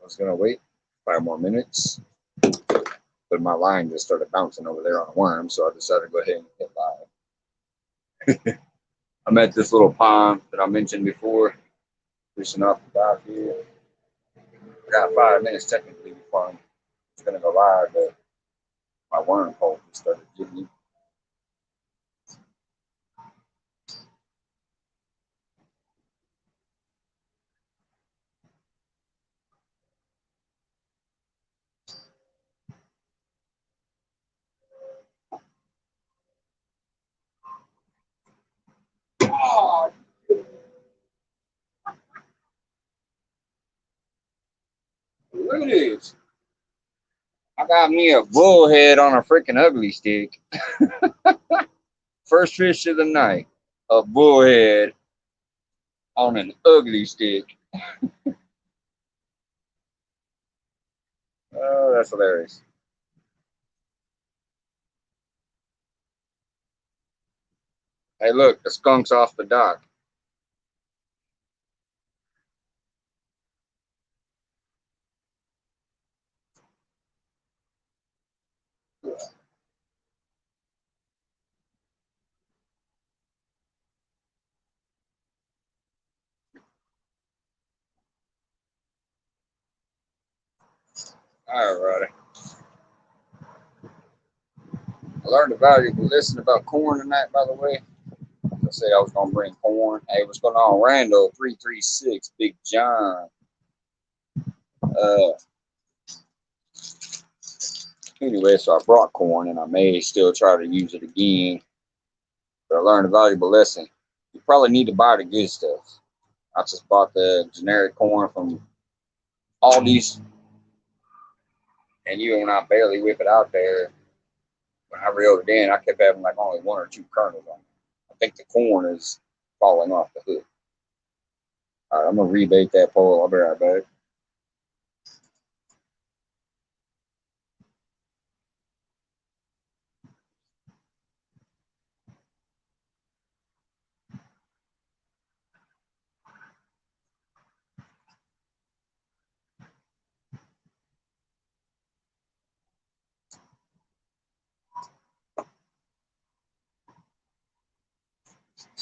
I was gonna wait 5 more minutes, but my line just started bouncing over there on a worm, so I decided to go ahead and hit live. I'm at this little pond that I mentioned before, fishing off the dock here. I got 5 minutes technically before I'm gonna go live, but my worm hole just started getting me. Oh, look at this. I got me a bullhead on a freaking ugly stick. First fish of the night. A bullhead on an ugly stick. Oh, that's hilarious. Hey, look, the skunk's off the dock. All right. I learned a valuable lesson about corn tonight, by the way. I said I was going to bring corn. Hey, what's going on? Randall 336, Big John. Uh, anyway, so I brought corn and I may still try to use it again. But I learned a valuable lesson. You probably need to buy the good stuff. I just bought the generic corn from Aldi's. And even when I barely whip it out there, when I reeled it in, I kept having like only 1 or 2 kernels on it. I think the corn is falling off the hook. All right, I'm going to rebait that pole. I'll be right back.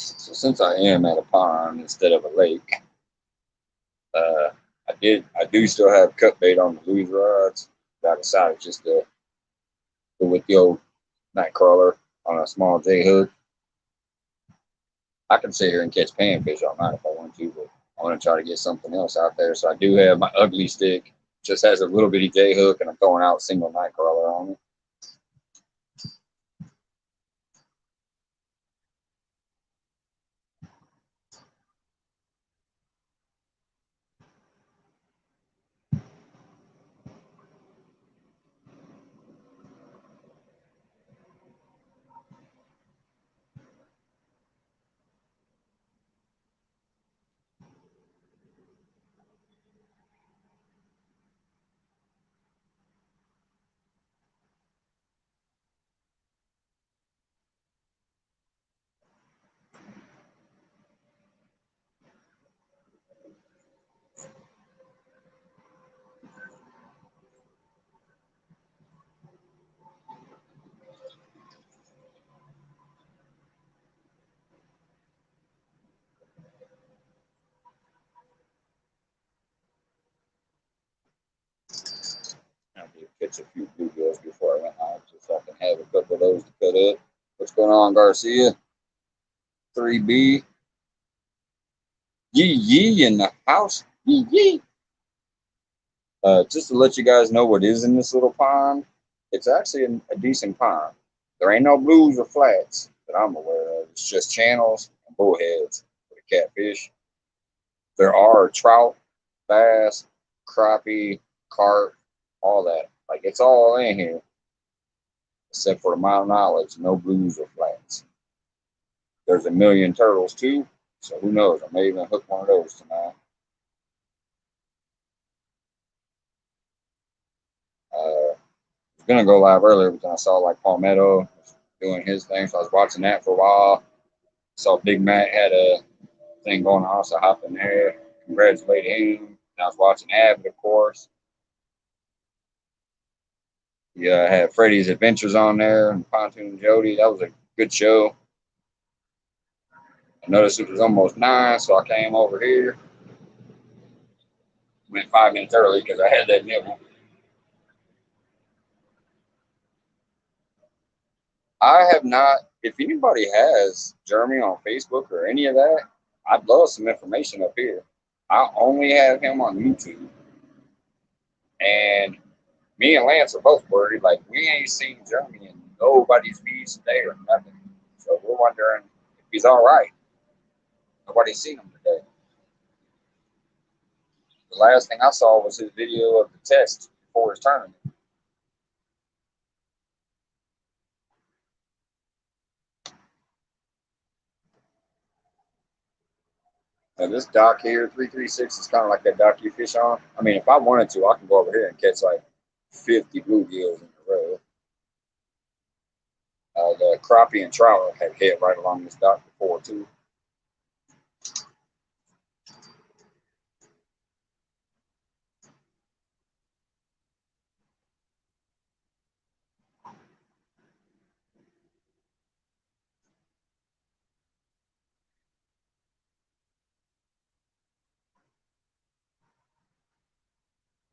So since I am at a pond instead of a lake, uh, I do still have cut bait on the luge rods. But I decided just to go with the old night crawler on a small J hook. I can sit here and catch panfish all night if I want to, but I want to try to get something else out there. So I do have my ugly stick, just has a little bitty J hook, and I'm throwing out single night crawler on it. I did catch a few bluegills before I went out, just so I can have a couple of those to cut up. What's going on, Garcia? 3B. Yee yee in the house. Yee yee. Just to let you guys know what is in this little pond, it's actually a decent pond. There ain't no blues or flats that I'm aware of. It's just channels and bullheads for the catfish. There are trout, bass, crappie, carp, all that. Like it's all in here, except for my knowledge, no blues or flats. There's a million turtles too, so who knows? I may even hook one of those tonight. I was gonna go live earlier, but then I saw like Palmetto doing his thing, so I was watching that for a while. Saw Big Matt had a thing going on, so I hopped in there, congratulated him. And I was watching Abbott, of course. Yeah, I had Freddy's Adventures on there and Pontoon Jody. That was a good show. I noticed it was almost 9, so I came over here. Went 5 minutes early because I had that nibble. I have not. If anybody has Jeremy on Facebook or any of that, I'd love some information up here. I only have him on YouTube, and me and Lance are both worried. Like we ain't seen Jeremy in nobody's feeds today or nothing. So we're wondering if he's all right. Nobody's seen him today. The last thing I saw was his video of the test before his tournament. Now this dock here, 336, is kind of like that dock you fish on. I mean, if I wanted to, I can go over here and catch like 50 bluegills in a row. The crappie and trout have hit right along this dock before too.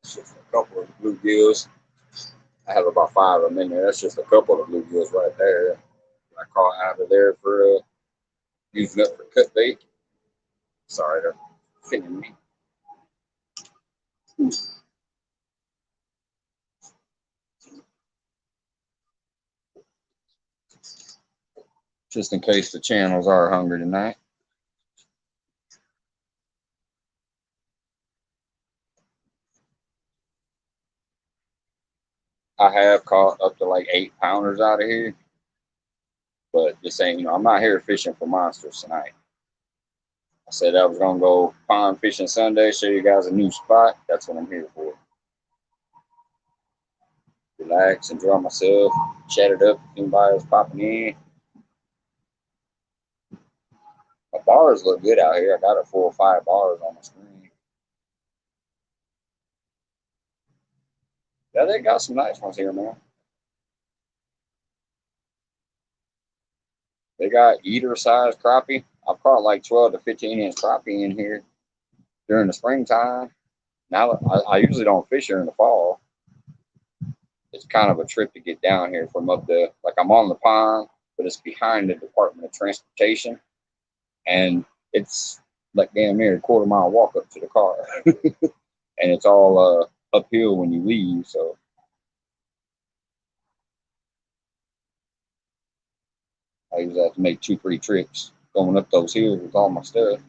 It's just a couple of bluegills. I have about 5 of them in there. That's just a couple of bluegills right there. I caught out of there for using up for cut bait. Sorry, they're finning me. Just in case the channels are hungry tonight. I have caught up to like 8-pounders out of here. But this ain't, I'm not here fishing for monsters tonight. I said I was going to go pond fishing Sunday, show you guys a new spot. That's what I'm here for. Relax, enjoy myself, chat it up if anybody was popping in. My bars look good out here. I got 4 or 5 bars on the screen. Yeah, they got some nice ones here, man. They got eater size crappie. I've caught like 12 to 15-inch crappie in here during the springtime. Now I usually don't fish here in the fall. It's kind of a trip to get down here from up the, like I'm on the pond, but it's behind the Department of Transportation. And it's like damn near a quarter-mile walk up to the car. And it's all uphill when you leave, so I usually have to make 2-3 trips going up those hills with all my stuff.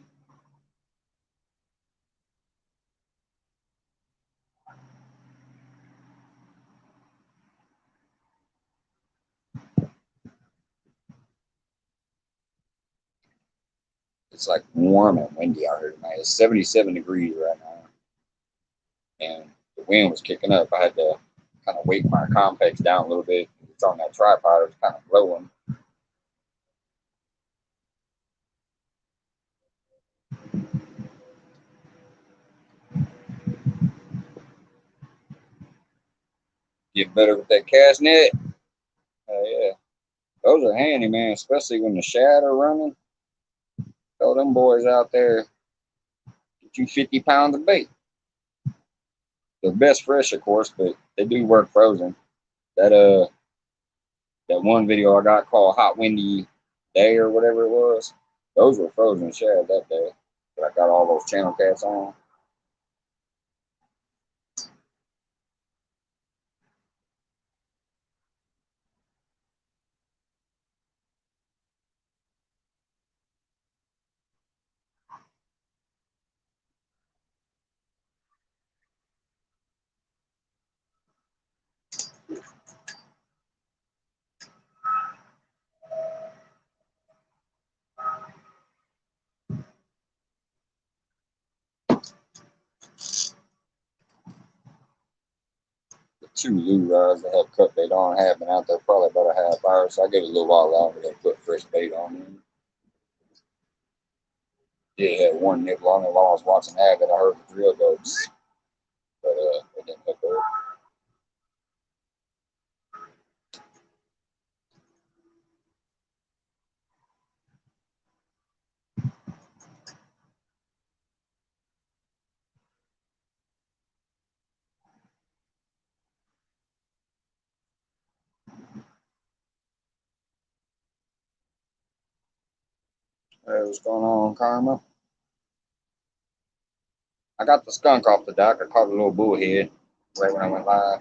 It's like warm and windy out here tonight. It's 77 degrees right now, and the wind was kicking up. I had to kind of weight my complex down a little bit. It's on that tripod. It's kind of blowing. Get better with that cast net. Yeah, those are handy, man, especially when the shad are running. Throw them boys out there. Get you 50 pounds of bait. They're best fresh, of course, but they do work frozen. That that one video I got called Hot Windy Day or whatever it was, those were frozen shad that day. But I got all those channel cats on. The 2 lure rods that have cut bait on have been out there probably about a half hour, so I gave it a little while longer to put fresh bait on them. Did have one nibble on it while I was watching Abbott. I heard the drill goats. but it didn't hook up. Hey, what's going on, Karma? I got the skunk off the dock. I caught a little bullhead right when I went live.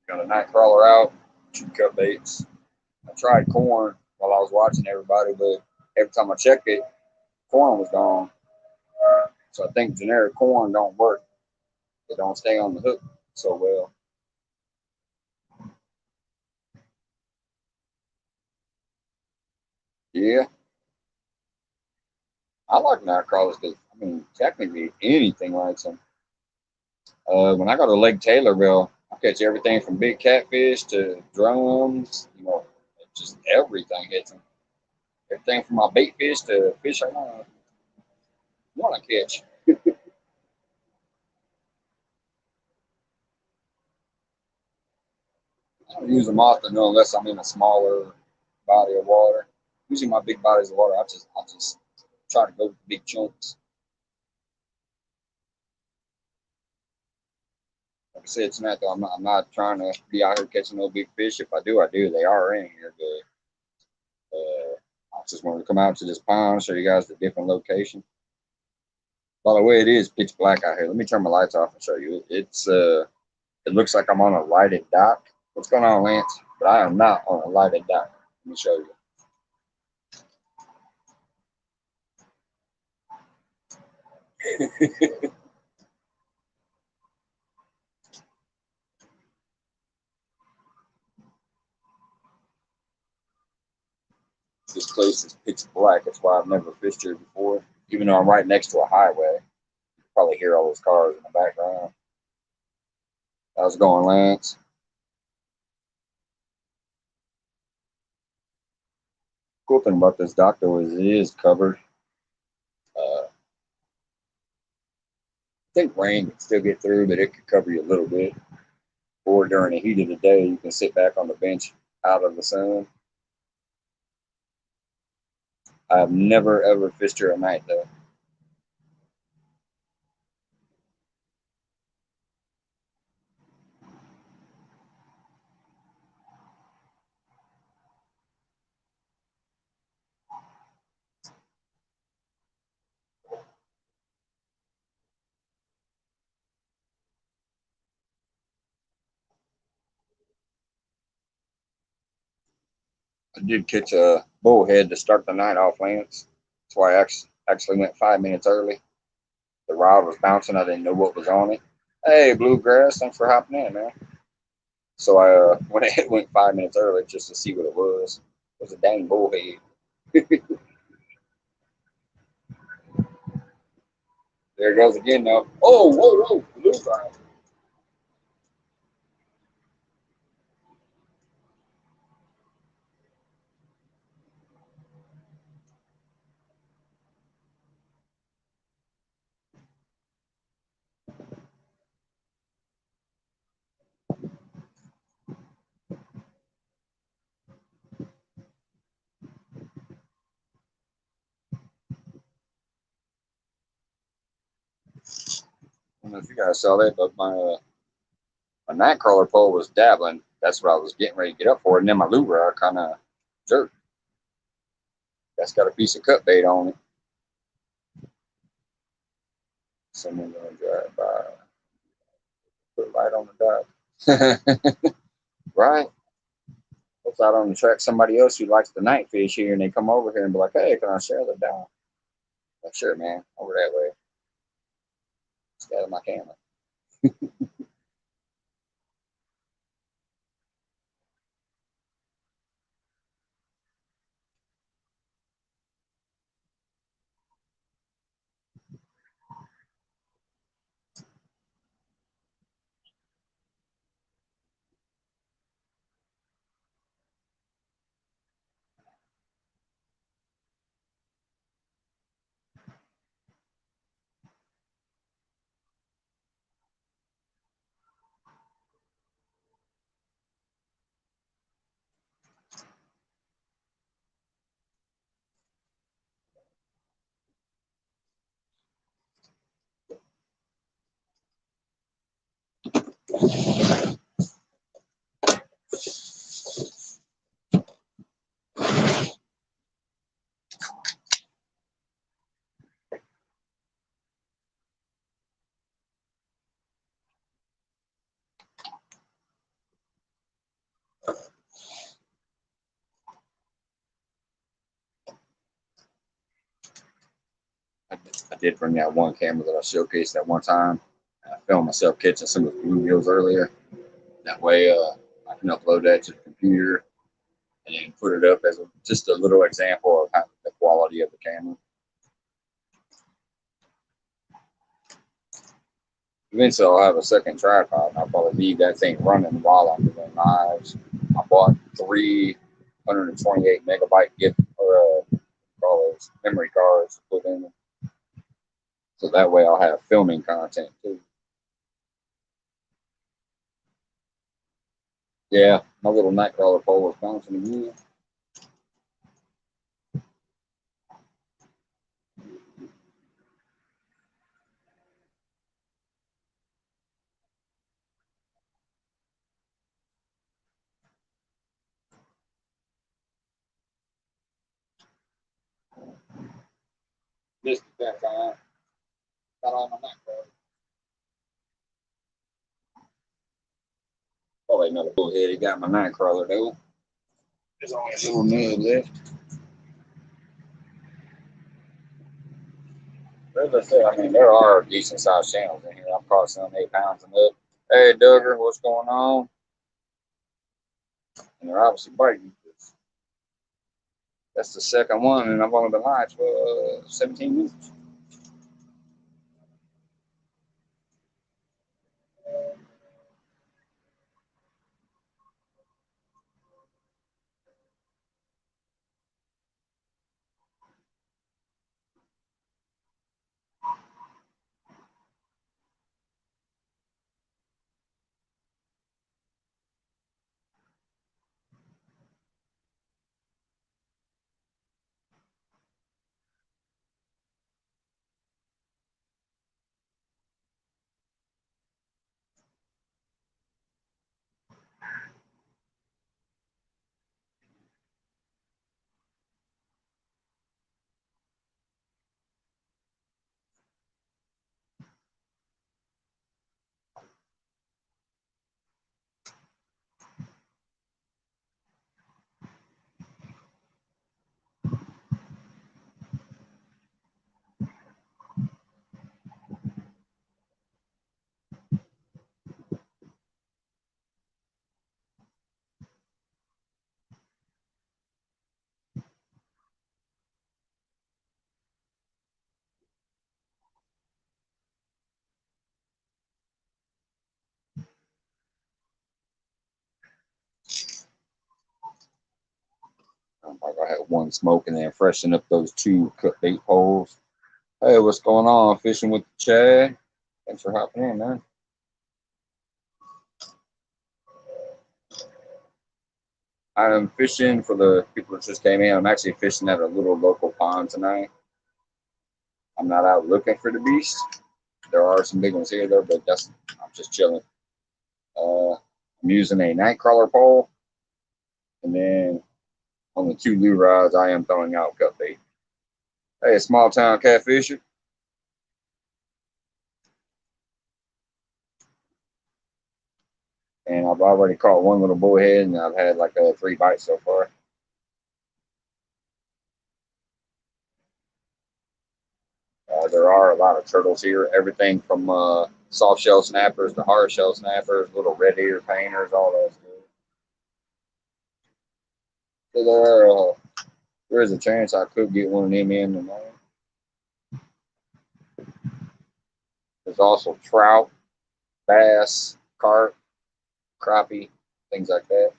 Got a night crawler out, two cut baits. I tried corn while I was watching everybody, but every time I checked it, corn was gone. So I think generic corn don't work. It don't stay on the hook so well. Yeah, I like night crawlers because I mean technically anything likes them. When I go to Lake Taylorville, I catch everything from big catfish to drums. Just everything hits them. Everything from my bait fish to fish I want to catch. I don't use them often though, unless I'm in a smaller body of water. Usually my big bodies of water, I just try to go with big chunks. Like I said tonight, though, I'm not trying to be out here catching no big fish. If I do, I do. They are in here, but I just wanted to come out to this pond, show you guys the different location. By the way, it is pitch black out here. Let me turn my lights off and show you. It looks like I'm on a lighted dock. What's going on, Lance? But I am not on a lighted dock. Let me show you. This place is pitch black. That's why I've never fished here before. Even though I'm right next to a highway, you probably hear all those cars in the background. How's it going, Lance? Cool thing about this dock though is it is covered. I think rain can still get through, but it could cover you a little bit. Or during the heat of the day, you can sit back on the bench out of the sun. I've never ever fished here at night though. I did catch a bullhead to start the night off, Lance. That's why I actually went 5 minutes early. The rod was bouncing. I didn't know what was on it. Hey, Bluegrass, thanks for hopping in, man. So I went 5 minutes early just to see what it was. It was a dang bullhead. There it goes again now. Oh, whoa, whoa, Bluegrass. I don't know if you guys saw that, but my nightcrawler pole was dabbling. That's what I was getting ready to get up for. And then my lure kind of jerked. That's got a piece of cut bait on it. Someone going to drive by, put a light on the dock. Right? If out on the track somebody else who likes the night fish here and they come over here and be like, hey, can I share the dock? Like, sure, man, over that way. Stay out of my camera. I did bring that one camera that I showcased that one time. I filmed myself catching some of the bluegills earlier. That way, I can upload that to the computer and then put it up as just a little example of how, the quality of the camera. Eventually, I'll have a second tripod, and I'll probably leave that thing running while I'm doing knives. I bought 328 megabyte gift or memory cards to put in, so that way I'll have filming content too. Yeah, my little nightcrawler pole is bouncing again. This back on. Got on my nightcrawler. Probably another bullhead. He got my nightcrawler though. There's only a little nub left. As I said, I mean, there are decent sized channels in here. I'm probably selling 8 pounds and up. Hey, Duggar, what's going on? And they're obviously biting. That's the second one, and I've only been live for 17 minutes. Like I had one smoke and then freshen up those 2 cut bait poles. Hey, what's going on? Fishing with Chad. Thanks for hopping in, man. I'm fishing for the people that just came in. I'm actually fishing at a little local pond tonight. I'm not out looking for the beast. There are some big ones here though, but I'm just chilling. I'm using a nightcrawler pole, and then on the 2 lure rods, I am throwing out cut bait. Hey, small town catfisher. And I've already caught one little bullhead, and I've had like 3 bites so far. There are a lot of turtles here. Everything from soft shell snappers to hard shell snappers, little red ear painters, all that stuff. So there is a chance I could get one of them in tomorrow. There's also trout, bass, carp, crappie, things like that.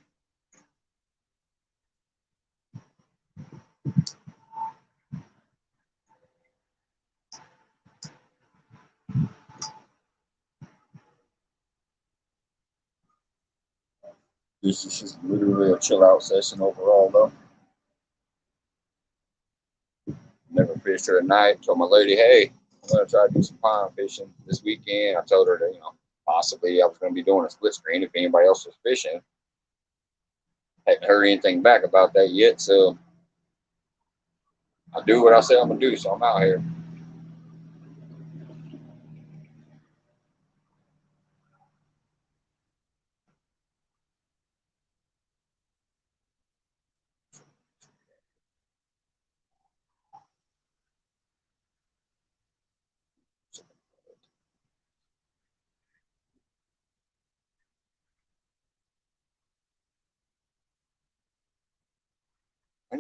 This is just literally a chill out session overall, though. Never fished her at night. Told my lady, hey, I'm going to try to do some pond fishing this weekend. I told her that, possibly I was going to be doing a split screen if anybody else was fishing. Haven't heard anything back about that yet, so I do what I say I'm going to do, so I'm out here.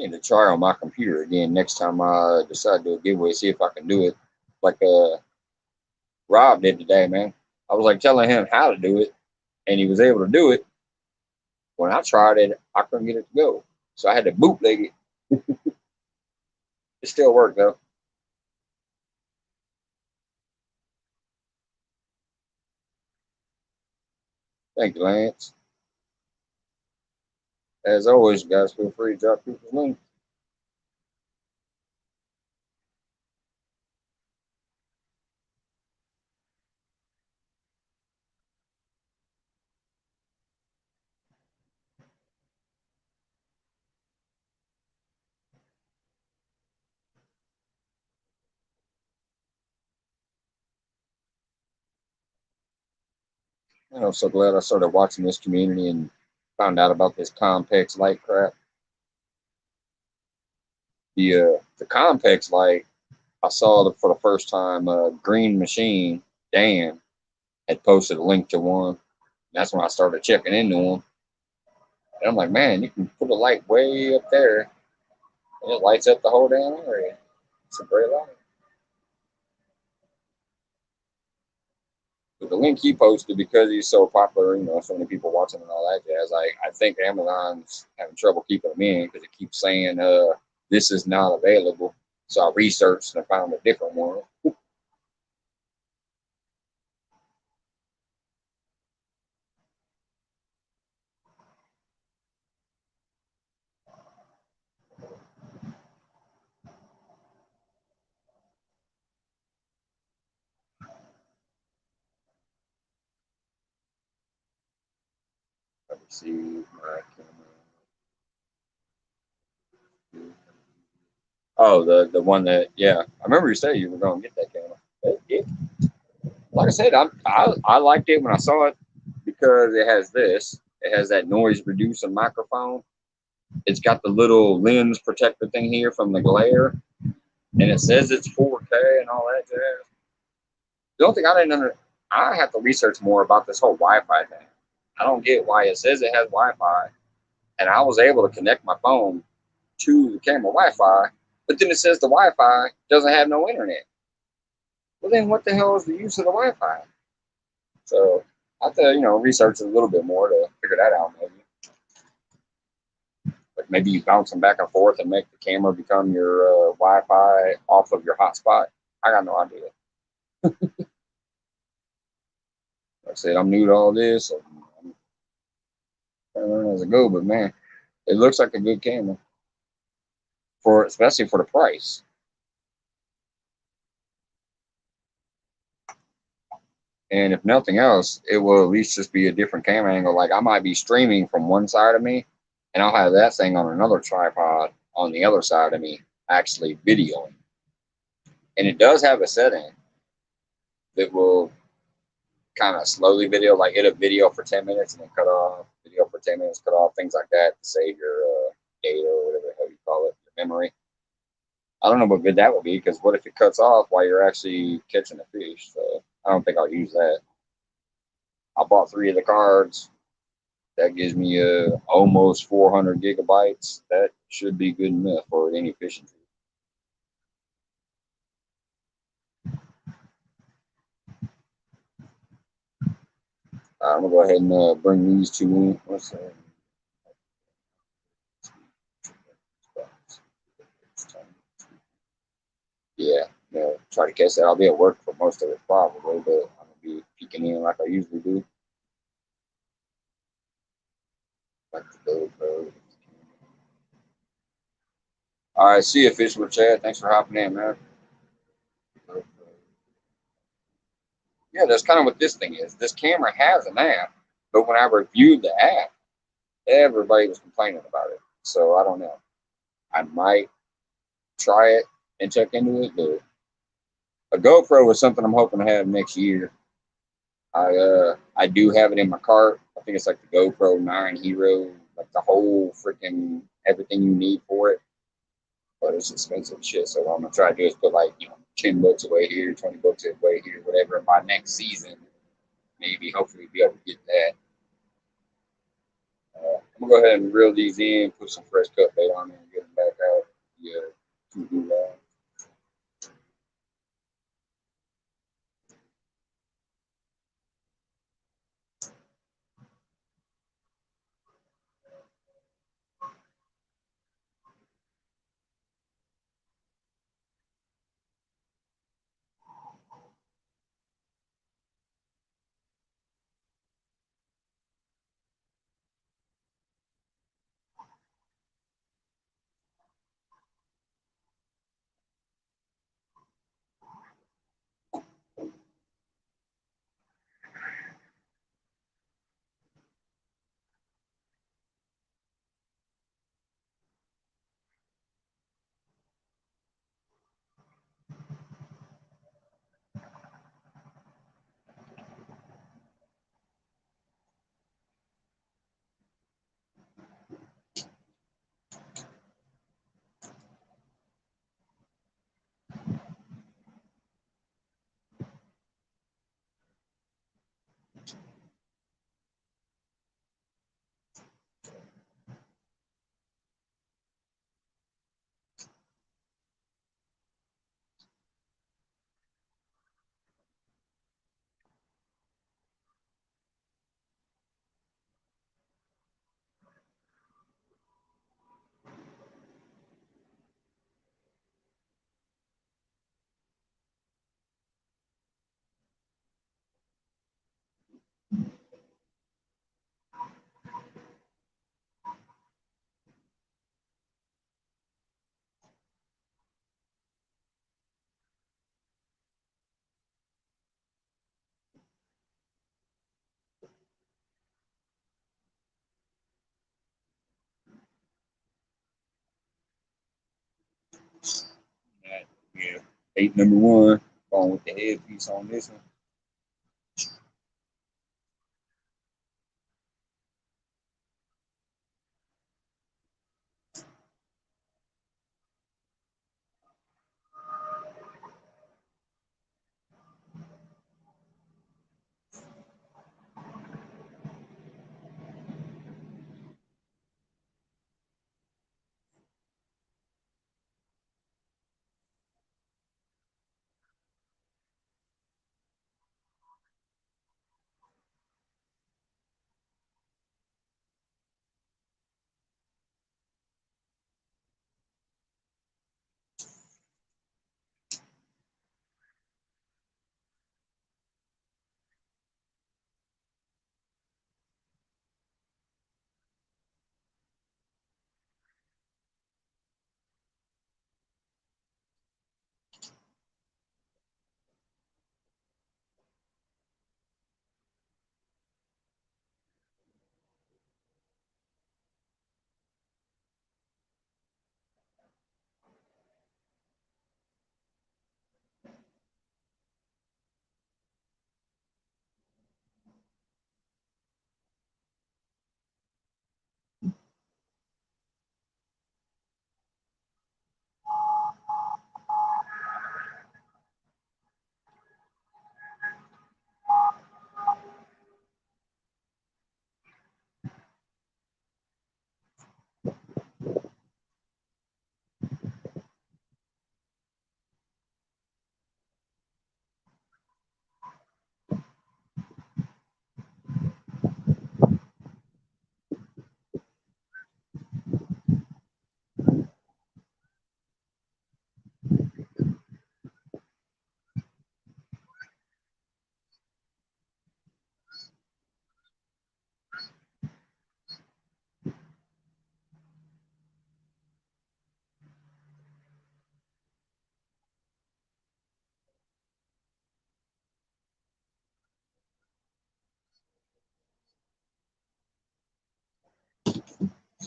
need to try on my computer again next time I decide to do a giveaway, see if I can do it like Rob did today, man. I was like telling him how to do it, and he was able to do it. When I tried it, I couldn't get it to go. So I had to bootleg it. It still worked, though. Thank you, Lance. As always, guys, feel free to drop people's links. I'm so glad I started watching this community and found out about this complex light crap. The complex light, I saw for the first time. Green Machine Dan had posted a link to one. That's when I started checking into them. And I'm like, man, you can put a light way up there, and it lights up the whole damn area. It's a great light. But the link he posted, because he's so popular, so many people watching and all that jazz, I think Amazon's having trouble keeping them in because it keeps saying this is not available. So I researched and I found a different one. Let me see my camera. Oh, the one that, yeah, I remember you said you were going to get that camera. Like I said, I liked it when I saw it because it has this. It has that noise reducing microphone. It's got the little lens protector thing here from the glare, and it says it's 4K and all that jazz. The only thing I didn't I have to research more about this whole Wi-Fi thing. I don't get why it says it has Wi-Fi, and I was able to connect my phone to the camera Wi-Fi, but then it says the Wi-Fi doesn't have no internet. Well, then what the hell is the use of the Wi-Fi? So I have to, research it a little bit more to figure that out. Maybe you bounce them back and forth and make the camera become your Wi-Fi off of your hotspot. I got no idea. Like I said, I'm new to all this. I'm trying to learn as I go, but man, it looks like a good camera especially for the price. And if nothing else, it will at least just be a different camera angle. Like I might be streaming from one side of me, and I'll have that thing on another tripod on the other side of me, actually videoing. And it does have a setting that will kind of slowly video, like it'll video for 10 minutes and then cut off, video for 10 minutes, cut off, things like that to save your data or whatever the hell you call it, your memory. I don't know what good that would be, because what if it cuts off while you're actually catching a fish? So I don't think I'll use that. I bought 3 of the cards. That gives me almost 400 gigabytes. That should be good enough for any fishing trip. I'm gonna go ahead and bring these 2 in. What's that? Yeah, try to catch that. I'll be at work for most of it probably, but I'm gonna be peeking in like I usually do. Like the GoPro. All right, see you, Fish with Chad. Thanks for hopping in, man. Yeah, that's kind of what this thing is. This camera has an app, but when I reviewed the app, everybody was complaining about it. So I don't know. I might try it and check into it, but a GoPro is something I'm hoping to have next year. I do have it in my cart. I think it's like the GoPro 9 Hero, like the whole freaking everything you need for it. But it's expensive shit. So what I'm gonna try to do is put like, $10 away here, $20 away here, whatever. By next season, maybe hopefully be able to get that. I'm gonna go ahead and reel these in, put some fresh cut bait on there, and get them back out. Yeah, too loud. Right, yeah, bait number one. Going with the headpiece on this one.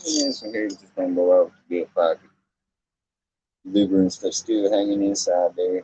Yeah, so here's just gonna go out to get pocket. Liver and stuff still hanging inside there.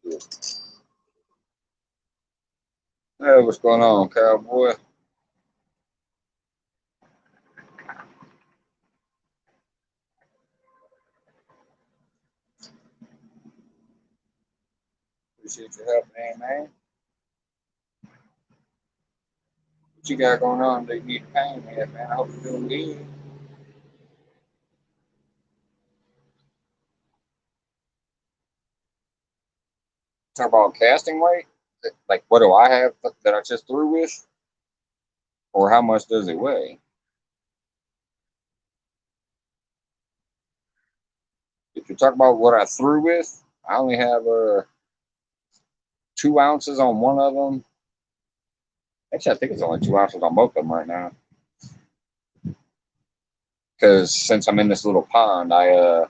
Hey, what's going on, cowboy? Appreciate your help, man. What you got going on that you need pain, man? I hope you're doing good. Talk about casting weight. Like, what do I have that I just threw with, or how much does it weigh? If you talk about what I threw with, I only have 2 ounces on one of them. Actually, I think it's only 2 ounces on both of them right now. Because since I'm in this little pond, I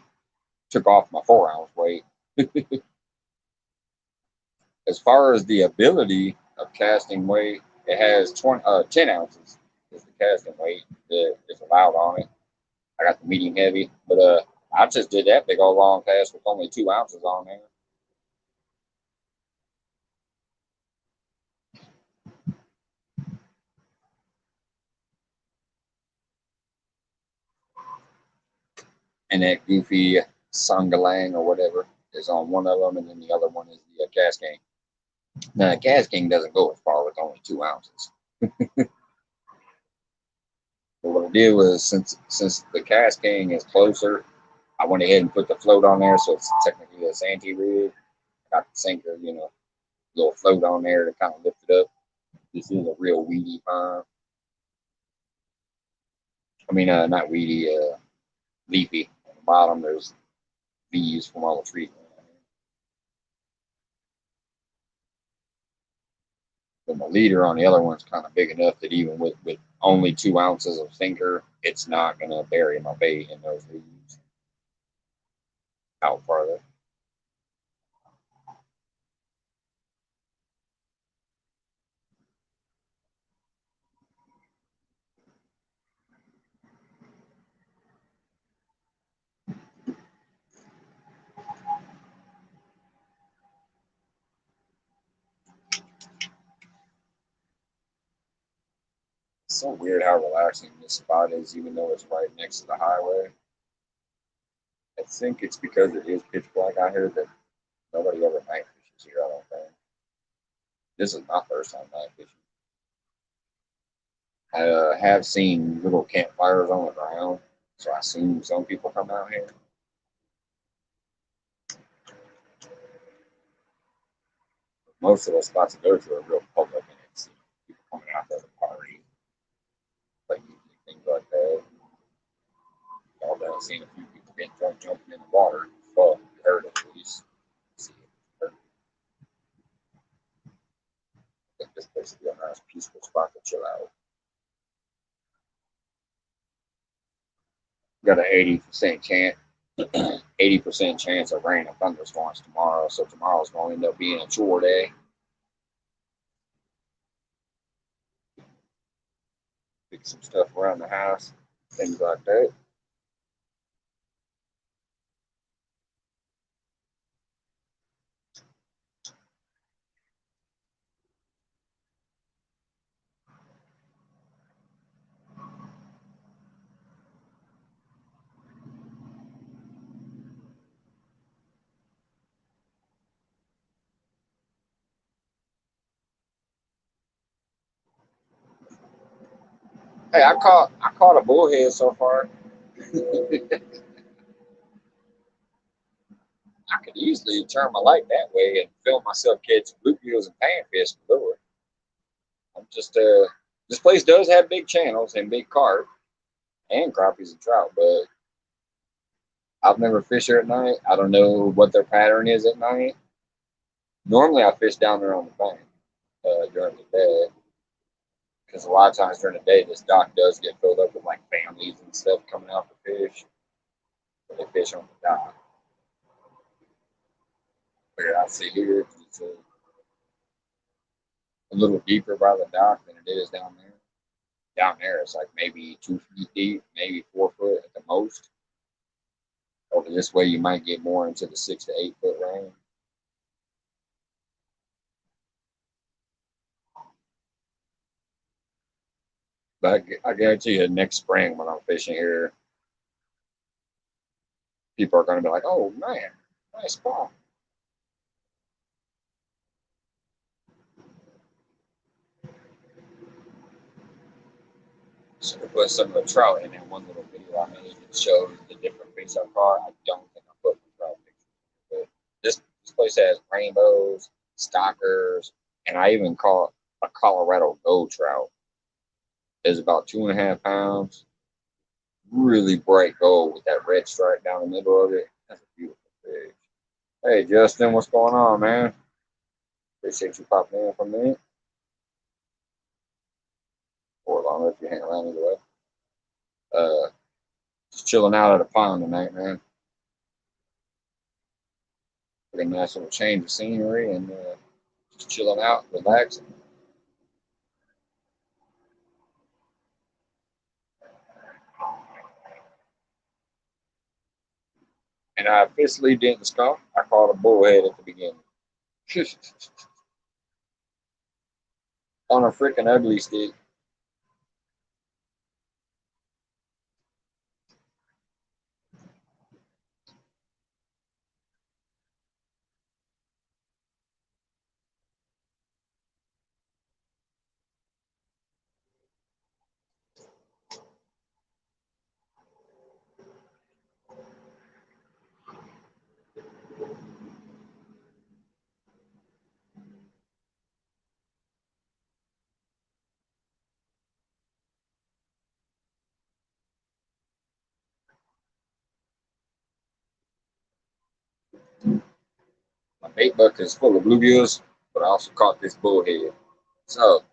took off my 4 ounce weight. As far as the ability of casting weight, it has 10 ounces is the casting weight that is allowed on it. I got the medium heavy, but I just did that big old long cast with only 2 ounces on there. And that goofy Sangalang or whatever is on one of them, and then the other one is the Gas King. Now, the Gas King doesn't go as far with only 2 ounces. But what I did was, since the Gas King is closer, I went ahead and put the float on there, so it's technically a Santee rig. Got the sinker, little float on there to kind of lift it up. This is a real weedy pond. I mean, not weedy, leafy. On the bottom, there's leaves from all the trees. But my leader on the other one's kind of big enough that even with only 2 ounces of sinker, it's not going to bury my bait in those leaves out farther. It's so weird how relaxing this spot is, even though it's right next to the highway. I think it's because it is pitch black out here that nobody ever night fishes here, I don't think. This is my first time night fishing. I have seen little campfires on the ground, so I assume some people come out here. Most of the spots I go to are real public, and it's people coming out there to party, like things like that. I've seen a few people getting drunk jumping in the water. Well, you heard at least. See, I think this place would be a nice, peaceful spot to chill out. Got an 80% chance 80% chance of rain and thunderstorms tomorrow. So tomorrow's going to end up being a chore day. Fix some stuff around the house, things like that. Hey, I caught a bullhead so far. I could easily turn my light that way and film myself catching bluegills and panfish lure. I'm just this place does have big channels and big carp and crappies and trout, but I've never fished there at night. I don't know what their pattern is at night. Normally, I fish down there on the bank during the day because a lot of times during the day, this dock does get filled up with like families and stuff coming out to fish. So they fish on the dock. Where I see here, it's a little deeper by the dock than it is down there. Down there, it's like maybe 2 feet deep, maybe 4 foot at the most. Over this way, you might get more into the 6 to 8 foot range. But I guarantee you, next spring when I'm fishing here, people are going to be like, "Oh man, nice spot." Should have put some of the trout in that one little video I made that shows the different fish I caught. I don't think I put the trout pictures, but this place has rainbows, stockers, and I even caught a Colorado gold trout. It's about 2.5 pounds, really bright gold with that red stripe down the middle of it. That's a beautiful fish. Hey Justin, what's going on, man? Appreciate you popping in for a minute. Or long if you hang around either way. Just chilling out at a pond tonight, man. Pretty nice little change of scenery and just chilling out, relaxing. And I officially didn't skunk. I caught a bullhead at the beginning. On a freaking ugly stick. My bait bucket is full of bluegills, but I also caught this bullhead. So,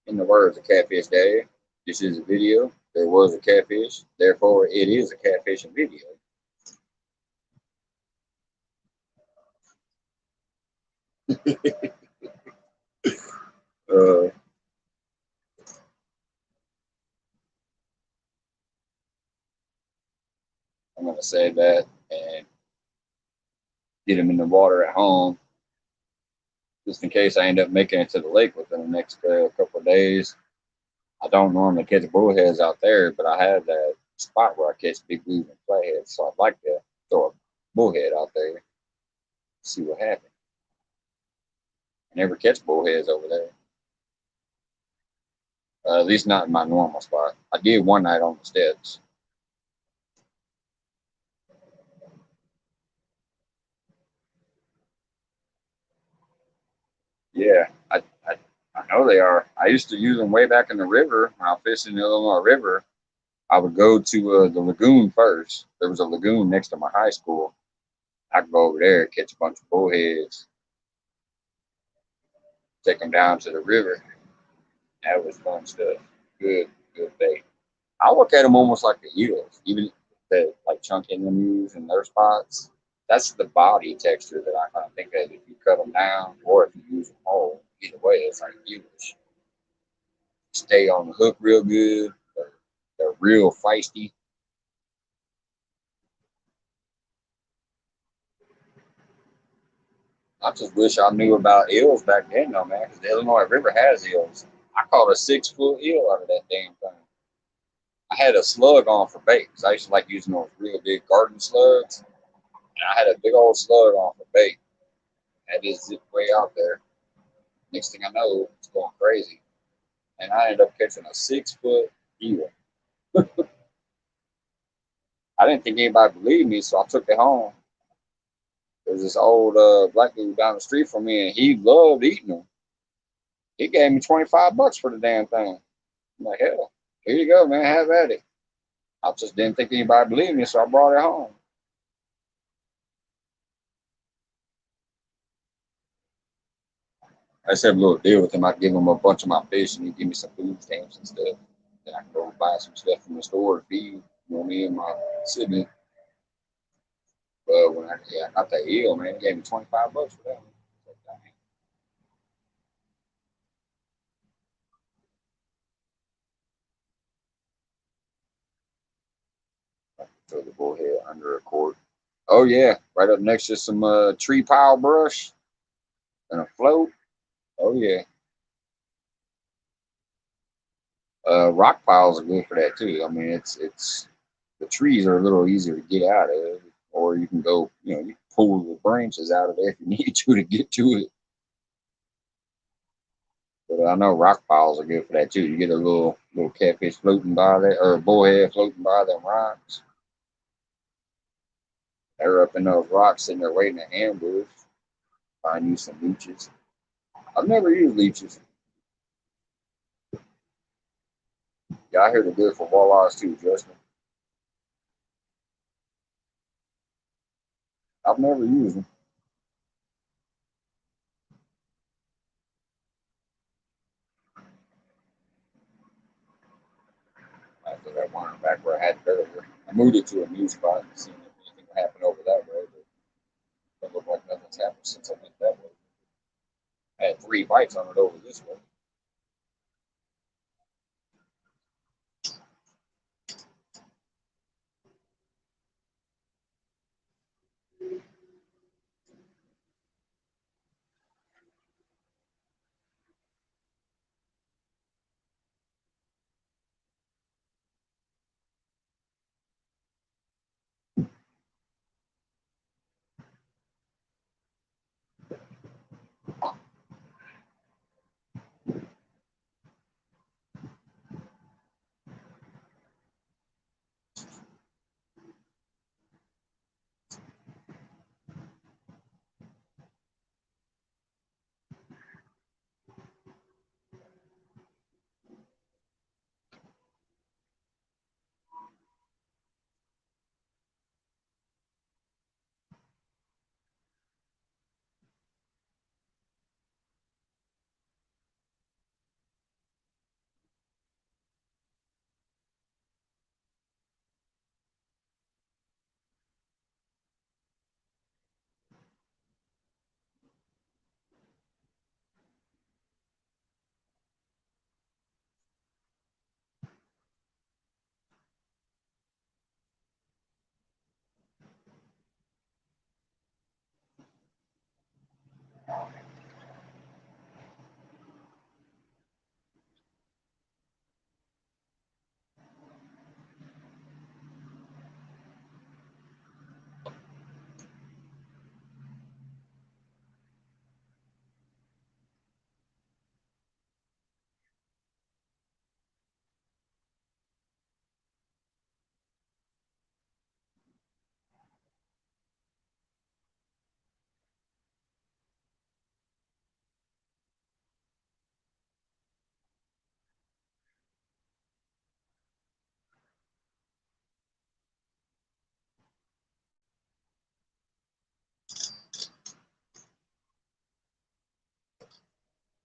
in the words of Catfish Dad, this is a video. There was a catfish, therefore it is a catfishing video. uh, I'm gonna say that and get him in the water at home, just in case I end up making it to the lake within the next couple of days. I don't normally catch bullheads out there, but I have that spot where I catch big blues and flatheads, so I'd like to throw a bullhead out there, see what happens. I never catch bullheads over there, at least not in my normal spot. I did one night on the steps. Yeah, I know they are. I used to use them way back in the river when I was fishing the Illinois River. I would go to the lagoon first. There was a lagoon next to my high school. I'd go over there, catch a bunch of bullheads, take them down to the river. That was fun stuff. Good, good bait. I look at them almost like the eels, even the like chunking them use in their spots. That's the body texture that I kind of think of if you cut them down or if you use them whole. Either way, it's like eelish. Stay on the hook real good. They're real feisty. I just wish I knew about eels back then, though, man, because the Illinois River has eels. I caught a 6 foot eel out of that damn thing. I had a slug on for bait because I used to like using those real big garden slugs. And I had a big old slug on for bait. Had this zip way out there. Next thing I know, it's going crazy. And I ended up catching a 6 foot eel. I didn't think anybody believed me, so I took it home. There's this old black dude down the street from me, and he loved eating them. He gave me $25 for the damn thing. I'm like, hell, here you go, man, have at it. I just didn't think anybody believed me, so I brought it home. I just have a little deal with him. I give him a bunch of my fish, and he give me some food stamps and stuff. Then I can go buy some stuff from the store to feed, me and my sibling. But when I got that eel, man, he gave me $25 for that. Throw the bullhead under a cord. Oh yeah, right up next to some tree pile brush and a float. Oh yeah. Rock piles are good for that too. I mean, it's the trees are a little easier to get out of, or you can go, you know, you can pull the branches out of there if you need to get to it. But I know rock piles are good for that too. You get a little catfish floating by there, or a bullhead floating by them rocks. They're up in those rocks sitting there waiting to ambush. Find you some leeches. I've never used leeches. Yeah, I hear they're good for walleyes too, Justin. I've never used them. After that one back where I had it earlier, I moved it to a new spot and seen if anything would happen over that way. But it looked like nothing's happened since I went that way. I had 3 bites on it over this way.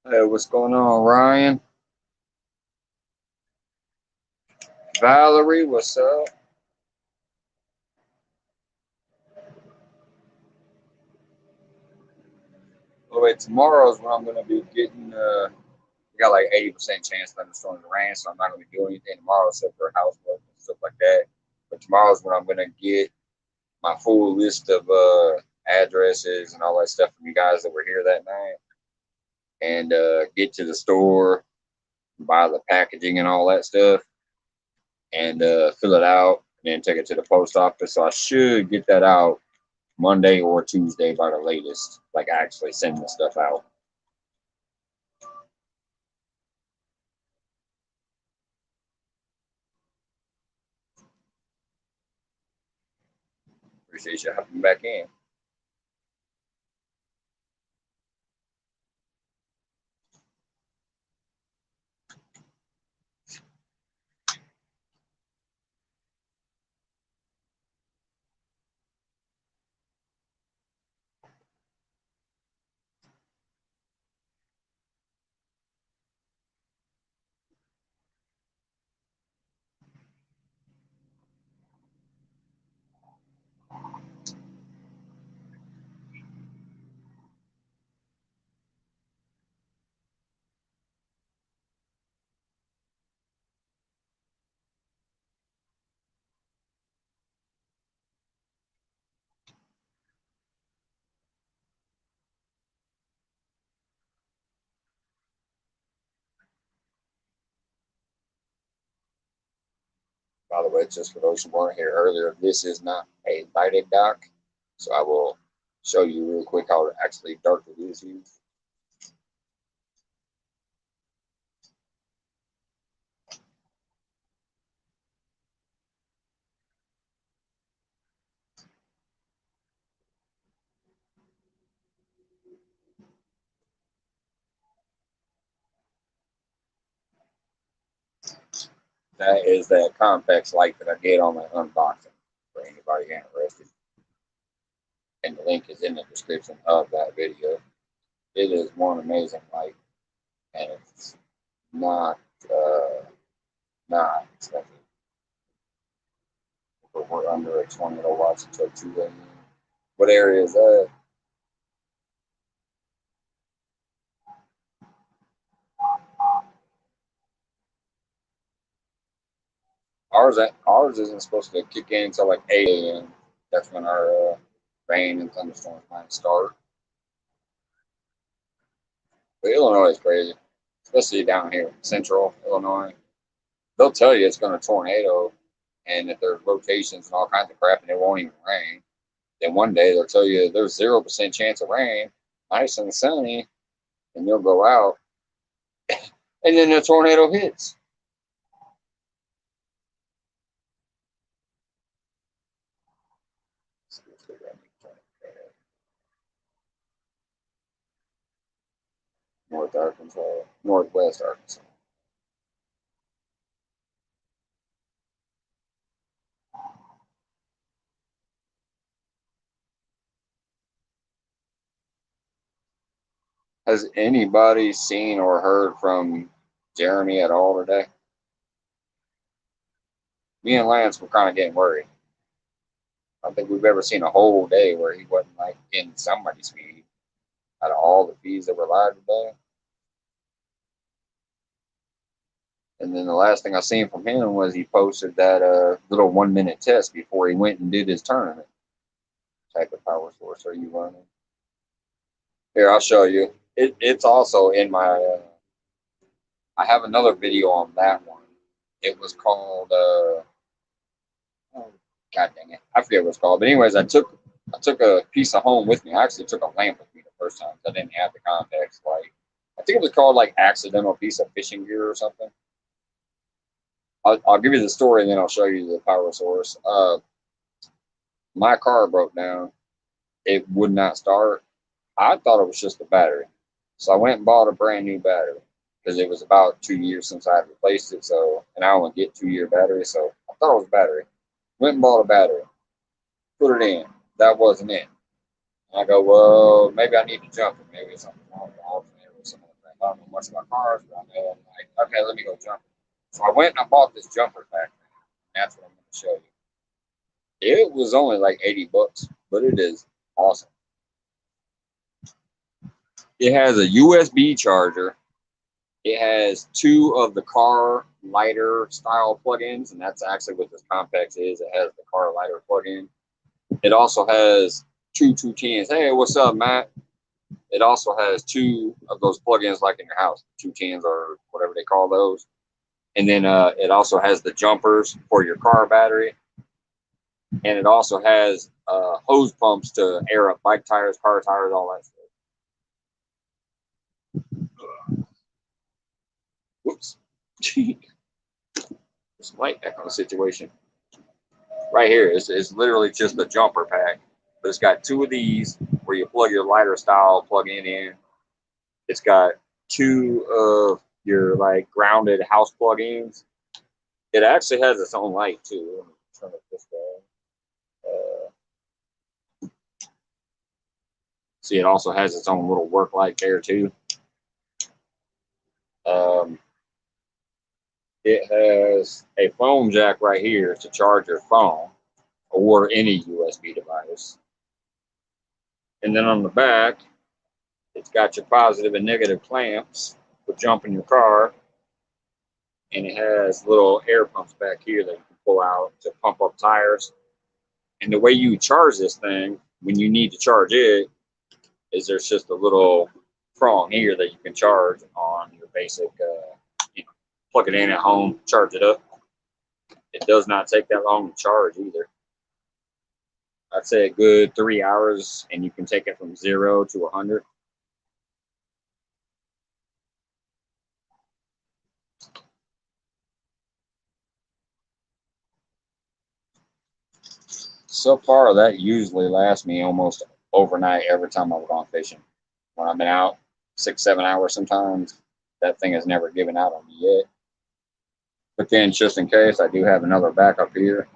Hey, what's going on, Ryan? Valerie, what's up? Oh, wait, tomorrow's when I'm gonna be getting. We got like 80% chance of thunderstorms and rain, so I'm not gonna be doing anything tomorrow except for housework and stuff like that. But tomorrow's when I'm gonna get my full list of addresses and all that stuff from you guys that were here that night, and get to the store, buy the packaging and all that stuff, and fill it out, and then take it to the post office. So I should get that out Monday or Tuesday by the latest, like actually sending the stuff out. Appreciate you hopping back in. By the way, just for those who weren't here earlier, this is not a lighted dock, so I will show you real quick how actually dark it is here. That is that convex light that I did on my unboxing for anybody interested. And the link is in the description of that video. It is one amazing light, and it's not not expensive. But we're under a 20 watts until 2 a.m. What area is that? Ours isn't supposed to kick in until like 8 a.m. That's when our rain and thunderstorms might start. But Illinois is crazy, especially down here, central Illinois. They'll tell you it's going to tornado, and if there's rotations and all kinds of crap, and it won't even rain. Then one day they'll tell you there's 0% chance of rain, nice and sunny, and you'll go out, and then the tornado hits. North Arkansas, Northwest Arkansas. Has anybody seen or heard from Jeremy at all today? Me and Lance were kind of getting worried. I don't think we've ever seen a whole day where he wasn't like in somebody's feed out of all the feeds that were live today. And then the last thing I seen from him was he posted that little 1 minute test before he went and did his tournament. What type of power source are you running? Here, I'll show you. It's also in my. I have another video on that one. It was called. Oh, God dang it! I forget what it's called. But anyways, I took a piece of home with me. I actually took a lamp with me the first time. I didn't have the context. Like, I think it was called like accidental piece of fishing gear or something. I'll give you the story and then I'll show you the power source. My car broke down. It would not start. I thought it was just the battery. So I went and bought a brand new battery because it was about 2 years since I had replaced it. So, and I only get 2-year batteries. So I thought it was a battery. Went and bought a battery. Put it in. That wasn't it. And I go, well, maybe I need to jump it. Maybe it's something wrong with the alternator or something like that. I don't know much about cars, but I know. I'm like, okay, let me go jump it. So I went and I bought this jumper pack. That's what I'm going to show you. It was only like $80, but it is awesome. It has a USB charger. It has 2 of the car lighter style plugins, and that's actually what this Compex is. It has the car lighter plug-in. It also has 2 210s. Hey, what's up, Matt? It also has 2 of those plugins like in your house, 210s or whatever they call those. And then it also has the jumpers for your car battery. And it also has hose pumps to air up bike tires, car tires, all that stuff. Whoops. Some light echo situation. Right here is literally just a jumper pack. But it's got 2 of these where you plug your lighter style plug-in in. It's got 2 of your like grounded house plug-ins. It actually has its own light too. Let me turn it this way. See, it also has its own little work light there too. It has a phone jack right here to charge your phone or any USB device. And then on the back, it's got your positive and negative clamps for jumping your car. And it has little air pumps back here that you can pull out to pump up tires. And the way you charge this thing, when you need to charge it, is there's just a little prong here that you can charge on your basic, plug it in at home, charge it up. It does not take that long to charge either. I'd say a good 3 hours, and you can take it from 0 to 100. So far, that usually lasts me almost overnight every time I've gone fishing. When I've been out 6, 7 hours sometimes, that thing has never given out on me yet. But then, just in case, I do have another backup here.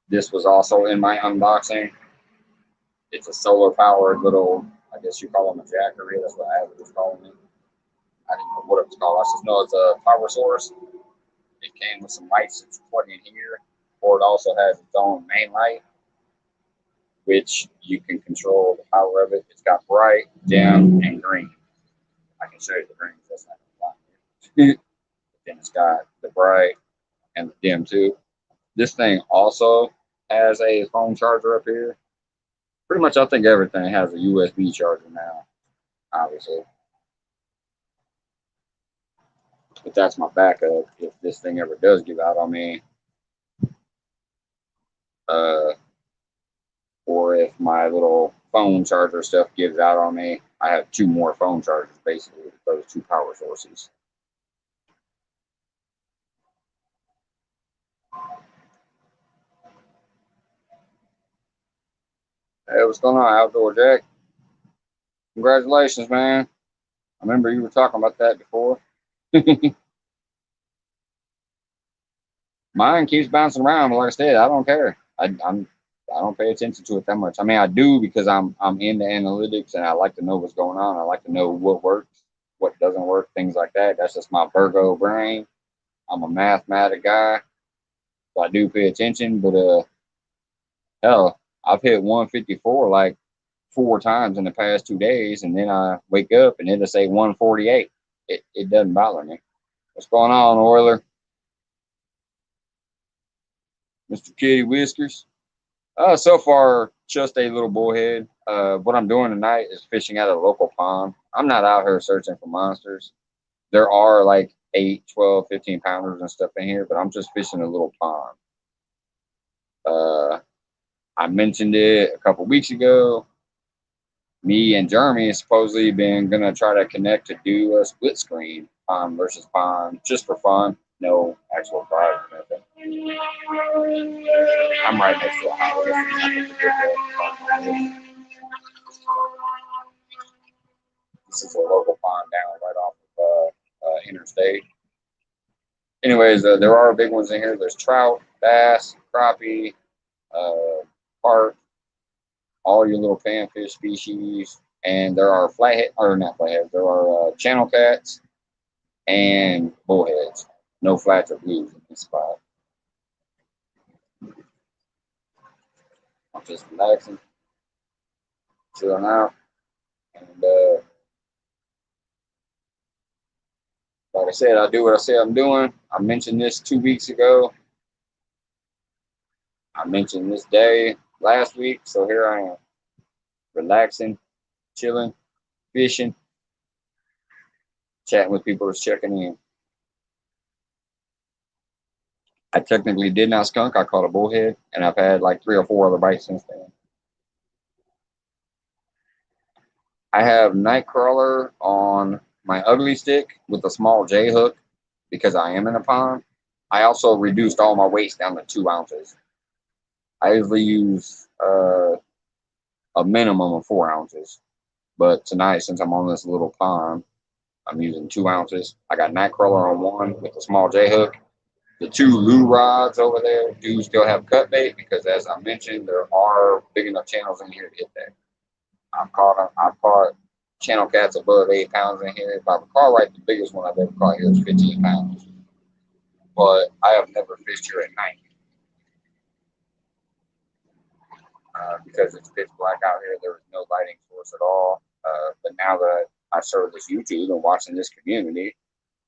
This was also in my unboxing. It's a solar powered little, I guess you call them a jackery. That's what I was calling it. I didn't know what it was called. I just know it's a power source. It came with some lights that you plug in here, or it also has its own main light, which you can control the power of it. It's got bright, dim, and green. I can show you the green. That's not going to Then it's got the bright and the dim too. This thing also has a phone charger up here. Pretty much, I think everything has a USB charger now, obviously. But that's my backup if this thing ever does give out on me. Uh, or if my little phone charger stuff gives out on me, I have two more phone chargers basically with those two power sources. Hey, what's going on, Outdoor Jack? Congratulations, man. I remember you were talking about that before. Mine keeps bouncing around, but like I said, I don't care. I don't pay attention to it that much. I mean, I do because I'm into analytics and I like to know what's going on. I like to know what works, what doesn't work, things like that. That's just my Virgo brain. I'm a mathematic guy, so I do pay attention. But hell, I've hit 154 like 4 times in the past 2 days, and then I wake up and it'll say 148. It doesn't bother me. What's going on, Oiler? Mr. Kitty Whiskers? So far, just a little bullhead. What I'm doing tonight is fishing at a local pond. I'm not out here searching for monsters. There are like 8, 12, 15 pounders and stuff in here, but I'm just fishing a little pond. I mentioned it a couple weeks ago. Me and Jeremy has supposedly been gonna try to connect to do a split screen pond versus pond just for fun. No actual prize or anything. I'm right next to a highway. This is a local pond down right off of interstate. Anyways, there are big ones in here. There's trout, bass, crappie, carp, all your little panfish species, and there are flathead or not flatheads. There are channel cats and bullheads. No flats or blues in this spot. I'm just relaxing, chilling out, and like I said, I do what I say I'm doing. I mentioned this 2 weeks ago. I mentioned this day last week, so here I am, relaxing, chilling, fishing, chatting with people that's checking in. I technically did not skunk. I caught a bullhead, and I've had like 3 or 4 other bites since then. I have Nightcrawler on my ugly stick with a small J hook because I am in a pond. I also reduced all my weights down to 2 ounces. I usually use a minimum of 4 ounces, but tonight, since I'm on this little pond, I'm using 2 ounces. I got Nightcrawler on one with a small J hook. The 2 lure rods over there do still have cut bait because, as I mentioned, there are big enough channels in here to hit that. I've caught channel cats above 8 pounds in here. If I recall right, the biggest one I've ever caught here is 15 pounds. But I have never fished here at night because it's pitch black out here. There is no lighting source at all. But now that I started this YouTube and watching this community,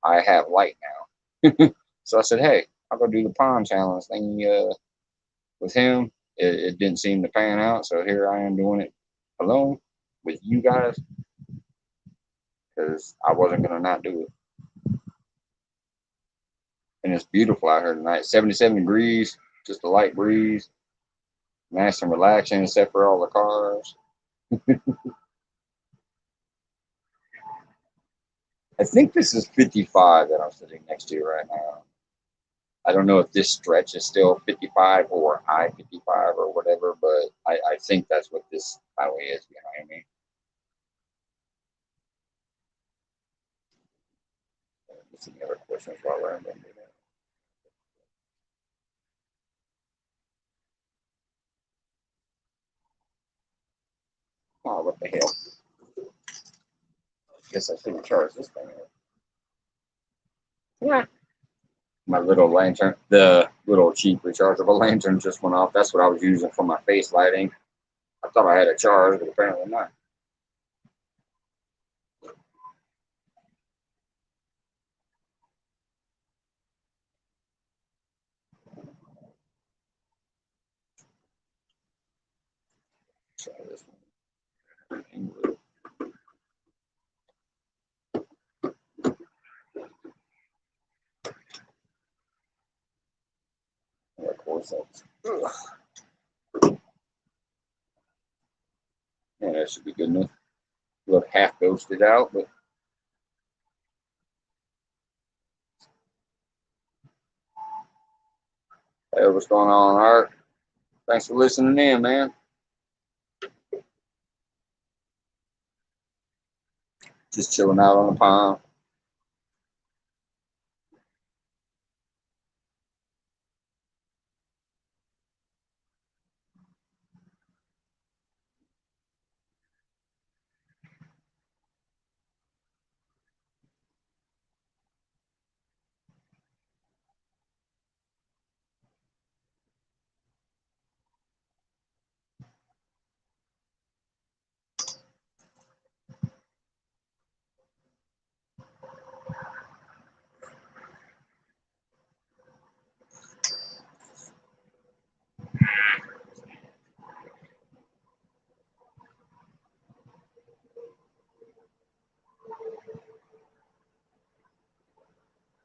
I have light now. So I said, hey, I'll go do the pond challenge thing with him. It didn't seem to pan out, so here I am doing it alone with you guys because I wasn't going to not do it. And it's beautiful out here tonight. 77 degrees, just a light breeze. Nice and relaxing, except for all the cars. I think this is 55 that I'm sitting next to right now. I don't know if this stretch is still 55 or I-55 or whatever, but I think that's what this highway is behind me. Let's see any other questions while we're in there. Oh, what the hell? I guess I shouldn't charge this thing. Yeah. My little lantern, the little cheap rechargeable lantern just went off. That's what I was using for my face lighting. I thought I had a charge, but apparently not. Try this one. Yeah, of course, that's. Yeah, that should be good enough. Look half ghosted out, but hey, what's going on, Art? Thanks for listening in, man. Just chilling out on the pond.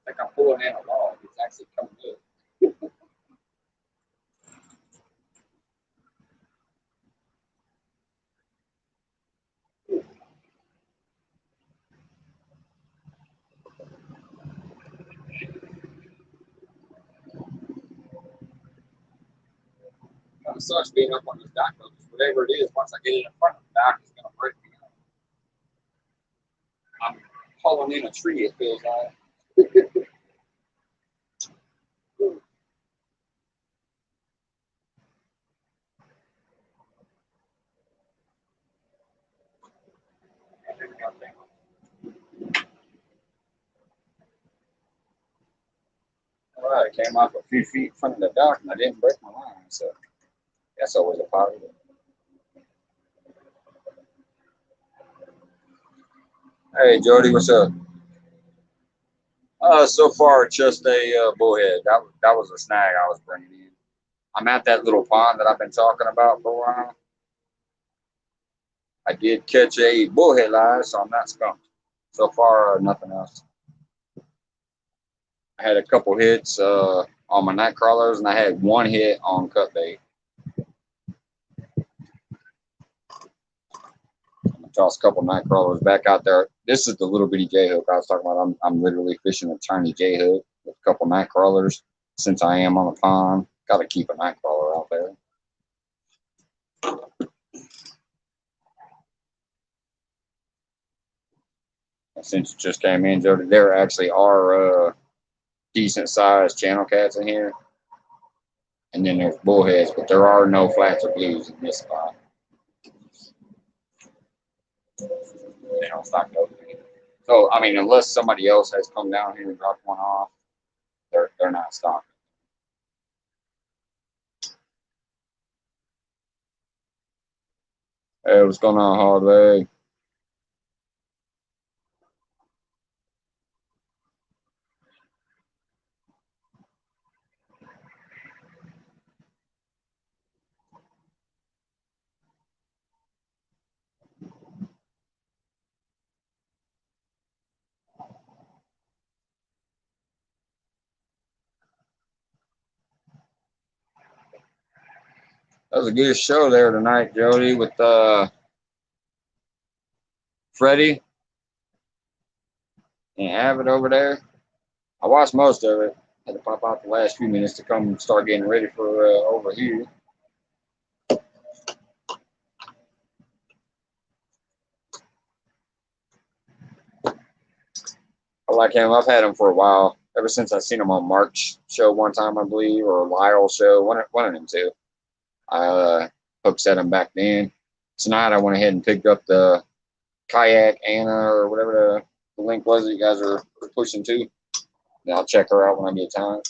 I think I'm pulling in a log. It's actually coming good. Kind of sucks being up on this dock though. Whatever it is, once I get it in front of the dock, it's gonna break me up. I'm hauling in a tree. It feels like. All right, it came off a few feet in front of the dock, and I didn't break my line, so that's always a positive. Hey, Jody, what's up? So far, just a bullhead. That was a snag I was bringing in. I'm at that little pond that I've been talking about for a while. I did catch a bullhead live, so I'm not skunked. So far, nothing else. I had a couple hits on my night crawlers, and I had one hit on cut bait. I'm gonna toss a couple night crawlers back out there. This is the little bitty J hook I was talking about. I'm literally fishing a tiny J hook with a couple night crawlers. Since I am on the pond, got to keep a night crawler out there. And since it just came in, Jody, there actually are decent sized channel cats in here. And then there's bullheads, but there are no flats or blues in this spot. They don't stock those either. So, I mean, unless somebody else has come down here and dropped one off, they're not stocking. Hey, what's going on, Hardway? That was a good show there tonight, Jody, with Freddie and Avid over there. I watched most of it. Had to pop out the last few minutes to come start getting ready for over here. I like him. I've had him for a while. Ever since I seen him on Mark's show one time, I believe, or Lyle's show, one of them two. I hooked at him back then. Tonight I went ahead and picked up the Kayak Anna or whatever the link was that you guys are pushing to. And I'll check her out when I get time.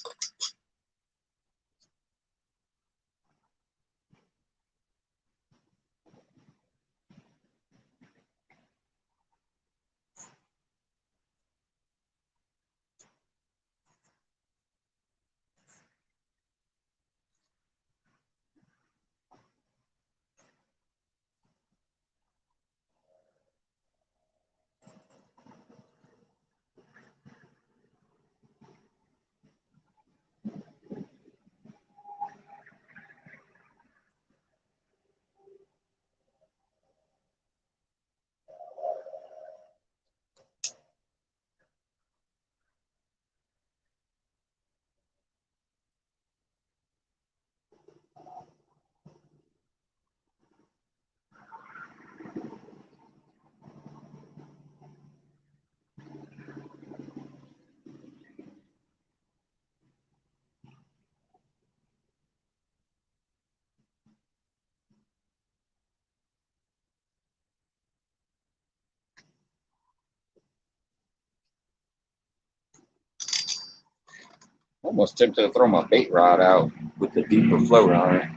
Almost tempted to throw my bait rod out with the deeper float on it.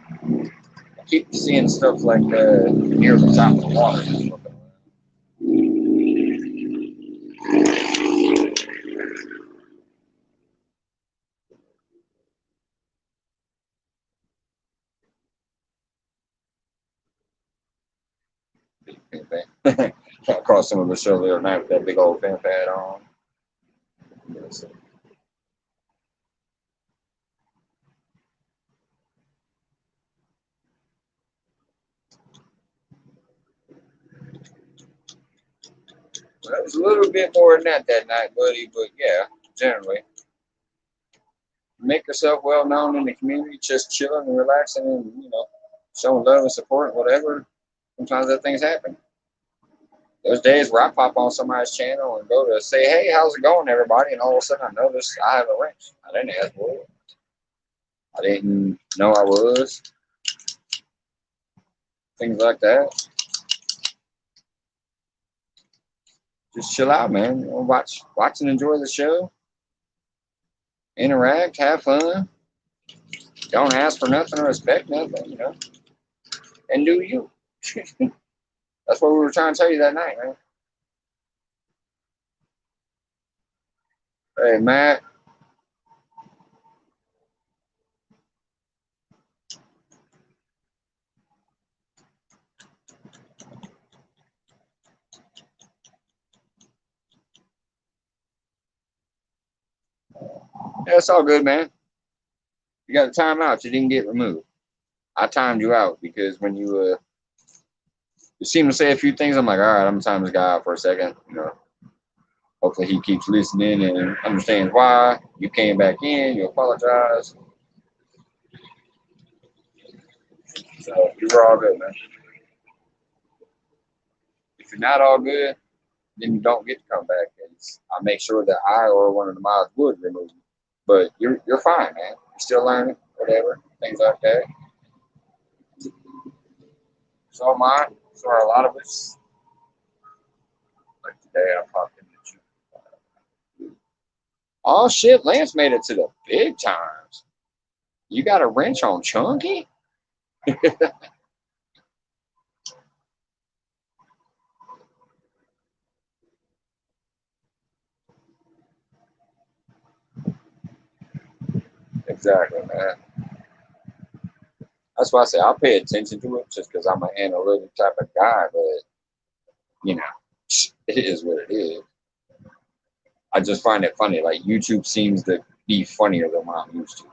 I keep seeing stuff like near the top of the water. I caught some of the show the other night with that big old fan pad on. Well, it was a little bit more than that night, buddy, but yeah, generally. Make yourself well known in the community, just chilling and relaxing and, showing love and support and whatever. Sometimes that things happen. There's days where I pop on somebody's channel and go to say, hey, how's it going, everybody? And all of a sudden I notice I have a wrench. I didn't ask for it. I didn't know I was. Things like that. Just chill out, man. Watch and enjoy the show. Interact, have fun. Don't ask for nothing or expect nothing, And do you. That's what we were trying to tell you that night, man. Hey, Matt. Yeah, it's all good, man. You got a timeout. You didn't get removed. I timed you out because when you seem to say a few things, I'm like, all right, I'm gonna time this guy out for a second. Hopefully he keeps listening and understands why. You came back in. You apologize. So you were all good, man. If you're not all good, then you don't get to come back. I make sure that I or one of the mods would remove you. But you're fine, man. You're still learning, whatever, things like that. So am I. So are a lot of us. Like today, I popped in the gym. Oh shit, Lance made it to the big times. You got a wrench on Chunky? Exactly, man. That's why I say I'll pay attention to it just because I'm an analytic type of guy, but you know, it is what it is. I just find it funny. Like YouTube seems to be funnier than what I'm used to.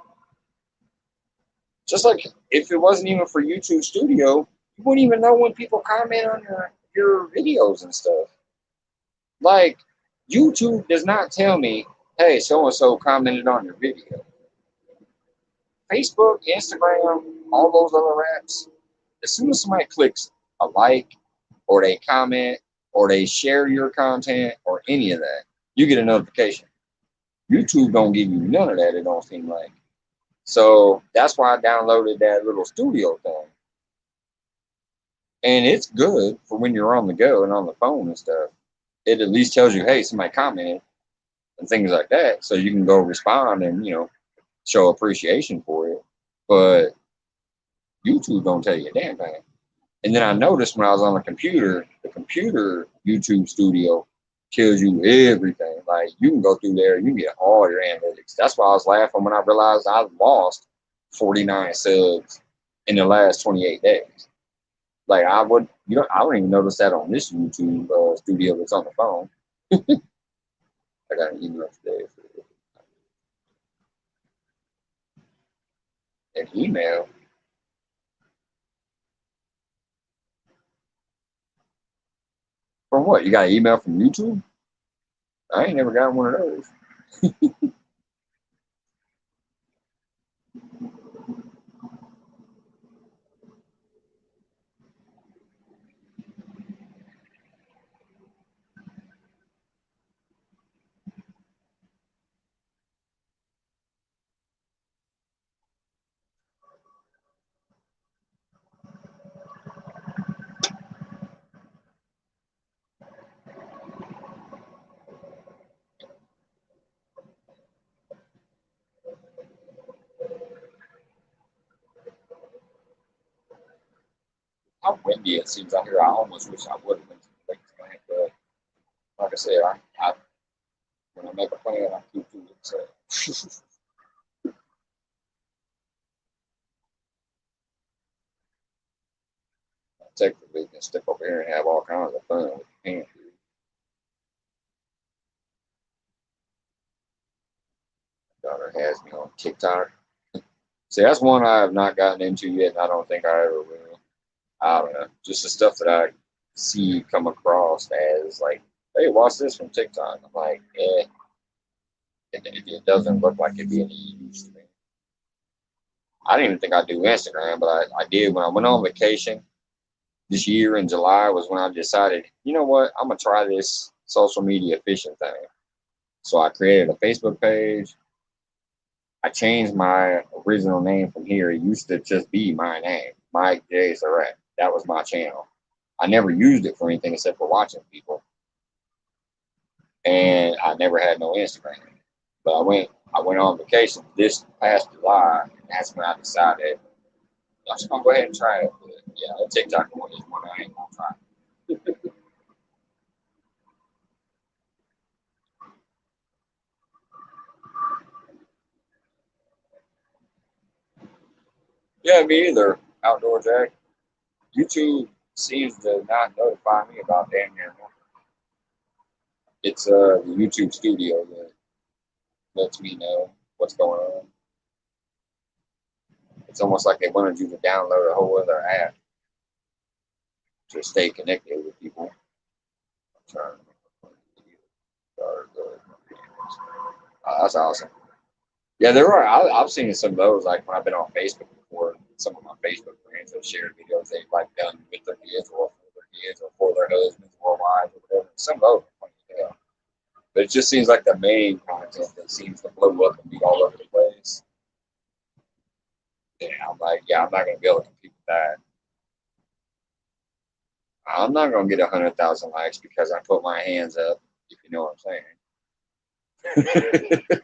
Just like if it wasn't even for YouTube Studio, you wouldn't even know when people comment on your videos and stuff. Like, YouTube does not tell me, hey, so and so commented on your video. Facebook, Instagram, all those other apps, as soon as somebody clicks a like or they comment or they share your content or any of that, you get a notification. YouTube don't give you none of that, it don't seem like. So that's why I downloaded that little studio thing. And it's good for when you're on the go and on the phone and stuff. It at least tells you, hey, somebody commented and things like that. So you can go respond and, show appreciation for it. But YouTube don't tell you a damn thing. And then I noticed when I was on the computer YouTube Studio tells you everything. Like you can go through there, you can get all your analytics. That's why I was laughing when I realized I lost 49 subs in the last 28 days. Like I wouldn't even notice that on this YouTube studio that's on the phone. I got an email today. An email. From what? You got an email from YouTube? I ain't never got one of those. How windy it seems out here. I almost wish I would have been to the Lakes plant, but like I said, I when I make a plan, I keep to it. So I take the week and step over here and have all kinds of fun with the pantry. Daughter has me on TikTok. See, that's one I have not gotten into yet, and I don't think I ever will. I don't know. Just the stuff that I see come across as like, hey, watch this from TikTok. I'm like, it doesn't look like it'd be any use to me. I didn't even think I'd do Instagram, but I did when I went on vacation this year in July was when I decided, you know what, I'm gonna try this social media fishing thing. So I created a Facebook page. I changed my original name from here. It used to just be my name, Mike J. Surratt. That was my channel. I never used it for anything except for watching people, and I never had no Instagram. But I went on vacation this past July, and that's when I decided I'm just gonna go ahead and try it. But yeah, the TikTok one is one I ain't gonna try. Yeah, me either. Outdoor Jack. YouTube seems to not notify me about damn near nothing. It's the YouTube Studio that lets me know what's going on. It's almost like they wanted you to download a whole other app to stay connected with people. I'm trying to that's awesome. Yeah, there are. I've seen some of those like when I've been on Facebook before. Some of my Facebook friends have shared videos they've like done with their kids or for their kids or for their husbands or wives or whatever. Some of those are funny to tell. But it just seems like the main content that seems to blow up and be all over the place. Yeah, I'm like, yeah, I'm not gonna be able to compete with that. I'm not gonna get 100,000 likes because I put my hands up. If you know what I'm saying.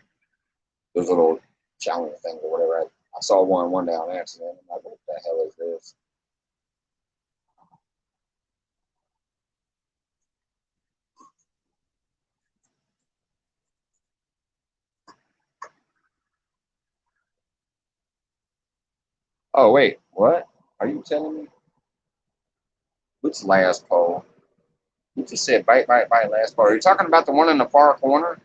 Those little challenge things or whatever. I saw one down accident. I'm like, what the hell is this? Oh wait, what? Are you telling me? Which last poll? You just said bite, bite, bite. Last poll. Are you talking about the one in the far corner?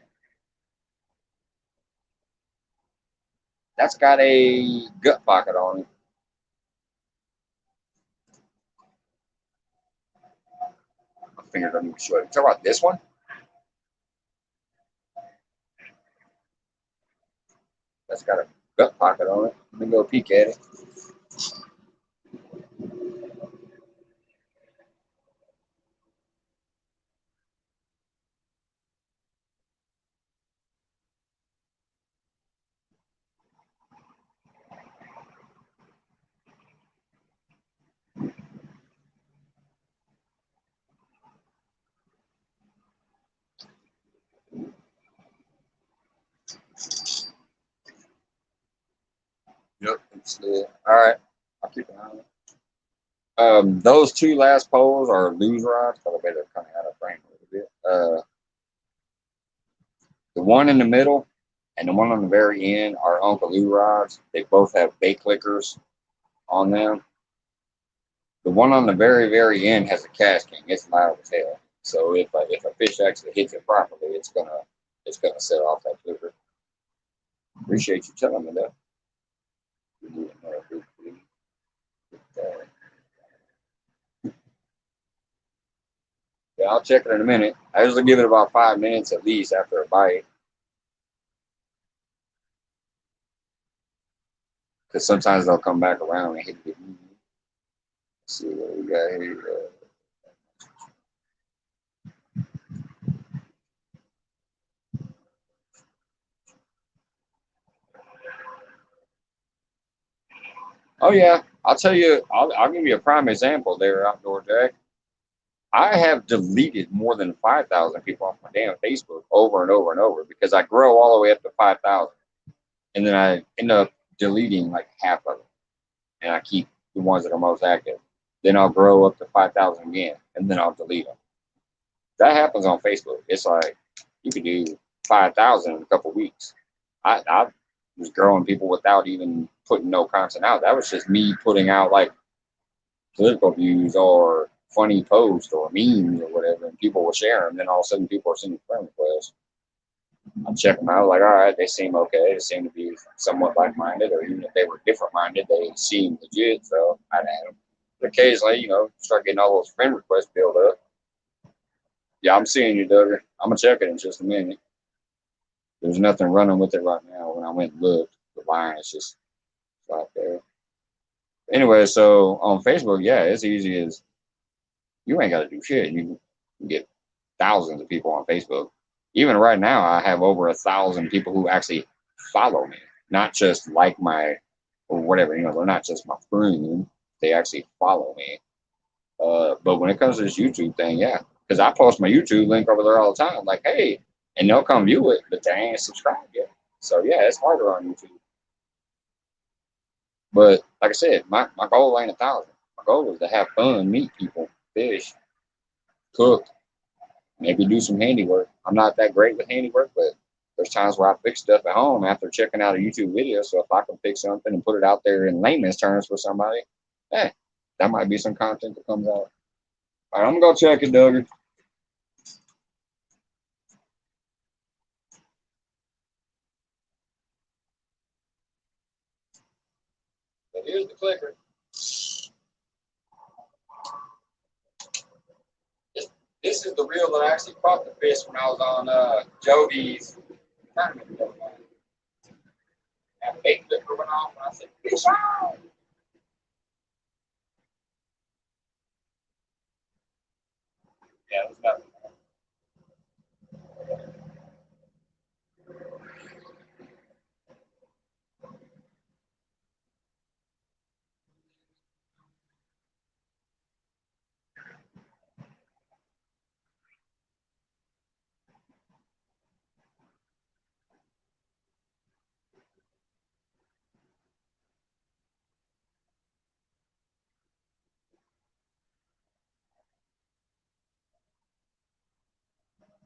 That's got a gut pocket on it. finger don't even show it. You talk about this one? That's got a gut pocket on it. Let me go peek at it. Yep, it's all right. I'll keep an eye on it. Those two last poles are loose rods. By the way, they're kind of out of frame a little bit. The one in the middle and the one on the very end are Uncle Lou rods. They both have bait clickers on them. The one on the very end has a casting. It's loud as hell. So if a fish actually hits it properly, it's gonna set off that clicker. Appreciate you telling me that. Yeah, I'll check it in a minute. I usually give it about 5 minutes at least after a bite, because sometimes they'll come back around and hit it. Let's see what we got here. Oh yeah, I'll tell you. I'll give you a prime example there, Outdoor Jack. I have deleted more than 5,000 people off my damn Facebook over and over and over because I grow all the way up to 5,000, and then I end up deleting like half of them, and I keep the ones that are most active. Then I'll grow up to 5,000 again, and then I'll delete them. That happens on Facebook. It's like you could do 5,000 in a couple weeks. I was growing people without even putting no content out. That was just me putting out like political views or funny posts or memes or whatever, and people will share them. Then all of a sudden, people are sending friend requests. I check them out, like, all right, they seem okay. They seem to be somewhat like-minded, or even if they were different-minded, they seem legit. So I'd add them. But occasionally, start getting all those friend requests build up. Yeah, I'm seeing you, Duggar. I'm gonna check it in just a minute. There's nothing running with it right now. When I went and looked, the line is just right there. Anyway, so on Facebook, yeah, it's easy as you ain't got to do shit. You can get thousands of people on Facebook. Even right now, I have over 1,000 people who actually follow me, not just like my or whatever. They're not just my friend. They actually follow me. But when it comes to this YouTube thing, yeah, because I post my YouTube link over there all the time. Like, hey, and they'll come view it, but they ain't subscribed yet. So yeah, it's harder on YouTube. But like I said, my goal ain't 1,000. My goal is to have fun, meet people, fish, cook, maybe do some handiwork. I'm not that great with handiwork, but there's times where I fix stuff at home after checking out a YouTube video. So if I can fix something and put it out there in layman's terms for somebody, hey, that might be some content that comes out. All right, I'm gonna go check it, Duggar. But here's the clicker. This is the reel that I actually caught the fish when I was on Jody's tournament. That bait clicker went off, and I said, "Fish on!" Yeah, it was nothing.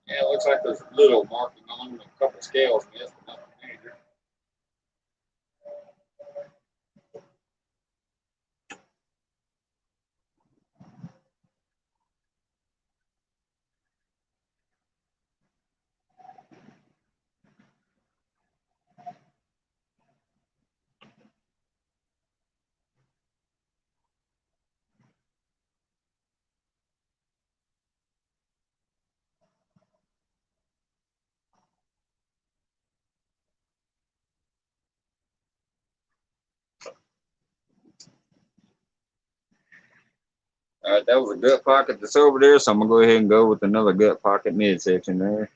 Yeah, it looks like there's a little marking on it, a couple scales missed, but nothing major. All right, that was a gut pocket that's over there, so I'm gonna go ahead and go with another gut pocket midsection there.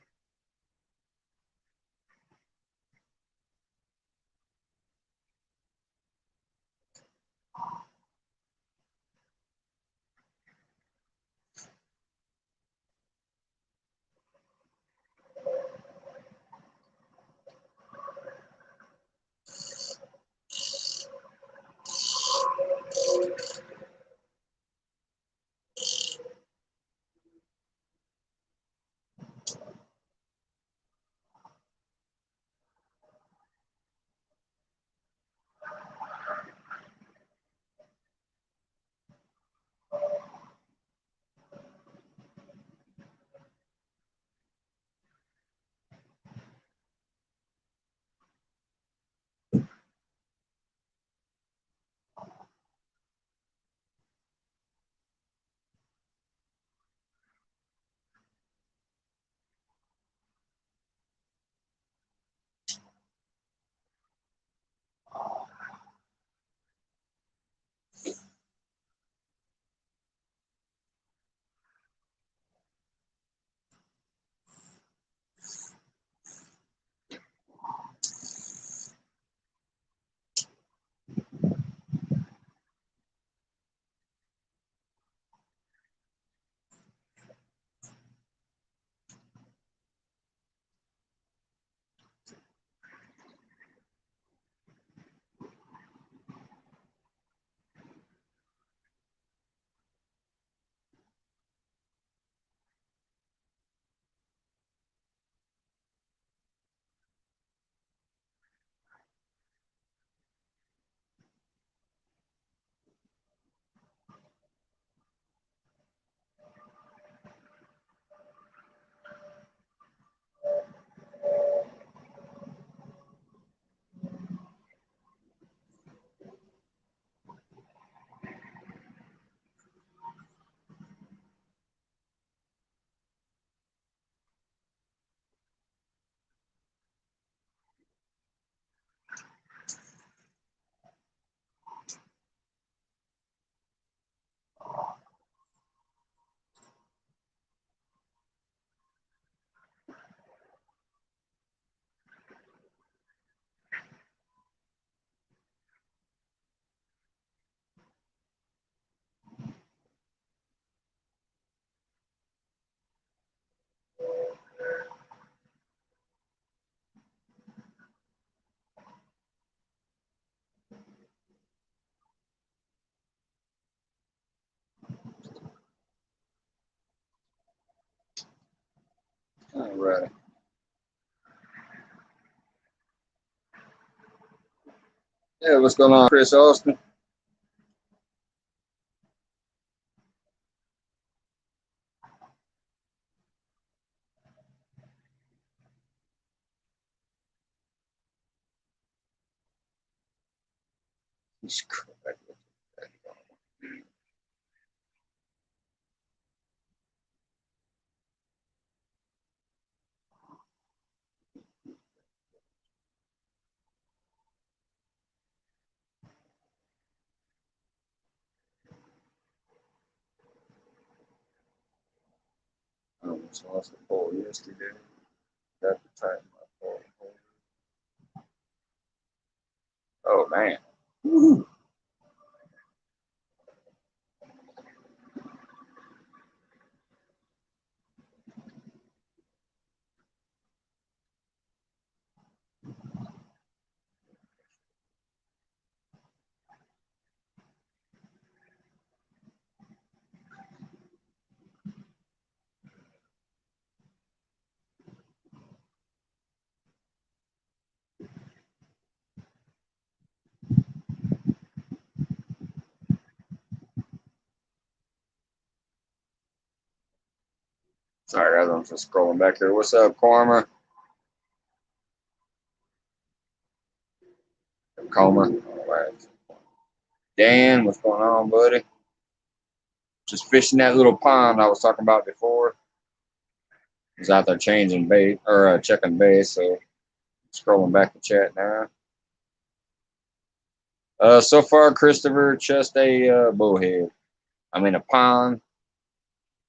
All right. Yeah, what's going on, Chris Austin? I almost lost the pole yesterday. Got to tighten my pole. Oh man. Woo-hoo. Sorry, guys, I'm just scrolling back here. What's up, Cormer? Comer. All right. Dan, what's going on, buddy? Just fishing that little pond I was talking about before. Was out there changing bait or checking bait, so scrolling back to chat now. So far, Christopher, just a bowhead. I'm in a pond.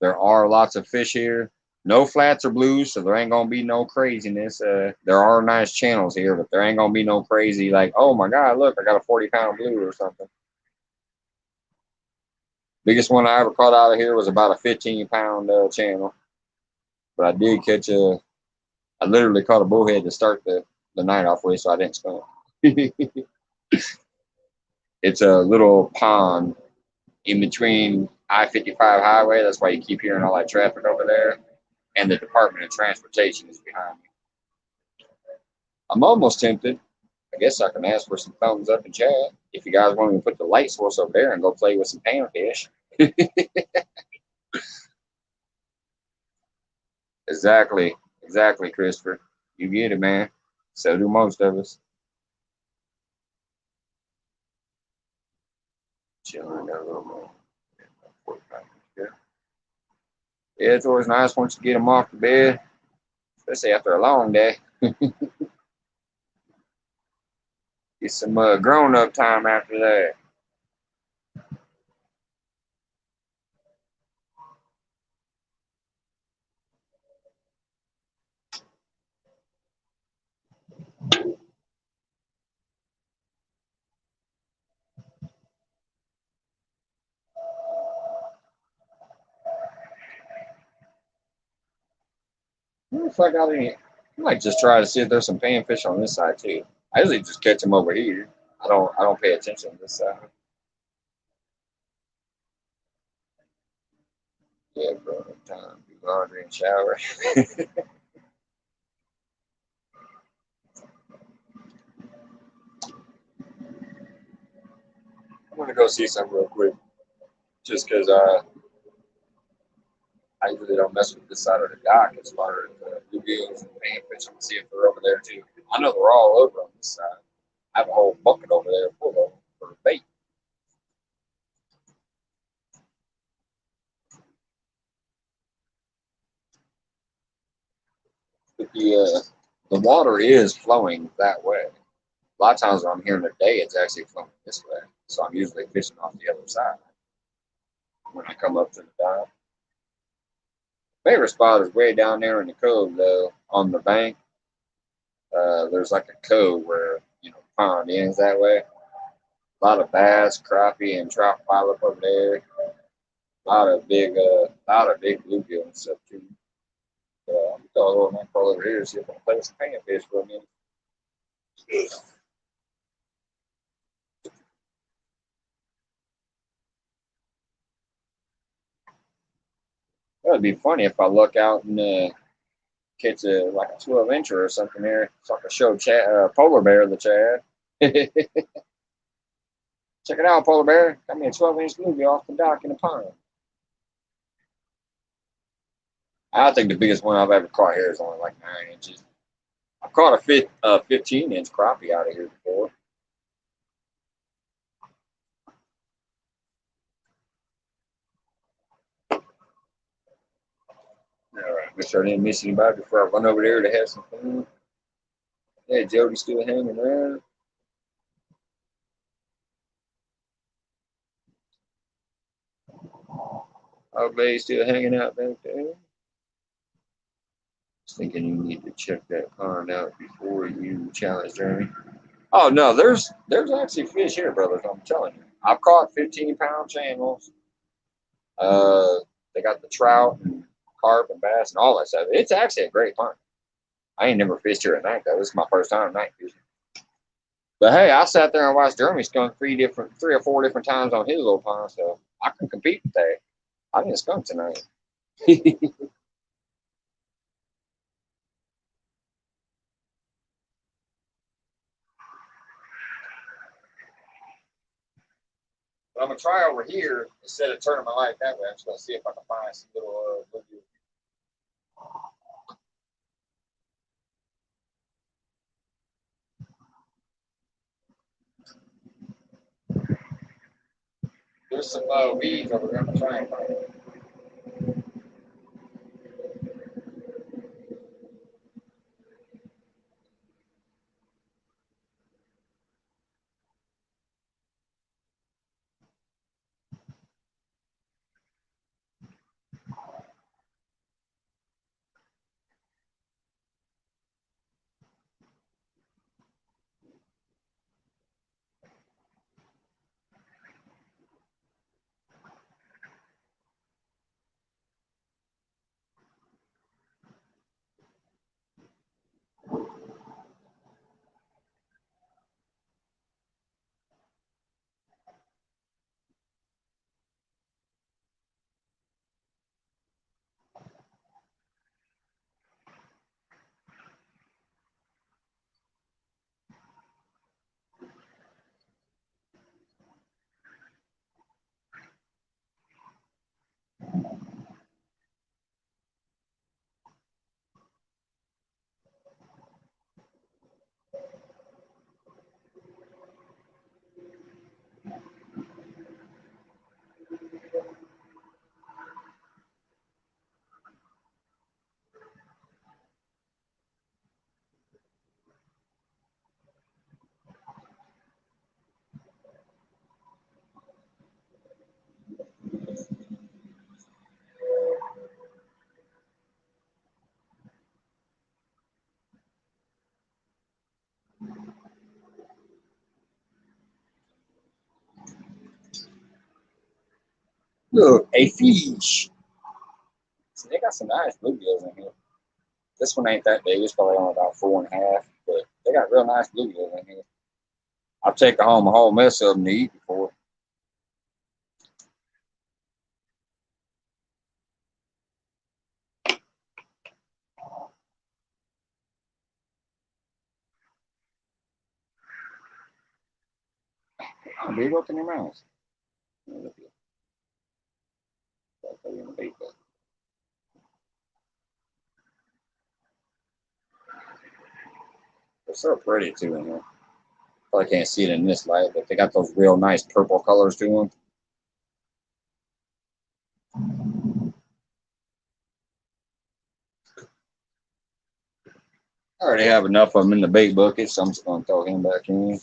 There are lots of fish here. No flats or blues, so there ain't gonna be no craziness. There are nice channels here, but there ain't gonna be no crazy like, oh my god, look, I got a 40-pound blue or something. Biggest one I ever caught out of here was about a 15-pound channel. But I did catch I literally caught a bowhead to start the night off with, so I didn't skunk. It's a little pond in between I-55 highway. That's why you keep hearing all that traffic over there. And the Department of Transportation is behind me. I'm almost tempted. I guess I can ask for some thumbs up in chat if you guys want me to put the light source over there and go play with some panfish. Exactly, Christopher. You get it, man. So do most of us. Chilling a little more. Yeah, it's always nice once you get them off the bed, especially after a long day. Get some grown-up time after that. If I got any, I might just try to see if there's some panfish on this side too. I usually just catch them over here. I don't pay attention to this side. Yeah, bro. Time to do laundry and shower. I'm gonna go see some real quick, just because I usually don't mess with this side of the dock as far as bluegills and panfish. I'm gonna see if they're over there too. I know they're all over on this side. I have a whole bucket over there full of them for bait. But the water is flowing that way. A lot of times when I'm here in the day, it's actually flowing this way. So I'm usually fishing off the other side when I come up to the dock. Favorite spot is way down there in the cove, though, on the bank. There's like a cove where pond ends that way. A lot of bass, crappie, and trout pile up over there. Lot of big bluegill and stuff too. I'm gonna go a little mackerel over here and see if I can play with some panfish for a minute. That'd be funny if I look out and catch like a 12-incher or something there, so I can show polar bear the Chad. Check it out, polar bear. Got me a 12-inch bluegill off the dock in the pond. I think the biggest one I've ever caught here is only like 9 inches. I've caught a 15-inch crappie out of here before. All right, make sure I didn't miss anybody before I run over there to have some fun. Yeah, Jody's still hanging around. Oglay's still hanging out back there. Just thinking you need to check that pond out before you challenge Jeremy. Oh no, there's actually fish here, brothers. I'm telling you. I've caught 15-pound channels. Uh, they got the trout and carp and bass and all that stuff. It's actually a great pond. I ain't never fished here at night though. This is my first time night fishing. But hey, I sat there and watched Jeremy skunk three or four different times on his little pond, so I can compete with that. I didn't skunk tonight. But I'm gonna try over here instead of turning my light that way. I'm just gonna see if I can find some little there's some weeds over there. I'm gonna try and find it. Look, a fish. So they got some nice bluegills in here. This one ain't that big. It's probably only about 4.5, but they got real nice bluegills in here. I'll take home a whole mess of them to eat before. How big open your mouth? They're so pretty too in here. Probably can't see it in this light, but they got those real nice purple colors to them. I already have enough of them in the bait bucket, so I'm just going to throw him back in.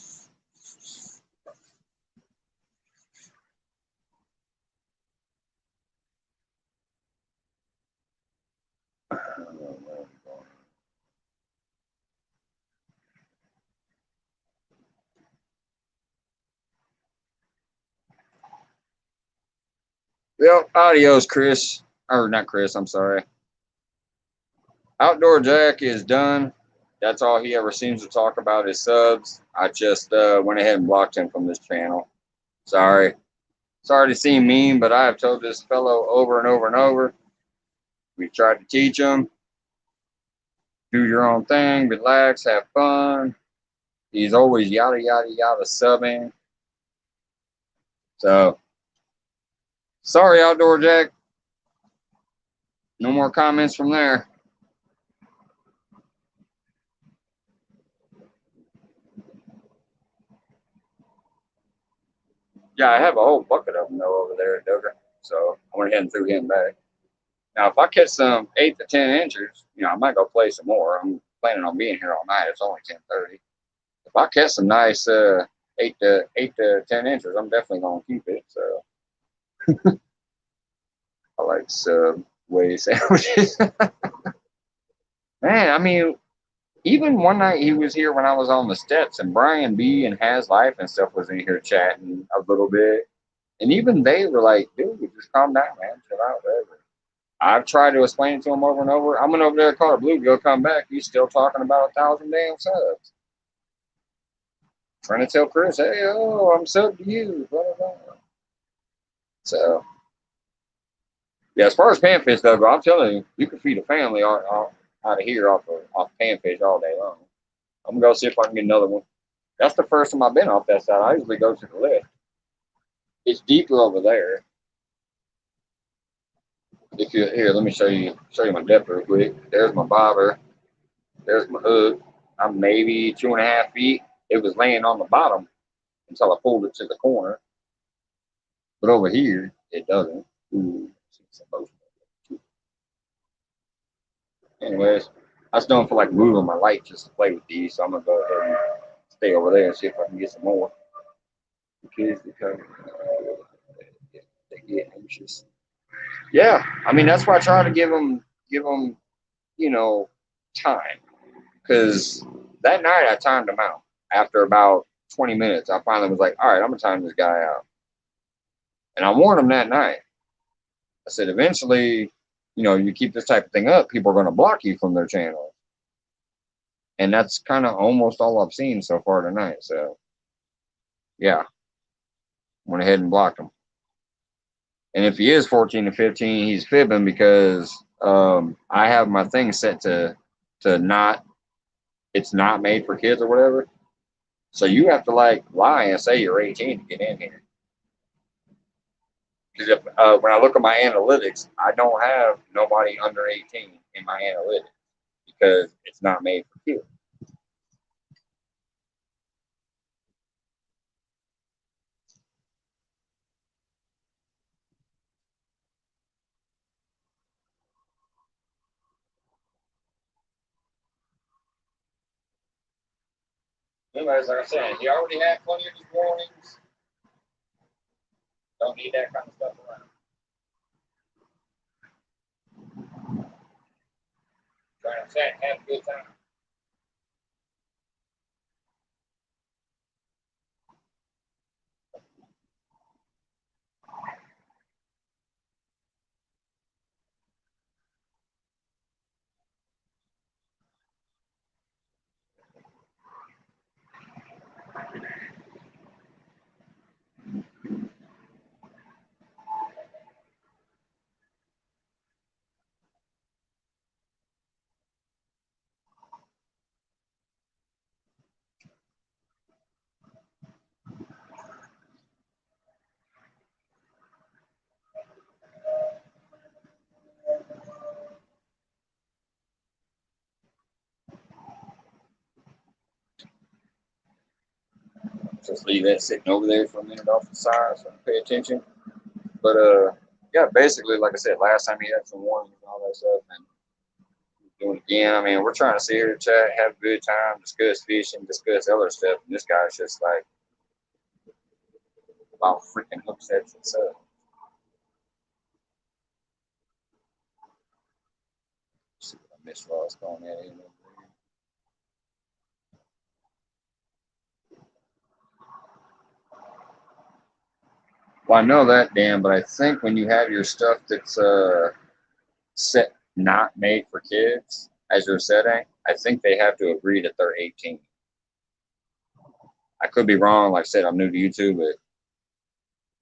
Well, adios, Chris. Or not Chris, I'm sorry. Outdoor Jack is done. That's all he ever seems to talk about is subs. I just went ahead and blocked him from this channel. Sorry. Sorry to seem mean, but I have told this fellow over and over and over. We tried to teach him. Do your own thing, relax, have fun. He's always yada, yada, yada subbing. So, sorry, Outdoor Jack. No more comments from there. Yeah, I have a whole bucket of them though over there at Doga. So I went ahead and threw him back. Now, if I catch some 8 to 10 inches, I might go play some more. I'm planning on being here all night. It's only 10:30. If I catch some nice 8 to 10 inches, I'm definitely gonna keep it. So I like Subway sandwiches. Man, I mean, even one night he was here when I was on the steps, and Brian B and Has Life and stuff was in here chatting a little bit. And even they were like, dude, just calm down, man. Chill out, whatever. I've tried to explain it to him over and over. I went over there, caught a bluegill, come back. He's still talking about 1,000 damn subs. Trying to tell Chris, hey, oh, I'm sub to you. Blah, blah, blah. So, yeah, as far as panfish, though, I'm telling you, you can feed a family out of here off panfish all day long. I'm going to go see if I can get another one. That's the first time I've been off that side. I usually go to the left. It's deeper over there. If you here, let me show you my depth real quick. There's my bobber. There's my hook. I'm maybe 2.5 feet. It was laying on the bottom until I pulled it to the corner. But over here, it doesn't. Ooh, anyways, I just don't feel like moving my light just to play with these, so I'm gonna go ahead and stay over there and see if I can get some more. Because they get anxious. Yeah, I mean that's why I try to give them time. Because that night I timed him out. After about 20 minutes, I finally was like, all right, I'm gonna time this guy out. And I warned him that night. I said, eventually, you keep this type of thing up, people are going to block you from their channel. And that's kind of almost all I've seen so far tonight. So, yeah, went ahead and blocked him. And if he is 14 to 15, he's fibbing because I have my thing set to not, it's not made for kids or whatever. So you have to lie and say you're 18 to get in here. Because when I look at my analytics, I don't have nobody under 18 in my analytics because it's not made for kids. Anyways, like I said, he already had plenty of his warnings. Don't need that kind of stuff around. Trying to say, have a good time. Just leave that sitting over there for a minute off the side so I can pay attention. But yeah, basically, like I said, last time he had some warnings and all that stuff, and doing it again. I mean, we're trying to sit here, chat, have a good time, discuss fishing, discuss other stuff, and this guy's just like about freaking upsets and stuff. See what I missed while I was going at him. Well, I know that, Dan, but I think when you have your stuff that's set not made for kids as your setting, I think they have to agree that they're 18. I could be wrong. Like I said, I'm new to YouTube, but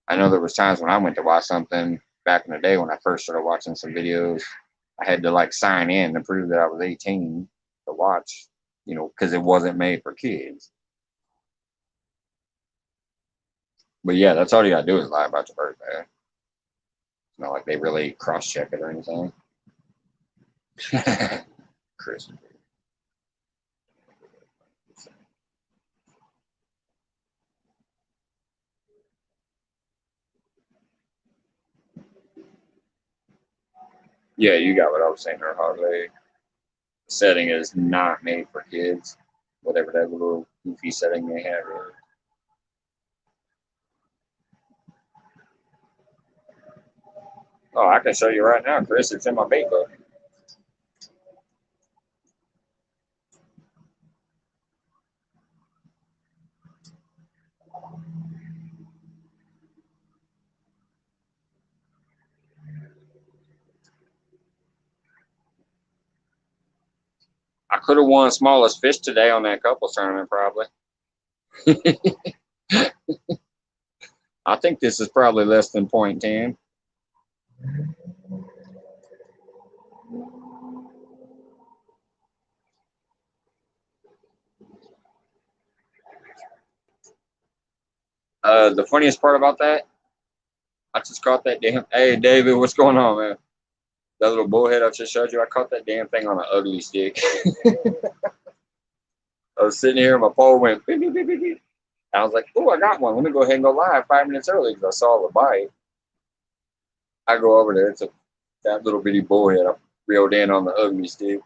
I know there was times when I went to watch something back in the day when I first started watching some videos. I had to like sign in to prove that I was 18 to watch, because it wasn't made for kids. But yeah, that's all you gotta do is lie about your birthday. It's not like they really cross check it or anything. Chris. Yeah, you got what I was saying there, Harley. The setting is not made for kids. Whatever that little goofy setting they have is. Oh, I can show you right now, Chris. It's in my bait book. I could have won smallest fish today on that couples tournament, probably. I think this is probably less than 0.10. The funniest part about that, I just caught that damn. Hey, David, what's going on, man? That little bullhead I just showed you, I caught that damn thing on an ugly stick. I was sitting here, and my pole went beep, beep, beep, beep, beep. I was like, oh, I got one. Let me go ahead and go live 5 minutes early because I saw the bite. I go over there. It's that little bitty bullhead I reeled in on the ugly stick.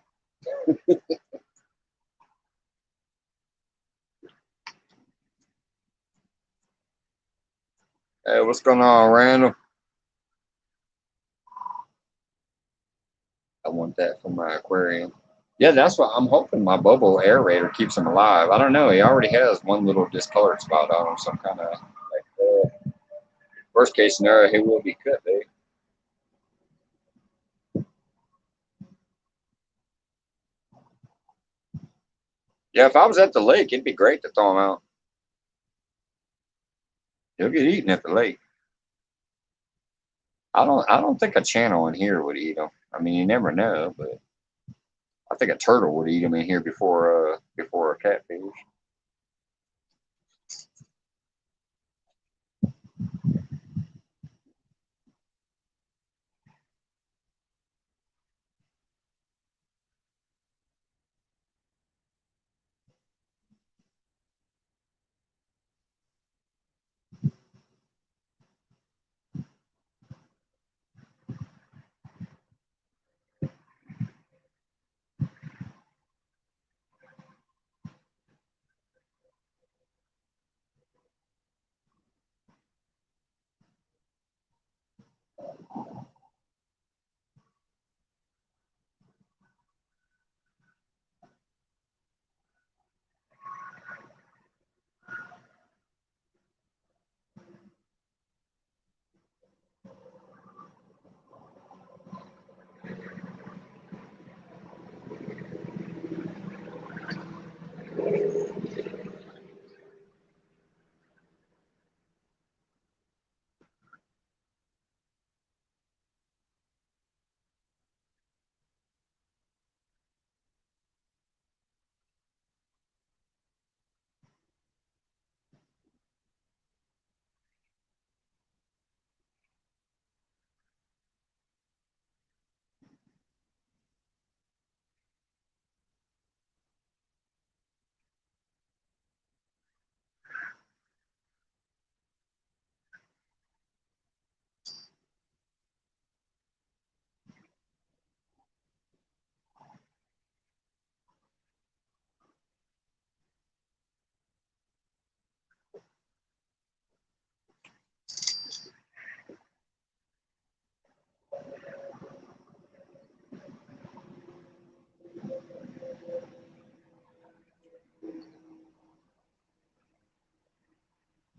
Hey, what's going on, Randall? I want that for my aquarium. Yeah, that's what I'm hoping my bubble aerator keeps him alive. I don't know. He already has one little discolored spot on him, some kind of like worst case scenario, he will be cut, babe. Yeah, if I was at the lake, it'd be great to throw him out. He'll get eaten at the lake. I don't think a channel in here would eat him. I mean, you never know, but I think a turtle would eat him in here before a catfish.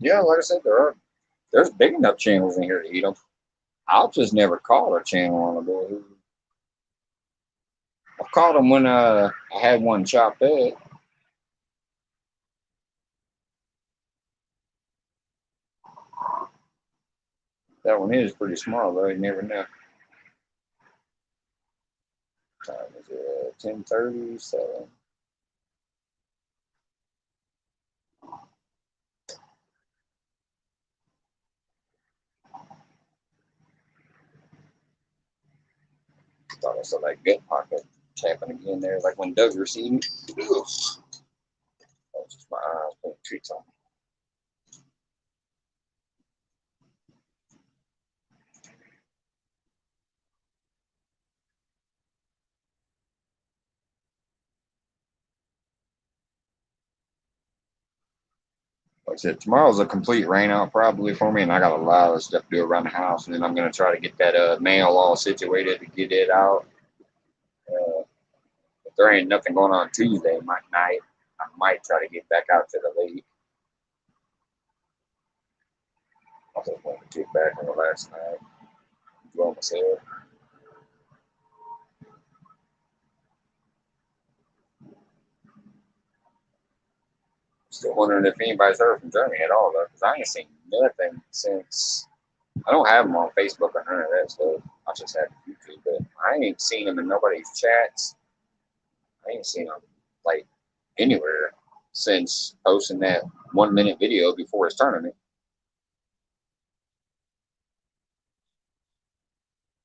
Yeah, like I said, there's big enough channels in here to eat them. I'll just never call a channel on a boy. I caught them when I had one chopped up. That one is pretty small though. You never know. What time is it? 10:30. So I thought I saw that gut pocket tapping again there, like when Doug received. That was just my eyes putting treats on. Like I said, tomorrow's a complete rain out probably for me, and I got a lot of stuff to do around the house. And then I'm gonna try to get that mail all situated to get it out. If there ain't nothing going on Tuesday night, I might try to get back out to the lake. I just want to get back on the last night, enjoy myself. Still wondering if anybody's heard from Germany at all though, because I ain't seen nothing since. I don't have them on Facebook or none of that stuff. I just have YouTube, but I ain't seen them in nobody's chats. I ain't seen them like anywhere since posting that 1 minute video before his tournament.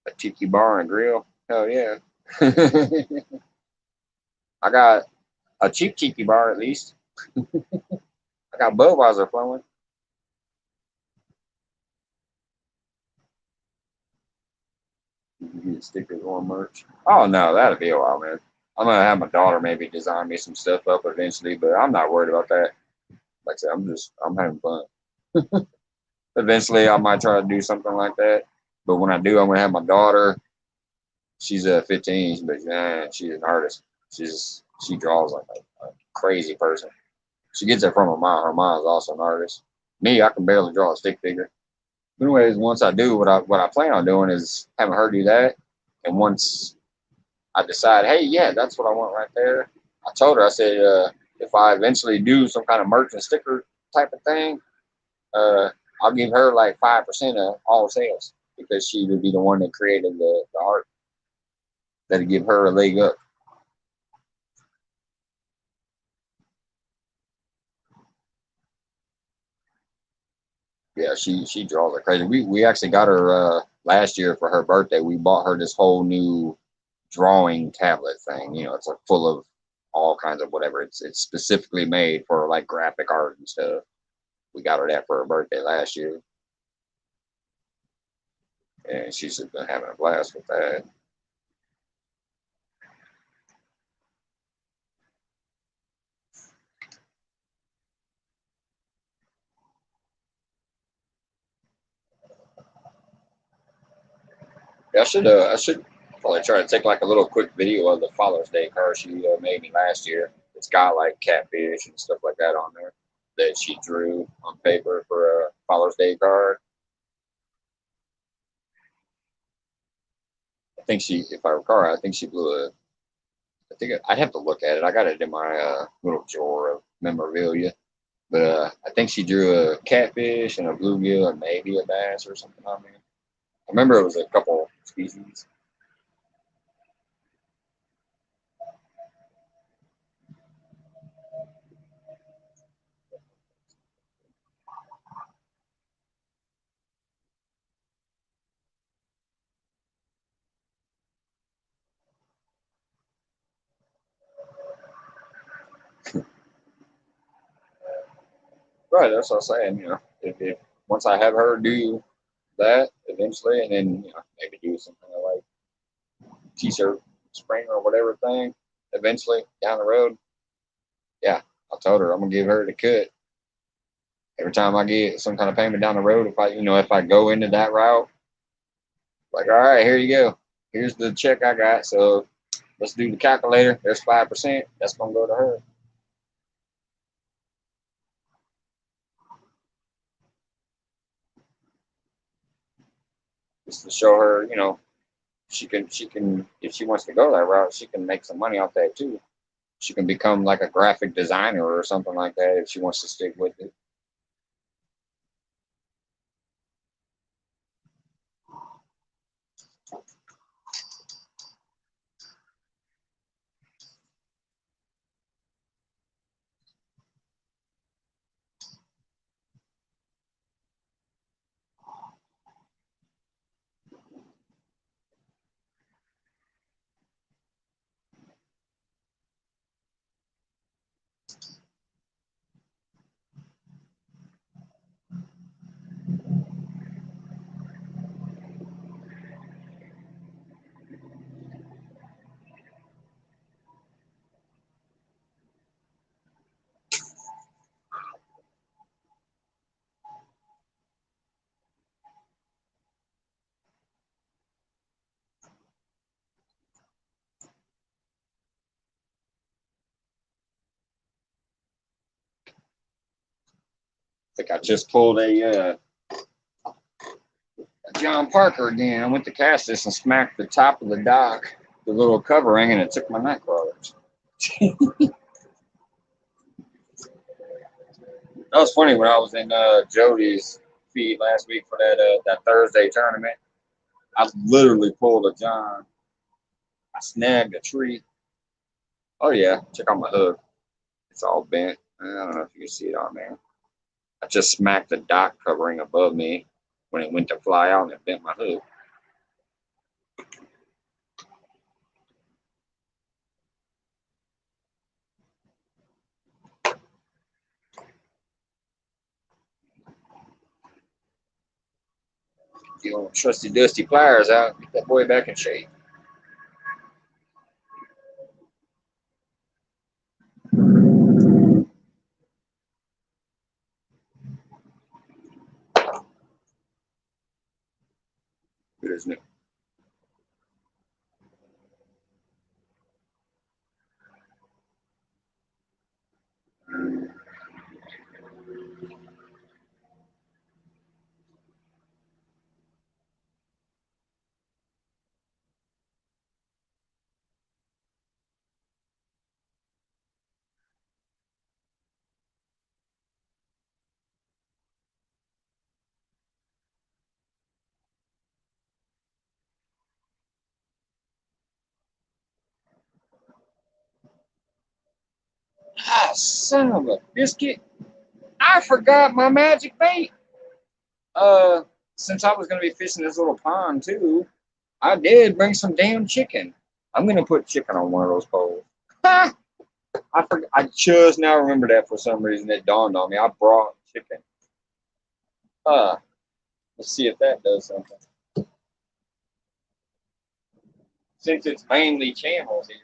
A tiki bar and grill. Hell yeah. I got a cheap tiki bar at least. I got Budweiser flowing. You can get stickers or merch. Oh no, that'll be a while, man. I'm gonna have my daughter maybe design me some stuff up eventually, but I'm not worried about that. Like I said, I'm having fun. Eventually, I might try to do something like that. But when I do, I'm gonna have my daughter. She's 15, but she's an artist. She draws like a crazy person. She gets it from her mom. Her mom is also an artist. Me, I can barely draw a stick figure. But anyways, once I do, what I plan on doing is having her do that. And once I decide, hey, yeah, that's what I want right there. I told her, I said, if I eventually do some kind of merch and sticker type of thing, uh, I'll give her like 5% of all sales because she would be the one that created the art. That'll give her a leg up. Yeah, she draws like crazy. We actually got her last year for her birthday. We bought her this whole new drawing tablet thing. You know, it's like full of all kinds of whatever. It's specifically made for like graphic art and stuff. We got her that for her birthday last year, and she's been having a blast with that. Yeah, I should probably try to take like a little quick video of the Father's Day card she made me last year. It's got like catfish and stuff like that on there that she drew on paper for a Father's Day card. I think if I recall, I think she blew a. I think I'd have to look at it. I got it in my little drawer of memorabilia. But I think she drew a catfish and a bluegill and maybe a bass or something on there. I remember it was a couple species. Right, that's what I'm saying. You know, if once I have her do that eventually, and then maybe do something like t-shirt spring or whatever thing eventually down the road. Yeah, I told her I'm gonna give her the cut every time I get some kind of payment down the road. If I go into that route, like all right, here you go. Here's the check I got. So let's do the calculator. There's 5%. That's gonna go to her. just to show her, she can if she wants to go that route, she can make some money off that too. She can become like a graphic designer or something like that if she wants to stick with it. I think I just pulled a John Parker again. I went to cast this and smacked the top of the dock, the little covering, and it took my night crawlers. That was funny when I was in Jody's feed last week for that Thursday tournament. I literally pulled a John. I snagged a tree. Oh yeah, check out my hook. It's all bent. I don't know if you can see it on there. I just smacked the dock covering above me when it went to fly out and it bent my hook. You know, trusty dusty pliers out, get that boy back in shape. Good, isn't it? Ah, son of a biscuit. I forgot my magic bait. Uh, since I was going to be fishing this little pond too, I did bring some damn chicken. I'm going to put chicken on one of those poles. Ha! I forgot. I just now remember that for some reason. It dawned on me. I brought chicken. Uh, let's see if that does something. Since it's mainly channels here.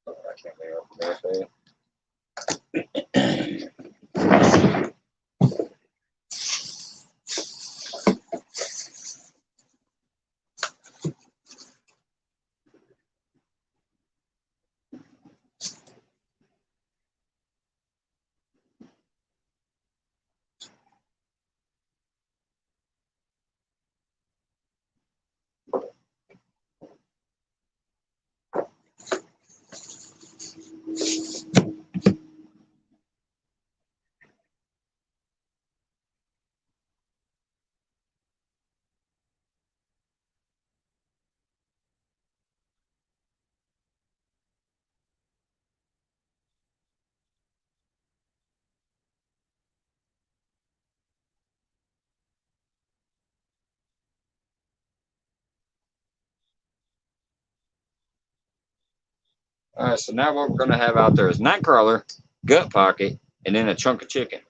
I can't lay up there. All right, so now what we're gonna have out there is nightcrawler, gut pocket, and then a chunk of chicken.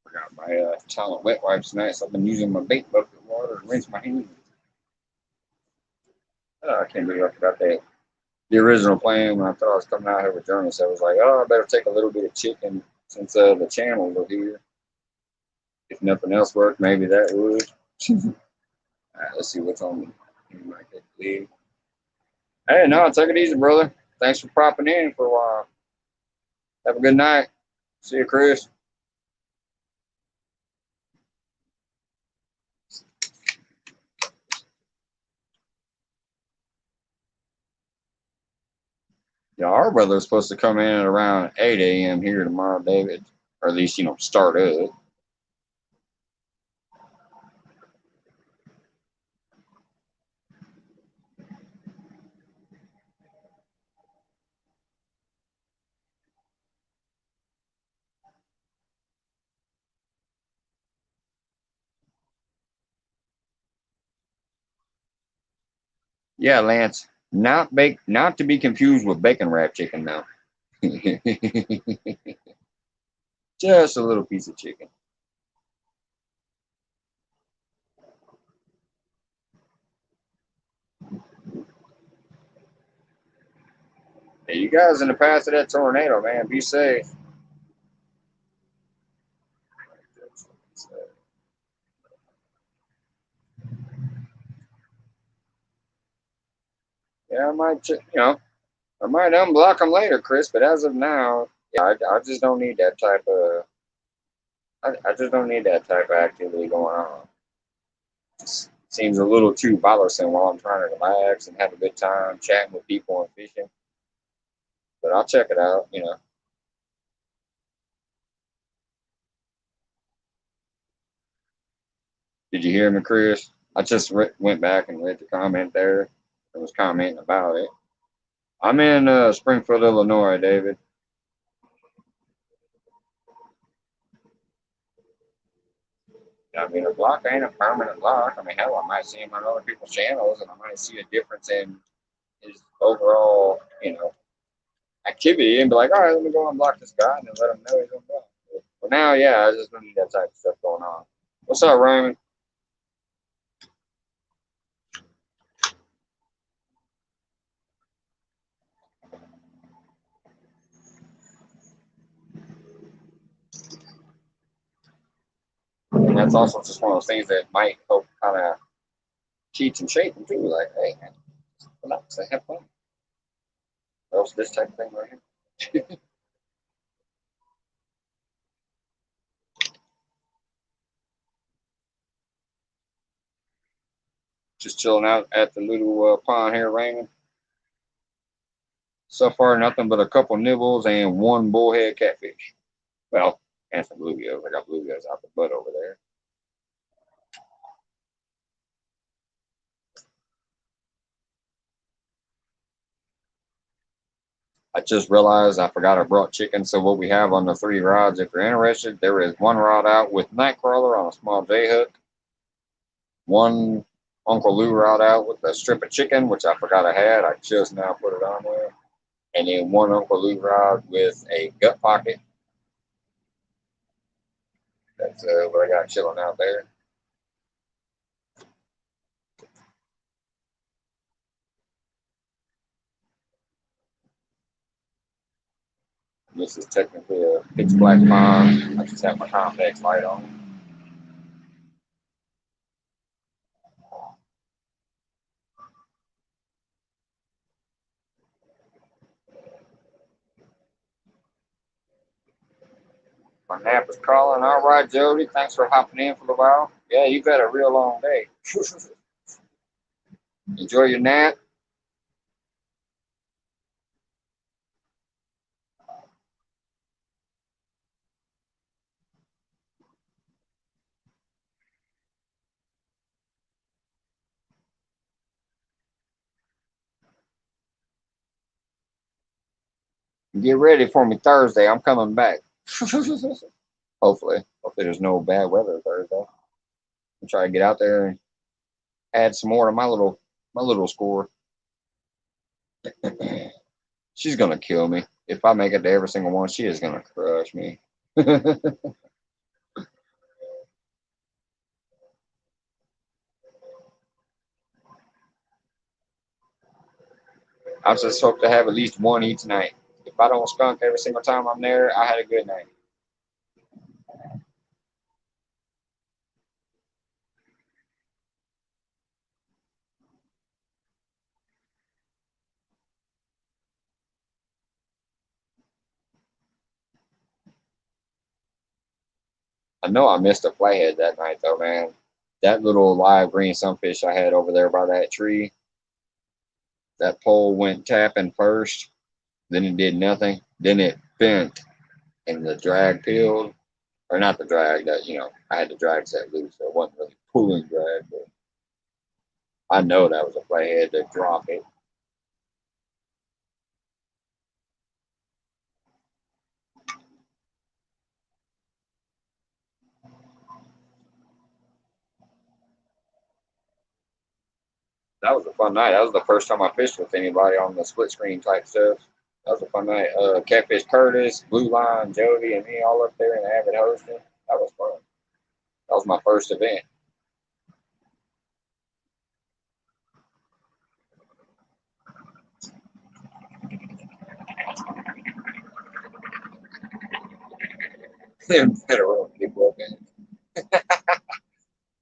Forgot my towel wet wipes tonight, so I've been using my bait bucket water to rinse my hands. I can't believe I forgot that. The original plan when I thought I was coming out here with Jonas, I was like, oh, I better take a little bit of chicken since the channels are here. If nothing else worked, maybe that would. All right, let's see what's on the lead. Hey, no, take it easy, brother. Thanks for popping in for a while. Have a good night. See you, Chris. Yeah, our brother's supposed to come in at around 8 a.m. here tomorrow, David. Or at least, start up. Yeah, Lance. Not to be confused with bacon wrap chicken now. Just a little piece of chicken. Hey, you guys in the path of that tornado, man. Be safe. Yeah, I might, I might unblock them later, Chris. But as of now, yeah, I just don't need that type of. I just don't need that type of activity going on. Just seems a little too bothersome while I'm trying to relax and have a good time chatting with people and fishing. But I'll check it out. Did you hear me, Chris? I just went back and read the comment there. It was commenting about it. I'm in Springfield, Illinois, David. I mean, a block ain't a permanent block. I mean, hell, I might see him on other people's channels, and I might see a difference in his overall, activity, and be like, all right, let me go and block this guy, and then let him know he's on block. But now, yeah, I just don't need that type of stuff going on. What's up, Raymond? And that's also just one of those things that might help kind of teach and shape him too. Like, hey, man, relax, have fun. Or else this type of thing right here. Just chilling out at the little pond here, Raymond. So far, nothing but a couple nibbles and one bullhead catfish. Well, and some bluegills. I got bluegills out the butt over there. I just realized I forgot I brought chicken. So what we have on the 3 rods, if you're interested, there is 1 rod out with nightcrawler on a small J hook, 1 Uncle Lou rod out with a strip of chicken, which I forgot I had. I just now put it on there, and then 1 Uncle Lou rod with a gut pocket. That's what I got chilling out there. This is technically a pitch black pond. I just have my convex light on. My nap is calling. All right, Jody. Thanks for hopping in for a while. Yeah, you've had a real long day. Enjoy your nap. Get ready for me Thursday. I'm coming back. Hopefully. Hopefully there's no bad weather Thursday. I'm trying to get out there and add some more to my little score. She's gonna kill me. If I make it to every single one, she is gonna crush me. I just hope to have at least one each night. If I don't skunk every single time I'm there, I had a good night. I know I missed a flathead that night though, man. That little live green sunfish I had over there by that tree, that pole went tapping first, then it did nothing, then it bent and the drag peeled, or not the drag that, I had the drag set loose, so it wasn't really pulling drag, but I know that was a flathead to drop it. That was a fun night. That was the first time I fished with anybody on the split screen type stuff. That was a fun night. Catfish Curtis, Blue Line, Jody, and me all up there in the Avid hosting. That was fun. That was my first event. People up in.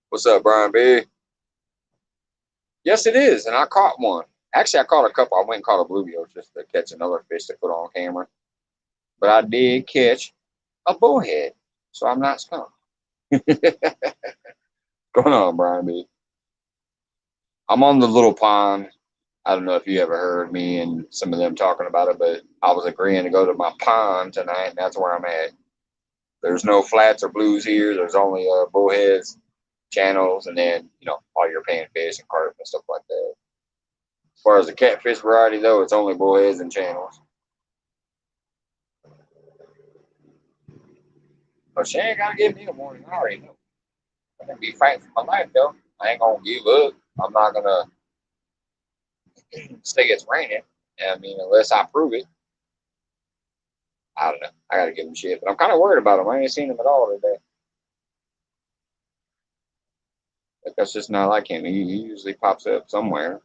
What's up, Brian B? Yes, it is, and I caught one. Actually, I caught a couple. I went and caught a bluegill just to catch another fish to put on camera. But I did catch a bullhead, so I'm not skunked. Going on, Brian B? I'm on the little pond. I don't know if you ever heard me and some of them talking about it, but I was agreeing to go to my pond tonight, and that's where I'm at. There's no flats or blues here. There's only bullheads, channels, and then all your panfish and carp and stuff like that. As far as the catfish variety, though, it's only bullheads and channels. But she ain't gotta give me a warning. I already know. I'm gonna be fighting for my life, though. I ain't gonna give up. I'm not gonna say it's raining. I mean, unless I prove it. I don't know. I gotta give him shit, but I'm kind of worried about him. I ain't seen him at all today. Like, that's just not like him. He usually pops up somewhere.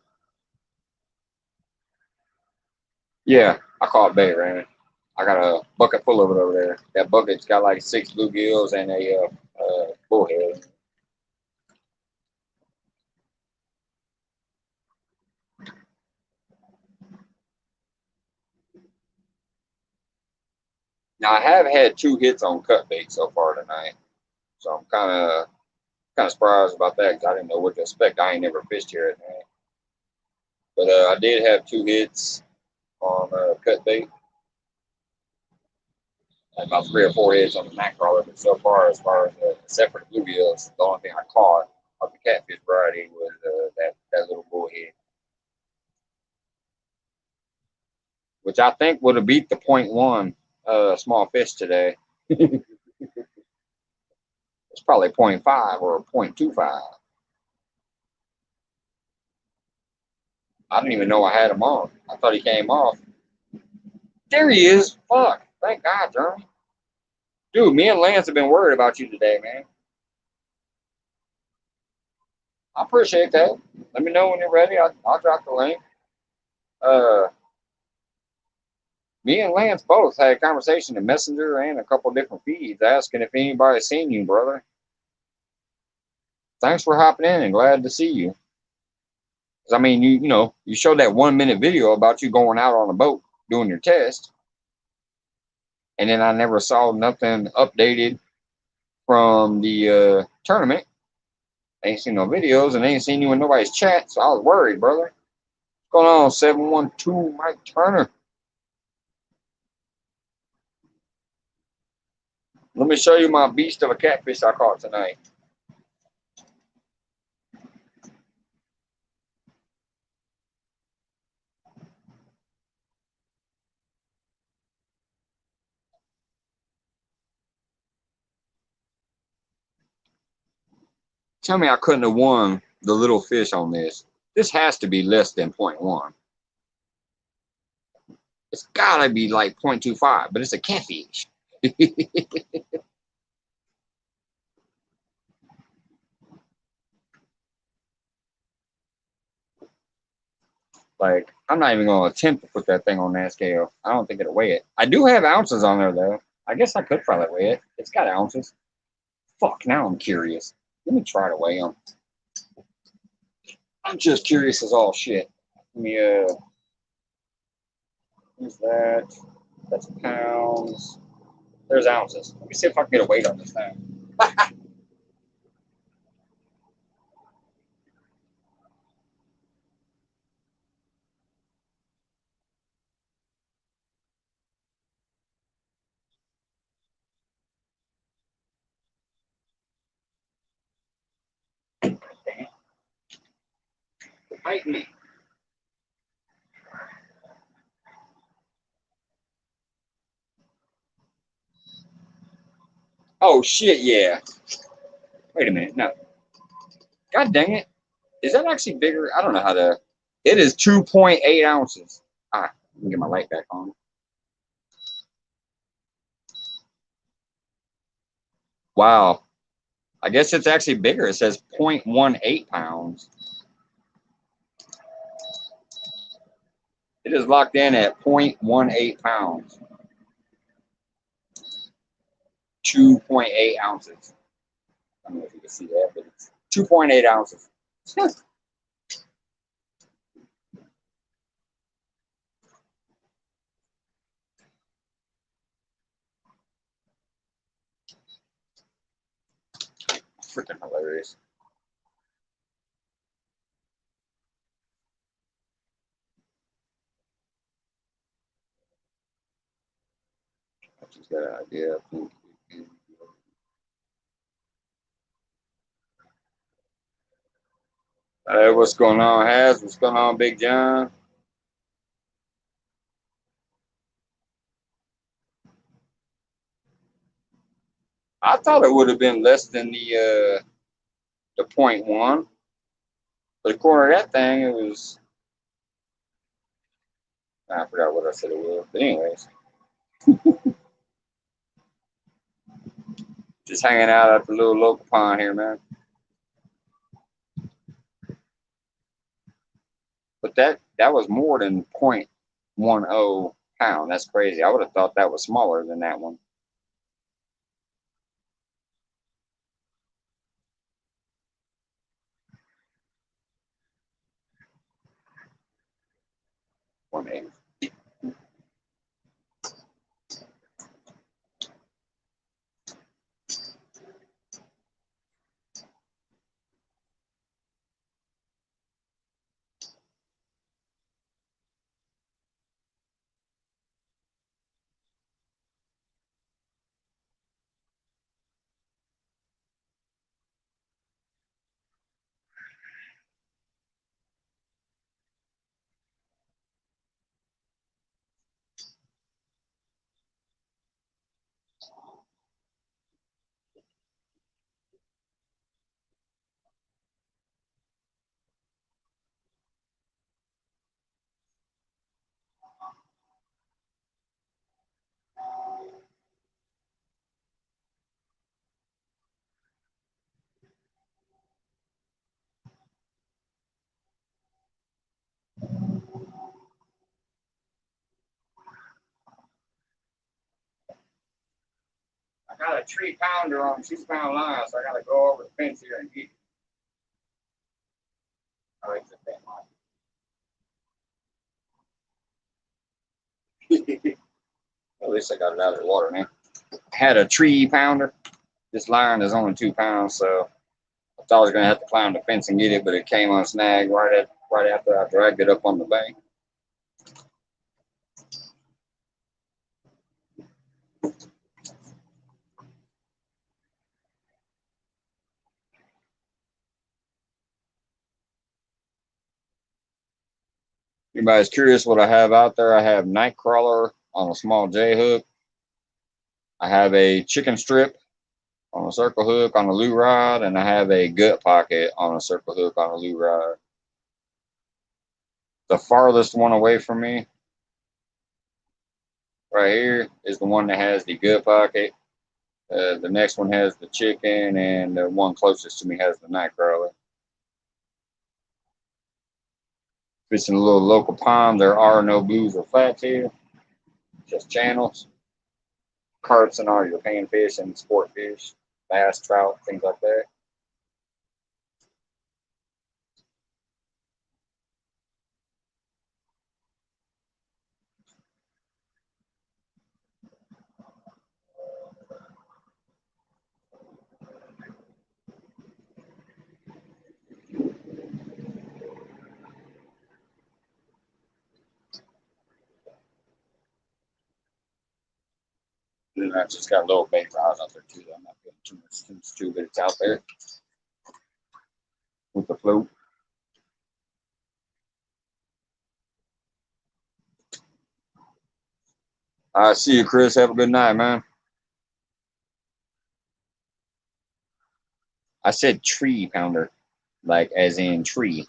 Yeah, I caught bait, Raymond. I got a bucket full of it over there. That bucket's got like 6 bluegills and a bullhead. Now I have had 2 hits on cut bait so far tonight, so I'm kind of surprised about that because I didn't know what to expect. I ain't never fished here at night, but I did have 2 hits on cut bait, and about 3 or 4 hits on the mac crawler. But so far, as far as except for the bluegills, the only thing I caught of the catfish variety was that little bullhead, which I think would have beat the .1 small fish today. It's probably .5 or .25. I didn't even know I had him on. I thought he came off. There he is. Fuck. Thank God, Jeremy. Dude, me and Lance have been worried about you today, man. I appreciate that. Let me know when you're ready. I'll drop the link. Uh, Me and Lance both had a conversation in Messenger and a couple different feeds asking if anybody's seen you, brother. Thanks for hopping in and glad to see you. 'Cause, I mean, you showed that 1 minute video about you going out on a boat doing your test, and then I never saw nothing updated from the tournament. I ain't seen no videos and I ain't seen you in nobody's chat, so I was worried, brother. What's going on, 712 Mike Turner? Let me show you my beast of a catfish I caught tonight. Tell me I couldn't have won the little fish on this. This has to be less than 0.1. It's gotta be like 0.25, but it's a catfish. Like, I'm not even gonna attempt to put that thing on that scale. I don't think it'll weigh it. I do have ounces on there though. I guess I could probably weigh it. It's got ounces. Fuck, now I'm curious. Let me try to weigh them. I'm just curious as all shit. Let me who's that? That's pounds. There's ounces. Let me see if I can get a weight on this thing. Bite me. Oh shit, yeah. Wait a minute. No. God dang it. Is that actually bigger? I don't know how to. It is 2.8 ounces. Let me get my light back on. Wow. I guess it's actually bigger. It says 0.18 pounds. It is locked in at 0.18 pounds. 2.8 ounces. I don't know if you can see that, but it's 2.8 ounces. Freaking hilarious. I just got an idea. Hey, what's going on, Haz? What's going on, Big John? I thought it would have been less than the 0.1, but according to that thing, it was. I forgot what I said it was, but anyways, just hanging out at the little local pond here, man. But that was more than 0.10 pound. That's crazy. I would have thought that was smaller than that one. 1.8. got a 3-pounder on 2-pound line, so I got to go over the fence here and get it. I like the thing line. At least I got it out of the water now. Had a 3-pounder. This line is only 2 pounds, so I thought I was gonna have to climb the fence and get it, but it came on snag right after I dragged it up on the bank. Anybody's curious what I have out there? I have night crawler on a small J hook. I have a chicken strip on a circle hook on a lure rod, and I have a gut pocket on a circle hook on a lure rod. The farthest one away from me right here is the one that has the gut pocket. The next one has the chicken, and the one closest to me has the night crawler. Fishing a little local pond. There are no blues or flats here, just channels, carps, and all your panfish and sport fish, bass, trout, things like that. And then I just got little bait rods out there too. I'm not putting too much too, but it's out there with the float. I see you, Chris. Have a good night, man. I said 3-pounder, like as in tree,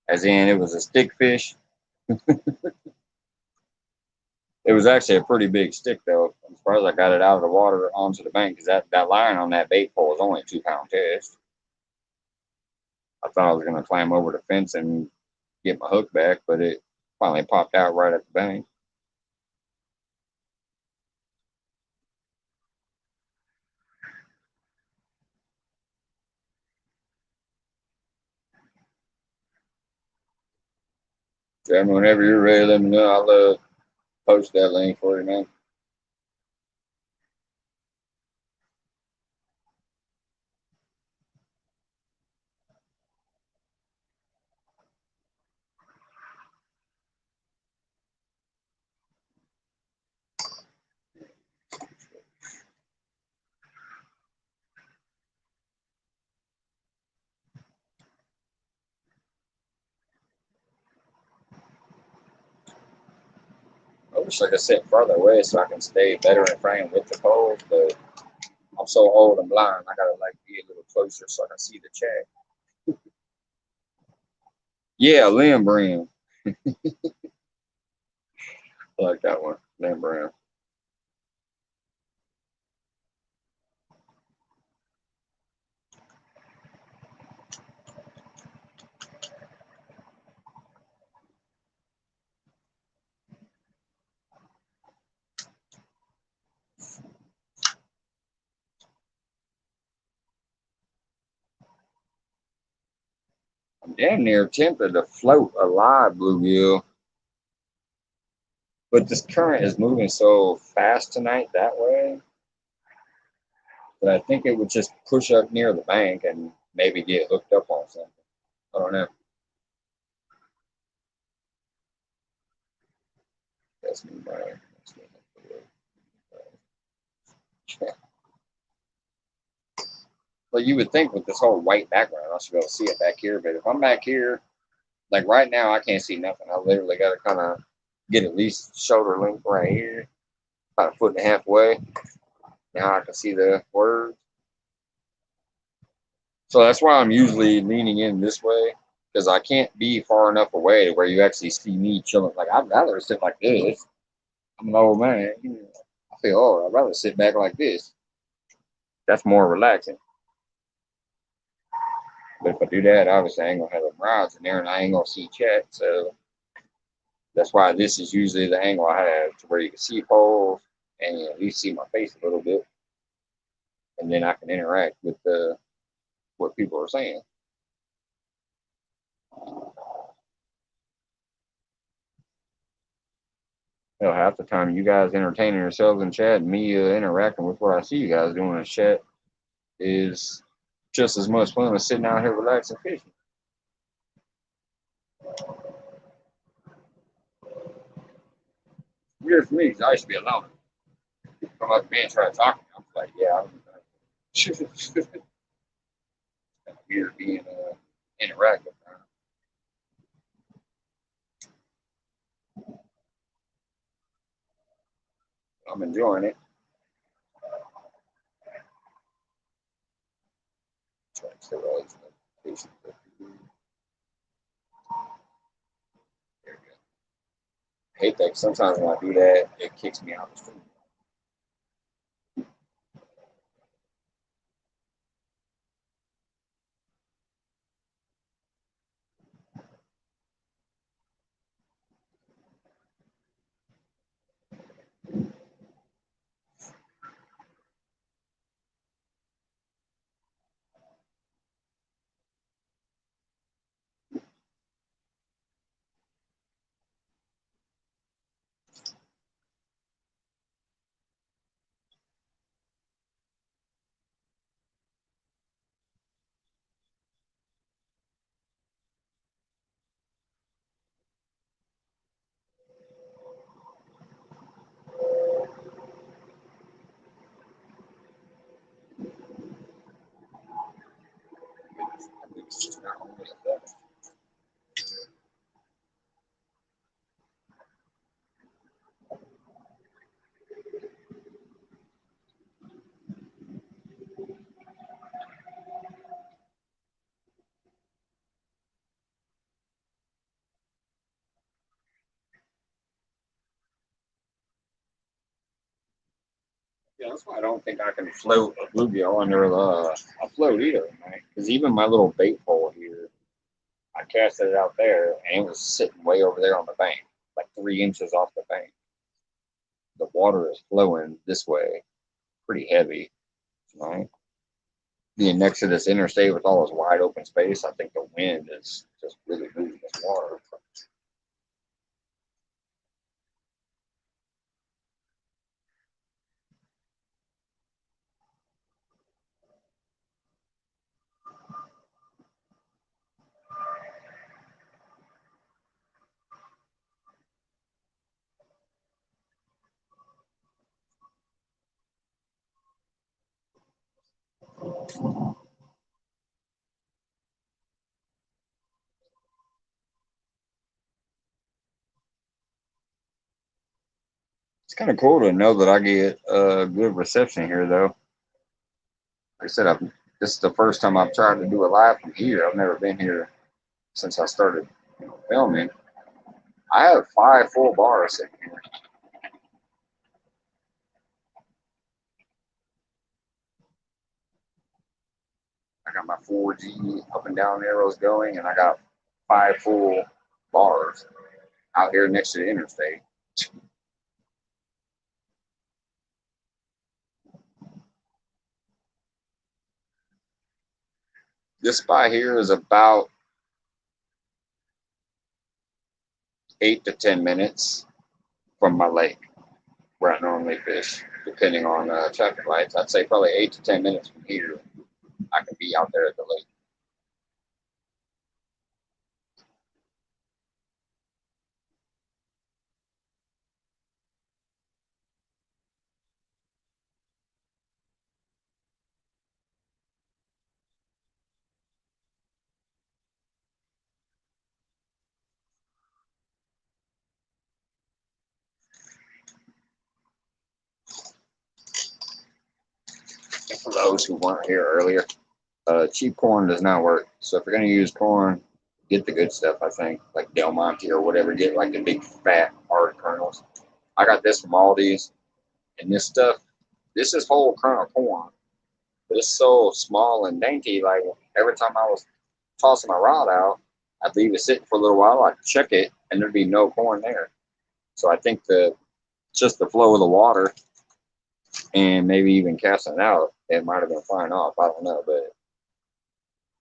as in it was a stick fish. It was actually a pretty big stick, though. I'm surprised I got it out of the water onto the bank, because that line on that bait pole is only a 2-pound test. I thought I was going to climb over the fence and get my hook back, but it finally popped out right at the bank. So whenever you're ready, let me know. I'll post that link for you, man. I wish I could sit farther away so I can stay better in frame with the pole, but I'm so old and blind, I gotta like be a little closer so I can see the chat. Yeah, limb brim. I like that one, limb brim. I'm damn near tempted to float a live bluegill, but this current is moving so fast tonight that way that I think it would just push up near the bank and maybe get hooked up on something. I don't know. That's me, Brian. Well, you would think with this whole white background, I should be able to see it back here. But if I'm back here, like right now, I can't see nothing. I literally got to kind of get at least shoulder length right here, about 1.5 feet away. Now I can see the words. So that's why I'm usually leaning in this way, because I can't be far enough away where you actually see me chilling. Like, I'd rather sit like this. I'm an old man. I feel old. I'd rather sit back like this. That's more relaxing. But if I do that, obviously I ain't gonna have them rods in there, and I ain't gonna see chat. So that's why this is usually the angle I have, to where you can see poles and at least see my face a little bit, and then I can interact with what people are saying. Hell, half the time you guys entertaining yourselves in chat and me interacting with what I see you guys doing in chat is just as much fun as sitting out here relaxing fishing. Weird for me because I used to be alone. Come up to me and try to talk to me. I'm like, yeah, I'm weird being interactive. I'm enjoying it. Trying to stay notifications. There we go. I hate that. Sometimes when I do that, it kicks me out of the stream. It's just not only that. Yeah, that's why I don't think I can float a bluegill under a float either, right? Because even my little bait pole here, I casted it out there and it was sitting way over there on the bank, like 3 inches off the bank. The water is flowing this way, pretty heavy, right? Being next to this interstate with all this wide open space, I think the wind is just really moving this water. It's kind of cool to know that I get a good reception here, though. Like I said, this is the first time I've tried to do a live from here. I've never been here since I started, filming. I have 5 full bars sitting here. I got my 4G up and down arrows going, and I got 5 full bars out here next to the interstate. This spot here is about 8 to 10 minutes from my lake where I normally fish, depending on traffic lights. I'd say probably 8 to 10 minutes from here, I can be out there at the lake. And for those who weren't here earlier, cheap corn does not work. So if you're going to use corn, get the good stuff, I think, like Del Monte or whatever. Get like the big, fat, hard kernels. I got this from Aldi's, and this stuff, this is whole kernel corn. But it's so small and dainty, like every time I was tossing my rod out, I'd leave it sitting for a little while, I'd check it, and there'd be no corn there. So I think just the flow of the water and maybe even casting it out, it might have been flying off. I don't know, but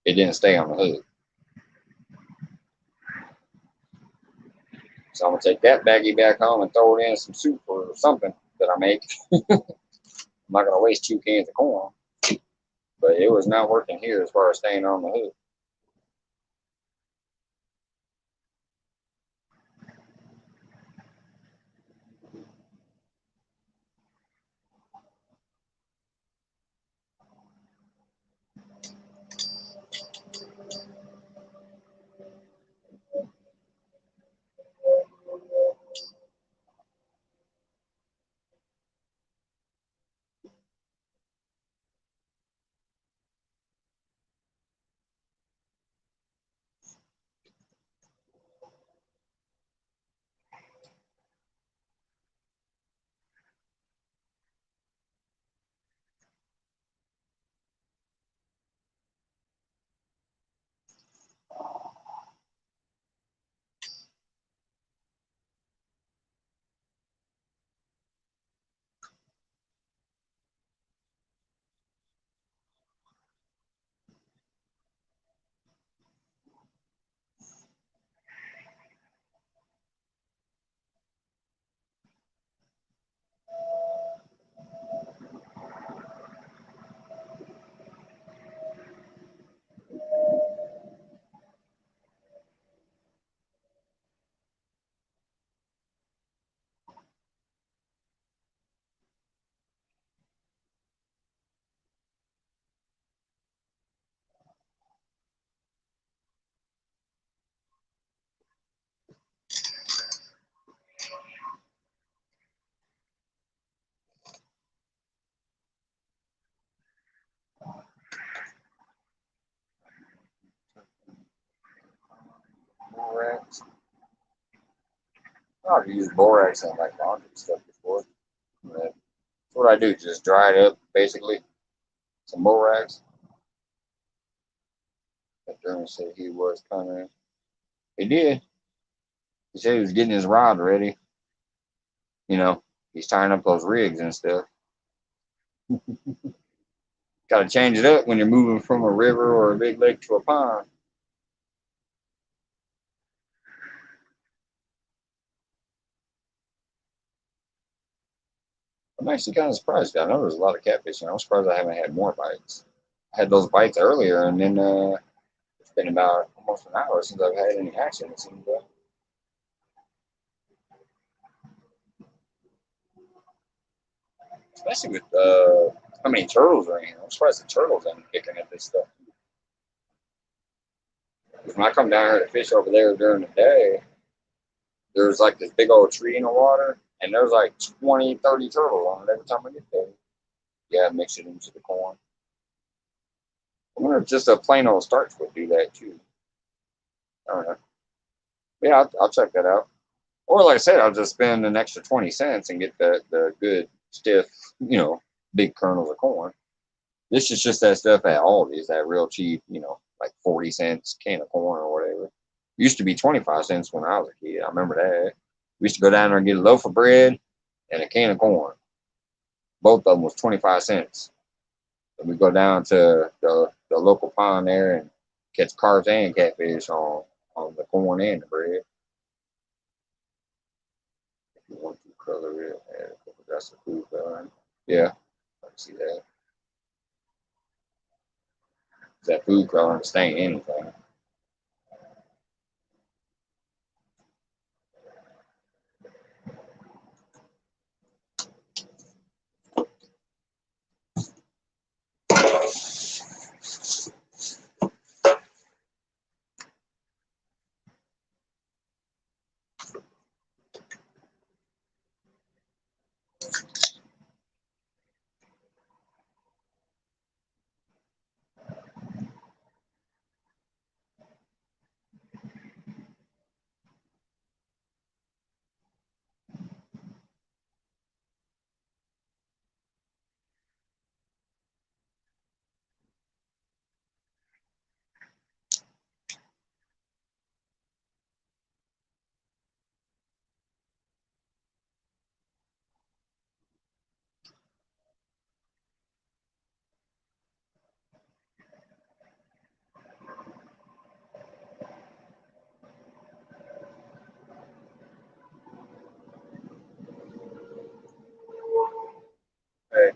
it didn't stay on the hook. So I'm gonna take that baggie back home and throw it in some soup or something that I make. I'm not gonna waste 2 cans of corn, but it was not working here as far as staying on the hook. Borax. I've used borax in like laundry stuff before. That's what I do. Just dry it up, basically. Some borax. That German said he was coming. He did. He said he was getting his rod ready. You know, he's tying up those rigs and stuff. Got to change it up when you're moving from a river or a big lake to a pond. I'm actually kind of surprised. I know there's a lot of catfish, and I'm surprised I haven't had more bites. I had those bites earlier, and then it's been about almost an hour since I've had any action. It seems like. Especially with how many turtles are in here. I'm surprised the turtles aren't kicking at this stuff. Because when I come down here to fish over there during the day, there's like this big old tree in the water, and there's like 20, 30 turtles on it every time I get there. Yeah, mix it into the corn. I wonder if just a plain old starch would do that too. I don't know. Yeah, I'll check that out. Or like I said, I'll just spend an extra 20 cents and get the good stiff, big kernels of corn. This is just that stuff at Aldi's, that real cheap, like 40 cents can of corn or whatever. Used to be 25 cents when I was a kid. I remember that. We used to go down there and get a loaf of bread and a can of corn. Both of them was 25 cents. And we go down to the local pond there and catch carp and catfish on the corn and the bread. If you want to color it, add a couple drops of food coloring. Yeah, I can see that. That food coloring stain anything.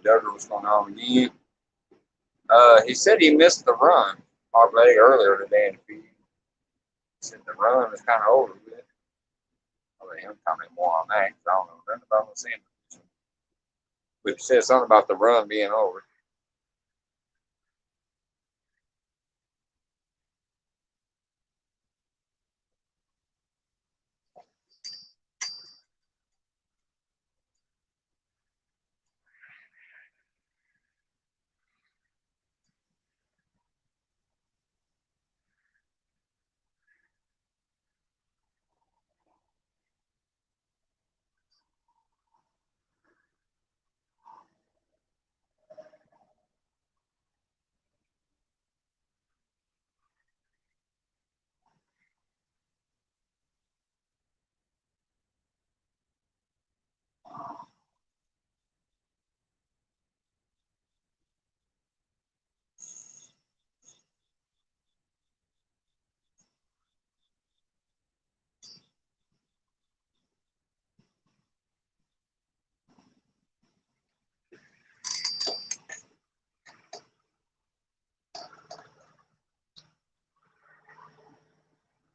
Duggar was going on again. He said he missed the run already earlier today in the feed. He said the run was kind of over with. I'll let him comment more on that because I don't know nothing about the same. But he said something about the run being over.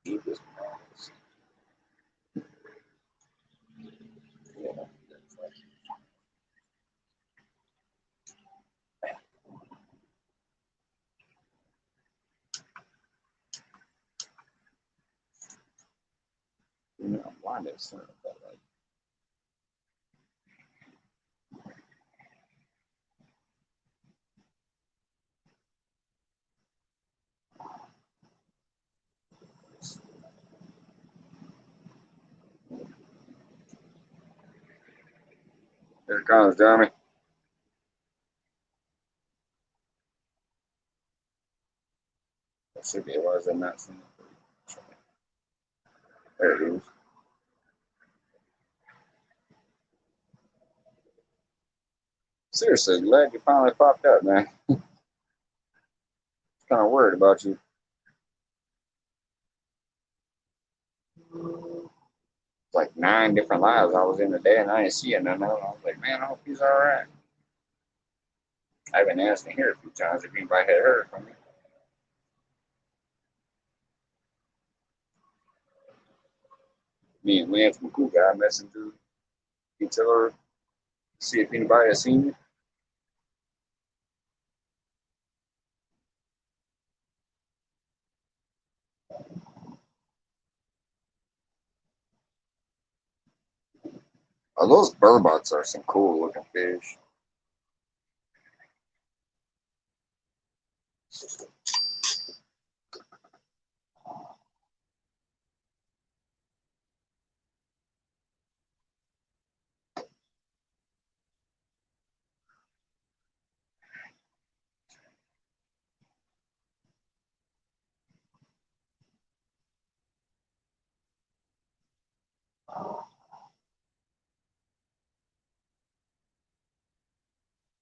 Jesus. Yeah. You know, I'm blinded. Son of that, like, here it comes, Jeremy. That should be. Why is that not seen? There it is. Seriously, glad you finally popped up, man. Kind of worried about you. Like 9 different lives I was in today, and I didn't see it. None of them. I was like, man, I hope he's all right. I've been asking here a few times if anybody had heard from me. Me and Lance McCool guy messing through. You tell her, see if anybody has seen it. Oh, those burbucks are some cool looking fish.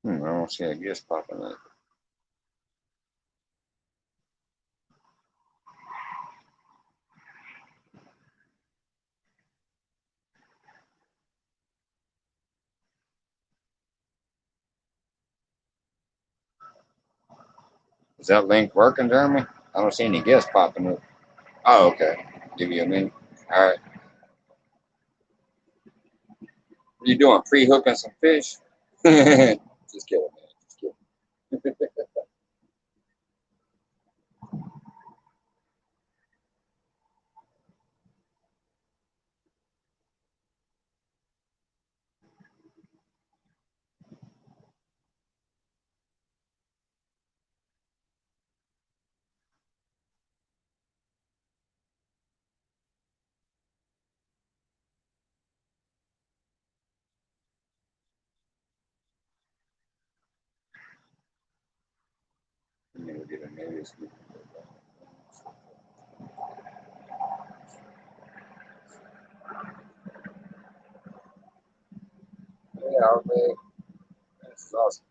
I don't see a guess popping up. Is that link working, Jeremy? I don't see any guests popping up. Oh, okay. Give you a minute. All right. What are you doing? Pre-hooking some fish? Just kidding, man. Just kidding. Maybe get a notice. Yeah, man. This is awesome.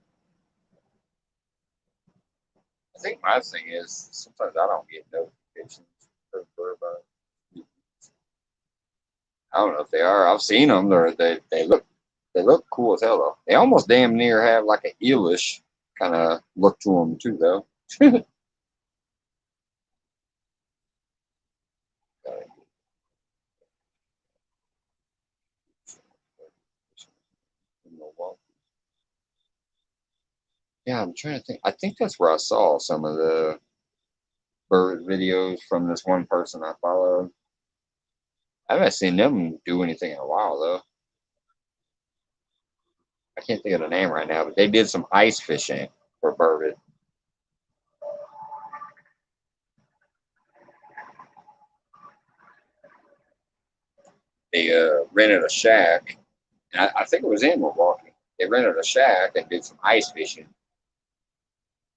I think my thing is sometimes I don't get notifications for about. I don't know if they are. I've seen them. Or they look They look cool as hell though. They almost damn near have like a eelish kind of look to them too though. Yeah, I'm trying to think. I think that's where I saw some of the bird videos from this one person I followed. I haven't seen them do anything in a while though. I can't think of the name right now, but they did some ice fishing for burbot. They rented a shack, and I think it was in Milwaukee. They rented a shack and did some ice fishing.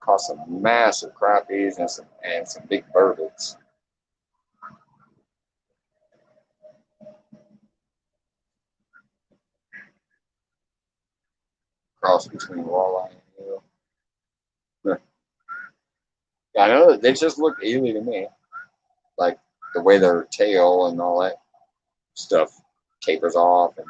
Caught some massive crappies and some big burbots. Cross between walleye and eel. Yeah, I know that they just look eerie to me, like the way their tail and all that stuff tapers off. And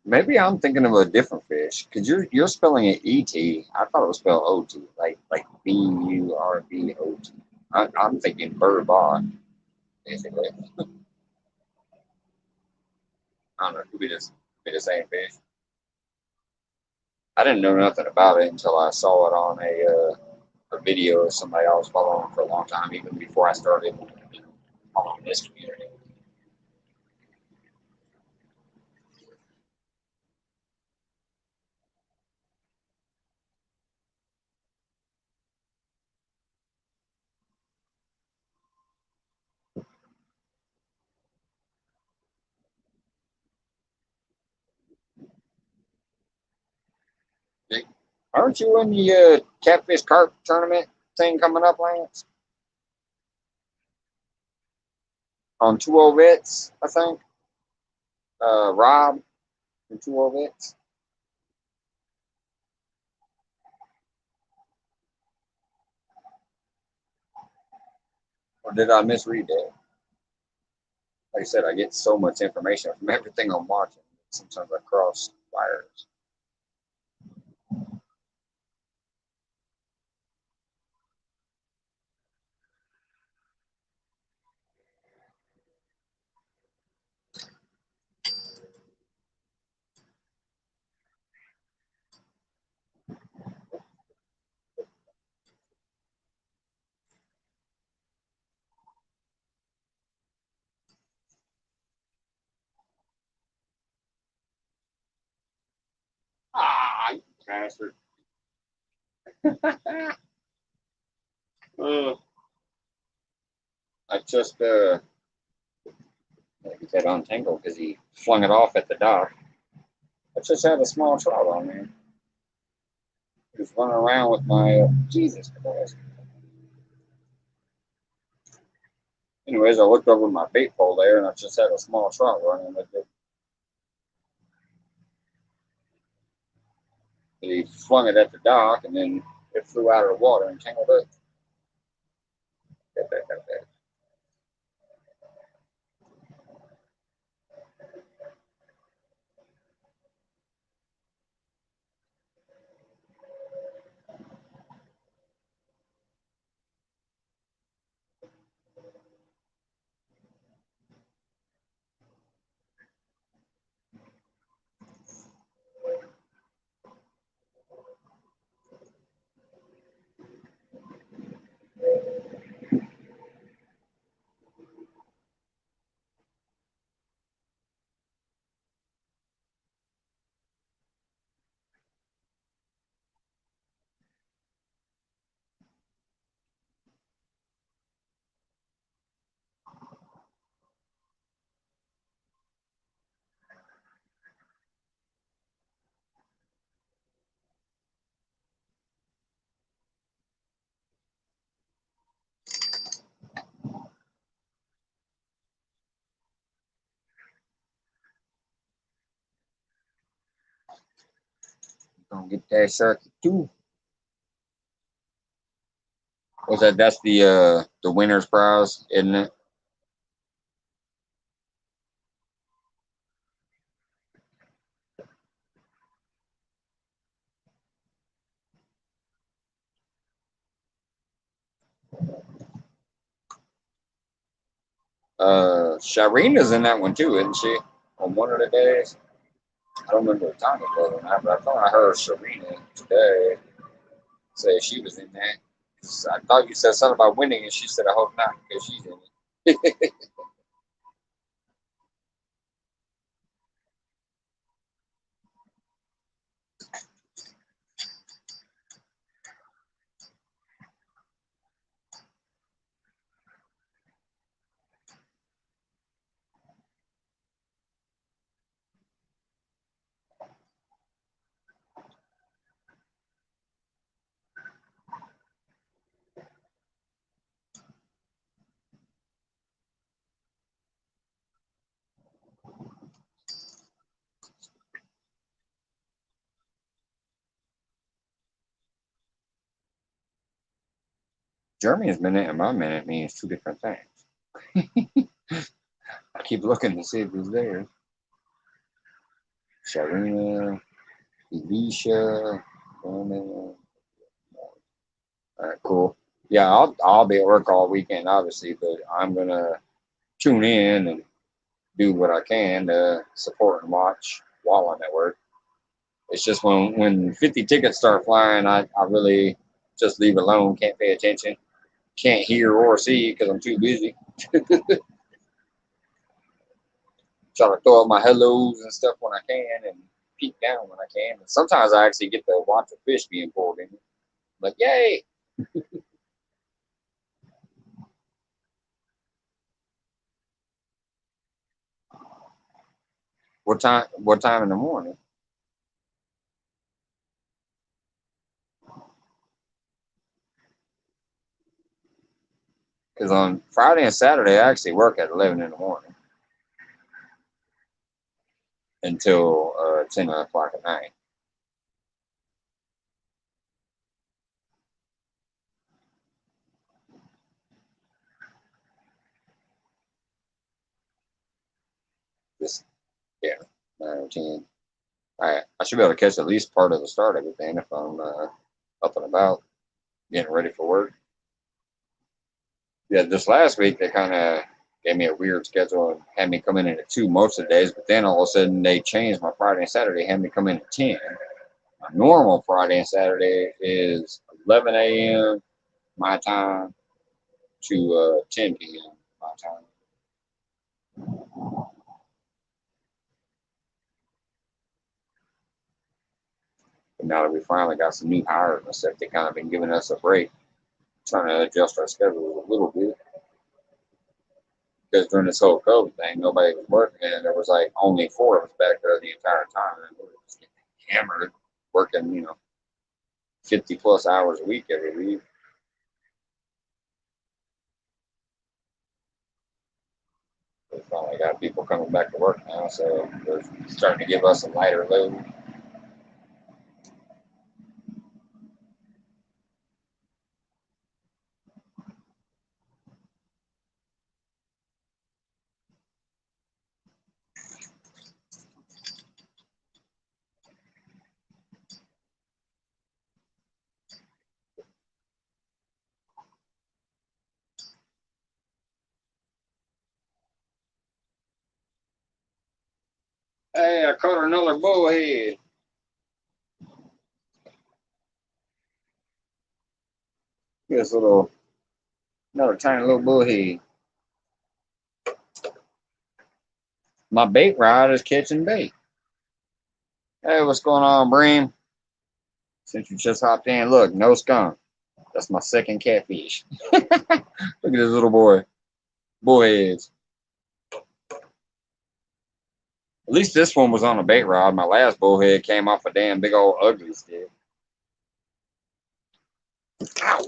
maybe I'm thinking of a different fish because you're spelling it E-T. I thought it was spelled O-T, like B-U-R-B-O-T. I'm thinking burbot, basically. I don't know. Could be the same fish. I didn't know nothing about it until I saw it on a video of somebody I was following for a long time, even before I started following this community. Aren't you in the catfish carp tournament thing coming up, Lance? On two old vets, I think. Rob from two old vets. Or did I misread that? Like I said, I get so much information from everything I'm watching. Sometimes I cross wires. Ah, you bastard. uh, I just get that untangled because he flung it off at the dock. I just had a small trout on there. He was running around with my Jesus Christ. Anyways, I looked over my bait pole there, and I just had a small trout running with it. He flung it at the dock, and then it flew out of the water and tangled up. Got that, got that. Gonna get that sharky too. What's that? That's the winner's prize, isn't it? Sharina's in that one too, isn't she? On one of the days. I don't remember the time it was on that, but I thought I heard Sharina today say she was in that. 'Cause I thought you said something about winning, and she said, "I hope not," because she's in it. Germany's minute and my minute means two different things. I keep looking to see if it's there. Sharina, Elisha, Roman. All right, cool. Yeah, I'll be at work all weekend, obviously, but I'm gonna tune in and do what I can to support and watch while I'm at work. It's just when 50 tickets start flying, I really just leave it alone. Can't pay attention. Can't hear or see because I'm too busy. Try to throw up my hellos and stuff when I can and peek down when I can. And sometimes I actually get to watch a fish being pulled in. Like, yay! What time? What time in the morning? Because on Friday and Saturday, I actually work at 11 in the morning until 10 o'clock at night. Just, yeah, 9 or 10. I should be able to catch at least part of the start of it then if I'm up and about, getting ready for work. Yeah, this last week they kind of gave me a weird schedule and had me come in at 2 most of the days, but then all of a sudden they changed my Friday and Saturday, had me come in at 10. My normal Friday and Saturday is 11 a.m. my time to 10 p.m. my time. But now that we finally got some new hires and stuff, they kind of been giving us a break, trying to adjust our schedule a little bit. Because during this whole COVID thing, nobody was working, and there was like only 4 of us back there the entire time, and we were just getting hammered, working 50 plus hours a week every week. We finally got people coming back to work now, so they're starting to give us a lighter load. Hey, I caught another bullhead. This another tiny little bullhead. My bait rod is catching bait. Hey, what's going on, Bream? Since you just hopped in, look, no skunk. That's my second catfish. Look at this little boy. Bullheads. At least this one was on a bait rod. My last bullhead came off a damn big old ugly stick. Ow!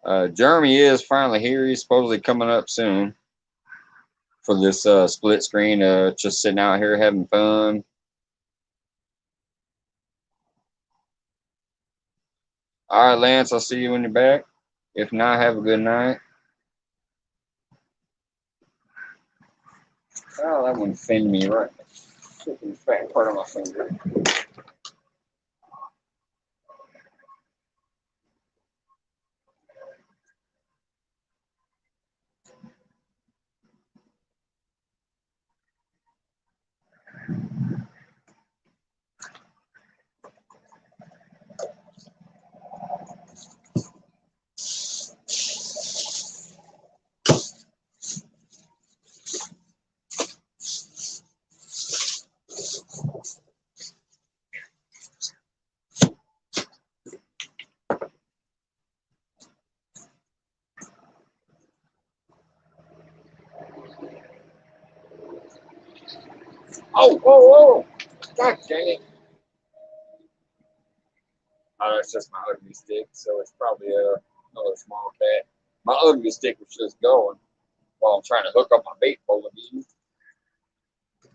Jeremy is finally here. He's supposedly coming up soon for this split screen. Just sitting out here having fun. All right, Lance, I'll see you when you're back. If not, have a good night. Oh, that one offended me right in the freaking fat part of my finger. Oh, oh, oh! God dang it! Oh, that's just my ugly stick, so it's probably another small cat. My ugly stick was just going while I'm trying to hook up my bait pole again.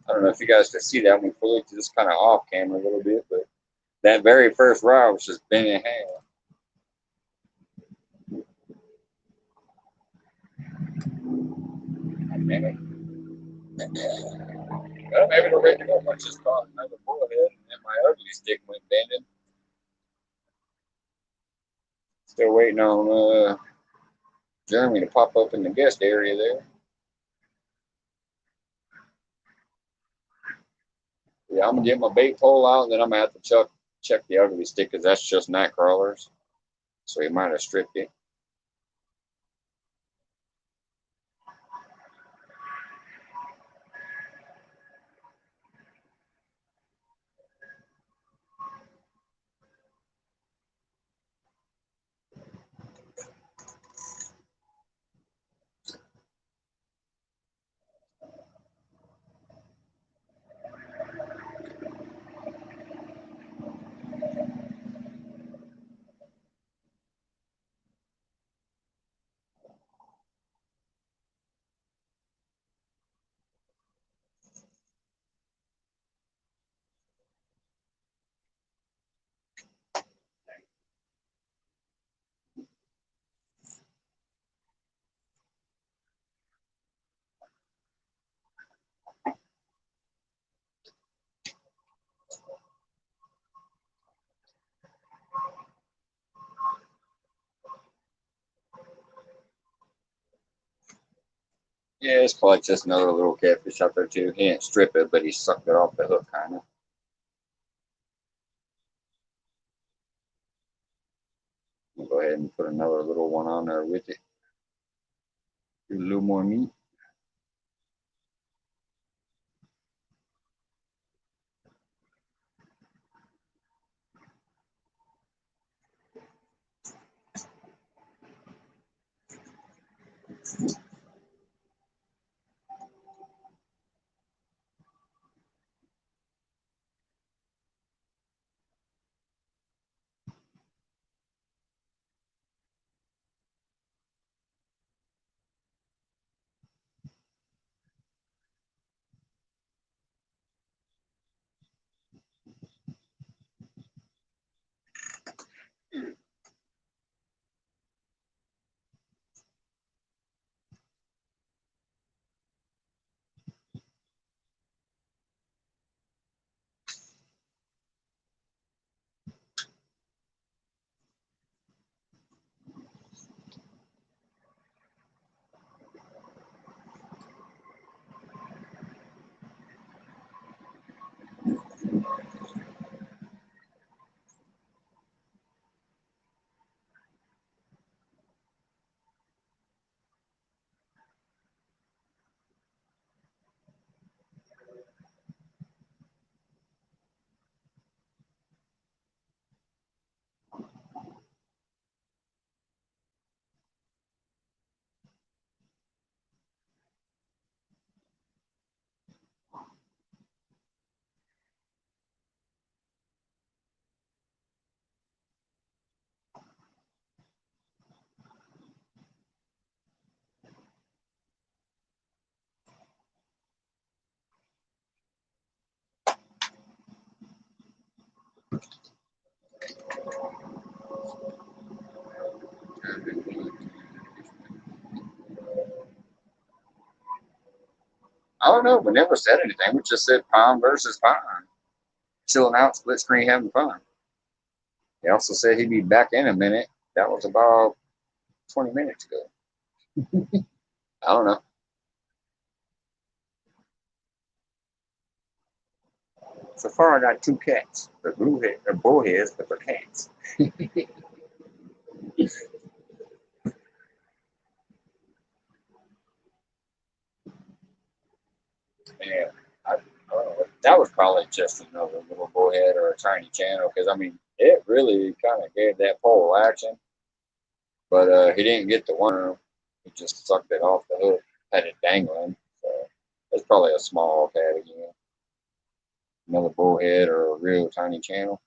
I don't know if you guys could see that one fully, just kind of off camera a little bit, but that very first rod was just bent in half. Damn it. Well, maybe the red one just caught another bullhead, and then my ugly stick went bending. Still waiting on Jeremy to pop up in the guest area there. Yeah, I'm gonna get my bait pole out, and then I'm gonna have to check the ugly stick because that's just night crawlers. So he might have stripped it. Yeah, it's probably just another little catfish out there too. He didn't strip it, but he sucked it off the hook kind of. We'll go ahead and put another little one on there with it. Do a little more meat. I don't know. We never said anything. We just said Pine versus Pine. Chilling out, split screen, having fun. He also said he'd be back in a minute. That was about 20 minutes ago. I don't know. So far, I got two cats. They're blue head, they're bullheads, but they're cats. Yeah, I don't know. That was probably just another little bullhead or a tiny channel because I mean, it really kind of gave that pole action, but he didn't get the worm. He just sucked it off the hook, had it dangling. So it's probably a small cat again, another bullhead or a real tiny channel.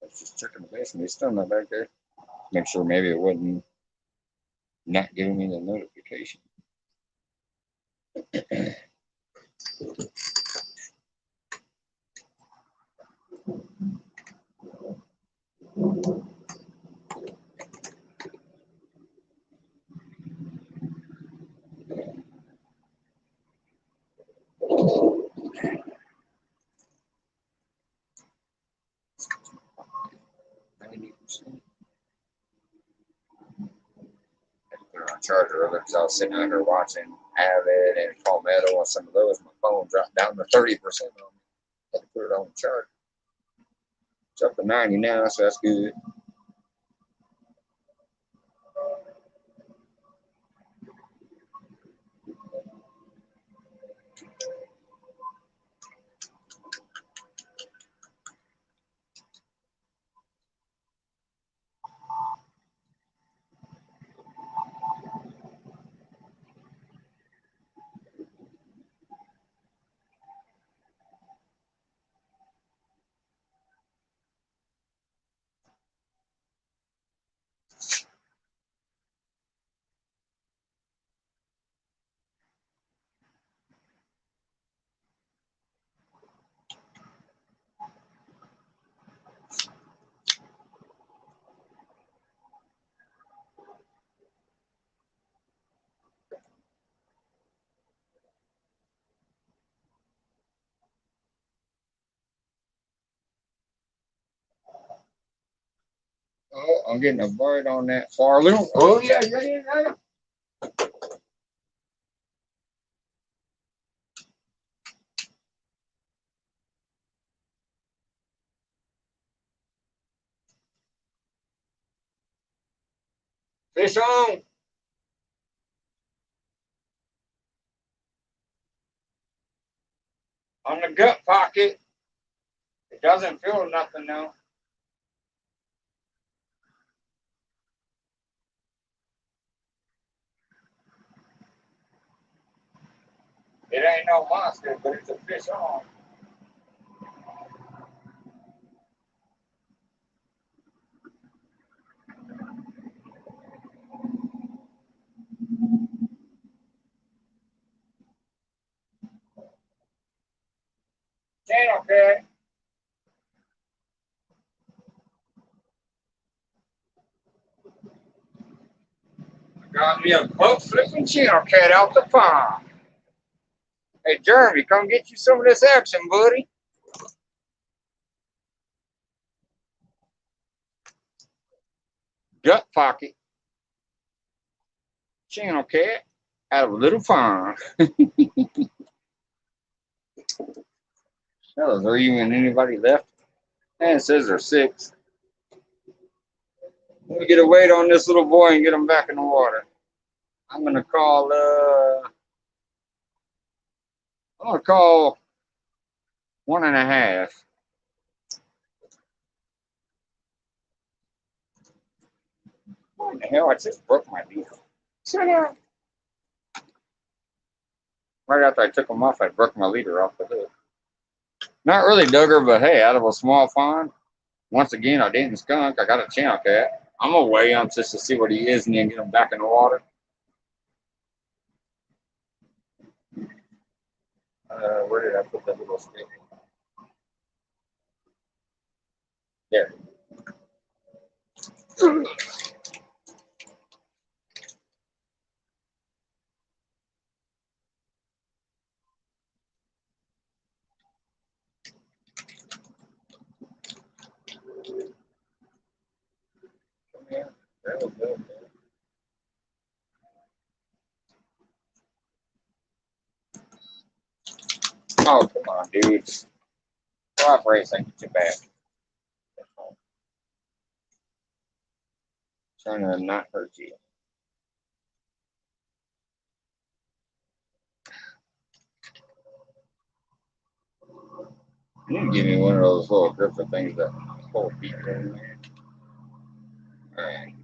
I was just checking the basement. He's still not back there. Make sure maybe it wasn't not giving me the notification. Put it on charger earlier because I was sitting out here watching Avid and Palmetto and some of those. My phone dropped down to 30% on me. Had to put it on the charger. It's up to 90 now, so that's good. I'm getting a bite on that far loop. Oh yeah, yeah, yeah, yeah. Fish on the gut pocket. It doesn't feel nothing though. It ain't no monster, but it's a fish on. Channel cat. Got me a boat flipping channel cat out the pond. Hey Jeremy, come get you some of this action, buddy. Gut pocket. Channel cat out of a little pond. Hell, is there even anybody left? And it says there's 6. Let me get a weight on this little boy and get him back in the water. I'm gonna call I'm gonna call 1.5. What the hell? I just broke my leader. Shut up. Right after I took him off, I broke my leader off the hook. Not really Duggar, but hey, out of a small pond. Once again, I didn't skunk. I got a channel cat. I'm gonna weigh him just to see what he is and then get him back in the water. Where did I put that little stick? There. Come here. There we go. Oh, come on, dudes. Cooperation, get you back. Trying to not hurt you. You can give me one of those little gripper things that hold people in there. Alright.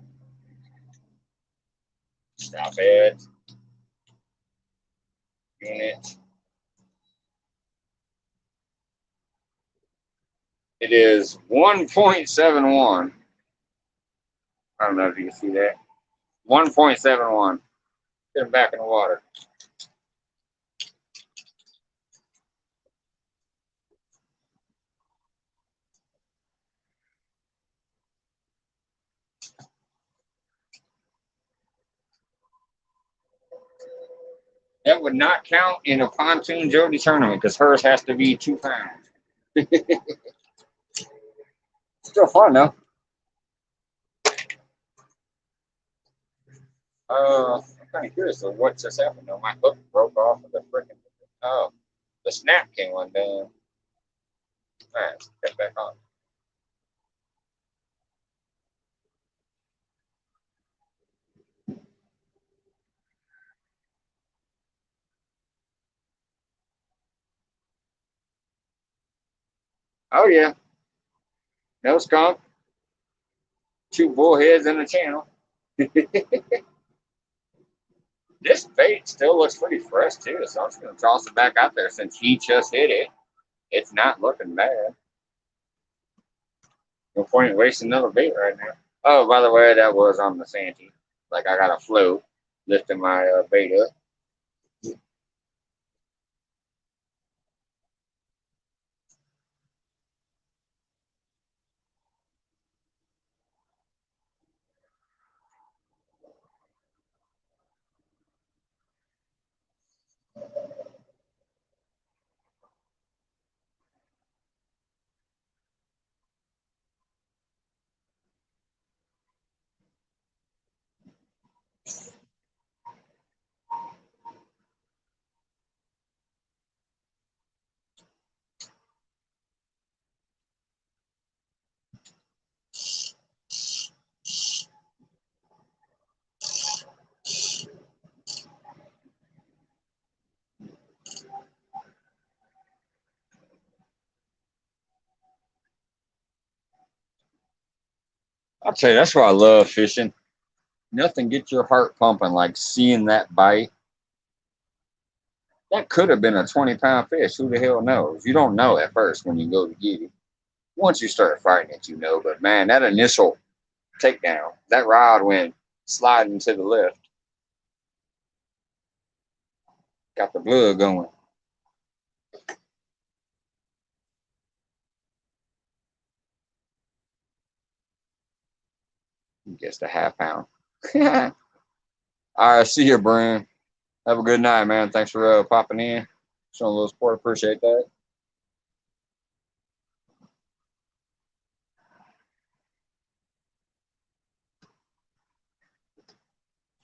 Stop it. Unit. It is 1.71. I don't know if you can see that. 1.71. Get him back in the water. That would not count in a pontoon Jody tournament because hers has to be 2 pounds. Still fun though. I'm kind of curious of what just happened though. My hook broke off of the freaking. Oh, the snap came undone. All right, get back on. Oh yeah, no skunk. 2 bullheads in the channel. This bait still looks pretty fresh too, so I'm just gonna toss it back out there since he just hit it. It's not looking bad. No point in wasting another bait right now. Oh, by the way, that was on the Santee. Like I got a float lifting my bait up. I'll tell you, that's why I love fishing. Nothing gets your heart pumping like seeing that bite. That could have been a 20-pound fish. Who the hell knows? You don't know at first when you go to get it. Once you start fighting it, you know. But man, that initial takedown, that rod went sliding to the left, got the blood going. Guess a half pound. All right, see you, Brian. Have a good night, man. Thanks for popping in, showing a little support. Appreciate that.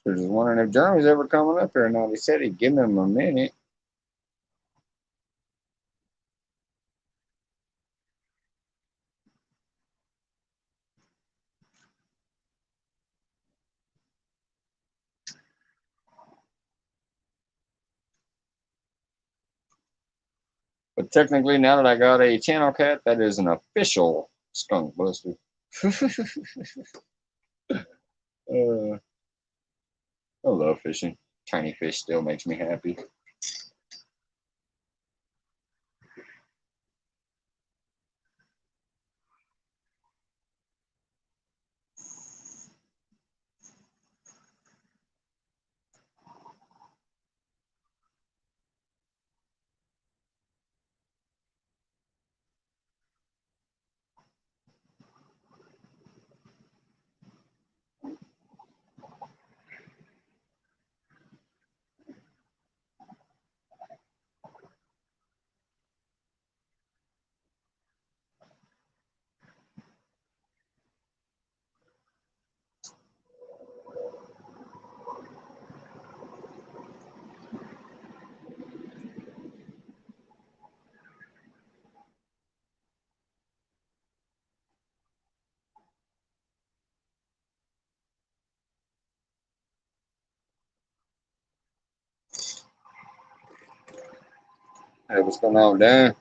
I was just wondering if Jeremy's ever coming up here or not. He said he'd give him a minute. But technically, now that I got a channel cat, that is an official skunk buster. I love fishing. Tiny fish still makes me happy. Hey, what's going on, Dan?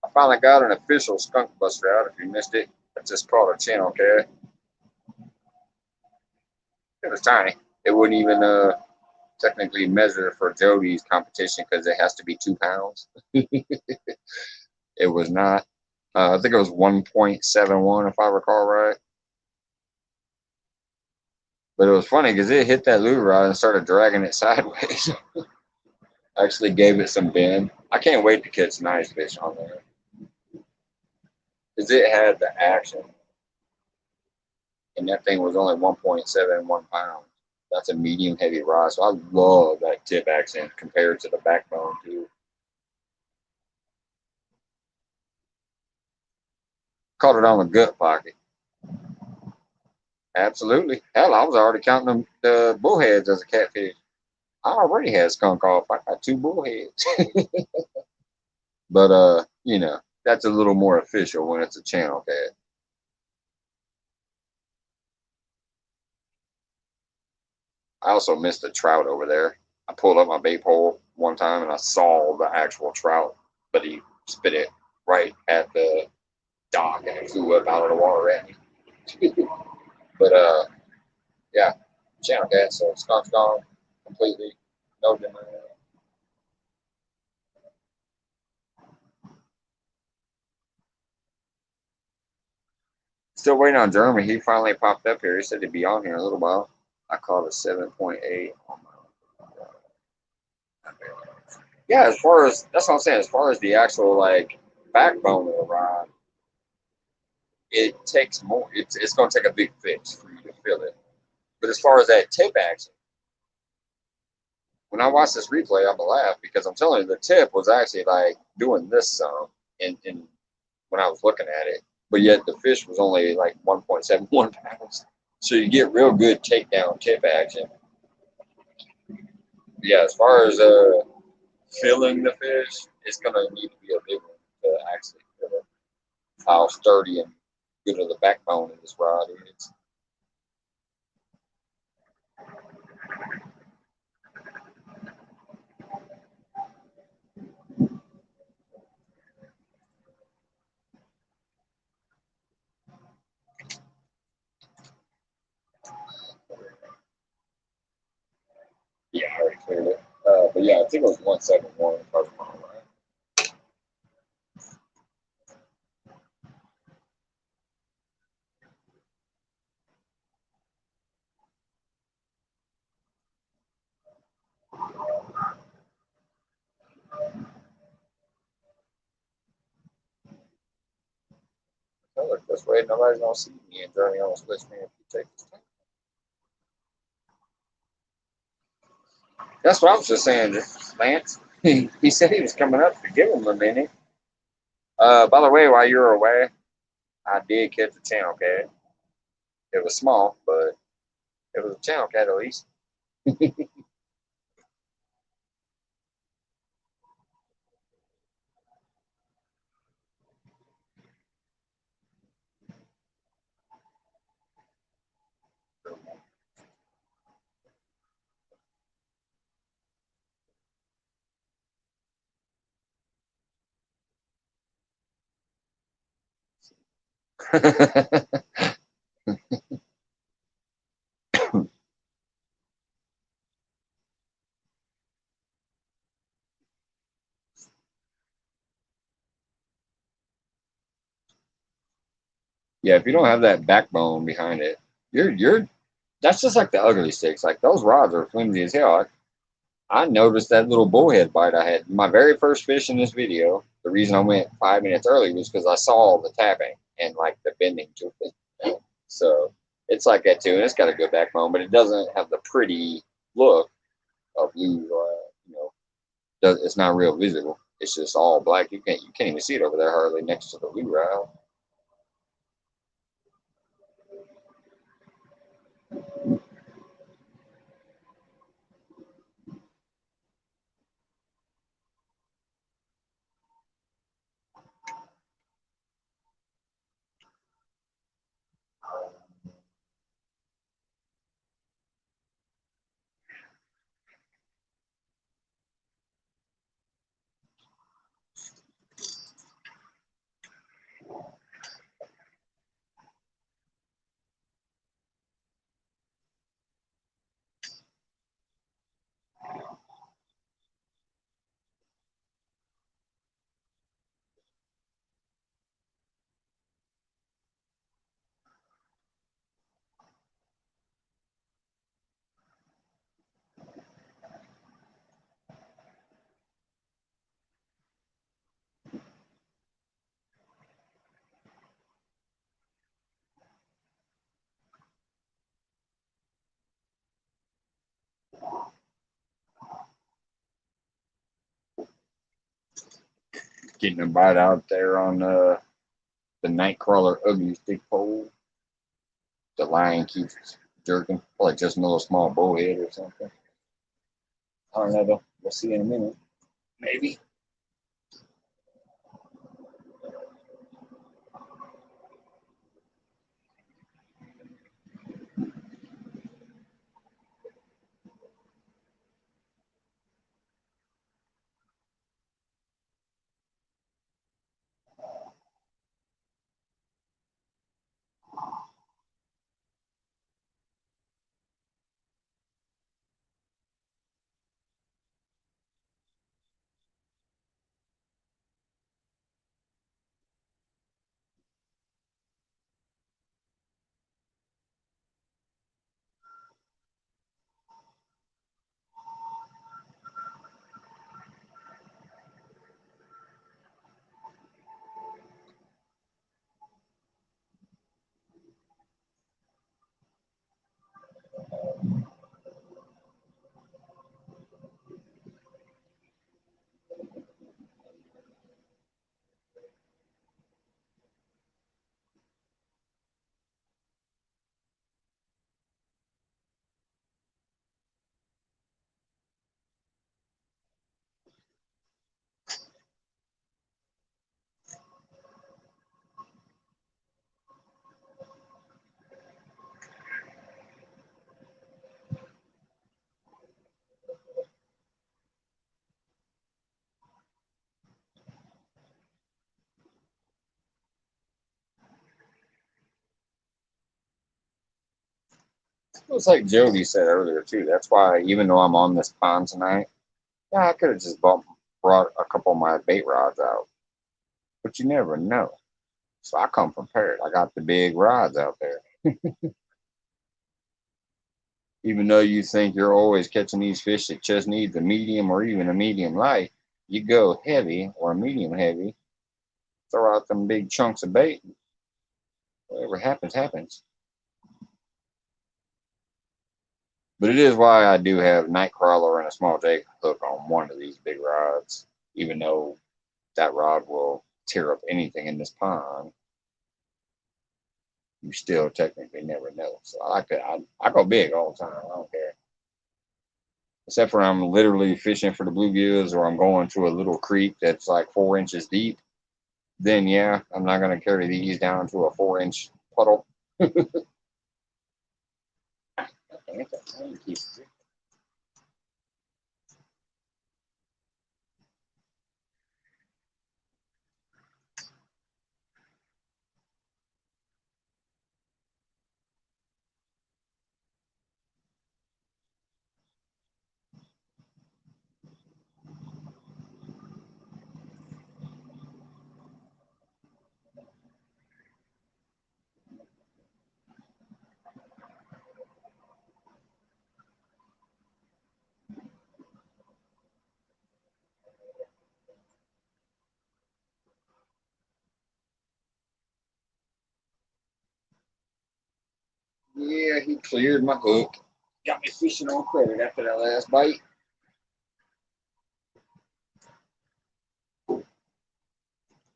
I finally got an official skunk buster out. If you missed it, I just called a channel cat. It was tiny. It wouldn't even technically measure for Jody's competition because it has to be 2 pounds. It was not. I think it was 1.71 if I recall right. But it was funny because it hit that lure rod and started dragging it sideways. Actually gave it some bend. I can't wait to catch nice fish on there because it had the action, and that thing was only 1.71 pounds. That's a medium heavy rod, so I love that tip action compared to the backbone too. Caught it on the gut pocket. Absolutely. Hell, I was already counting them, the bullheads as a catfish. I already had skunk off. I got 2 bullheads. But you know, that's a little more official when it's a channel cat. I also missed a trout over there. I pulled up my bait pole one time and I saw the actual trout, but he spit it right at the dock and it flew up out of the water at me. But yeah, channel cat, so skunk's gone completely. No dinner. Still waiting on Jeremy. He finally popped up here. He said he'd be on here in a little while. I caught a 7.8 on my. Yeah, as far as that's what I'm saying. As far as the actual like backbone of the rod, it takes more. It's going to take a big fish for you to feel it. But as far as that tip action, when I watch this replay, I'm gonna laugh because I'm telling you the tip was actually like doing this some in when I was looking at it, but yet the fish was only like 1.71 pounds. So you get real good takedown tip action. Yeah, as far as filling the fish, it's gonna need to be a big one to actually feel it. How sturdy and good of the backbone of this rod is. cleared it. But yeah, I think it was 171 if I remember right. So look, this way nobody's gonna see me and Journey almost glitched me if you take this time. That's what I was just saying, Lance. He said he was coming up to give him a minute. By the way, while you were away, I did catch a channel cat. It was small, but it was a channel cat at least. Yeah, if you don't have that backbone behind it, you're that's just like the ugly sticks. Like those rods are flimsy as hell. I noticed that little bullhead bite I had. My very first fish in this video, the reason I went 5 minutes early was because I saw the tapping and like the bending to it. So it's like that too, and it's got a good backbone, but it doesn't have the pretty look of blue. It's not real visible. It's just all black. You can't even see it over there hardly next to the blue rail. Getting a bite out there on the Nightcrawler ugly stick pole. The line keeps jerking, like just another small bullhead or something. I don't know though. We'll see in a minute. Maybe. It was like Jody said earlier too. That's why even though I'm on this pond tonight, yeah, I could have just brought a couple of my bait rods out. But you never know. So I come prepared. I got the big rods out there. Even though you think you're always catching these fish that just needs a medium or even a medium light, you go heavy or medium heavy, throw out them big chunks of bait. Whatever happens, happens. But it is why I do have night crawler and a small jig hook on one of these big rods, even though that rod will tear up anything in this pond. You still technically never know. So I go big all the time. I don't care. Except for I'm literally fishing for the bluegills or I'm going to a little creek that's like 4 inches deep. Then yeah, I'm not gonna carry these down to a 4 inch puddle. Yeah, he cleared my hook. Got me fishing on credit after that last bite.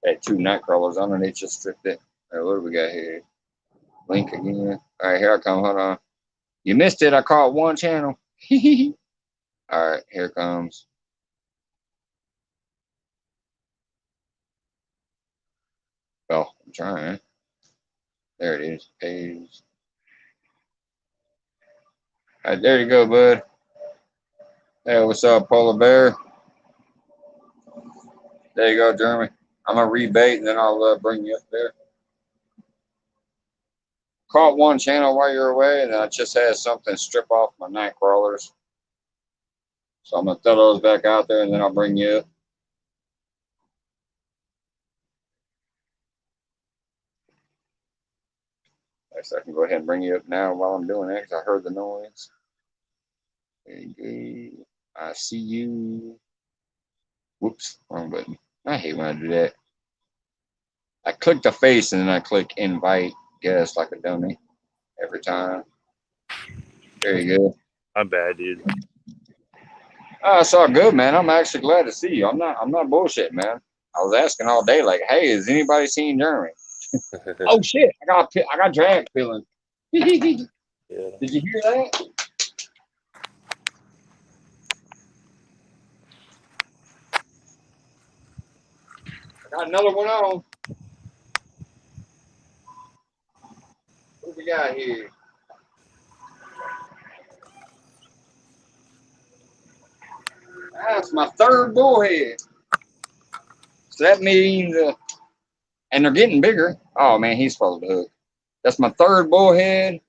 Had two night crawlers on and they just stripped it. All right, what do we got here? Link again. All right, here I come. Hold on. You missed it. I caught one channel. All right, here it comes. Oh, I'm trying. There it is. Page. All right, there you go, bud. Hey, what's up, polar bear? There you go, Jeremy. I'm gonna rebait and then I'll bring you up there. Caught one channel while you're away, and I just had something strip off my night crawlers. So I'm gonna throw those back out there, and then I'll bring you up. Guess I can go ahead and bring you up now while I'm doing that because I heard the noise. There you go. I see you. Whoops, wrong button. I hate when I do that. I click the face and then I click invite guest like a dummy every time. There you go. I'm bad, dude. Oh, it's all good, man. I'm actually glad to see you. I'm not bullshit, man. I was asking all day, like, hey, has anybody seen Jeremy? Oh shit! I got drag feeling. Did Yeah. you hear that? I got another one on. What we got here? That's my third bullhead. So that means, and they're getting bigger. Oh man, he's followed the hook. That's my third bullhead,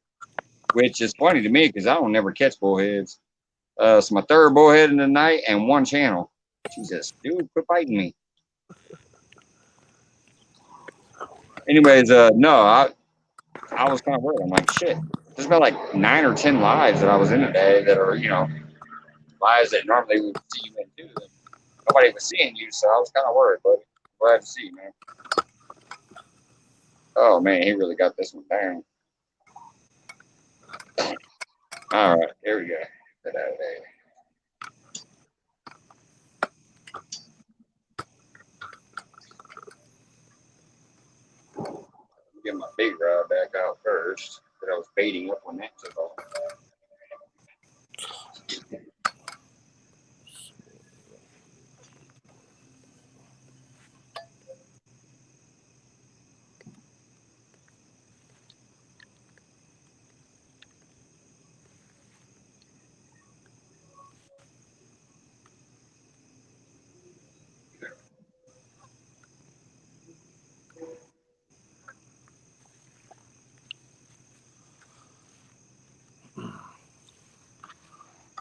which is funny to me because I don't never catch bullheads. It's my third bullhead in the night and one channel. Jesus, dude, quit biting me. Anyways, no, I was kind of worried. I'm like, shit. There's been like 9 or 10 lives that I was in today that are, lives that normally would see you in too. Nobody was seeing you, so I was kind of worried, buddy. Glad to see you, man. Oh man, he really got this one down. All right, here we go. Get out of there. Get my big rod back out first, that I was baiting up when that took off.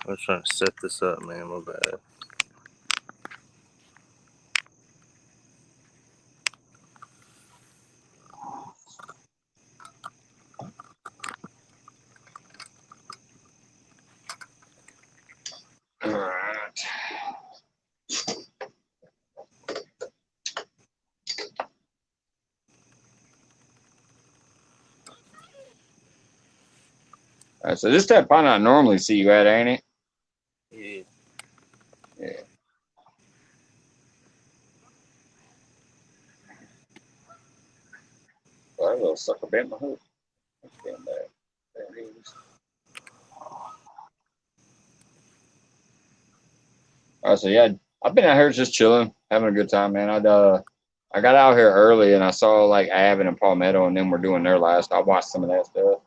I was trying to set this up, man. My bad. All right. All right, so this that pond I normally see you at, ain't it? Yeah. Yeah. Well, that little sucker bent my hook. Damn bad. There it is. All right, so yeah, I've been out here just chilling, having a good time, man. I got out here early and I saw like Avon and Palmetto, and then we're doing their last. I watched some of that stuff.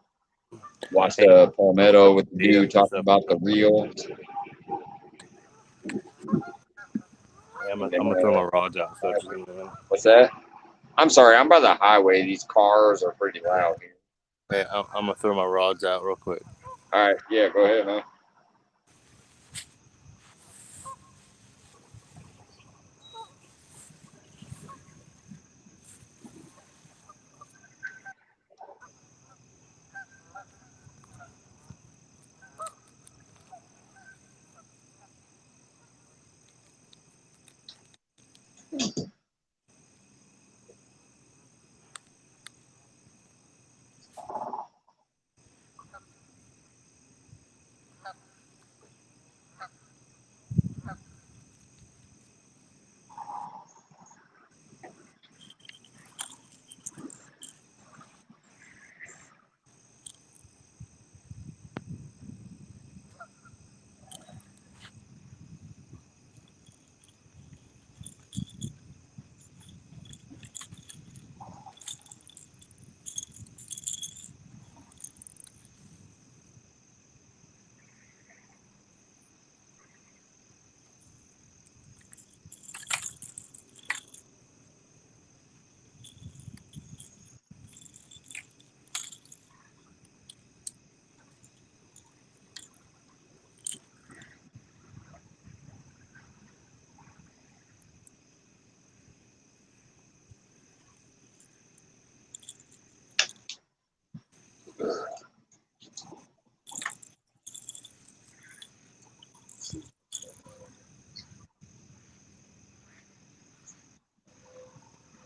Watched Hey, I'm Palmetto with the video dude talking yourself. about the reel, Yeah, I'm and gonna then throw my rods out. So just give me a minute. what's that? I'm sorry, I'm by the highway. These cars are pretty loud here. Hey, I'm gonna throw my rods out real quick. All right, yeah, go ahead, man.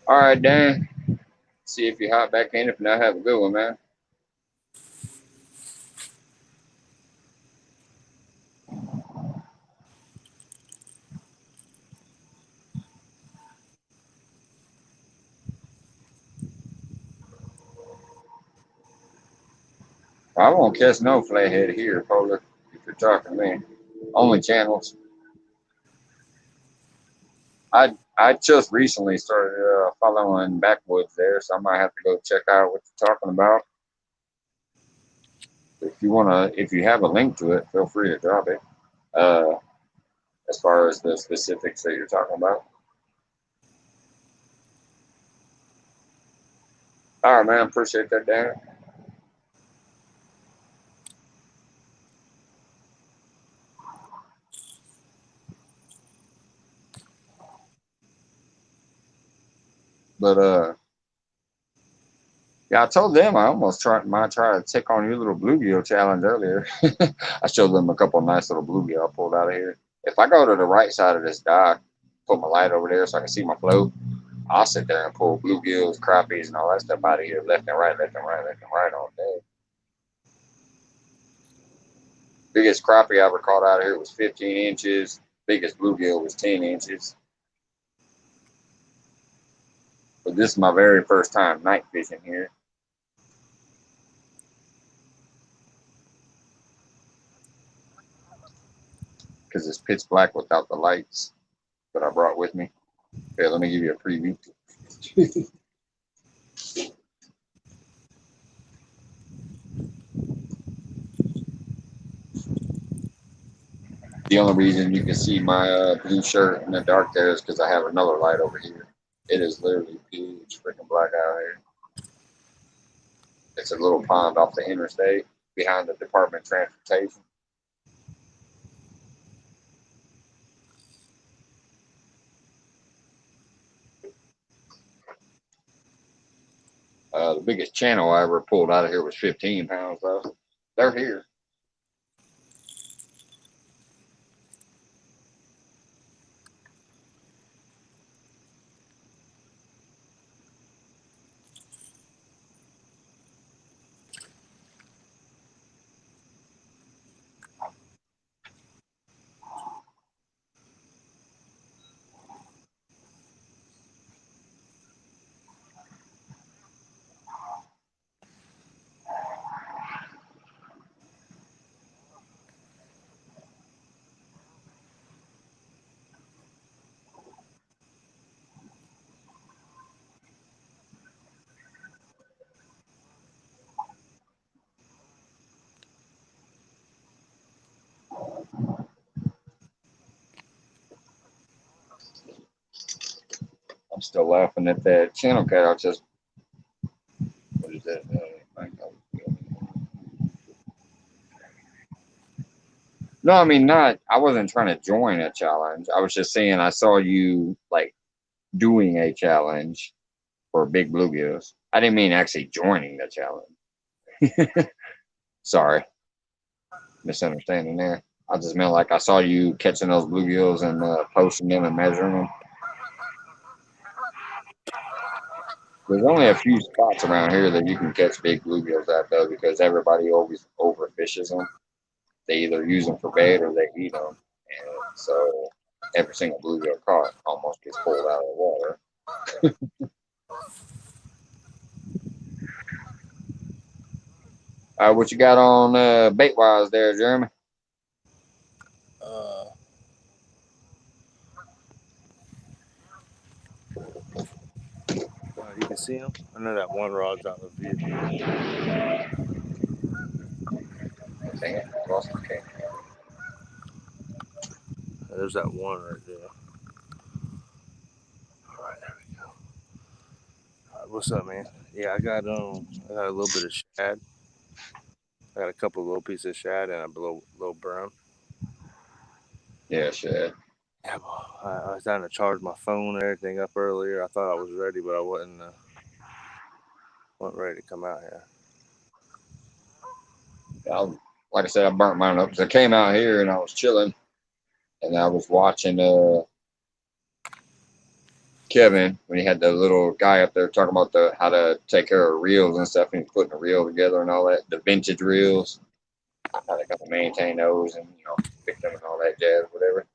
All right, Dan. See if you hop back in. If not, have a good one, man. I won't catch no flathead here, Polar. If you're talking to me, only channels. I just recently started following backwoods there, so I might have to go check out what you're talking about. If you have a link to it, feel free to drop it. Uh, as far as the specifics that you're talking about. All right, man. Appreciate that, Dan. But yeah, I told them I almost might try to take on your little bluegill challenge earlier. I showed them a couple of nice little bluegill I pulled out of here. If I go to the right side of this dock, put my light over there so I can see my float, I'll sit there and pull bluegills, crappies, and all that stuff out of here, left and right, left and right, left and right all day. Biggest crappie I ever caught out of here was 15 inches. Biggest bluegill was 10 inches. But this is my very first time night fishing here. Because it's pitch black without the lights that I brought with me. Okay, let me give you a preview. The only reason you can see my blue shirt in the dark there is because I have another light over here. It is literally pitch freaking black out here. It's a little pond off the interstate behind the Department of Transportation. The biggest channel I ever pulled out of here was 15 pounds, though. They're here. I'm still laughing at that channel cat. I just, what is that? No, I mean, not, I wasn't trying to join a challenge. I was just saying I saw you like doing a challenge for big bluegills. I didn't mean actually joining the challenge. Sorry, misunderstanding there. I just meant like I saw you catching those bluegills and posting them and measuring them. There's only a few spots around here that you can catch big bluegills at though, because everybody always overfishes them. They either use them for bait or they eat them, and so every single bluegill caught almost gets pulled out of the water. What you got on bait wise there, Jeremy? Uh, you can see them. I know that one rod's out of view. Dang it, I lost my camera. There's that one right there. All right, there we go. All right, what's up, man? Yeah, I got a little bit of shad. I got a couple of little pieces of shad and a little brown. Yeah, shit. Yeah, well, I was trying to charge my phone and everything up earlier. I thought I was ready, but I wasn't ready to come out here. Like I said, I burnt mine up because I came out here and I was chilling and I was watching Kevin when he had the little guy up there talking about how to take care of reels and stuff, and he's putting a reel together and all that, the vintage reels, how they got to maintain those and pick them and all that jazz, whatever.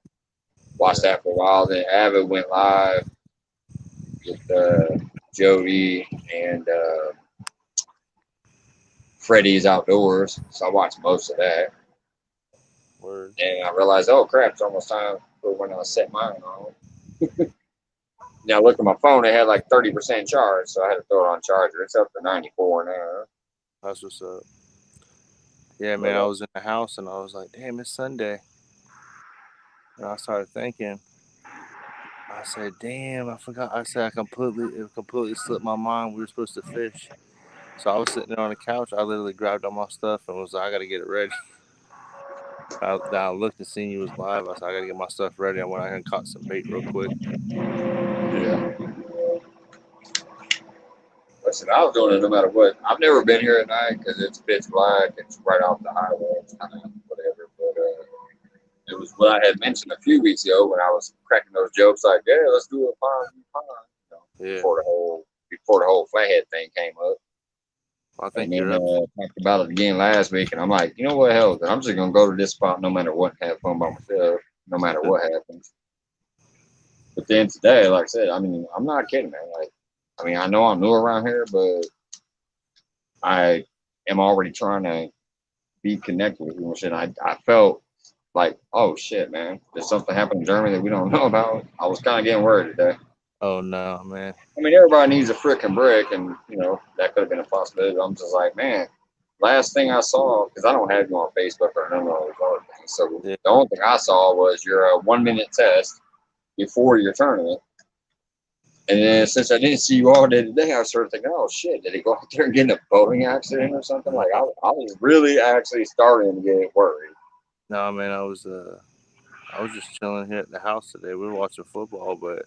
Watched that for a while. Then Avid went live with Jody and Freddie's Outdoors, so I watched most of that. Word. And I realized, oh crap, it's almost time for when I set mine on. Now, I looked at my phone, it had like 30% charge, so I had to throw it on charger. It's up to 94 now. That's what's up. Yeah, man, I was in the house and I was like, damn, it's Sunday. And I started thinking, I said, damn, I forgot. I said, it completely slipped my mind. We were supposed to fish. So I was sitting there on the couch. I literally grabbed all my stuff and was like, I got to get it ready. I looked and seen you was live. I said, I got to get my stuff ready. I went out here and caught some bait real quick. Yeah. Listen, I was doing it no matter what. I've never been here at night because it's pitch black. It's right off the highway. It's kind of whatever. But it was what I had mentioned a few weeks ago when I was cracking those jokes like, yeah, let's do a pond. Yeah. Before the whole flathead thing came up. I think and then you're up. talked about it again last week, and I'm like, you know what, hell, I'm just gonna go to this spot no matter what, and have fun by myself, no matter what happens. But then today, like I said, I mean, I'm not kidding, man. Like, I mean, I know I'm new around here, but I am already trying to be connected with people and shit. I felt like, oh shit, man, did something happen in Germany that we don't know about? I was kind of getting worried today. Oh, no, man. I mean, everybody needs a frickin' brick, and that could have been a possibility. I'm just like, man, last thing I saw, because I don't have you on Facebook or none of those other things. So Yeah. the only thing I saw was your 1 minute test before your tournament. And then since I didn't see you all day today, I started thinking, oh shit, did he go out there and get in a boating accident or something? Like I was really actually starting to get worried. No, man, I was just chilling here at the house today. We were watching football, but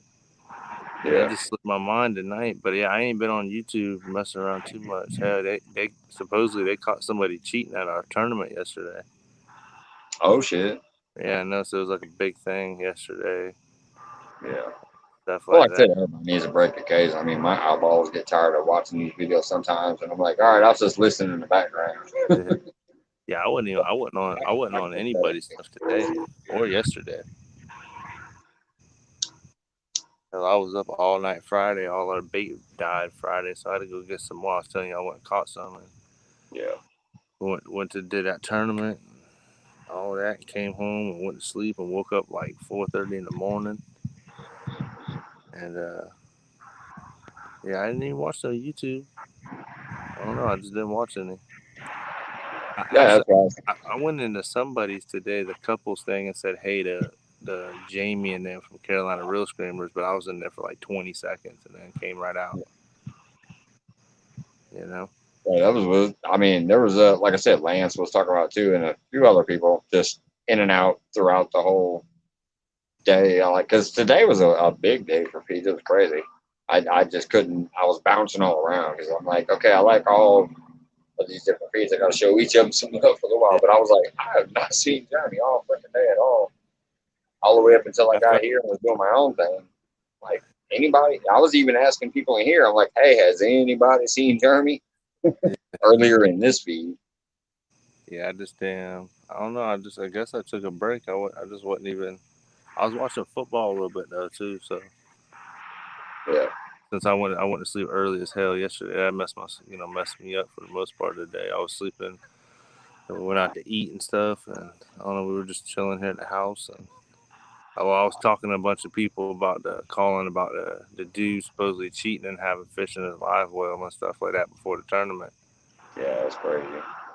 Yeah, it just slipped my mind tonight. But yeah, I ain't been on YouTube messing around too much. Hell, they supposedly they caught somebody cheating at our tournament yesterday. Oh shit. Yeah, I know. So it was like a big thing yesterday. Yeah. Stuff Well, like like I that. said, everybody needs a break occasionally. I mean, my eyeballs get tired of watching these videos sometimes, and I'm like, all right, I'll just listen in the background. Yeah, yeah, I wasn't I on can't cut anybody's stuff today or yesterday. Hell, I was up all night Friday. All our bait died Friday, so I had to go get some more. I was telling you I went and caught some and Yeah. went to did that tournament, all that, and came home and went to sleep and woke up like 4:30 in the morning. And yeah, I didn't even watch no YouTube. I don't know. I just didn't watch any. Yeah, Actually, that's right. I went into somebody's today, the couples thing, and said hey to the Jamie and them from Carolina Real Screamers, but I was in there for like 20 seconds and then came right out. You know. Yeah, that was. I mean, there was like I said, Lance was talking about it too, and a few other people just in and out throughout the whole day. Because today was a big day for Pete. It was crazy. I just couldn't. I was bouncing all around because I'm like, okay, I like all of these different feeds. I got to show each of them some love for a little while. Yeah. But I was like, I have not seen Jeremy all freaking day at all the way up until I I got felt, here and was doing my own thing. Like anybody, I was even asking people in here. I'm like, hey, has anybody seen Jeremy earlier in this feed? yeah, I just damn. I don't know. I guess I took a break. I just wasn't even. I was watching football a little bit though too. So Yeah, since I went to sleep early as hell yesterday, that messed me up for the most part of the day. I was sleeping. And we went out to eat and stuff, and I don't know. We were just chilling here at the house, and I was talking to a bunch of people about calling about the dude supposedly cheating and having fish in his live well and stuff like that before the tournament yeah, that's crazy.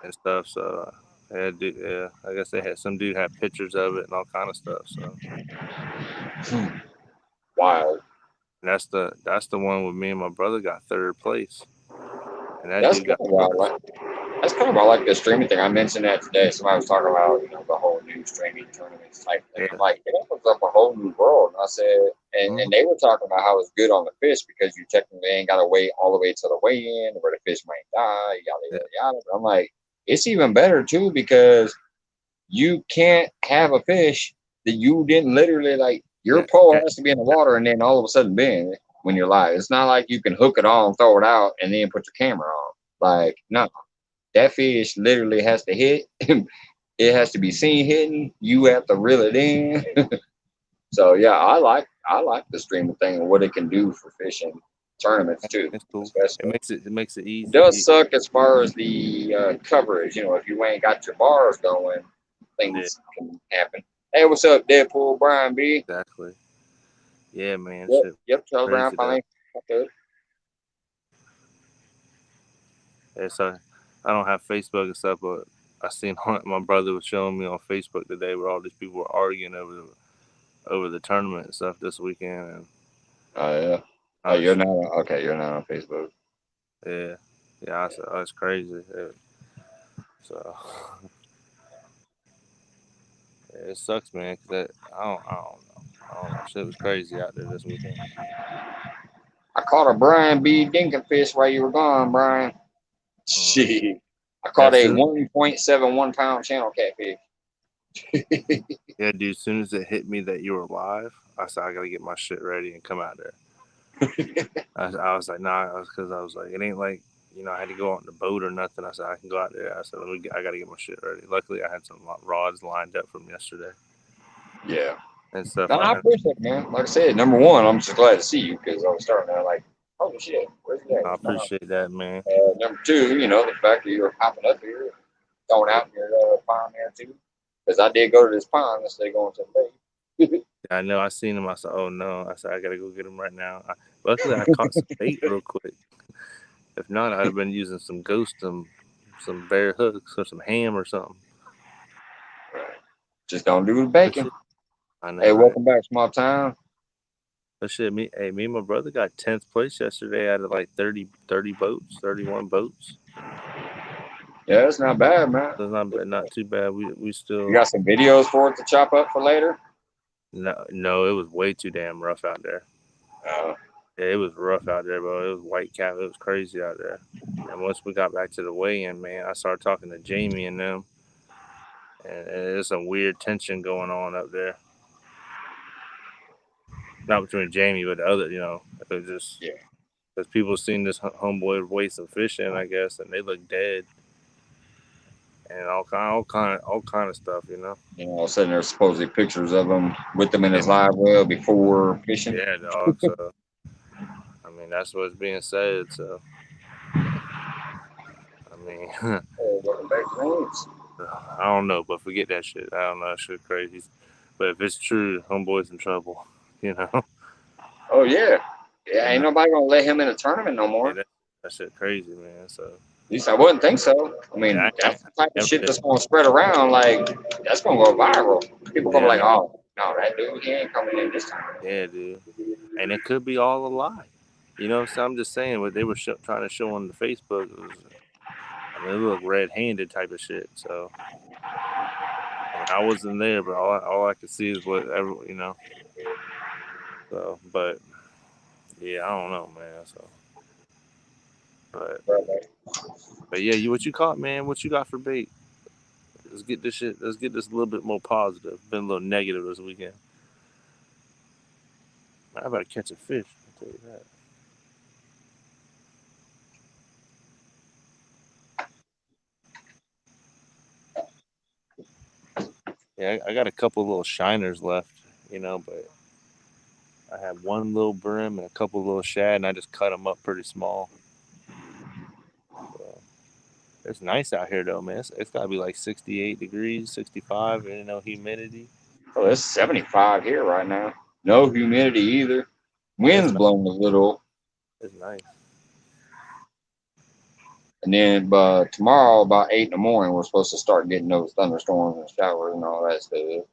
and stuff. So yeah, I guess they had some dude had pictures of it and all kind of stuff. So Wild. and that's the one with me and my brother got third place, and that That's dude kind got of wild. first. That's kind of why I like the streaming thing. I mentioned that today. Somebody was talking about, the whole new streaming tournaments type thing. I'm Yeah. like, it opens up a whole new world. And I said, Mm-hmm. and they were talking about how it's good on the fish because you technically ain't got to wait all the way to the weigh in where the fish might die, yada, Yeah. yada, yada. But I'm like, it's even better too because you can't have a fish that you didn't literally like, your Yeah. pole has to be in the water and then all of a sudden bend when you're live. It's not like you can hook it on, throw it out, and then put your camera on. Like, no, that fish literally has to hit. It has to be seen hitting. You have to reel it in. So yeah, I like the streaming thing and what it can do for fishing tournaments too. It's cool. Especially, It makes it it easy. does suck as far as the coverage. If you ain't got your bars going, Yeah, things can happen. Hey, what's up, Deadpool Brian B? exactly. Yeah, man. Yep, Shit yep. Telegram crazy though. finally. Okay. Yeah, so I don't have Facebook and stuff, but I seen my brother was showing me on Facebook today where all these people were arguing over the tournament and stuff this weekend, and Oh yeah. Oh, I you're was not okay. You're not on Facebook. yeah, yeah. I said, oh, it's crazy. Yeah. So yeah, it sucks, man. Cause I don't know. Shit was crazy out there this weekend. I caught a Brian B. Dinkinfish while you were gone, Brian. Mm. Shit. I caught As a soon 1.71 pound channel catfish. yeah, dude. As soon as it hit me that you were live, I said I gotta get my shit ready and come out there. I was like, nah, because I was like, it ain't like, I had to go out in the boat or nothing. I said, I can go out there. I said, I got to get my shit ready. Luckily, I had some rods lined up from yesterday Yeah. and stuff No, like I that. appreciate it, man. Like I said, number one, I'm just glad to see you because I was starting to like, holy shit, where's he at? I What's going on? appreciate that, man. Number two, the fact that you were popping up here, going Yeah, out in your pond there too. Because I did go to this pond instead of going to the lake. I know. I seen him. I said, oh no. I said, I got to go get him right now. Luckily, I caught some bait real quick. If not, I'd have been using some ghost, some bear hooks or some ham or something. Just don't do the But bacon. shit, I know, Hey, right? welcome back, small town. But shit, me and my brother got 10th place yesterday out of like 30 boats, 31 boats. Yeah, it's not bad, man. So it's not too bad. We You still got some videos for it to chop up for later? no, it was way too damn rough out there. No. Yeah, it was rough out there, bro. It was white cap. It was crazy out there. And once we got back to the weigh-in, man, I started talking to Jamie and them, and there's some weird tension going on up there. Not between Jamie, but the other, it was just Yeah. because people seen this homeboy weigh some fish in, I guess, and they look dead and all kind of stuff. All of a sudden there's supposedly pictures of him with them in Yeah, his live well before fishing. yeah, dog. So I mean, that's what's being said. So I mean, Oh, welcome back, friends. I don't know, but forget that shit. I don't know, that shit crazy. But if it's true, homeboy's in trouble. You know, Oh yeah. Yeah, and ain't nobody gonna let him in a tournament no more. yeah, that shit crazy, man. So At least I wouldn't think so. I yeah, mean, I that's the type of never shit been. that's gonna spread around. Like that's gonna go viral. People gonna be Yeah, like, man. "Oh, no, that dude he ain't coming in this time." Yeah, dude. And it could be all a lie. You know, so I'm just saying what they were trying to show on the Facebook was, I mean, it looked red-handed type of shit. So, I mean, I wasn't there, but all I could see is whatever. So, but yeah, I don't know, man. So, but yeah, what you caught, man? What you got for bait? Let's get this shit. Let's get this a little bit more positive. Been a little negative this weekend. I better catch a fish. I'll tell you that. Yeah, I got a couple little shiners left, but I had one little brim and a couple little shad, and I just cut them up pretty small. So it's nice out here, though, man. It's got to be like 68 degrees, 65, and no humidity. Oh, it's 75 here right now. No humidity either. Yeah, Wind's blowing a little. it's nice. And then tomorrow about 8 in the morning, we're supposed to start getting those thunderstorms and showers and all that stuff.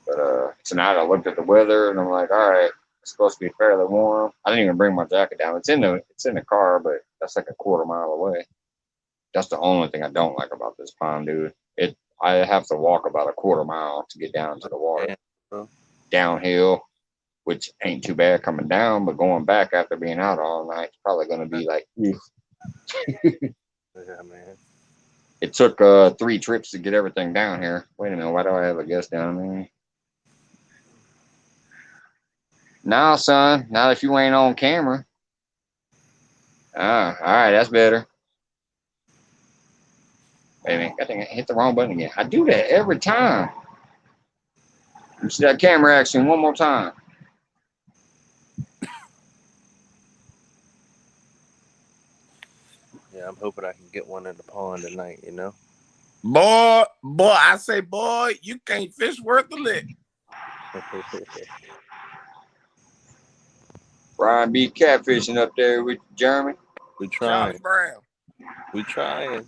But tonight I looked at the weather and I'm like, all right, it's supposed to be fairly warm. I didn't even bring my jacket down. It's in the car, but that's like a quarter mile away. That's the only thing I don't like about this pond, dude. I have to walk about a quarter mile to get down to the water. Damn, bro. Downhill, which ain't too bad coming down, but going back after being out all night, it's probably gonna be like, oof. Yeah, man. It took 3 trips to get everything down here. Wait a minute, why do I have a guest down there? Now, son, not if you ain't on camera. Ah, all right, that's better. Wait a minute, I think I hit the wrong button again. I do that every time. You see that camera action one more time. Yeah, I'm hoping I can get one in the pond tonight. Boy, I say, boy, you can't fish worth a lick. Brian B. catfishing up there with Jeremy. We Charlie trying. Brown. We trying.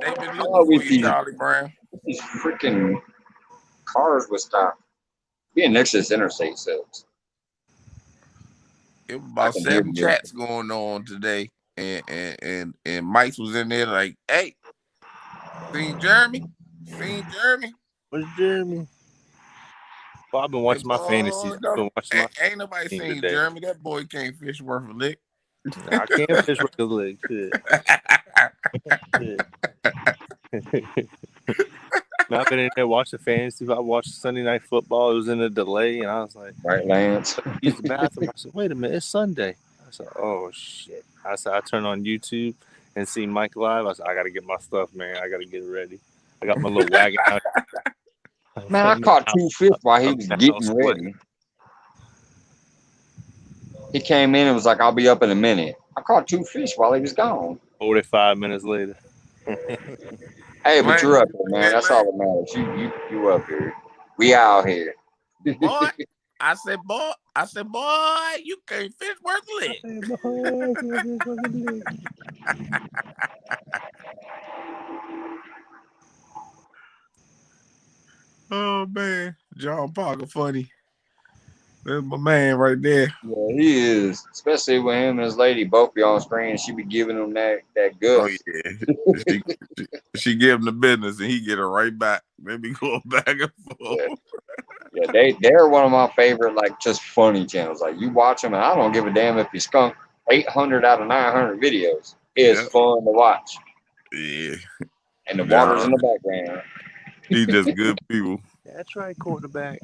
They've been Oh, looking for you, Charlie Brown. these freaking cars would stop. Being next to this interstate sucks. It was I about can hear 7 the chats going on today, and Mike's was in there like, hey, seen Jeremy? Where's Jeremy? Well, I've been Hey, watching my boy, fantasies. I've been watching my ain't nobody team seen today. Jeremy. That boy can't fish worth a lick. Nah, I can't fish with the leg. Shit. Man, I've been in there watching fantasy. I watched Sunday Night Football. It was in a delay, and I was like, right, Lance. use the bathroom. I said, wait a minute, it's Sunday. I said, oh shit. I said, I turned on YouTube and see Mike live. I said, I gotta get my stuff, man. I gotta get it ready. I got my little wagon out. Man, I caught 2 fish while he was I'm getting sweating. ready. He came in and was like, I'll be up in a minute. I caught 2 fish while he was gone. 45 minutes later. Hey, but Man, you're up here, man. hey, That's man, all that matters. You up here. We out here. boy. I said, boy, you can't fish worth a lick. Oh man, John Parker funny. That's my man right there. Yeah, he is. Especially when him and his lady both be on screen. She be giving him that Oh guff. yeah, she give him the business and he get her right back. They be going back and forth. Yeah. Yeah, they're one of my favorite, like, just funny channels. Like, you watch them, and I don't give a damn if you skunk 800 out of 900 videos. It's Yeah, fun to watch, yeah. and the water's in Nah, the background. he just good people. That's right, quarterback.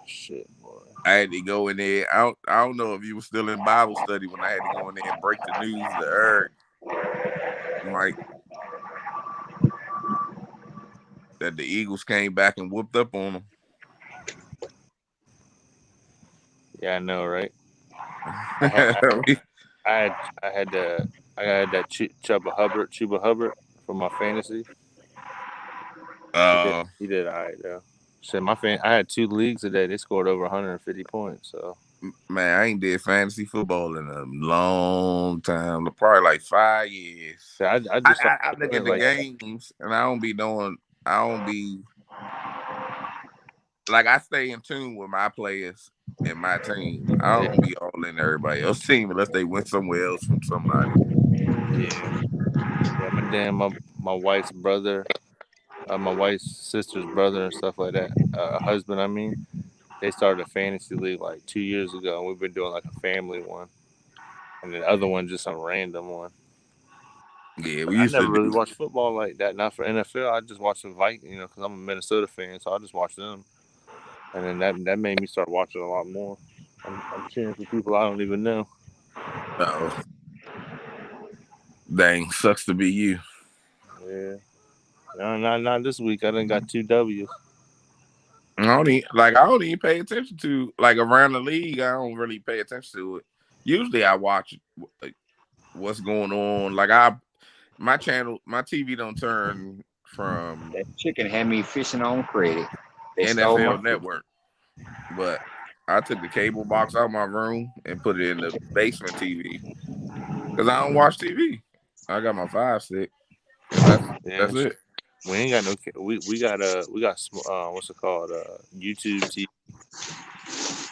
Shit, boy. I had to go in there. I don't know if you were still in Bible study when I had to go in there and break the news to Eric, Mike, that the Eagles came back and whooped up on Yeah, I know, right? I had, I, them. I had, I had the, I had that Chuba Hubbard for my fantasy. He did, uh, he did all right though. Shit, I had two leagues today. They scored over 150 points. So man, I ain't did fantasy football in a long time, probably like 5 years. yeah, I I, just started I, I look doing at it the like, games and I don't be knowing. I don't be like I stay in tune with my players and my team. I yeah, don't be all in everybody else's team unless they went somewhere else from somebody. yeah, yeah. My wife's brother, my wife's sister's brother and stuff like that. Husband, I mean, they started a fantasy league like 2 years ago, and we've been doing like a family one, and the other one just some random one. Yeah, But we I used to never really do. watched football like that. Not for NFL. I just watched the Vikings, because I'm a Minnesota fan, so I just watched them. And then that made me start watching a lot more. I'm cheering for people I don't even know. Oh, dang, sucks to be you. Yeah, no, not this week. I done got two W's. I don't even pay attention to like around the league. I don't really pay attention to it. Usually, I watch like, what's going on. My channel, my TV don't turn from That chicken had me fishing on credit. They stole my NFL fish. Network, but I took the cable box out of my room and put it in the basement TV because I don't watch TV. I got my Fire Stick, and Yeah, that's it. we ain't got no. We got what's it called? YouTube TV.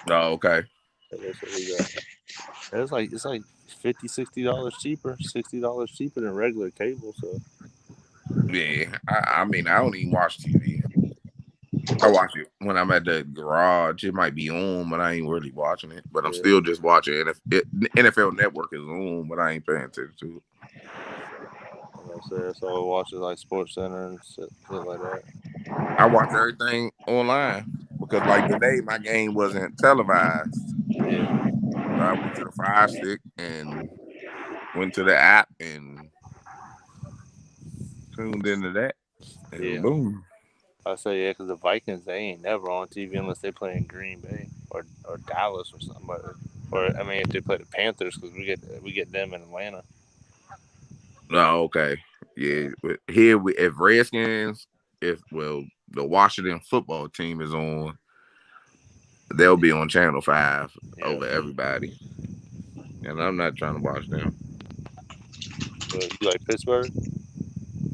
Oh, okay. That's what we got. It's like $50-$60 cheaper, $60 cheaper than regular cable. So Yeah, I mean, I don't even watch TV. I watch it when I'm at the garage. It might be on, but I ain't really watching it. But I'm yeah, still just watching it. If NFL Network is on, but I ain't paying attention to it. like I said, so I watch it like Sports Center and shit like that. I watch everything online because, like today, my game wasn't televised. Yeah, So I went to the Fire Stick and went to the app and tuned into that. And yeah. boom. I say yeah, because the Vikings they ain't never on TV unless they play in Green Bay or Dallas or something. Or I mean, if they play the Panthers, because we get them in Atlanta. Oh, okay. Yeah. But here, if Redskins, the Washington football team is on, they'll be on Channel 5 Yeah, over everybody. And I'm not trying to watch them. but you like Pittsburgh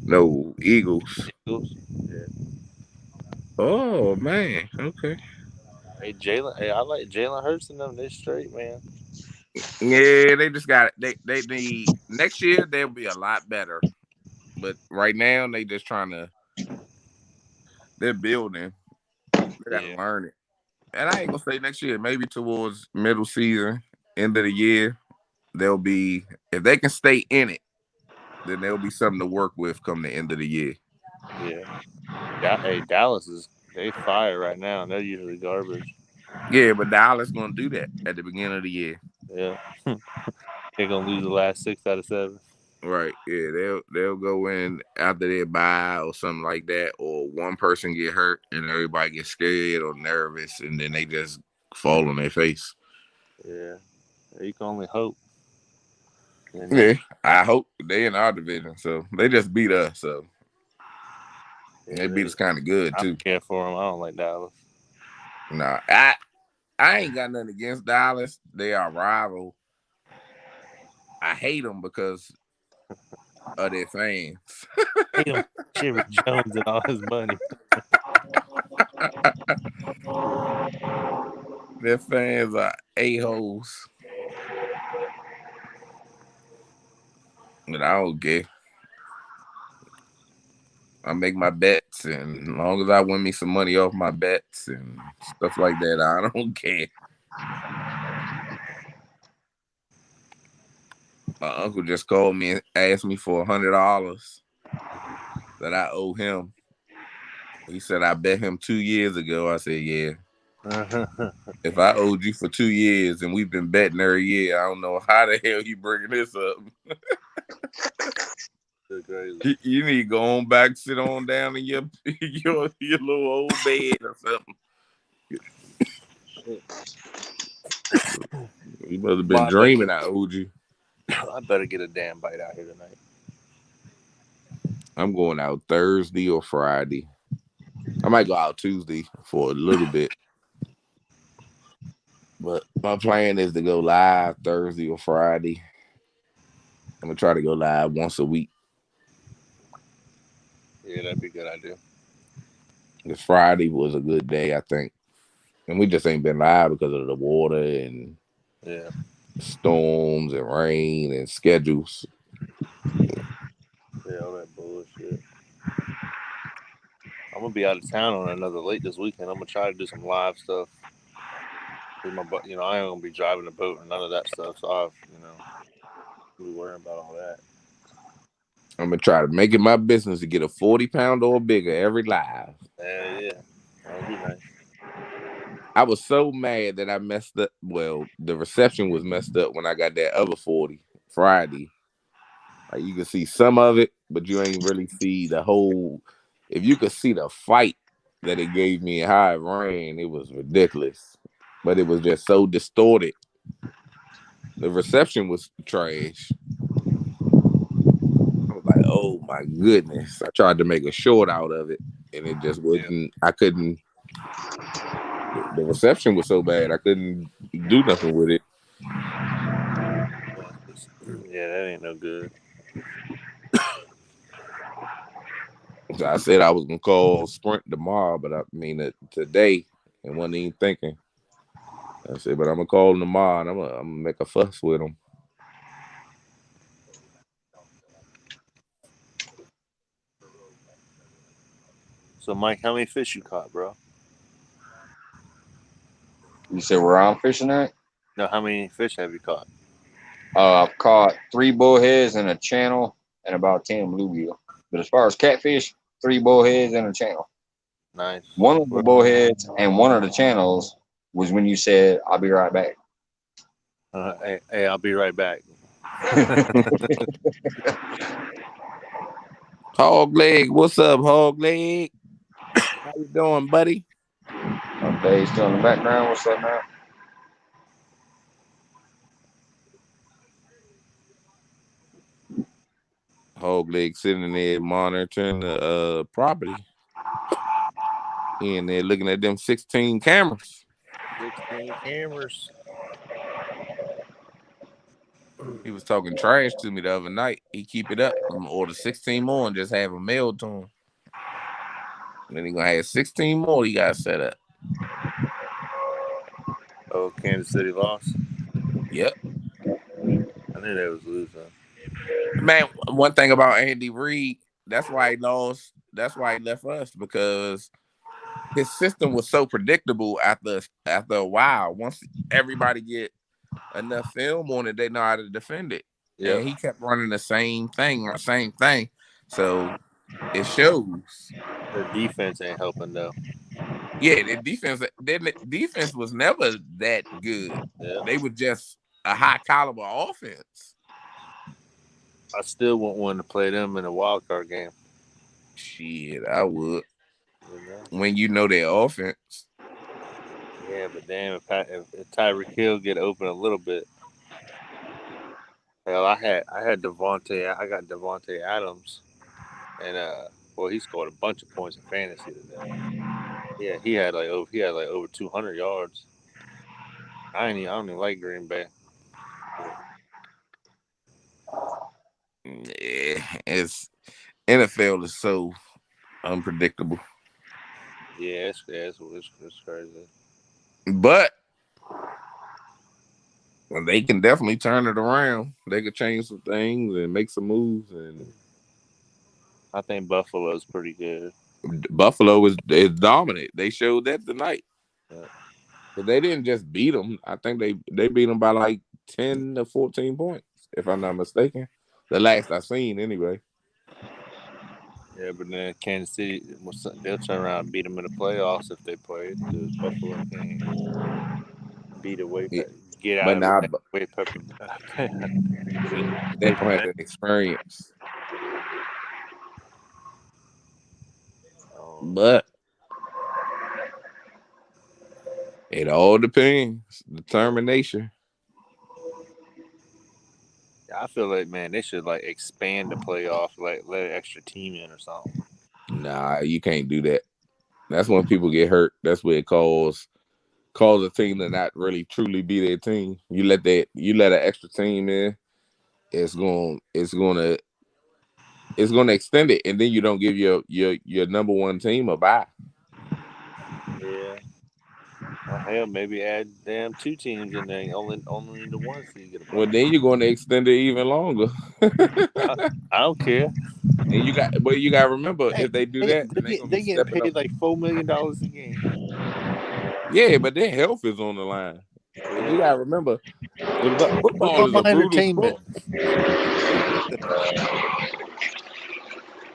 No, Eagles. Eagles? Yeah. Oh, man. Okay. Hey Jalen, hey, I like Jalen Hurts and them. They straight man. Yeah, they just got they need next year they'll be a lot better. But right now they're building. They gotta Yeah, learn it. And I ain't gonna say next year, maybe towards middle season, end of the year, they'll be if they can stay in it, then there'll be something to work with come the end of the year. yeah. Hey, Dallas is they fire right now. They're usually garbage. Yeah, but Dallas gonna do that at the beginning of the year. Yeah, they're gonna lose the last 6 out of 7. Right. Yeah, they'll go in after their bye or something like that, or one person get hurt and everybody gets scared or nervous, and then they just fall on their face. Yeah, you can only hope. And then Yeah, I hope they in our division, so they just beat us, so yeah, they beat us kind of good I too. don't care for them. I don't like Dallas. Nah, I ain't got nothing against Dallas. They are rival. I hate them because of their fans. Hate him, Jerry Jones and all his money. Their fans are a-holes, but I don't care. I make my bets, and as long as I win me some money off my bets and stuff like that, I don't care. My uncle just called me and asked me for $100 that I owe him. He said I bet him 2 years ago. I said, yeah. If I owed you for 2 years and we've been betting every year, I don't know how the hell you bringing this up. Crazy. You need to go on back, sit on down in your your little old bed or something. You must have been Well, dreaming I owed you. I better get a damn bite out here tonight. I'm going out Thursday or Friday. I might go out Tuesday for a little bit. But my plan is to go live Thursday or Friday. I'm gonna try to go live once a week. Yeah, that'd be a good idea. This Friday was a good day, I think. And we just ain't been live because of the water and Yeah, storms and rain and schedules. yeah, all that bullshit. I'm gonna be out of town on another lake this weekend. I'm gonna try to do some live stuff. With my, I ain't gonna be driving the boat and none of that stuff. So I'll be worrying about all that. I'm gonna try to make it my business to get a 40-pound or bigger every live. Yeah, that'd be nice. I was so mad that I messed up. Well, the reception was messed up when I got that other 40 Friday. Like you can see some of it, but you ain't really see the whole. If you could see the fight that it gave me and how it ran, it was ridiculous. But it was just so distorted. The reception was trash. I was like, oh my goodness. I tried to make a short out of it and it just Yeah, wouldn't. I couldn't. The reception was so bad, I couldn't do nothing with it. yeah, that ain't no good. So I said I was gonna call Sprint tomorrow, but I mean today, and wasn't even thinking. I said, but I'm gonna call him tomorrow, and I'm gonna make a fuss with him. So, Mike, how many fish you caught, bro? You said where I'm fishing at? No, how many fish have you caught? I've caught 3 bullheads in a channel and about 10 bluegill. But as far as catfish, 3 bullheads in a channel. Nice. One of the bullheads and one of the channels was when you said, "I'll be right back." Hey, I'll be right back. Hog leg, what's up, hog leg? How you doing, buddy? Okay, still in the background. What's up now? Hog leg sitting there monitoring the property. He in there looking at them 16 cameras. 16 cameras. He was talking trash to me the other night. He keep it up. I'm gonna order 16 more and just have them mailed to him. And then he gonna have 16 more he got set up. Oh, Kansas City lost. Yep. I knew they was losing. Man, one thing about Andy Reid, that's why he lost. That's why he left us because his system was so predictable after a while. Once everybody get enough film on it, they know how to defend it. Yep. And he kept running the same thing. So it shows. Their defense ain't helping though. Yeah, their defense was never that good. Yeah. They were just a high caliber offense. I still want one to play them in a wild card game. Shit, I would. You know? When you know their offense. Yeah, but damn, if Tyreek Hill get open a little bit, hell, I got Devontae Adams, and well, he scored a bunch of points in fantasy today. Yeah, he had like over 200 yards. I don't even like Green Bay. Yeah, it's NFL is so unpredictable. Yeah, it's crazy. But they can definitely turn it around. They could change some things and make some moves and I think Buffalo's pretty good. Buffalo is dominant. They showed that tonight. Yeah. But they didn't just beat them. I think they beat them by like 10 to 14 points, if I'm not mistaken. The last I seen, anyway. Yeah, but then Kansas City, they'll turn around and beat them in the playoffs if they play it, because Buffalo can't beat a Yeah. get out But of a now way pepper they paper don't have bag. the experience. Um, But it all depends. Determination. I feel like, man, they should like expand the playoff, like let an extra team in or something. Nah, you can't do that. That's when people get hurt. That's what it cause a team to not really truly be their team. You let an extra team in, it's gonna extend it, and then you don't give your number one team a bye. Yeah. Hell, maybe add damn two teams in there. Only the one seed get a Well, bye. then you're gonna extend it even longer. I, I don't care. And you got to remember, Hey, if they do that, then they're gonna be they getting stepping up. paid like $4 million a game. Yeah, but their health is on the line. You Yeah. got to remember, What football about is a my brutal entertainment? sport.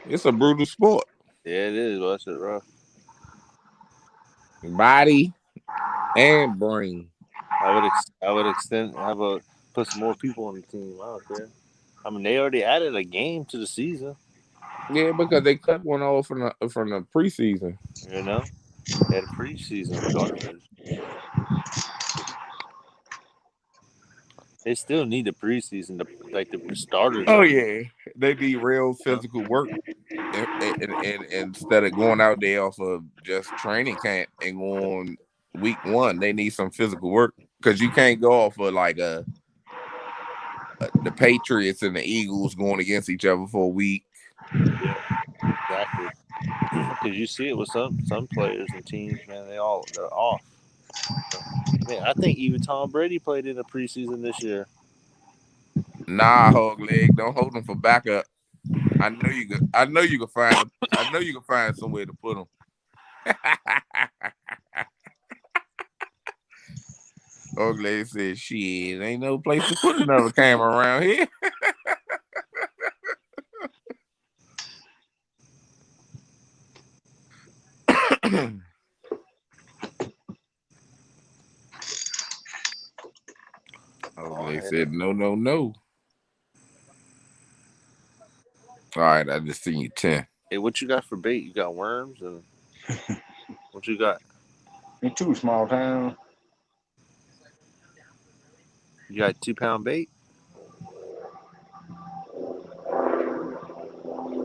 It's a brutal sport. Yeah, it is. Well, that shit rough. Body and brain. I would extend. Have a put some more people on the team. I don't care. I mean, they already added a game to the season. Yeah, because they cut one off from the preseason. You know, they had a preseason garbage. They still need the preseason to like the starters Oh up. yeah, they need real You know? physical work, and instead of going out there off of just training camp and going week one, they need some physical work, because you can't go off of like the Patriots and the Eagles going against each other for a week. Yeah, exactly. Because you see it with some players and teams, man. They're off. Man, I think even Tom Brady played in the preseason this year. Nah, hog leg, don't hold them for backup. I know you can find a. I know you can find somewhere to put them. Hog leg said, "Shit, ain't no place to put another camera around here." Hog Oh leg hell. said, "No, no, no." All right, I just seen you 10. Hey, what you got for bait? You got worms and what you got? In two small towns. You got 2 pound bait?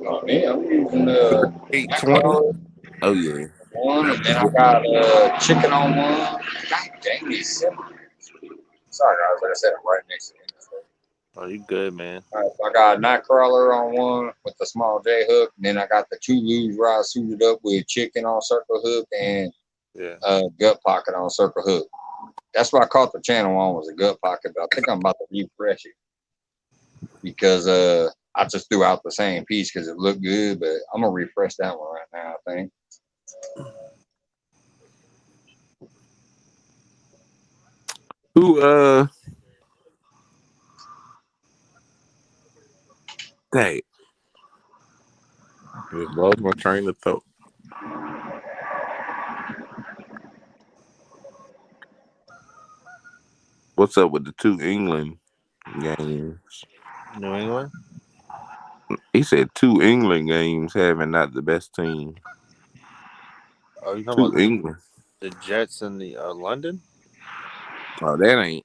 Oh, man, I'm using 820. mackerel Oh yeah. one, and then I got chicken on one. God dang it, simple. Sorry, guys. Like I said, I'm right next to the interstate. Oh, you good, man? All right, so I got a night crawler on one with the small J hook, and then I got the two lures rod suited up with chicken on circle hook and Yeah. gut pocket on circle hook. That's what I caught the channel on, was a gut pocket, but I think I'm about to refresh it because I just threw out the same piece because it looked good, but I'm gonna refresh that one right now, I think. Who dang, just lost my train of thought. What's up with the two England games? New England? He said two England games having not the best team. Oh, you talking Two about England. the Jets and the London? Oh, that ain't.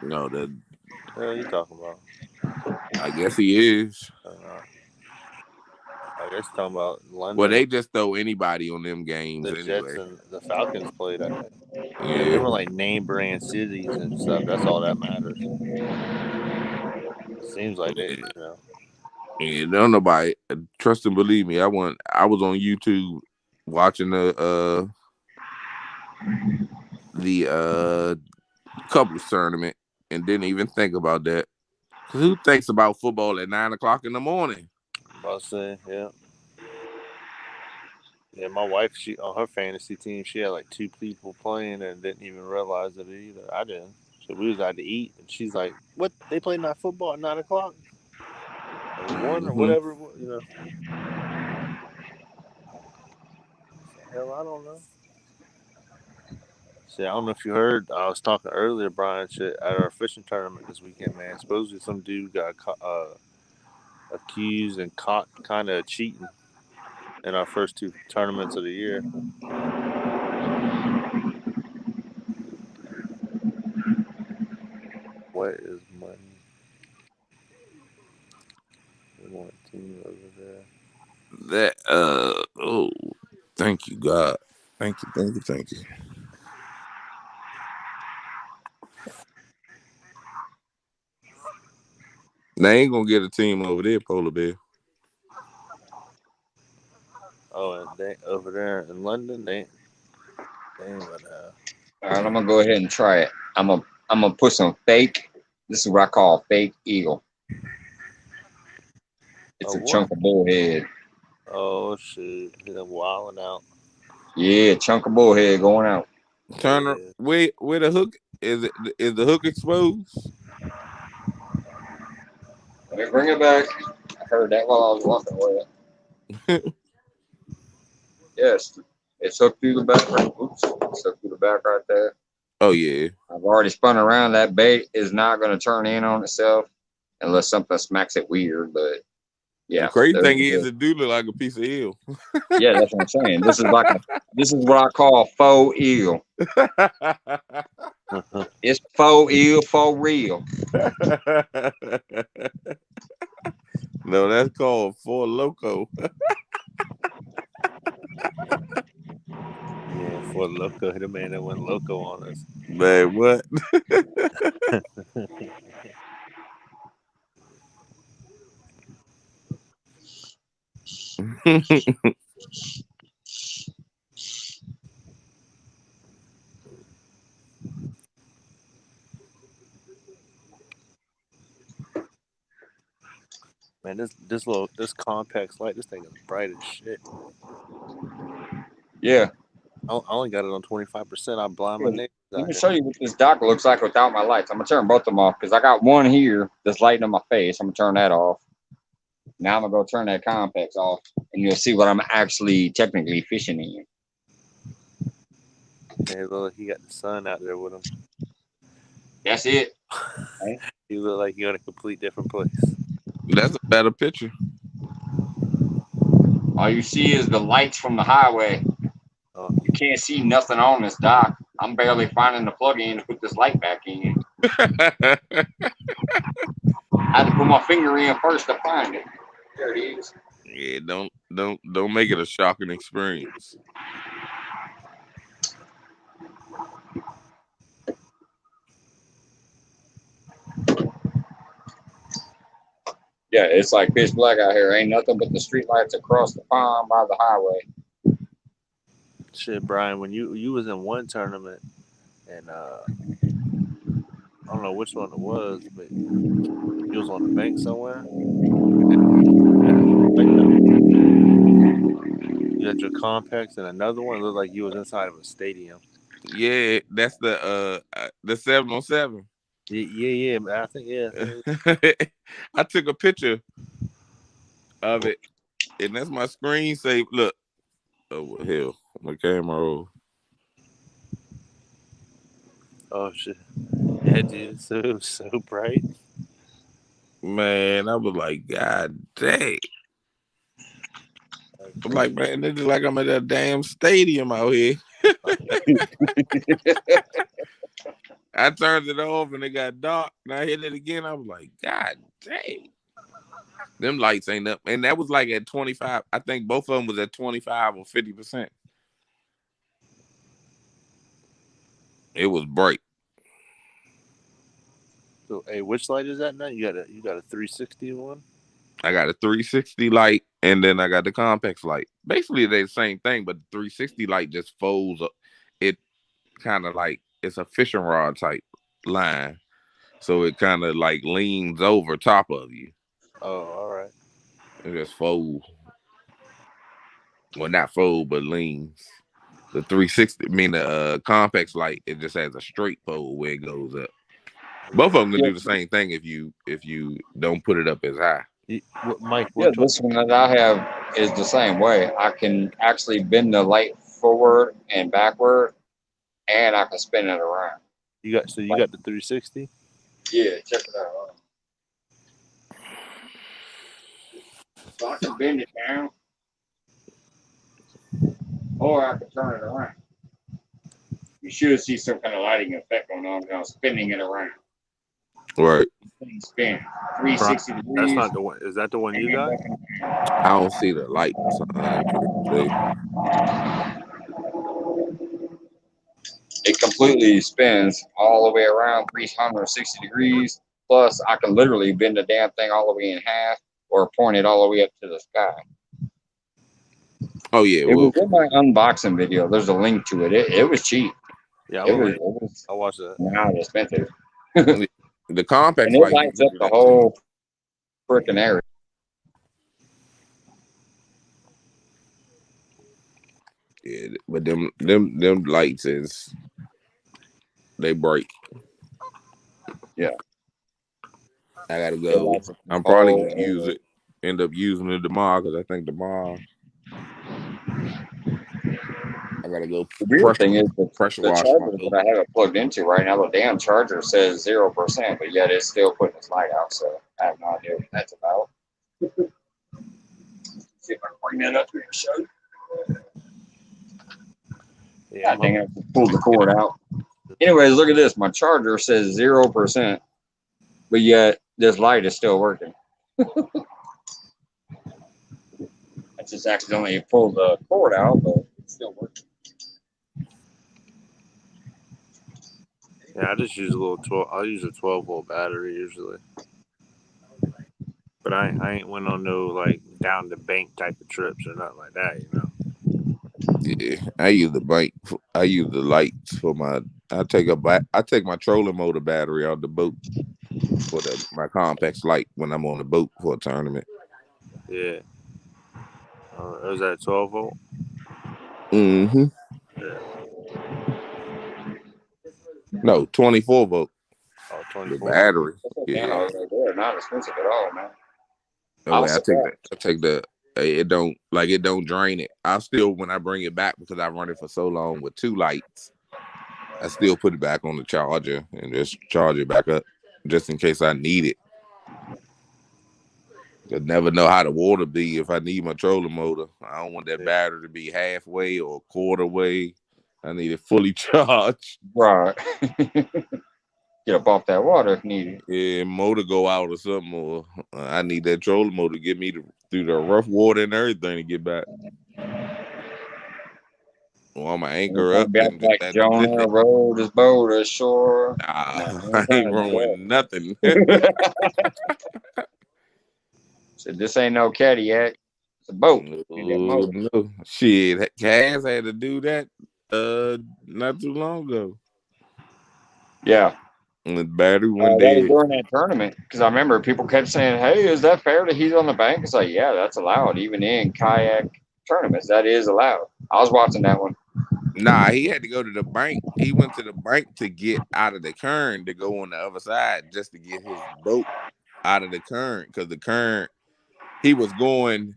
No, that What the hell are you talking about? I guess he is. Uh, I guess you're talking about Well, London. they just throw anybody on them games The Jets anyway. and the Falcons played. They Yeah. were like name brand cities and stuff. That's all that matters. Seems like they, Yeah. you know. Yeah, don't nobody trust and believe me. I was on YouTube watching the couples tournament and didn't even think about that. Cause who thinks about football at 9 o'clock in the morning? I'll say, yeah. Yeah, my wife, she on her fantasy team, she had like 2 people playing and didn't even realize it either. I didn't. So we was out to eat, and she's like, "What? They play night football at 9 o'clock or one or Mm-hmm. whatever, you know?" Hell, I don't know. See, I don't know if you heard. I was talking earlier, Brian. Shit, at our fishing tournament this weekend, man. Supposedly some dude got accused and caught kind of cheating in our first 2 tournaments of the year. What is money? We want team over there. That oh, thank you, God. Thank you, thank you, thank you. They ain't gonna get a team over there, Polar Bear. Oh, and they over there in London, they ain't gonna have. All right, I'm gonna go ahead and try it. I'm gonna put some fake. This is what I call fake eagle. It's Oh, a what? chunk of bullhead. Oh shit, them wilding out. Yeah, chunk of bullhead going out. Turner, Yeah. where the hook is? It is the hook exposed? Let me bring it back. I heard that while I was walking with it. Yes, it's hooked through the back. Right. Oops, it's hooked through the back right there. Oh yeah. I've already spun around. That bait is not going to turn in on itself unless something smacks it weird. But The yeah, crazy there's thing the is, hook. it do look like a piece of eel. Yeah, that's what I'm saying. This is what I call faux eel. It's faux eel for real. No, that's called Four Loco. Yeah, for loco, the man that went loco on us. Man, what? Man, this complex light, this thing is bright as shit. Yeah. I only got it on 25%. I blind my Let neighbors out me here. show you what this dock looks like without my lights. I'm gonna turn both of them off because I got one here that's lighting on my face. I'm gonna turn that off. Now I'm gonna go turn that complex off, and you'll see what I'm actually technically fishing in. Hey, look, he got the sun out there with him. That's it. Right? You look like you're in a complete different place. That's a better picture. All you see is the lights from the highway. Oh, You can't see nothing on this dock. I'm barely finding the plug-in to put this light back in. I had to put my finger in first to find it. There it is. Yeah, don't make it a shocking experience. Yeah, it's like pitch black out here. Ain't nothing but the street lights across the pond by the highway. shit, Brian. When you was in one tournament, and I don't know which one it was, but you was on the bank somewhere. Like you had your complex, and another one looked like you was inside of a stadium. Yeah, that's the 707. Yeah. Man, I think yeah. I took a picture of it, and that's my screen save. Look, oh hell, my camera roll. Oh shit. Yeah, dude. So bright. Man, I was like, God dang. That's I'm like, crazy. man, this is like I'm at a damn stadium out here. I turned it off and it got dark. And I hit it again. I was like, God dang. Them lights ain't up. And that was like at 25. I think both of them was at 25 or 50%. It was bright. So, hey, which light is that now? You got a 360 one? I got a 360 light and then I got the complex light. Basically, they're the same thing, but the 360 light just folds up. It kind of like it's a fishing rod type line. So it kind of like leans over top of you. Oh, all right. It just fold. Well, not fold, but leans. The 360, I mean the complex light, it just has a straight pole where it goes up. Both of them can do the same thing if you don't put it up as high. Mike, Yeah, which one? this one that I have is the same way. I can actually bend the light forward and backward, and I can spin it around. You got so you got the 360? Yeah, check it out. So I can bend it down, or I can turn it around. You should see some kind of lighting effect going on now, spinning it around. Right. Spin 360 degrees. That's not the one. Is that the one you got? I don't see the light sign. It completely spins all the way around 360 degrees. Plus, I can literally bend the damn thing all the way in half or point it all the way up to the sky. Oh yeah, it was in my unboxing video. There's a link to it. It was cheap. Yeah, it was I watched it. Not expensive. The complex and it lights up the whole freaking area. Yeah, but them lights is they bright. Yeah. I gotta go. I'm probably gonna use it. End up using it tomorrow because I think tomorrow I gotta go. The weird thing is the pressure charger that I have it plugged into right now, the damn charger says 0%, but yet it's still putting its light out. So I have no idea what that's about. See if I can bring that up here and show you. Yeah, God dang it, I pulled the cord out. Anyways, look at this. My charger says 0%, but yet this light is still working. I just accidentally pulled the cord out, but it's still working. Yeah, I just use a little 12. I'll use a 12-volt battery usually, but I ain't went on no like down the bank type of trips or nothing like that. You know. Yeah, I use the bike. I use the lights for my. I take my trolling motor battery out the boat for my complex light when I'm on the boat for a tournament. Yeah. Was that 12 volt? Mm-hmm. Yeah. No, 24 volt. Oh, 24. The battery. Yeah, they're not expensive at all, man. Oh, wait, I take the. It don't drain it. I still, when I bring it back, because I run it for so long with 2 lights, I still put it back on the charger and just charge it back up just in case I need it. I never know how the water be if I need my trolling motor. I don't want that battery to be halfway or a quarter way. I need it fully charged. Right. Get up off that water if needed. Yeah, motor go out or something, or I need that trolling motor to get me through the rough water and everything to get back. Well, my anchor up and like Jonah rode his boat ashore. I ain't rowing nothing. So this ain't no Cadillac. It's a boat. No. Shit, Cass had to do that not too long ago. Yeah. And the battery one day. That was during that tournament, because I remember people kept saying, "Hey, is that fair that he's on the bank?" It's like, yeah, that's allowed, even in kayak tournaments. That is allowed. I was watching that one. Nah, he had to go to the bank. He went to the bank to get out of the current to go on the other side just to get his boat out of the current, because the current he was going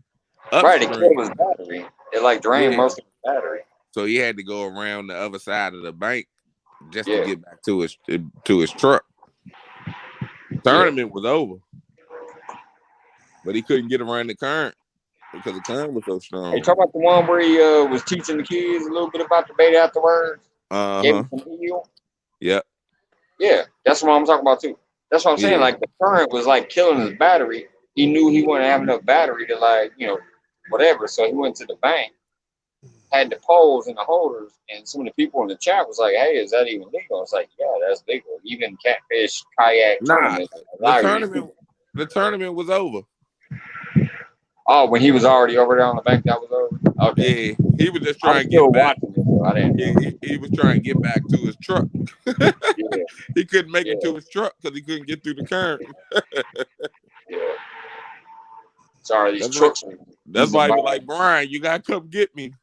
upstream. Right, it killed his battery. It drained most of his battery. So he had to go around the other side of the bank just to get back to his truck. Tournament was over, but he couldn't get around the current because the current was so strong. Are you talking about the one where he was teaching the kids a little bit about the bait afterwards? Gave him some heel? Yep. Yeah, that's what I'm talking about too. That's what I'm saying. Like the current was killing his battery. He knew he wouldn't have enough battery to whatever. So he went to the bank, had the poles and the holders, and some of the people in the chat was like, "Hey, is that even legal?" It's like, yeah, that's legal. Even catfish kayak tournaments. The tournament was over. Oh, when he was already over there on the bank, that was over. Okay. Yeah, he was just trying to get back. He was trying to get back to his truck. He couldn't make it to his truck because he couldn't get through the current. Sorry, these trucks are That's easing why he by. was like, Brian, you gotta come get me.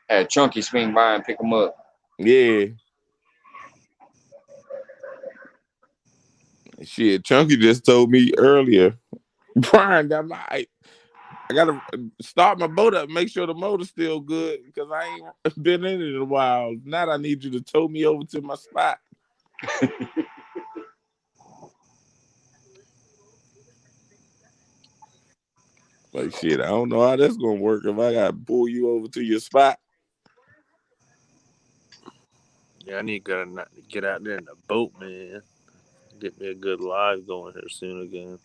Had Chunky swing by and pick them up. Yeah. Shit, Chunky just told me earlier, Brian, I gotta start my boat up, make sure the motor's still good because I ain't been in it in a while. Now I need you to tow me over to my spot. Like shit, I don't know how that's gonna work if I gotta pull you over to your spot. Yeah, I need to get out there in the boat, man. Get me a good live going here soon again.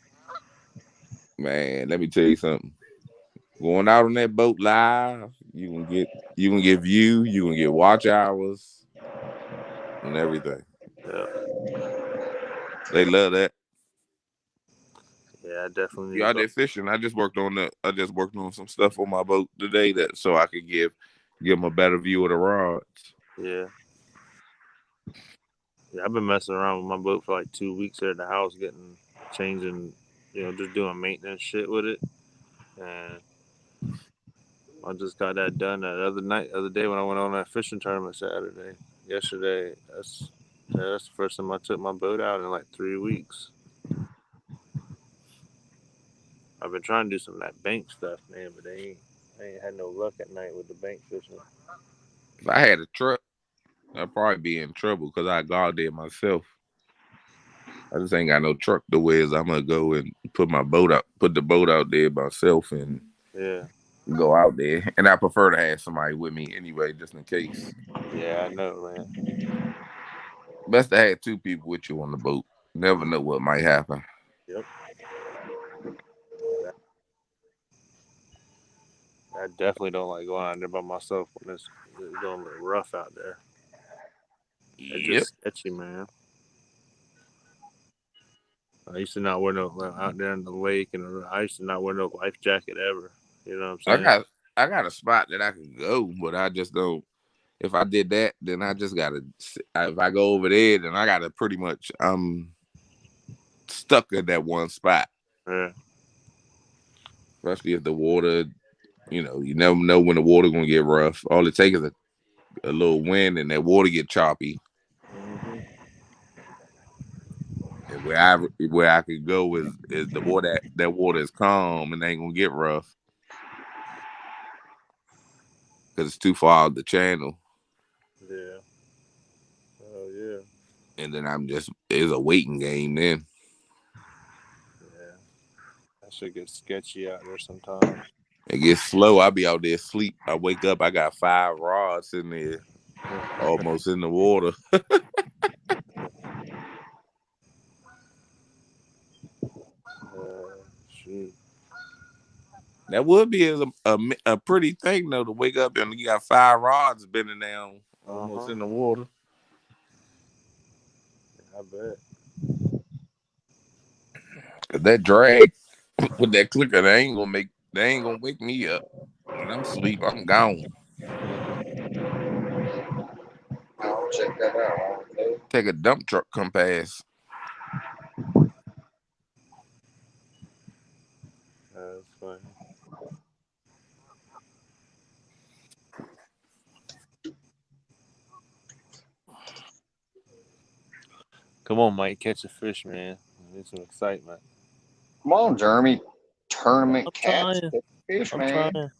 Man, let me tell you something. Going out on that boat live, you can get view, you can get watch hours and everything. Yeah, They love that. yeah, I definitely You need to out go. there fishing. I just worked on some stuff on my boat today that so I could give them a better view of the rods. Yeah, yeah. I've been messing around with my boat for like 2 weeks here at the house, changing, just doing maintenance shit with it, and I just got that done other day when I went on that fishing tournament yesterday. That's the first time I took my boat out in like 3 weeks. I've been trying to do some of that bank stuff, man, but I ain't had no luck at night with the bank fishing. If I had a truck, I'd probably be in trouble because I go out there myself. I just ain't got no truck to where I'm gonna go and put the boat out there myself and Yeah, go out there. And I prefer to have somebody with me anyway, just in case. yeah, I know, man. Best to have two people with you on the boat. Never know what might happen. Yep. I definitely don't like going out there by myself when it's going a little rough out there. It's Yep. just sketchy, man. I used to not wear no out there in the lake, and I used to not wear no life jacket ever. You know what I'm I saying? got I got a spot that I could go, but I just don't. If I did that, then I just gotta. If I go over there, then I gotta pretty much stuck in that one spot. Yeah, Especially if the water, you never know when the water gonna get rough. All it takes is a little wind and that water get choppy. hmm, And where I could go is the water that water is calm and ain't gonna get rough because it's too far out the channel. yeah, oh yeah, And then it's a waiting game then. yeah. That shit gets sketchy out there sometimes. It gets slow. I be out there asleep. I wake up, I got 5 rods in there, almost in the water. Shoot. That would be a pretty thing though to wake up and you got 5 rods bending down, Uh almost huh. in the water. I bet. Cause that drag with that clicker, they ain't gonna wake me up. When I'm asleep, I'm gone. I'll check that out. Okay. Take a dump truck come past. That's funny. Come on, Mike, catch a fish, man. Need some excitement. Come on, Jeremy. Tournament I'm cats, trying. fish, I'm man. trying.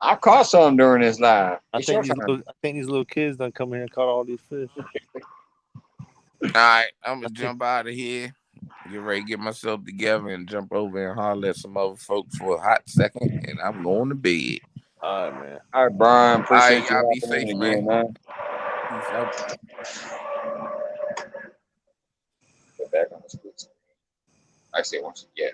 I caught some during this live. It's your turn. I think these little kids done come here and caught all these fish. All right, I'm gonna I think. jump out of here. Get ready, get myself together, and jump over and holler at some other folks for a hot second, and I'm going to bed. All right, man. All right, Brian. All right, Appreciate you y'all be hopping safe, in man. again, man. Peace out. Get back on the split screen. I say once again.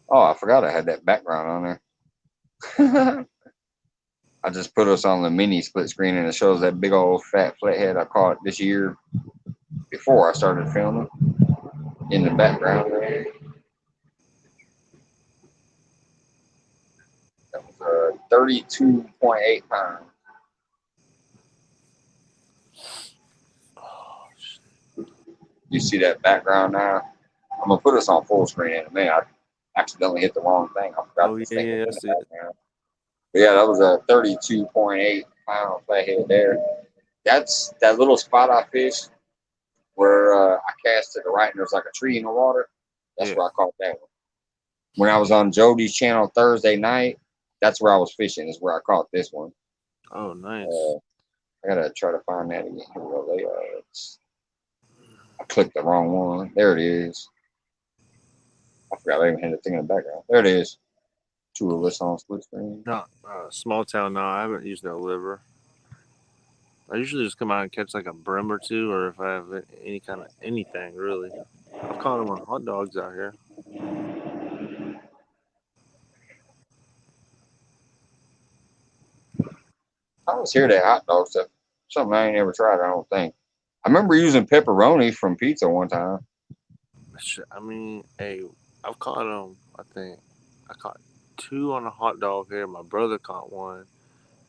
Oh, I forgot I had that background on there. I just put us on the mini split screen and it shows that big old fat flathead I caught this year before I started filming. in the background there. That was 32.8 pounds. Oh, You see that background now? I'm gonna put us on full screen in a minute. I accidentally hit the wrong thing. I forgot oh this yeah, thing was yeah, I in the see it. background. But yeah, that was a 32.8 pound flathead there. That's that little spot I fished where I cast to the right and there's like a tree in the water. That's Yeah. where I caught that one. When I was on Jody's channel Thursday night, that's where I was fishing. Is where I caught this one. Oh, nice. Uh, I gotta try to find that again. Here we go. I clicked the wrong one. There it is. I forgot I even had the thing in the background. There it is. Two of us on split screen. No, small town. No, I haven't used no liver. I usually just come out and catch like a brim or two, or if I have any kind of anything really. I've caught them on hot dogs out here. I always hear that hot dog stuff. Something I ain't ever tried. I don't think. I remember using pepperoni from pizza one time. I mean, hey, I've caught them. I think I caught two on a hot dog here. My brother caught one,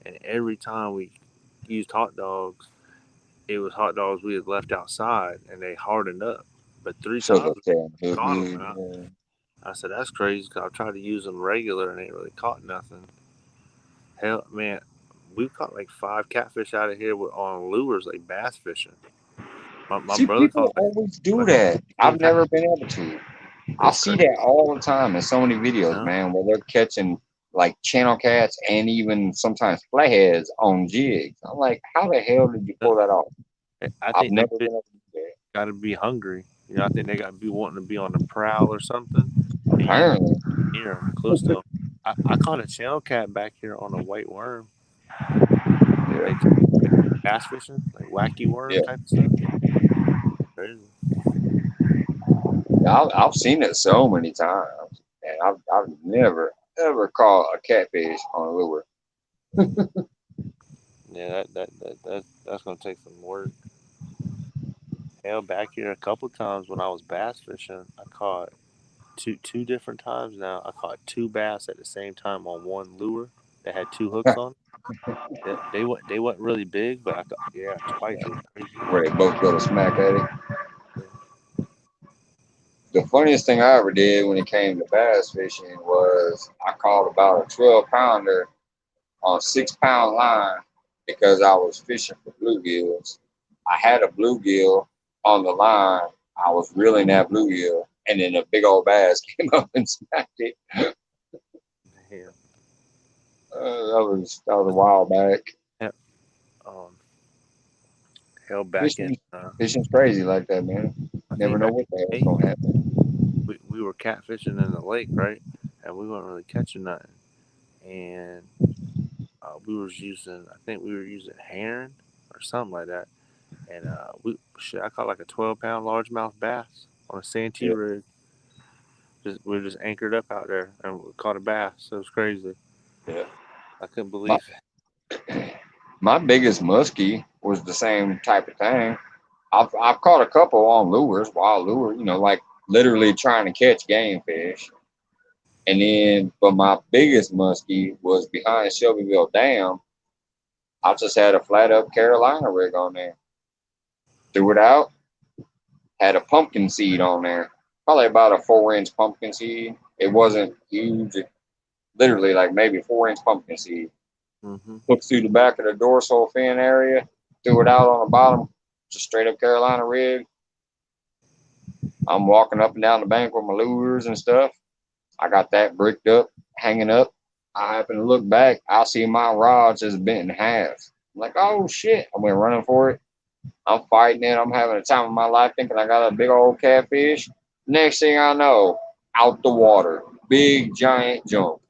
and every time we used hot dogs, it was hot dogs we had left outside, and they hardened up. But three So times that damn we good. caught them. Yeah. I said that's crazy because I tried to use them regular and ain't really caught nothing. Hell, man, we've caught like five catfish out of here on lures, like bass fishing. My See, brother people caught always do like that. I've 10 pounds. never been able to. I It's see crazy. that all the time in so many videos, No, man, where they're catching like channel cats and even sometimes flatheads on jigs. I'm like, how the hell did you pull that off? I I've think them never fish been able to do got to be hungry. You know, I think they got to be wanting to be on the prowl or something, that. and you Apparently, near them, close to them. I caught a channel cat back here on a white worm, yeah, like bass fishing, like wacky worm yeah. type of stuff. Crazy. I've seen it so many times, and I've never ever caught a catfish on a lure. Yeah, that's gonna take some work. Hell, back here a couple times when I was bass fishing, I caught two different times now. I caught two bass at the same time on one lure that had two hooks on. They weren't really big, but I caught, yeah, twice. It was crazy. Where they both go to smack at it. Yeah. The funniest thing I ever did when it came to bass fishing was I caught about a 12 pounder on 6 pound line because I was fishing for bluegills. I had a bluegill on the line. I was reeling that bluegill, and then a big old bass came up and smacked it. Yeah. That was a while back. Yeah. Um, held back in. Fishing, fishing's crazy like that, man. I Never think know back what the hell's in gonna happen. we were catfishing in the lake, right? And we weren't really catching nothing. And we was using, I think we were using heron or something like that. And I caught like a 12-pound largemouth bass on a Santee Yeah, rig. We were just anchored up out there and we caught a bass. It was crazy. yeah. I couldn't My believe it. my biggest muskie was the same type of thing. I've caught a couple on lures, wild lure, like literally trying to catch game fish. And then, but my biggest muskie was behind Shelbyville Dam. I just had a flat up Carolina rig on there. Threw it out, had a pumpkin seed on there, probably about a 4 inch pumpkin seed. It wasn't huge, literally like maybe 4 inch pumpkin seed. Hmm. Hooked through the back of the dorsal fin area, threw it out on the bottom, just straight up Carolina rig. I'm walking up and down the bank with my lures and stuff. I got that bricked up, hanging up. I happen to look back. I see my rod just bent in half. I'm like, oh shit. I went running for it. I'm fighting it. I'm having a time of my life thinking I got a big old catfish. Next thing I know, out the water. Big giant jump.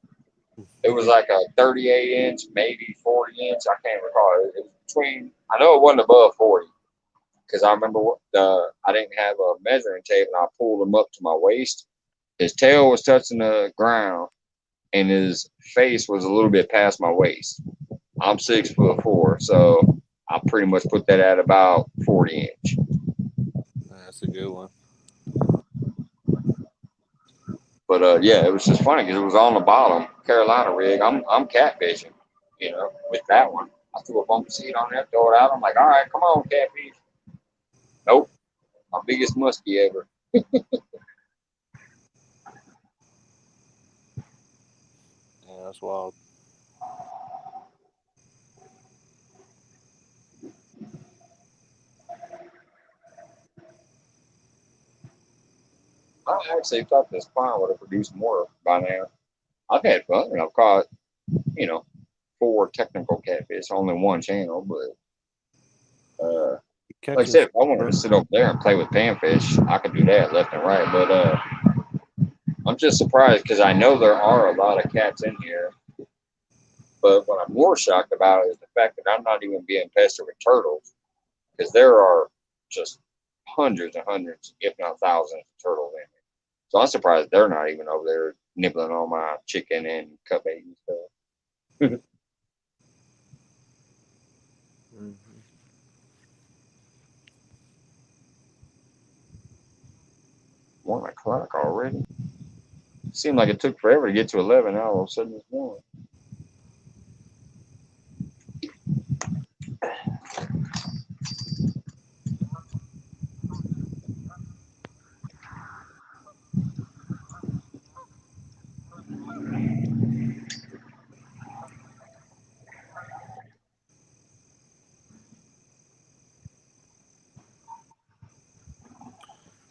It was like a 38 inch, maybe 40 inch. I can't recall. It was between, I know it wasn't above 40 because I remember I didn't have a measuring tape and I pulled him up to my waist. His tail was touching the ground and his face was a little bit past my waist. I'm 6'4", so I pretty much put that at about 40 inch. That's a good one. But yeah, it was just funny because it was on the bottom Carolina rig. I'm catfishing, with that one. I threw a bump seat on there, throw it out. I'm like, all right, come on, catfish. Nope, my biggest muskie ever. Yeah, that's wild. I actually thought this pond would have produced more by now. I've had fun and I've caught, you know, 4 technical catfish, only one channel, but You like I catching said, if I some, wanted bro? to sit over there and play with panfish, I could do that left and right. But I'm just surprised because I know there are a lot of cats in here. But what I'm more shocked about is the fact that I'm not even being pestered with turtles because there are just hundreds and hundreds, if not thousands, of turtles in here. So I'm surprised they're not even over there nibbling on my chicken and cut bait and stuff. Mm-hmm. 1 o'clock already. Seemed like it took forever to get to 11. Now all of a sudden it's 1.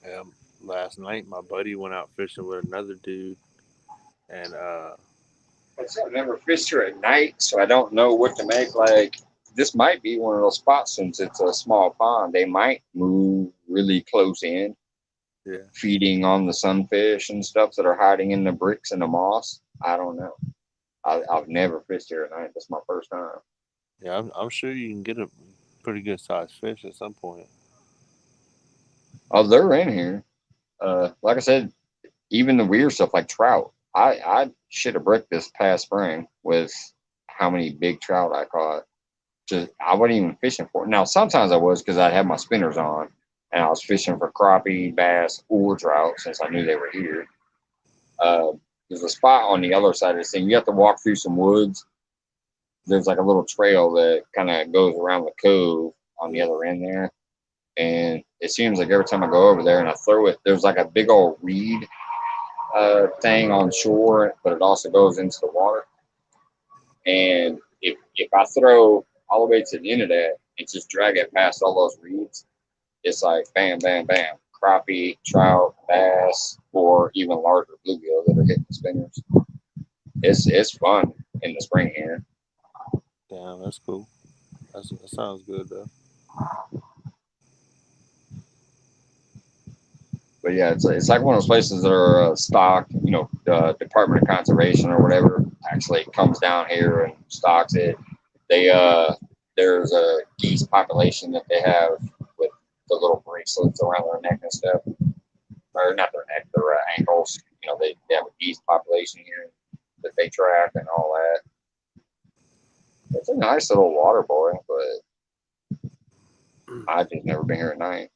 Yeah, last night my buddy went out fishing with another dude, and I've never fished here at night, so I don't know what to make. Like, this might be one of those spots since it's a small pond. They might move really close in, yeah, feeding on the sunfish and stuff that are hiding in the bricks and the moss. I don't know. I've never fished here at night. That's my first time. yeah, I'm sure you can get a pretty good sized fish at some point. Oh, they're in here. Like I said, even the weird stuff like trout. I should have bricked this past spring with how many big trout I caught. Just I wasn't even fishing for it. Now sometimes I was because I had my spinners on and I was fishing for crappie, bass, or trout since I knew they were here. Uh, there's a spot on the other side of this thing. You have to walk through some woods. There's like a little trail that kind of goes around the cove on the Yeah, other end there. And it seems like every time I go over there and I throw it, there's like a big old reed thing on shore, but it also goes into the water. And if I throw all the way to the end of that and just drag it past all those reeds, it's like bam, bam, bam, crappie, trout, bass, or even larger bluegill that are hitting the spinners. It's fun in the spring here. damn, that's cool. That sounds good though. But yeah, it's like one of those places that are stocked. The Department of Conservation or whatever actually comes down here and stocks it. They there's a geese population that they have with the little bracelets around their neck and stuff, or not their neck, their ankles. They have a geese population here that they track and all that. It's a nice little water boy, but I've just never been here at night.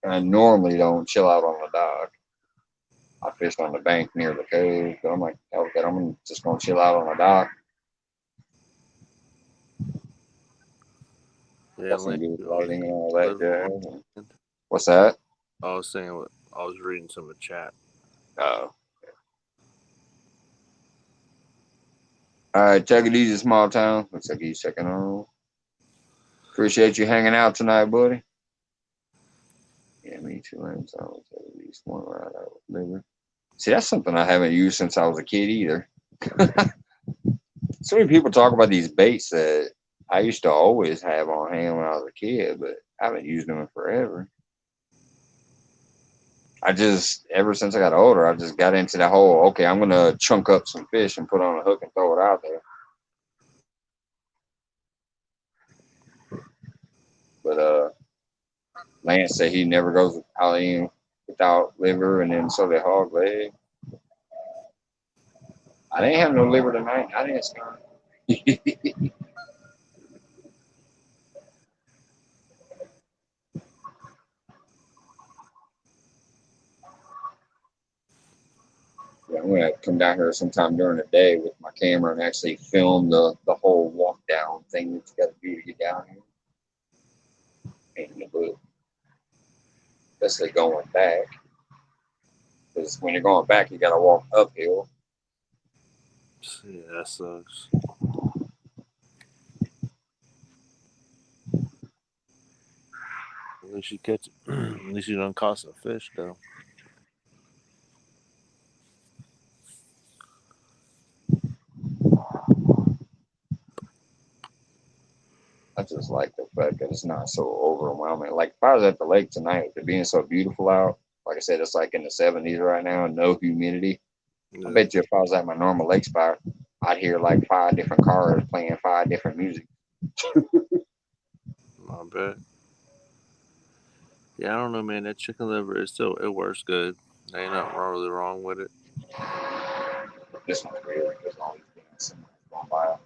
And I normally don't chill out on the dock. I fished on the bank near the cove, but I'm like, okay, just gonna chill out on the dock. Yeah, Got some Link, good you always lighting and all that living on jazz. the land. What's that? I was saying what I was reading some of the chat. Oh. All right, take it easy, small town. Looks like he's checking on. Appreciate you hanging out tonight, buddy. Yeah, me too. I'm so at least one ride out with liver. See, that's something I haven't used since I was a kid either. So many people talk about these baits that I used to always have on hand when I was a kid, but I haven't used them in forever. Ever since I got older, I just got into the whole, okay, I'm going to chunk up some fish and put on a hook and throw it out there. But Lance said he never goes out in without liver, and then so did hog leg. I didn't have no liver tonight. I didn't start. Yeah, gonna come down here sometime during the day with my camera and actually film the whole walk down thing that you got to do to get down here. In the book, especially going back, because when you're going back, you got to walk uphill. Yeah, that sucks. At least you catch. At least you don't caught some fish though. I just like the fact that it's not so overwhelming. Like if I was at the lake tonight, with it being so beautiful out, like I said, it's like in the 70s right now, no humidity. I Yeah, bet you if I was at my normal lake spot, I'd hear like 5 different cars playing 5 different music. I bet. Yeah, I don't know, man. That chicken liver is still it works good. There ain't nothing really wrong with it. This one's weird because all these things going by.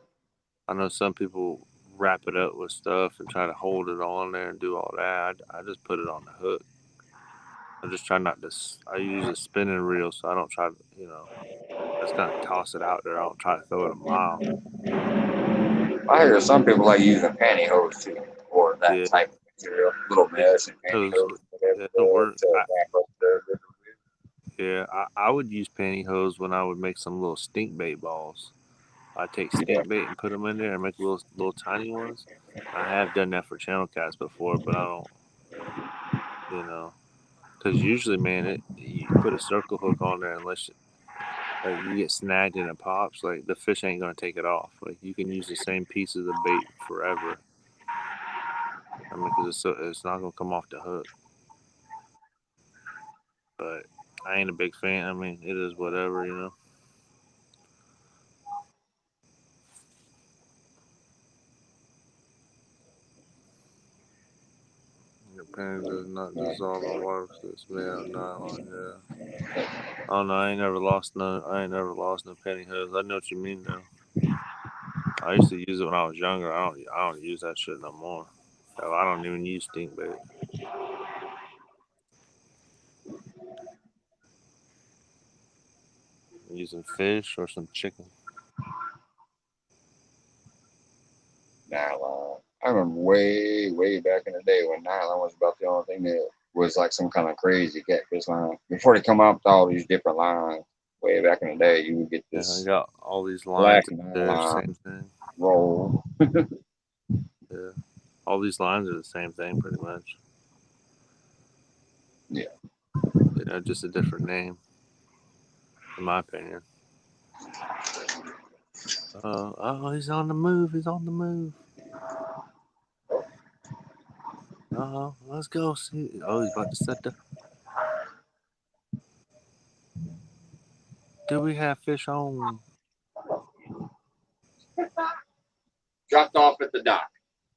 I know some people wrap it up with stuff and try to hold it on there and do all that. I just put it on the hook. I just try not to. I use a spinning reel, so I don't try to, I just kind of toss it out there. I don't try to throw it a mile. I hear some people like using pantyhose too, or that Yeah, type of material, little mesh and pantyhose, pantyhose, whatever, it'll work. to wrap up the. Yeah, I would use pantyhose when I would make some little stink bait balls. I take Yeah, stink bait and put them in there and make little tiny ones. I have done that for channel cats before, but I don't, you know, because usually, man, you put a circle hook on there unless like you get snagged and it pops, like the fish ain't gonna take it off. Like you can use the same pieces of bait forever. I mean, because it's not gonna come off the hook. But I ain't a big fan. I mean, it is whatever. Your panty does not dissolve in water because it's made out of nylon. Yeah. Oh no, I ain't never lost none. I ain't never lost no pantyhose. I know what you mean though. I used to use it when I was younger. I don't use that shit no more. Hell, I don't even use stink bait. I'm using fish or some chicken. nylon. I remember way back in the day when nylon was about the only thing that was like some kind of crazy catfish line. Before they come up with all these different lines, way back in the day, you would get Yeah, I this got all these black lines. They're the nylon same thing. roll. Yeah, all these lines are the same thing pretty much. Yeah. Just a different name, in my opinion. Oh, he's on the move. He's on the move. Let's go. See. Oh, he's about to set the. Do we have fish on? Dropped off at the dock.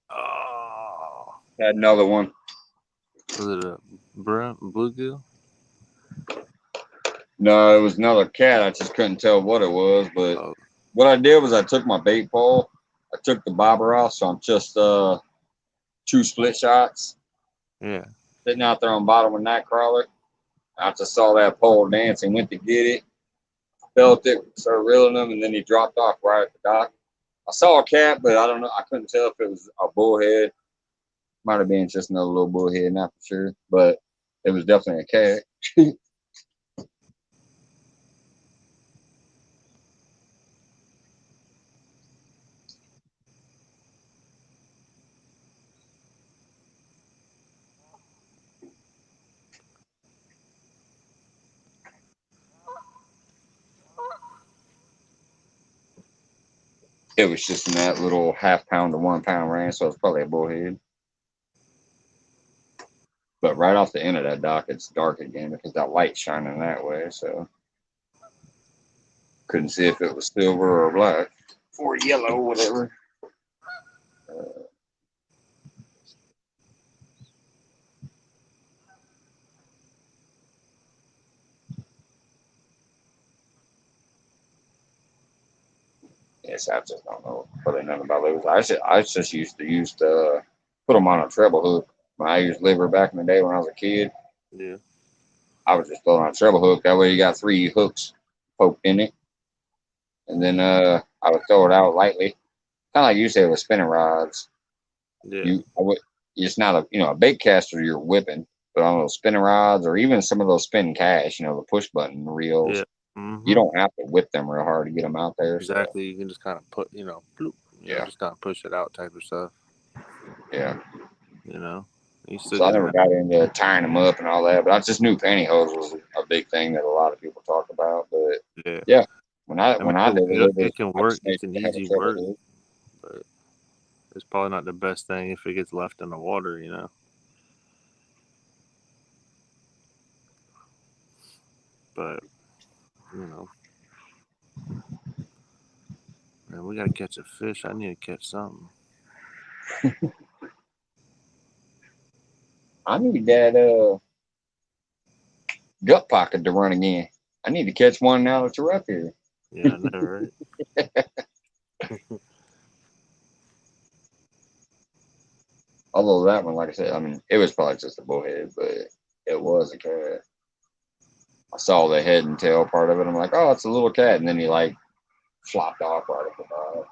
Oh, Had another one. was it a bluegill? No, it was another cat. I just couldn't tell what it was. But Oh, what I did was I took my bait pole, I took the bobber off, so I'm just 2 split shots yeah. sitting out there on bottom of night crawler. I just saw that pole dancing, went to get it, felt it, started reeling him, and then he dropped off right at the dock. I saw a cat, but I don't know. I couldn't tell if it was a bullhead. Might have been just another little bullhead, not for sure, but it was definitely a cat. It was just in that little half-pound to 1 pound range, so it's probably a bullhead. But right off the end of that dock, it's dark again because that light's shining that way, so couldn't see if it was silver or black or yellow, whatever. Yes, I just don't know really nothing about those. I just used to put them on a treble hook. When I used liver back in the day when I was a kid, Yeah. I was just throwing on a treble hook. That way you got 3 hooks poked in it, and then I would throw it out lightly, kind of like you said with spinning rods. Yeah. I would. It's not a bait caster you're whipping, but on those spinning rods or even some of those spin casts, the push button reels, Yeah. you Mm-hmm. don't have to whip them real hard to get them out there. So Exactly. You can just kind of put, bloop, yeah, just kind of push it out type of stuff. yeah. You know, you still So I get it never out. got into tying them up and all that, but I just knew pantyhose was a big thing that a lot of people talk about. But Yeah. yeah, when I I mean, when I did it can I work. just made It's an sure to have a easy trouble work, with it. but it's probably not the best thing if it gets left in the water. But you know, man, we gotta catch a fish. I need to catch something. I need that gut pocket to run again. I need to catch one now that you're up here. Yeah, I know, right? Although that one, like I said, I mean, it was probably just a bullhead, but it was a cat. I saw the head and tail part of it. I'm like, oh, it's a little cat, and then he like flopped off right at the bottom.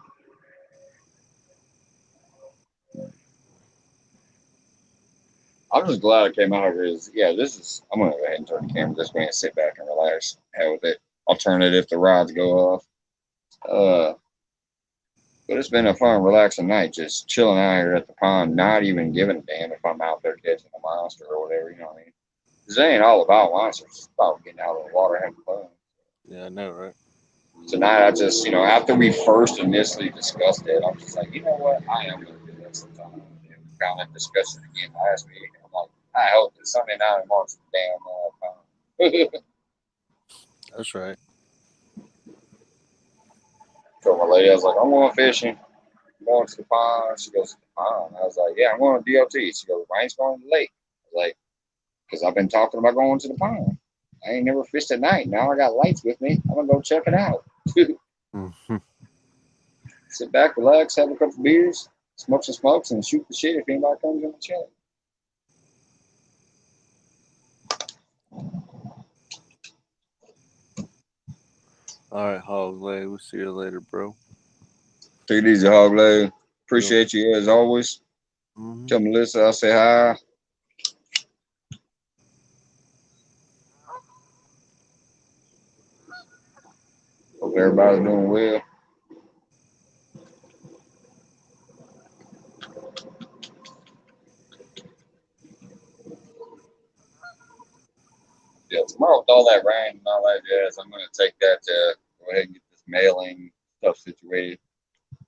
I'm just glad I came out here because yeah, this is. I'm gonna go ahead and turn the camera this way and sit back and relax. Hell with it. I'll turn it if the rods go off. Uh, but it's been a fun, relaxing night, just chilling out here at the pond, not even giving a damn if I'm out there catching a monster or whatever. You know what I mean? This ain't all about monsters. It's about getting out of the water, having fun. Yeah, I know, right? Tonight, I just, after we first initially discussed it, I'm just like, you know what? I am going to do that sometime. And we kind of discussed it again last week. I'm like, I hope that Sunday night marks the damn pond. That's right. So my lady, I was like, I'm going fishing. I'm going to the pond. She goes, to the pond. I was like, yeah, I'm going to DOT. She goes, Ryan's going to the lake. I was like, because I've been talking about going to the pond. I ain't never fished at night. Now I got lights with me. I'm going to go check it out. Mm-hmm. Sit back, relax, have a couple beers, smoke some smokes, and shoot the shit if anybody comes in the chat. All right, hog leg. We'll see you later, bro. Take it easy, hog leg. Yo. Appreciate you as always. Mm-hmm. Tell Melissa I'll say hi. Hope everybody's doing well. Yeah, tomorrow with all that rain and all that jazz, I'm going to take that to go ahead and get this mailing stuff situated.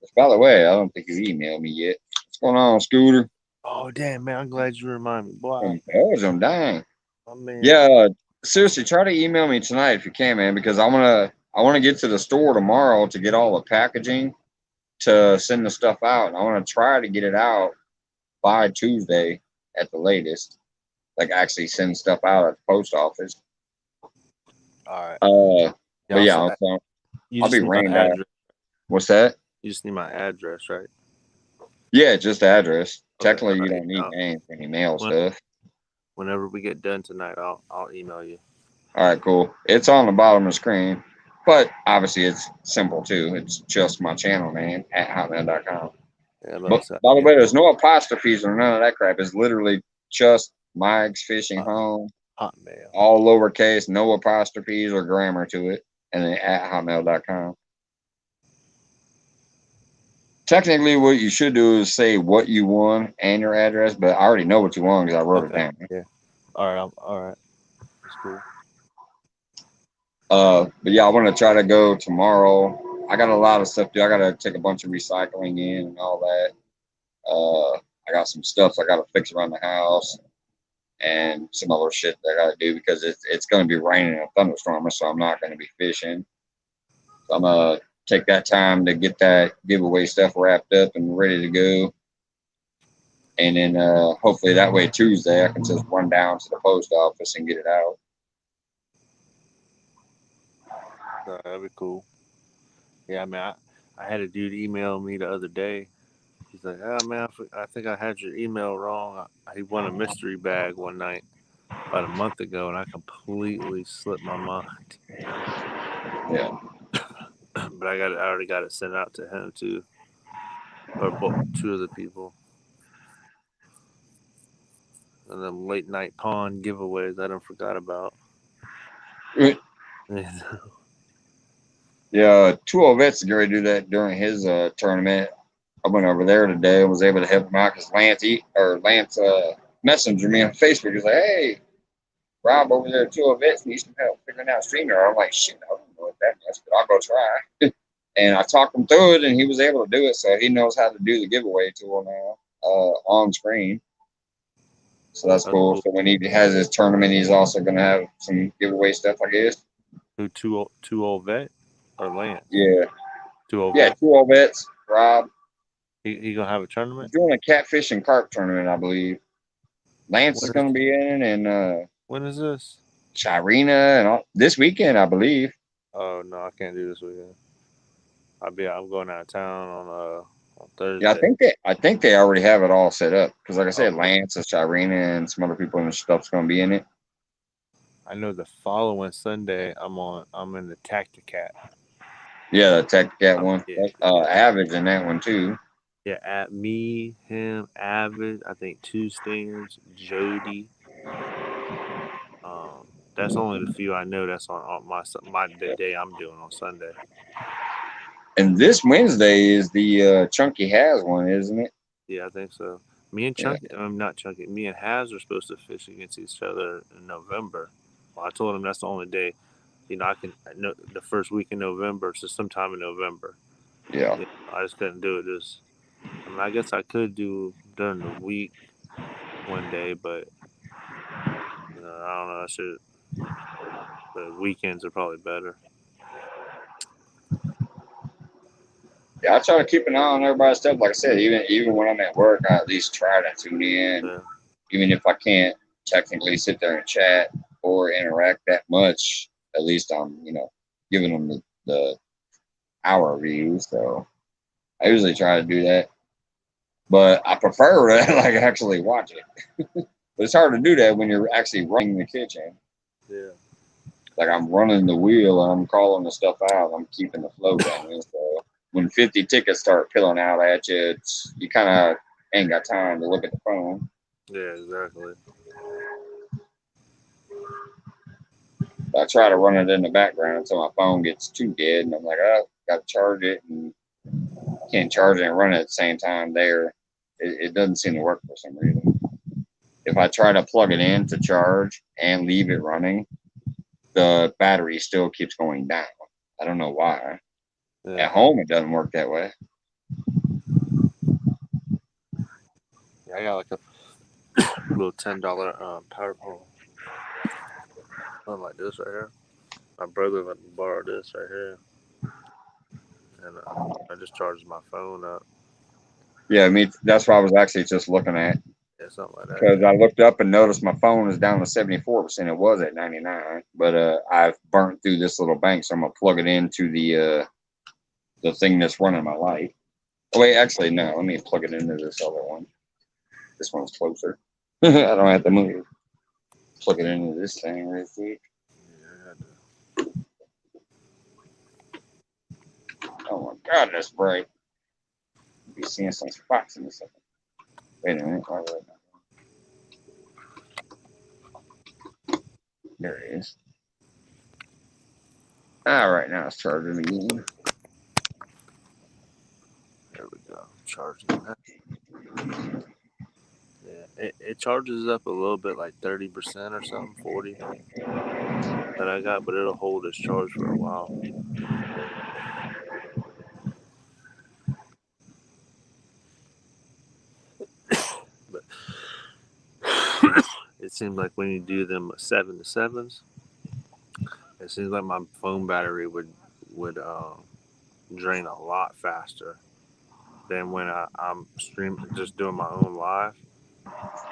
Which, by the way, I don't think you emailed me yet. What's going on, Scooter? Oh damn, man! I'm glad you remind me, boy. From Belgium, dang. My man. Yeah, seriously, try to email me tonight if you can, man, because I want to get to the store tomorrow to get all the packaging to send the stuff out, and I want to try to get it out by Tuesday at the latest. Like actually send stuff out at the post office. All right. But Yeah. yeah, So you I'll just be need my rained out. address. What's that? You just need my address, right? Yeah, just the address. Okay. All Technically, you right. don't need names for any mail When, stuff. whenever we get done tonight, I'll email you. All right, cool. It's on the bottom of the screen, but obviously it's simple too. It's just my channel name at hotmail.com. Yeah, about But to say, by the yeah. way, there's no apostrophes or none of that crap. It's literally just Mike's Fishing Hot, Home, Hotmail. all lowercase, no apostrophes or grammar to it, and then at hotmail.com. Technically, what you should do is say what you won and your address, but I already know what you won because I wrote it Okay. down. Yeah. All right. All right. That's cool. But yeah, I want to try to go tomorrow. I got a lot of stuff to do. I got to take a bunch of recycling in and all that. I got some stuff I got to fix around the house and some other shit that I got to do because it's going to be raining and a thunderstorm, so I'm not going to be fishing. So I'm going to take that time to get that giveaway stuff wrapped up and ready to go. And then hopefully that way Tuesday I can just run down to the post office and get it out. All right, that'd be cool. Yeah, I mean, I had a dude email me the other day. He's like, "Oh man, I think I had your email wrong. He won a mystery bag one night about a month ago, and I completely slipped my mind." Yeah. But I already got it sent out to him too, or two of the people. And then late night pawn giveaways I don't forgot about. Yeah, two old vets are going to do that during his tournament. I went over there today and was able to help him out because Lance messenger me on Facebook. He's like, "Hey, Rob over there at two old vets needs some help figuring out streamer." I'm like, "Shit, I don't know what that is, but I'll go try." And I talked him through it, and he was able to do it, so he knows how to do the giveaway tool now on screen. So that's cool. Cool. So when he has his tournament, he's also going to have some giveaway stuff, I guess. Who two old vet or Lance? Yeah. Two old Yeah, vets. two old vets. Rob. He gonna have a He's tournament? doing a catfish and carp tournament, I believe. Lance is going to be in, and when is this? Shirena, and this weekend, I believe. Oh no, I can't do this weekend. I'm going out of town on Yeah, Thursday. I think they already have it all set up because, like I Oh, said, Lance and Shirena and some other people and stuff's going to be in it. I know the following Sunday I'm in the Tacticat. Yeah, the Tech Cat one. Yeah, Avid's in that one too. yeah. At me, him, Avid. I think two stands. Jody. Um, that's only the few I know. That's on the day I'm doing on Sunday. And this Wednesday is the Chunky Has one, isn't it? Yeah, I think so. Me and Yeah. Chunky, I'm not Chunky. Me and Haz are supposed to fish against each other in November. Well, I told him that's the only day. I can the first week in November, so sometime in November. Yeah. I just couldn't do it. I guess I could do during the week one day, but I don't know. I should. The weekends are probably better. Yeah, I try to keep an eye on everybody's stuff. Like I said, even when I'm at work, I at least try to tune in. Yeah. Even if I can't technically sit there and chat or interact that much, at least I'm, giving them the hour view. So I usually try to do that. But I prefer to like actually watch it. But it's hard to do that when you're actually running the kitchen. Yeah. Like I'm running the wheel and I'm calling the stuff out. I'm keeping the flow going. So when 50 tickets start peeling out at you, you kind of ain't got time to look at the phone. Yeah, exactly. I try to run it in the background until my phone gets too dead, and I'm like, oh, got to charge it, and can't charge it and run it at the same time. It doesn't seem to work for some reason. If I try to plug it in to charge and leave it running, the battery still keeps going down. I don't know why. Yeah. At home, it doesn't work that way. Yeah, I got like a little $10 power pole. Something like this right here. My brother let me borrow this right here, and I just charged my phone up. Yeah, that's what I was actually just looking at. Yeah, something like that. Because Yeah. I looked up and noticed my phone is down to 74%. It was at 99, but I've burnt through this little bank, so I'm gonna plug it into the thing that's running my light. Oh, wait, actually, no. Let me plug it into this other one. This one's closer. I don't have to move. Plug it into this thing real quick. Oh my God, that's bright. You'll be seeing some spots in a second. Wait a minute. There it is. All right, now it's charging again. There we go. Charging that. Yeah, it charges up a little bit, like 30% or something, 40 that I got, but it'll hold its charge for a while. But it seems like when you do them 7 to 7s, it seems like my phone battery would drain a lot faster than when I'm streaming, just doing my own live.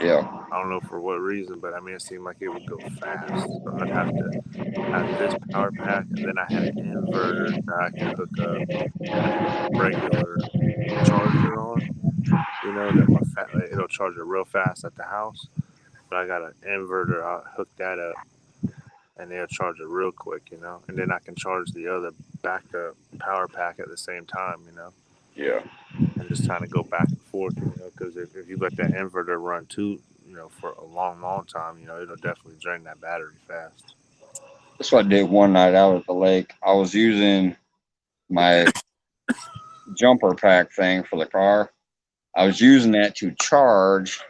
Yeah. I don't know for what reason, but I mean, it seemed like it would go fast. So I'd have to have this power pack, and then I had an inverter that I could hook up like a regular charger on. It'll charge it real fast at the house. But I got an inverter. I'll hook that up, and they'll charge it real quick, and then I can charge the other backup power pack at the same time, Yeah. and just kind of go back and forth, because if you let that inverter run too, for a long, long time, it'll definitely drain that battery fast. That's what I did one night out at the lake. I was using my jumper pack thing for the car. I was using that to charge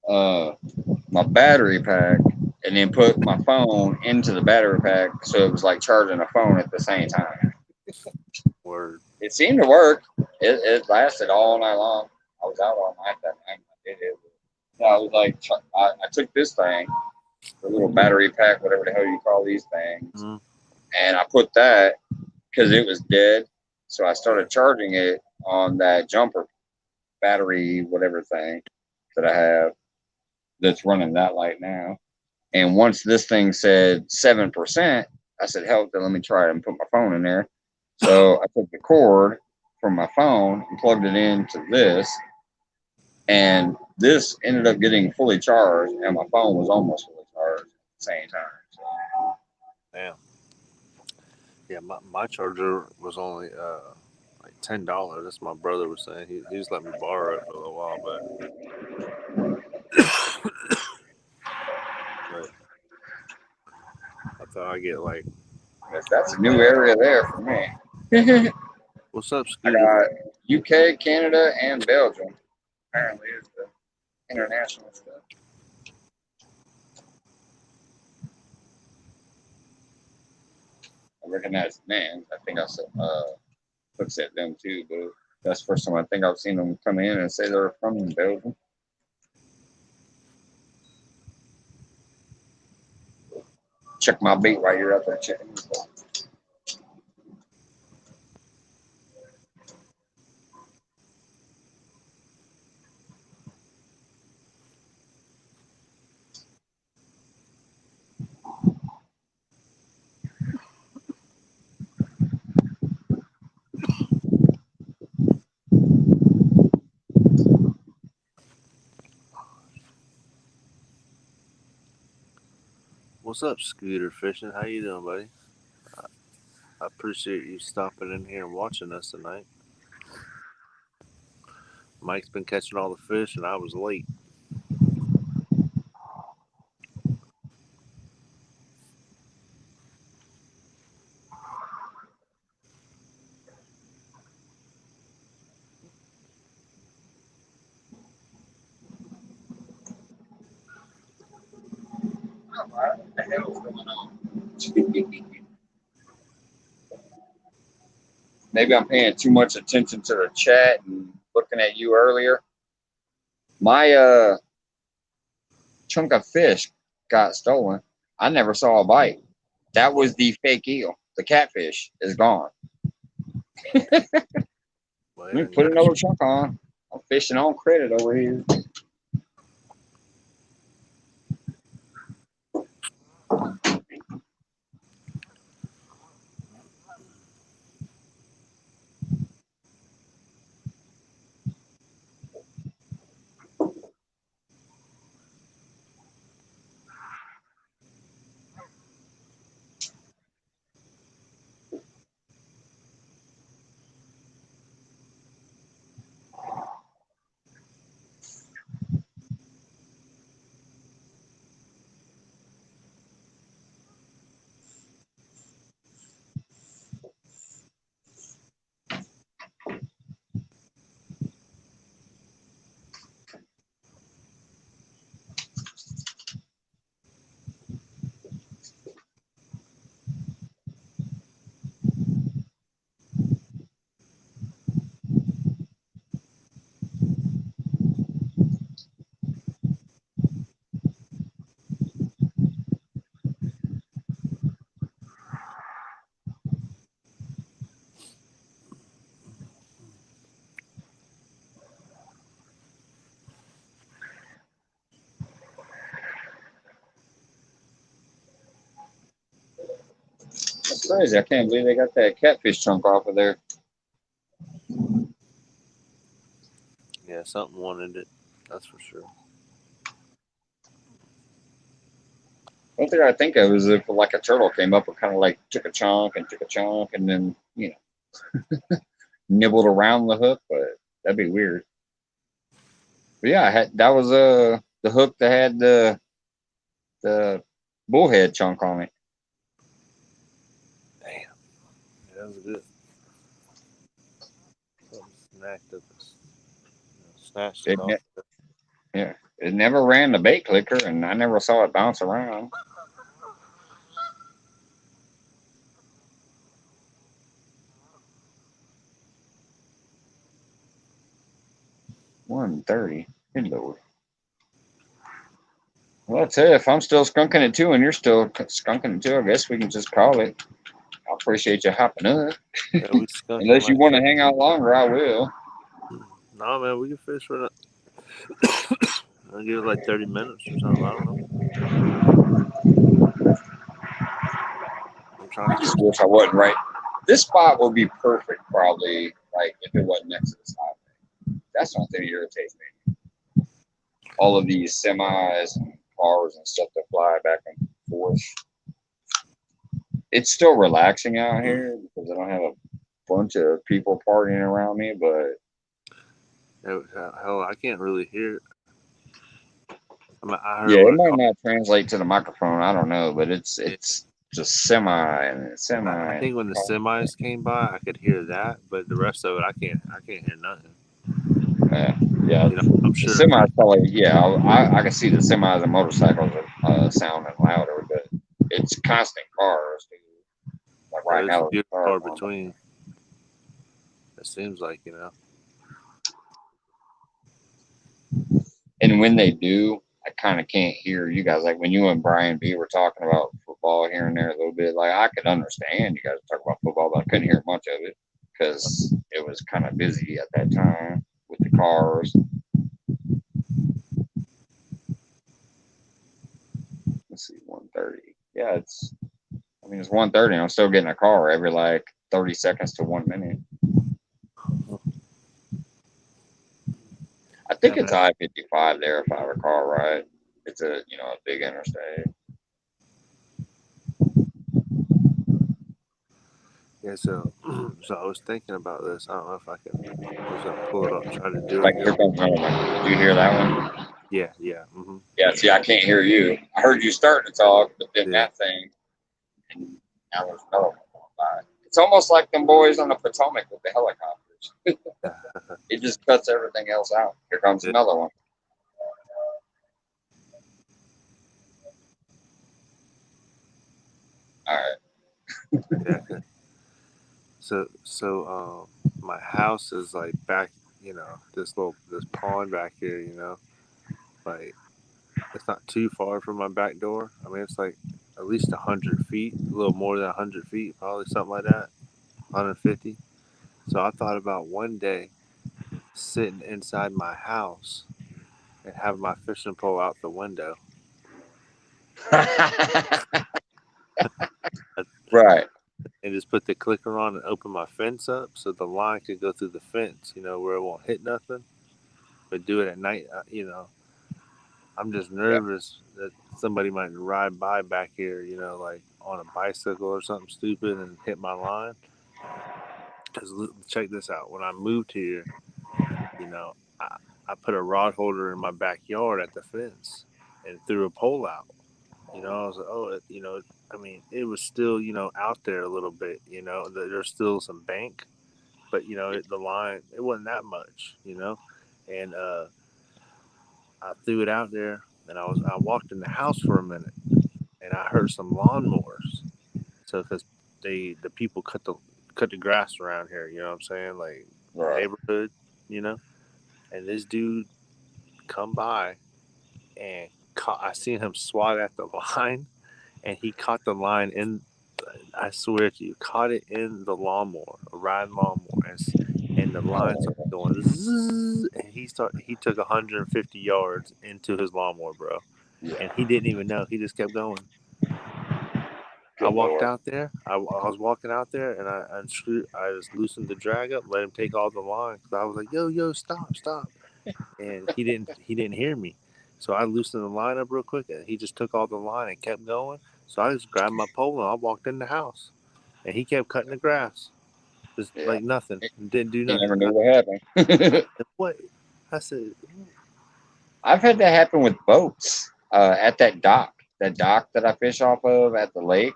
uh, my battery pack and then put my phone into the battery pack so it was like charging a phone at the same time. Word. It seemed to work. It lasted all night long. I was out all night that night. I did it. I was like, I took this thing, the little battery pack, whatever the hell you call these things, Mm-hmm. and I put that because it was dead. So I Yeah. started charging it on that jumper battery, whatever thing that I have that's running that light now. And once this thing said 7%, I said, hell, then let me try it and put my phone in there. So I took the cord from my phone and plugged it into this. And this ended up getting fully charged, and my phone was almost fully charged at the same time. So, Damn. Yeah, my charger was only like $10. That's my brother was saying. He just let me borrow it for a little while, but I thought I'd get like. that's a new area there for me. What's up, I Scooter? got UK, Canada, and Belgium. Apparently, is the international stuff. I recognize the names. I think I said looks at them too, but that's the first time I think I've seen them come in and say they're from Belgium. Check my beat while you're out there checking. What's up, Scooter Fishing? How you doing, buddy? I appreciate you stopping in here and watching us tonight. Mike's been catching all the fish, and I was late. What the hell is going on? Maybe I'm paying too much attention to the chat and looking at you earlier. My chunk of fish got stolen. I never saw a bite. That was the fake eel. The catfish is gone. Well, Let me yeah, put another chunk on. I'm fishing on credit over here. That's crazy. I can't believe they got that catfish chunk off of there. yeah, something wanted it. That's for sure. only thing I think of is if like a turtle came up and kind of like took a chunk and then nibbled around the hook, but that'd be weird. But yeah, that was the hook that had the bullhead chunk on it. Damn. Yeah, that was good. Something snacked at this. Snatched it It off. yeah, it never ran the bait clicker, and I never saw it bounce around. 130. Good lord. Well, that's it. If I'm still skunking it too, and you're still skunking it too, I guess we can just call it. I appreciate you hopping up. Yeah, we skunking Unless you like want to that. hang out longer, I will. No, man, we can fish for that. I'll give it like 30 minutes or something. I don't know. I'm trying I to get. just wish I wasn't right. This spot would be perfect, probably, like if it wasn't next to this highway. That's the only thing that irritates me. All of these semis and cars and stuff that fly back and forth. It's still relaxing out here because I don't have a bunch of people partying around me, but Hell, I can't really hear it. I mean, I heard yeah, when it I might called. not translate to the microphone. I don't know, but Yeah. it's just semi and I semi. think when the semis came by, I could hear that, but the rest of it, I can't. I can't hear nothing. Yeah, You know, I'm the sure if I. semis probably. Yeah, I can see the semis and motorcycles sounding louder, but it's constant cars. Dude. Like Yeah, right there's now, a there's few a car far going by. between. It seems like And when they do, I kind of can't hear you guys. Like when you and Brian B were talking about football here and there a little bit, like I could understand you guys talk about football, but I couldn't hear much of it because it was kind of busy at that time with the cars. Let's see, 130. Yeah, it's 130. I'm still getting a car every like 30 seconds to 1 minute. I think yeah, it's man. I-55 there if I recall right. It's a big interstate. Yeah, so so I was thinking about this. I don't know if I can. I was gonna pull it up, try to do it Like here. here comes another one. Did you hear that one? Yeah, yeah, mm-hmm. Yeah. See, I can't hear you. I heard you starting to talk, but then Yeah. that thing, and now there's another one going by. It's almost like them boys on the Potomac with the helicopters. It just cuts everything else out. Here comes Yeah. another one. All right. Yeah. My house is like back. This pond back here. Like it's not too far from my back door. I mean, it's like at least 100 feet, a little more than 100 feet, probably something like that, 150. So I thought about one day sitting inside my house and have my fishing pole out the window Right. and just put the clicker on and open my fence up so the line could go through the fence, where it won't hit nothing. But do it at night, I'm just Yeah. nervous that somebody might ride by back here, like on a bicycle or something stupid and hit my line. Because check this out. When I moved here, you know, I, I put a rod holder in my backyard at the fence and threw a pole out. I was like, oh, I mean, it was still, out there a little bit, there's still some bank, but, the line, it wasn't that much, and I threw it out there and I walked in the house for a minute and I heard some lawnmowers. So, because the people cut the grass around here, you know what I'm saying? Like the Right. neighborhood, you know, and this dude come by and I seen him swat at the line and he caught the line in. I swear to you, caught it in the lawnmower, a riding lawnmower, and the line Oh, started going zzz, and he took 150 yards into his lawnmower, bro, yeah. and he didn't even know. He just kept going. I Good walked lord. out there. I was walking out there, and I unscrewed. I just loosened the drag up, let him take all the line. Cause I was like, "Yo, yo, stop, stop!" And he didn't. He didn't hear me. So I loosened the line up real quick, and he just took all the line and kept going. So I just grabbed my pole and I walked in the house, and he kept cutting the grass, just Yeah. like nothing. Didn't do You nothing. never knew what happened. What? I said, I've had that happen with boats at that dock. That dock that I fish off of at the lake,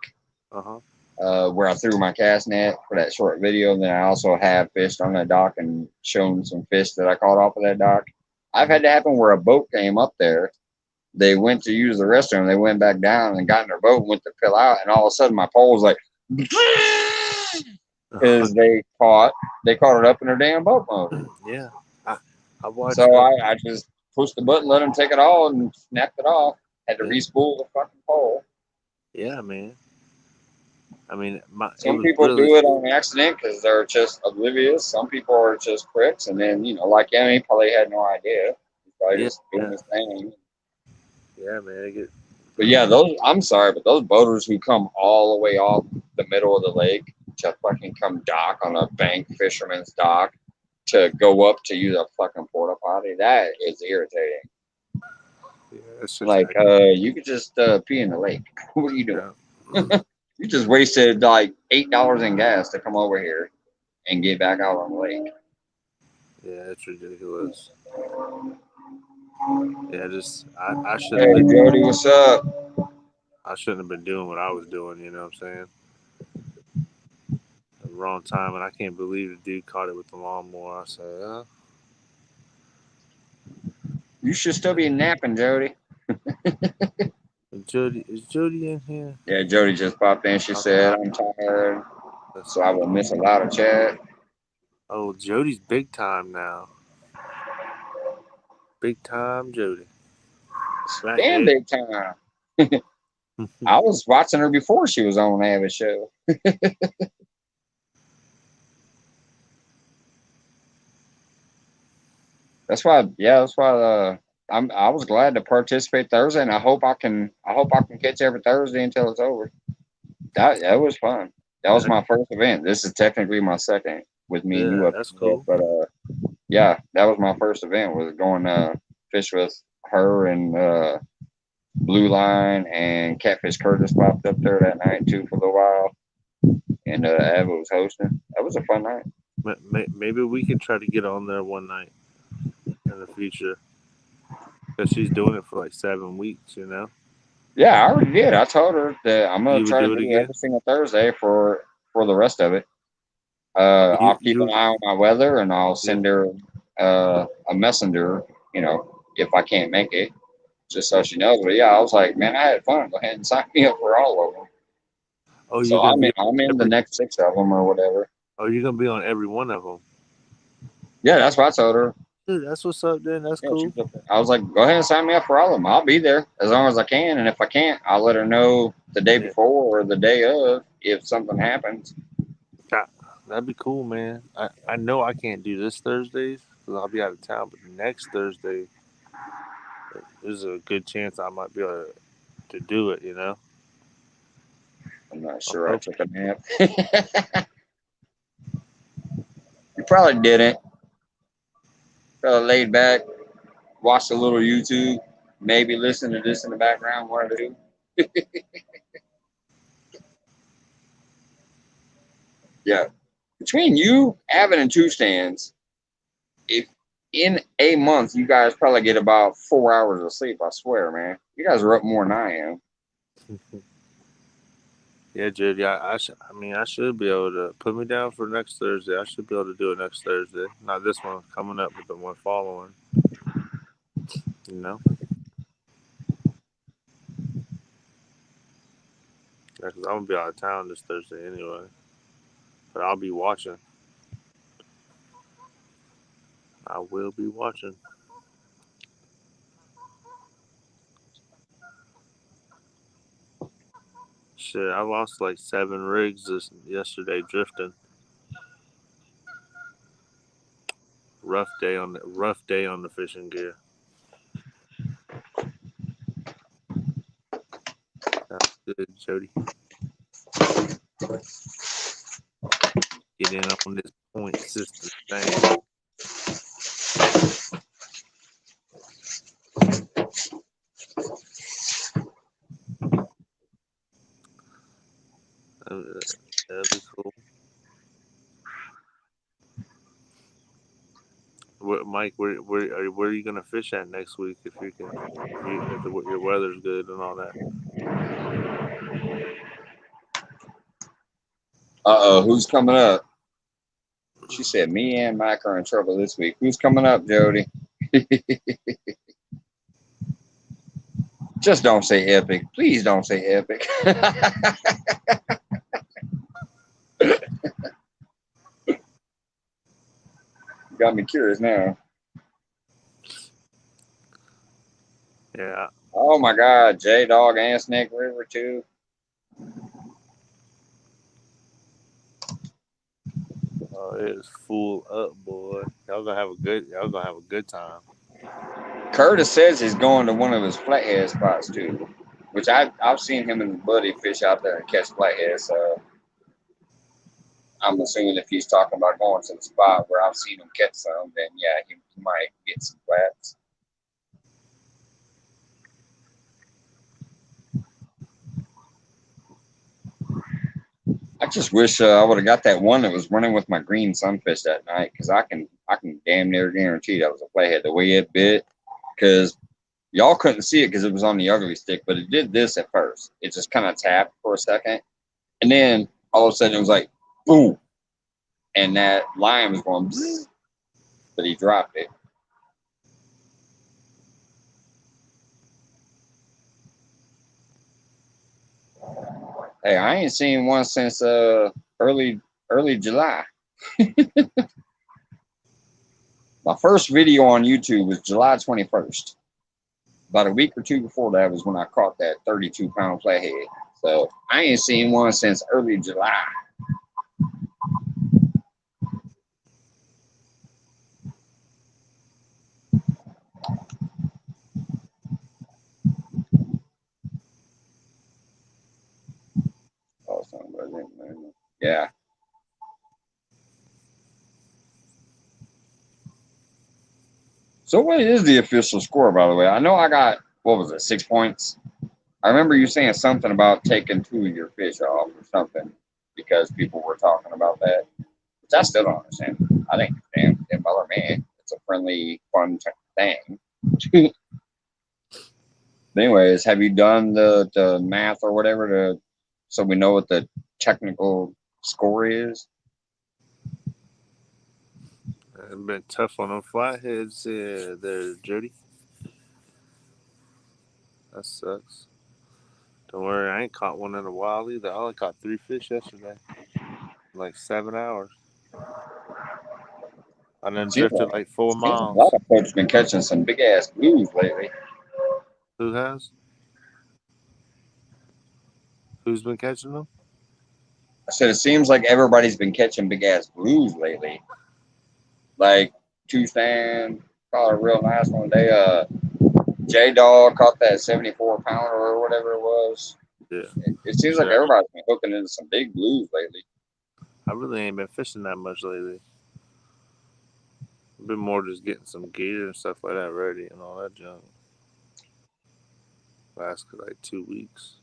uh-huh. where I threw my cast net for that short video. And then I also have fished on that dock and shown some fish that I caught off of that dock. I've had that happen where a boat came up there. They went to use the restroom. They went back down and got in their boat and went to fill out. And all of a sudden, my pole was like, because they caught it up in their damn boat motor. Yeah. I watched. So I just pushed the button, let them take it all, and snapped it off. Had to Yeah. re-spool the fucking pole. Yeah, man. I mean, it Some was people really. do it on accident because they're just oblivious. Some people are just pricks, and then like him, he probably had no idea. He's probably Yeah, just doing his thing. yeah, man. They get. But yeah, I'm sorry, but those boaters who come all the way off the middle of the lake to fucking come dock on a bank fisherman's dock to go up to use a fucking porta potty, that is irritating. Yeah, it's just Like, you could just pee in the lake. What are you doing? yeah. You just wasted like $8 in gas to come over here and get back out on the lake. Yeah, it's ridiculous. Yeah, I should Hey, have been. Jody, what's up? I shouldn't have been doing what I was doing. You know what I'm saying? At the wrong time, and I can't believe the dude caught it with the lawnmower. I said, You should still be napping, Jody. Is Jody in here? Yeah, Jody just popped in. She said, I'm tired, so I will miss a lot of chat. Oh, Jody's big time now. Big time, Jody. Right, Damn Jody. big time. I was watching her before she was on Avid Show. That's why I was glad to participate Thursday, and I hope I can catch every Thursday until it's over. That was fun. That was my first event. This is technically my second with me and you Yeah, up that's there, cool. but yeah, that was my first event. Was going fish with her and Blue Line and Catfish Curtis popped up there that night too for a little while, and Ava was hosting. That was a fun night. Maybe we can try to get on there one night in the future, because she's doing it for like 7 weeks. You know. Yeah, I already did. I told her that I'm gonna You would try to do it do again. every single Thursday for the rest of it. You I'll keep an eye on my weather, and I'll yeah. send her a messenger. If I can't make it, just so she knows. But yeah, I was like, man, I had fun. Go ahead and sign me up for all of them. Oh, So you're gonna be. I'm in the next 6 of them or whatever. Oh, you're gonna be on every one of them. Yeah, that's what I told her. Dude, that's what's up. Then that's Yeah, cool. I was like, go ahead and sign me up for all of them. I'll be there as long as I can, and if I can't, I'll let her know the day before or the day of if something happens. That'd be cool, man. I know I can't do this Thursdays because I'll be out of town, but next Thursday there's a good chance I might be able to do it. You know. I'm not sure I took a nap. You probably didn't. Probably laid back, watched a little YouTube, maybe listen to this in the background, one or two. Yeah. Between you, Avin, and Two Stands, if in a month you guys probably get about 4 hours of sleep, I swear, man. You guys are up more than I am. Yeah, Judy. I should be able to put me down for next Thursday. I should be able to do it next Thursday. Not this one coming up, but the one following. You know. Yeah, because I'm gonna be out of town this Thursday anyway. But I'll be watching. I will be watching. Shit, I lost like 7 rigs yesterday drifting. Rough day on the fishing gear. Sounds good, Jody. Get in on this point system thing. Mike, where are you gonna fish at next week if you can, if your weather's good and all that? Who's coming up? She said me and Mike are in trouble this week. Who's coming up, Jody? Just don't say epic. Please don't say epic. Got me curious now. Yeah. Oh my God, J Dog and Snake River too. Oh, it is full up, boy. Y'all gonna have a good time. Curtis says he's going to one of his flathead spots too, which I've seen him and his buddy fish out there and catch flatheads. So I'm assuming if he's talking about going to the spot where I've seen him catch some, then yeah, he might get some flats. I just wish I would have got that one that was running with my green sunfish that night, because I can damn near guarantee that was a flathead the way it bit, because y'all couldn't see it because it was on the ugly stick, but it did this at first. It just kind of tapped for a second, and then all of a sudden it was like boom, and that line was going bzzz, but he dropped it. Hey, I ain't seen one since early July. My first video on YouTube was July 21st. About a week or two before that was when I caught that 32-pound flathead. So I ain't seen one since early July. Oh, yeah. So what is the official score, by the way? I know I got, what was it, 6 points? I remember you saying something about taking 2 of your fish off or something because people were talking about that, which I still don't understand. I think, damn, Miller, man, it's a friendly, fun thing. Anyways, have you done the math or whatever so we know what the technical score is? It's been tough on them flatheads there, Jody. That sucks. Don't worry, I ain't caught one in a while either. I only caught 3 fish yesterday. Like 7 hours. I done drifted like 4 A lot miles. of folks been catching some big ass blues lately. Who has? Who's been catching them? I said it seems like everybody's been catching big ass blues lately. Like two stand caught a real nice one. J Dog caught that 74-pounder or whatever it was. Yeah. It seems like everybody's been hooking into some big blues lately. I really ain't been fishing that much lately. I've been more just getting some gear and stuff like that ready and all that junk. Last like 2 weeks.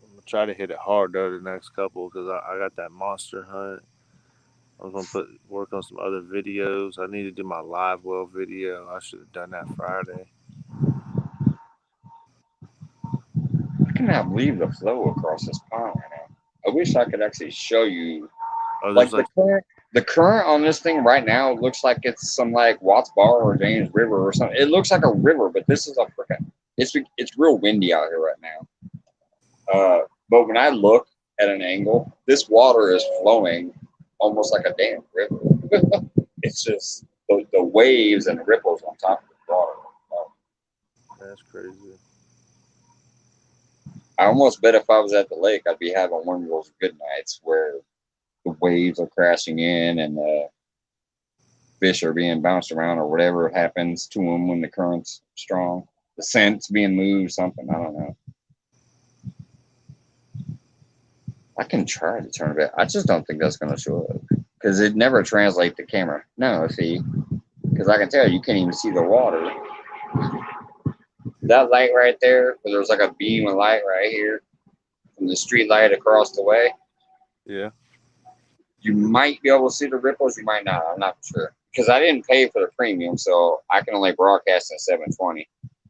I'm gonna try to hit it hard though the next couple because I got that monster hunt. I'm gonna work on some other videos. I need to do my live well video. I should have done that Friday. I cannot believe the flow across this pond right now. I wish I could actually show you. Oh, Like the current on this thing right now looks like it's some like Watts Bar or James River or something. It looks like a river, but this is a freaking. It's real windy out here right now. But when I look at an angle, this water is flowing almost like a damn river. It's just the waves and the ripples on top of the water. That's crazy. I almost bet if I was at the lake, I'd be having one of those good nights where the waves are crashing in and the fish are being bounced around or whatever happens to them when the current's strong. The scent's being moved, something. I don't know. I can try to turn it back. I just don't think that's going to show up because it never translates to camera. No, see, because I can tell you can't even see the water. That light right there, where there's like a beam of light right here from the street light across the way. Yeah. You might be able to see the ripples. You might not. I'm not sure because I didn't pay for the premium, so I can only broadcast in 720.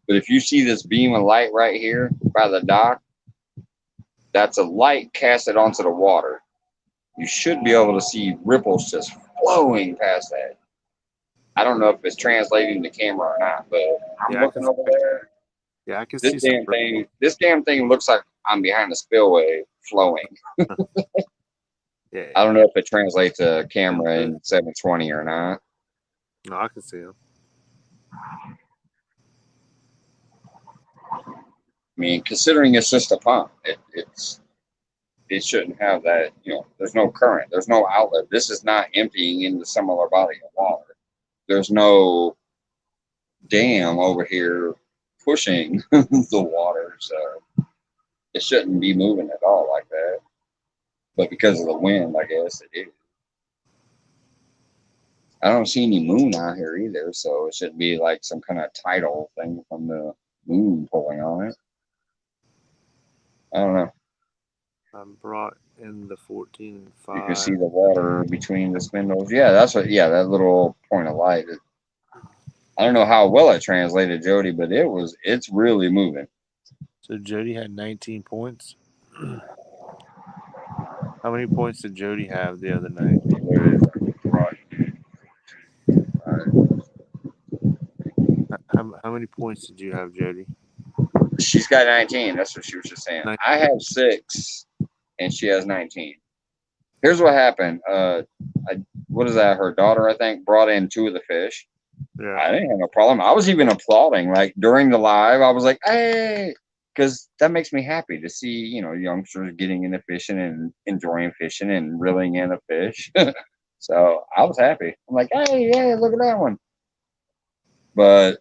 But if you see this beam of light right here by the dock, that's a light casted onto the water. You should be able to see ripples just flowing past that. I don't know if it's translating the camera or not, but I'm Yeah, looking over there. I can This see some. damn thing looks like I'm behind the spillway flowing. Yeah, I don't know if it translates to camera in 720 or not. No, I can see them. I mean, considering it's just a pump, it shouldn't have that. There's no current, there's no outlet. This is not emptying into some other body of water. There's no dam over here pushing the water, so it shouldn't be moving at all like that. But because of the wind, I guess it is. I don't see any moon out here either, so it should be like some kind of tidal thing from the moon pulling on it. I don't know. I brought in the 14.5. You can see the water between the spindles. Yeah, that's what. Yeah, that little point of light. I don't know how well it translated, Jody, but it's really moving. So Jody had 19 points. How many points did Jody have the other night? How many points did you have, Jody? She's got 19. That's what she was just saying. 19. I have 6, and she has 19. Here's what happened. What is that? Her daughter, I think, brought in 2 of the fish. Yeah. I didn't have no problem. I was even applauding. Like during the live, I was like, "Hey," because that makes me happy to see youngsters getting into fishing and enjoying fishing and reeling in a fish. So I was happy. I'm like, "Hey, yeah, look at that one." But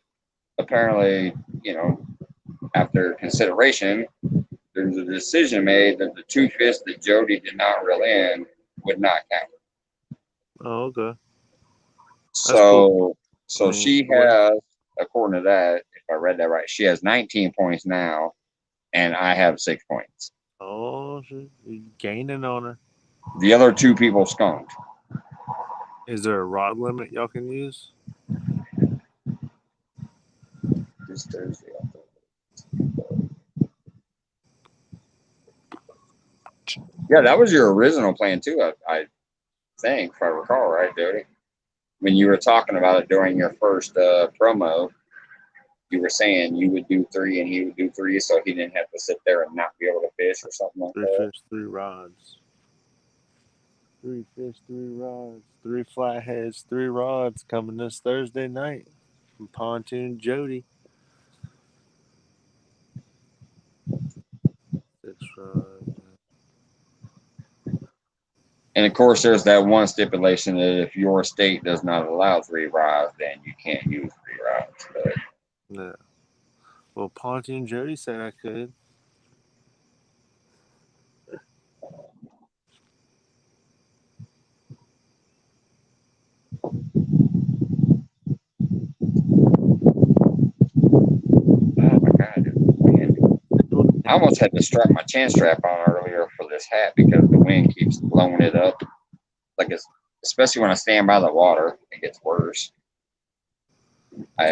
apparently, after consideration, there's a decision made that the 2 fish that Jody did not reel in would not count. Oh, okay. So, I mean, she has, according to that, if I read that right, she has 19 points now, and I have 6 points. Oh, you're gaining on her. The other 2 people skunked. Is there a rod limit y'all can use? This Thursday. Yeah, that was your original plan too. I think, if I recall right, Jody. When you were talking about it during your first promo, you were saying you would do 3 and he would do 3, so he didn't have to sit there and not be able to fish or something like 3 that. fish, 3 rods. 3 fish, 3 rods. 3 flatheads, 3 rods coming this Thursday night from Pontoon Jody. 6 rods. And of course, there's that one stipulation that if your state does not allow 3 rods, then you can't use 3 rods. But No. Well, Pontoon Jody said I could. oh my God, it was windy. I almost had to strap my chin strap on earlier for this hat because the wind keeps blowing it up. Like especially when I stand by the water, it gets worse. I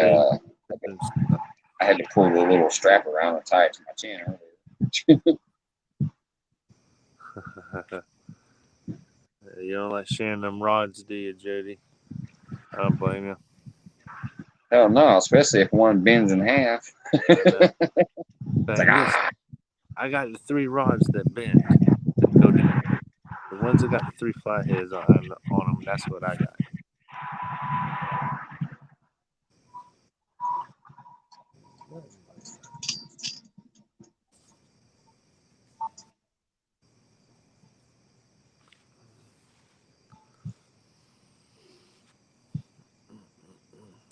had to pull the little strap around and tie it to my chin earlier. You don't like sharing them rods, do you, Jody? I don't blame you. Hell no, especially if one bends in half. It's like, I got the 3 rods that bend. That go down. The ones that got the 3 flatheads on them, that's what I got.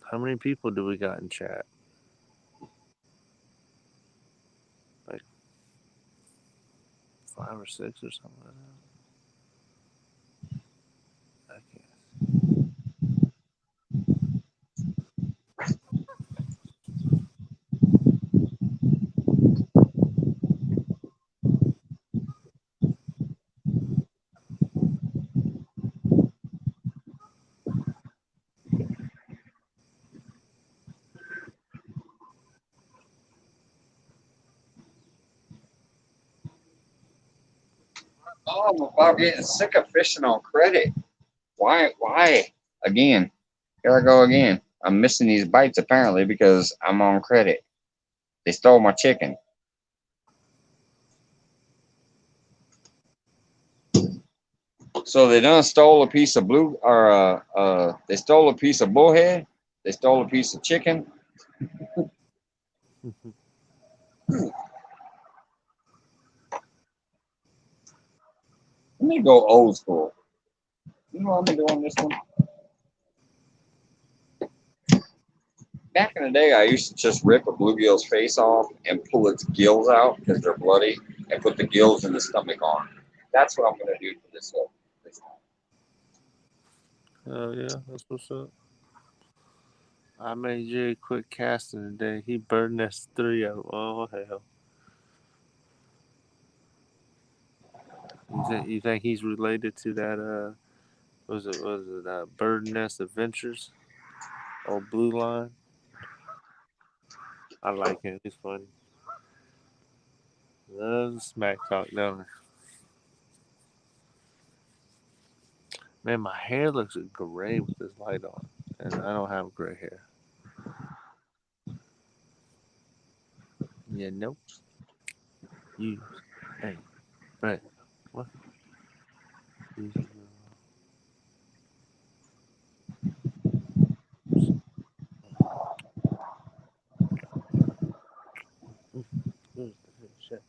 How many people do we got in chat? Like 5 or 6 or something like that. I can't. Oh, I'm about getting sick of fishing on credit. Why? Why? Again, here I go again. I'm missing these bites apparently because I'm on credit. They stole my chicken. So they done stole a piece of blue, or they stole a piece of bullhead. They stole a piece of chicken. Let me go old school. You know what I'm doing this one? Back in the day, I used to just rip a bluegill's face off and pull its gills out because they're bloody, and put the gills in the stomach on. That's what I'm gonna do for this one. Oh yeah, that's what's up. I made Jerry quit casting today. He burned us 3 of 'em. Oh hell! You think he's related to that? Was it Bird Nest Adventures? Old Blue Line. I like him. He's funny. Loves smack talk, don't he? Man, my hair looks gray with this light on, and I don't have gray hair. Yeah, nope. You, hey, Brett, what? You, shit.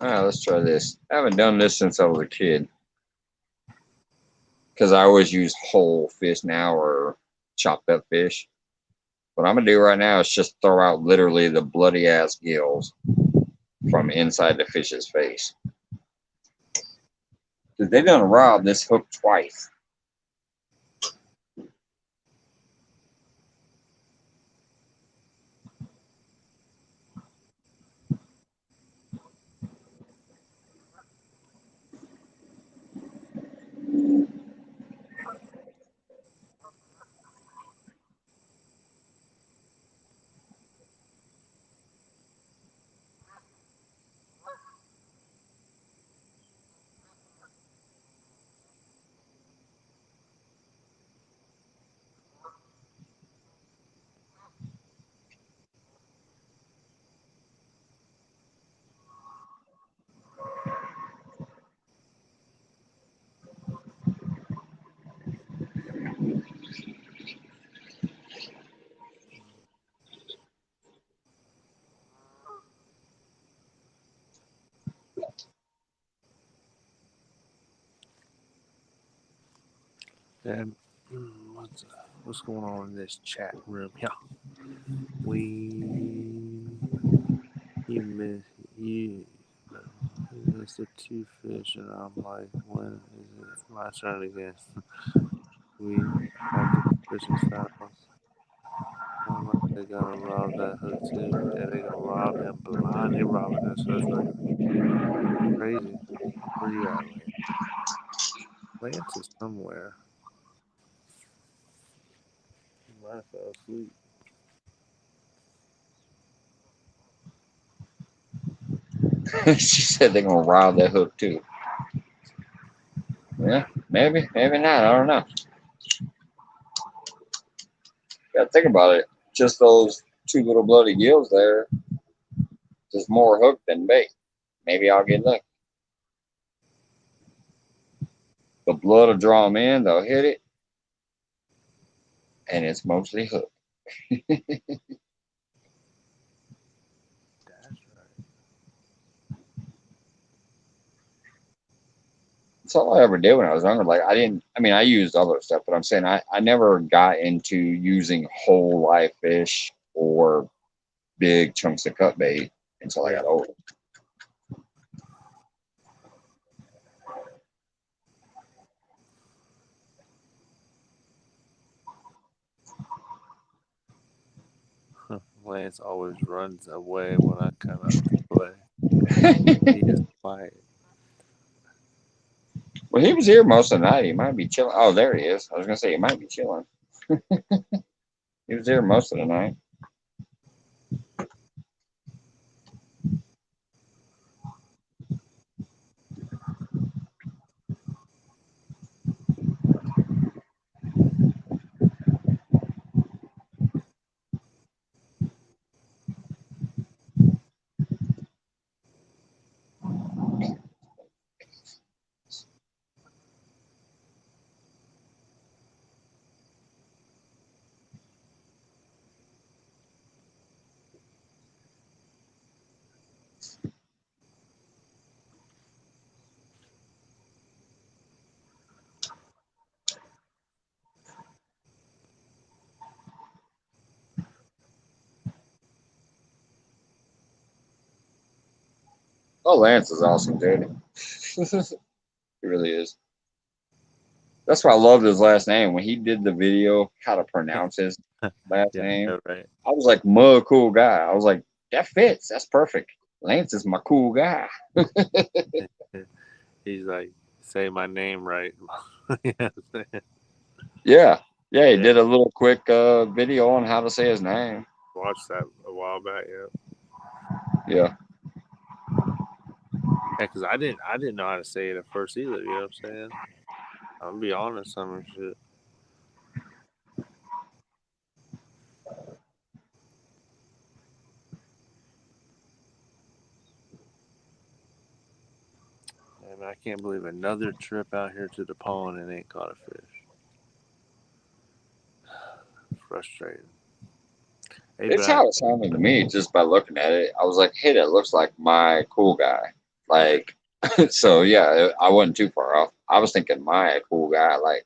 All right, let's try this. I haven't done this since I was a kid because I always use whole fish now or chopped up fish. What I'm gonna do right now is just throw out literally the bloody ass gills from inside the fish's face. Because they done robbed this hook twice. And what's going on in this chat room? Yeah, we you miss you. It's the two fish, and I'm like, when is it my turn again? We have the fishing styles. I'm like, they're gonna rob that hook too. Yeah, they're gonna rob him blind. They robbing this hook like crazy. Where you at, Lance? Lance is somewhere. He might have fell asleep. She said they're gonna rob that hook too. Yeah. Maybe, maybe not. I don't know. Gotta think about it. Just those two little bloody gills there. There's more hook than bait. Maybe I'll get lucky. The blood will draw them in. They'll hit it, and it's mostly hook. That's right. That's all I ever did when I was younger. Like I didn't. I mean, I used other stuff, but I'm saying I never got into using whole live fish or big chunks of cut bait until I Yeah. got older. Lance always runs away when I come out to play. He is quiet. Well, he was here most of the night. He might be chilling. Oh, there he is. I was gonna say he might be chilling. He was here most of the night. Oh, Lance is awesome, dude. He really is. That's why I loved his last name. When he did the video, how to pronounce his last Yeah, name, right. I was like, "Mug, cool guy." I was like, "That fits. That's perfect." Lance is my cool guy. He's like, say my name right. Yeah, Yeah, yeah. He yeah. did a little quick video on how to say his name. Watched that a while back. Yeah, Yeah, yeah. Because I didn't know how to say it at first either. You know what I'm saying? I'm gonna be honest, some shit. And I can't believe another trip out here to the pond and ain't caught a fish. Frustrating. Hey, it's but how it sounded to me just by looking at it. I was like, "Hey, that looks like my cool guy." Like, so yeah, I wasn't too far off. I was thinking my cool guy, like,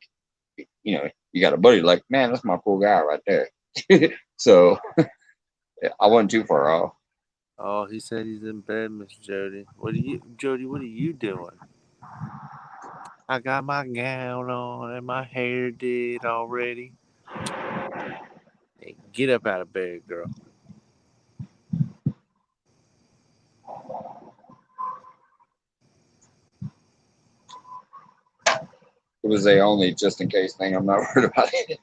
you got a buddy, like, man, that's my cool guy right there. So yeah, I wasn't too far off. oh, he said he's in bed, Miss Jody. Jody? What are you doing? I got my gown on and my hair did already. Hey, get up out of bed, girl. It was a only just in case thing. I'm not worried about it.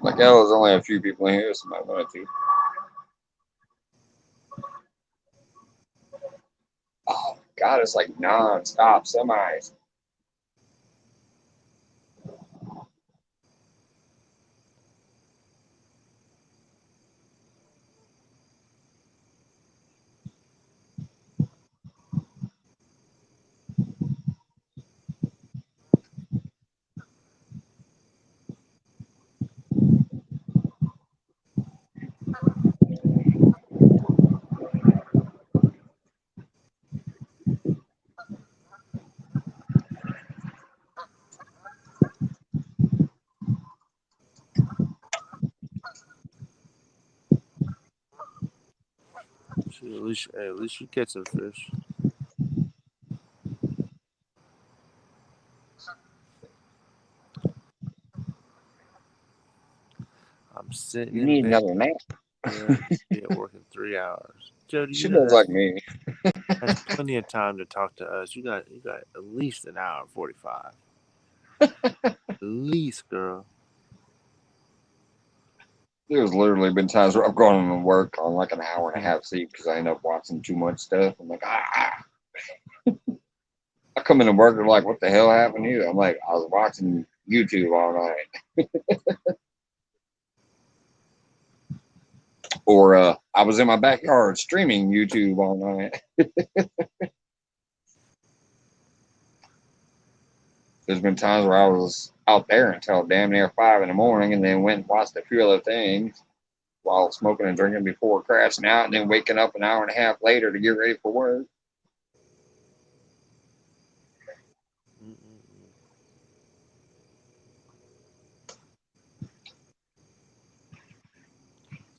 Like, hell, there's only a few people in here, so I might want to. Oh God, it's like non-stop semis. Shit, at least you catch some fish. I'm sitting You in need bed. another nap. Yeah, be at work in 3 hours. Jody, She does like me. that's plenty of time to talk to us. You got at least an hour and 45. At least, girl. There's literally been times where I've gone to work on like an hour and a half sleep because I end up watching too much stuff. I'm like, ah. I come into work and I'm like, what the hell happened to you? I'm like, I was watching YouTube all night. Or I was in my backyard streaming YouTube all night. There's been times where I was out there until damn near 5 in the morning and then went and watched a few other things while smoking and drinking before crashing out and then waking up an hour and a half later to get ready for work.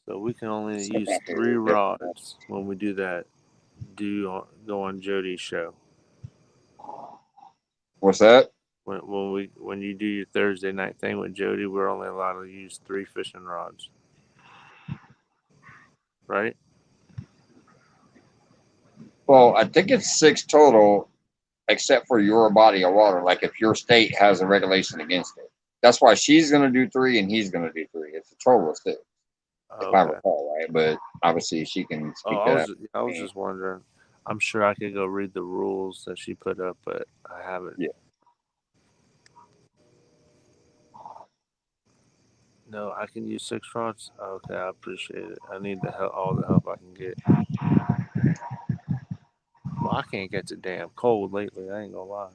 So we can only use 3 rods when we do that. Go on Jody's show. What's that? When you do your Thursday night thing with Jody, we're only allowed to use 3 fishing rods. Right? Well, I think it's 6 total, except for your body of water. Like if your state has a regulation against it, that's why she's going to do 3 and he's going to do 3. It's a total of 6, if I recall right. But obviously, she can speak to that. I was just wondering. I'm sure I could go read the rules that she put up, but I haven't. Yeah. No, I can use 6 rods. Okay, I appreciate it. I need all the help I can get. Well, I can't get too damn cold lately. I ain't gonna lie.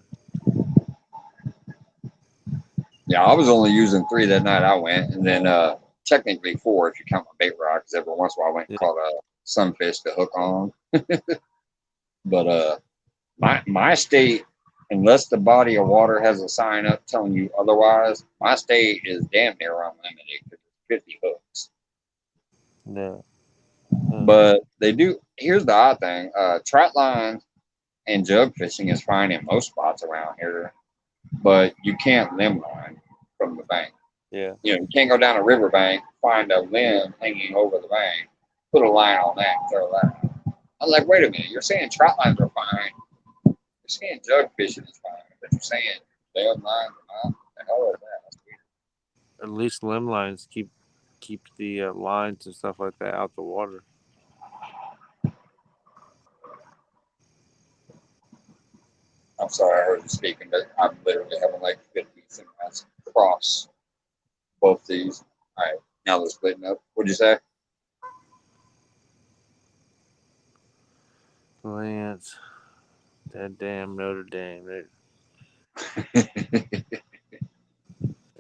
Yeah, I was only using 3 that night I went, and then technically 4 if you count my bait rod, because every once in a while I went and caught a sunfish to hook on. But my state, unless the body of water has a sign up telling you otherwise, my state is damn near unlimited because it's 50 hooks. No. But they do. Here's the odd thing: trout lines and jug fishing is fine in most spots around here, but you can't limb line from the bank. Yeah. You know, you can't go down a riverbank, find a limb hanging over the bank, put a line on that, and throw that out. I was like, wait a minute, you're saying trout lines are fine. You're saying jug fishing is fine, but you're saying limb lines are not? The hell is that? That's weird. At least limb lines keep the lines and stuff like that out the water. I'm sorry I heard you speaking, but I'm literally having like 50 centimeters across both these. All right, now they're splitting up. What'd you say? Lance, that damn Notre Dame.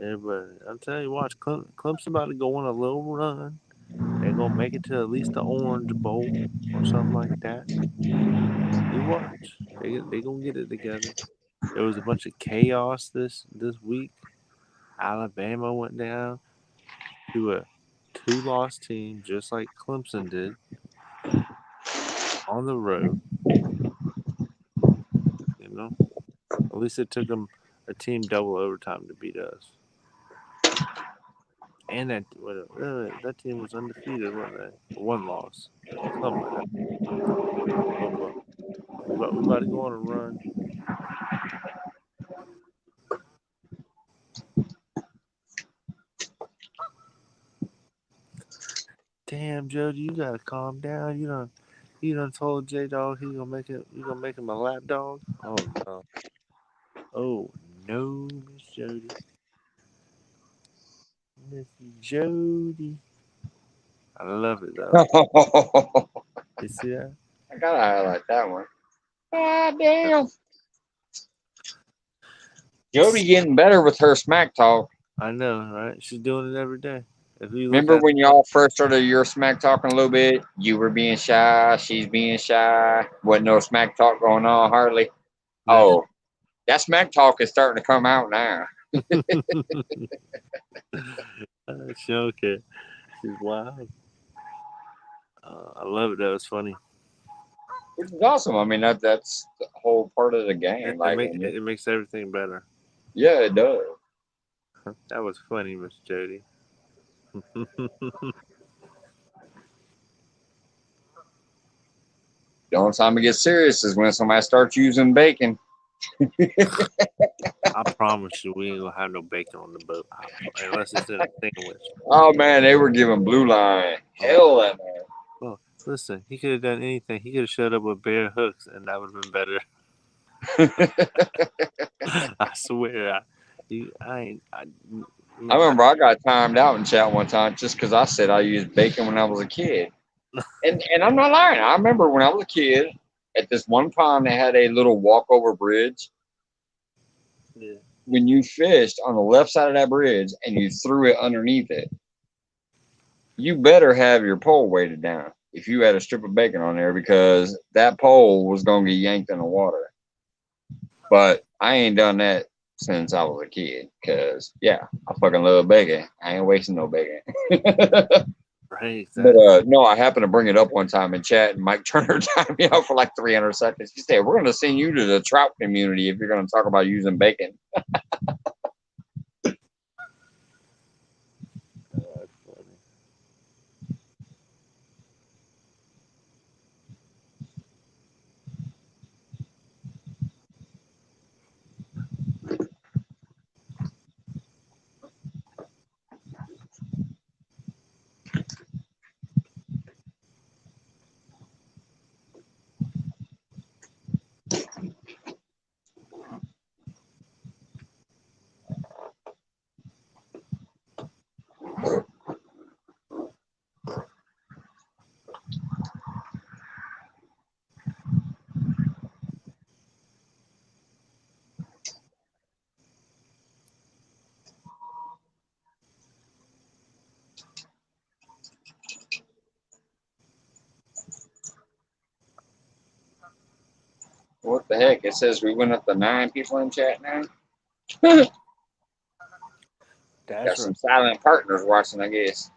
Everybody, I'm telling you, watch Clemson about to go on a little run. They're gonna make it to at least the Orange Bowl or something like that. You watch. They gonna get it together. There was a bunch of chaos this week. Alabama went down to a 2-loss team, just like Clemson did, on the road. You know, at least it took them a team double overtime to beat us. And that team was undefeated, wasn't they? 1 loss, something like that. Oh, but we about to go on a run. Damn, Jody, you gotta calm down. You done told J Dog you gonna make him a lap dog. Oh no. Oh no, Miss Jody. Miss Jody. I love it though. You see that? I gotta highlight that one. God damn. Jody getting better with her smack talk. I know, right? She's doing it every day. If you look Remember at when y'all first started your smack talking a little bit? You were being shy, she's being shy. Wasn't no smack talk going on hardly. Oh, that smack talk is starting to come out now. she okay. She's wild. I love it though. It's funny. Which is awesome. I mean, that's the whole part of the game. It makes everything better. Yeah, it does. That was funny, Miss Jody. The only time it gets serious is when somebody starts using bacon. I promise you, we ain't gonna have no bacon on the boat unless it's in a sandwich. Oh man, they were giving blue line hell that man. Well, listen, he could have done anything. He could have showed up with bare hooks, and that would have been better. I swear, I ain't. I remember I got timed out in chat one time just because I said I used bacon when I was a kid. And I'm not lying. I remember when I was a kid at this one pond they had a little walkover bridge. Yeah. When you fished on the left side of that bridge and you threw it underneath it, you better have your pole weighted down if you had a strip of bacon on there because that pole was going to get yanked in the water. But I ain't done that since I was a kid because, yeah, I fucking love bacon. I ain't wasting no bacon. Right. But Exactly. no, I happened to bring it up one time in chat, and Mike Turner timed me out for like 300 seconds. He said, "We're going to send you to the trout community if you're going to talk about using bacon." That's funny. What the heck? It says we went up to 9 people in chat now. Got That's right. some silent partners watching, I guess.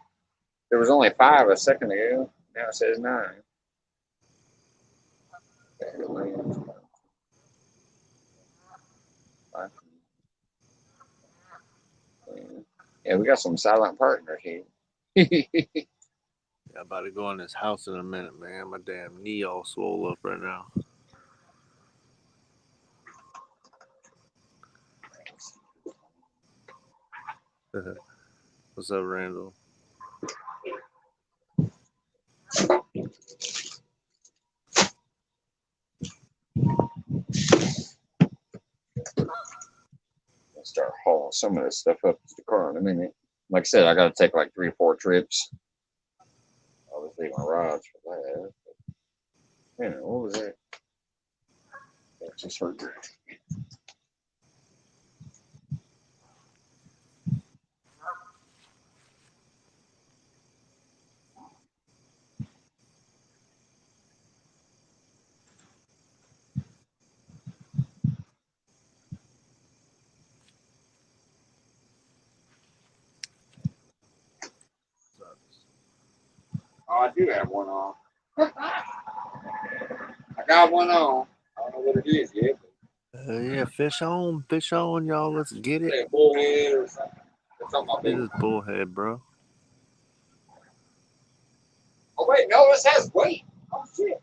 There was only 5 a second ago. Now it says 9. Yeah, we got some silent partners here. I'm about to go in this house in a minute, man. My damn knee all swole up right now. What's up, Randall? I'll start hauling some of this stuff up to the car in a minute. Like I said, I got to take like 3 or 4 trips. I'll just leave my rods for that. Man, what was that? That just hurt. Oh, I do have one on. I got one on. I don't know what it is yet. Yeah, fish on, y'all. Let's get it. Say a bullhead or something. It's on my It bait. is bullhead, bro. Oh wait, no, this has weight. Oh shit.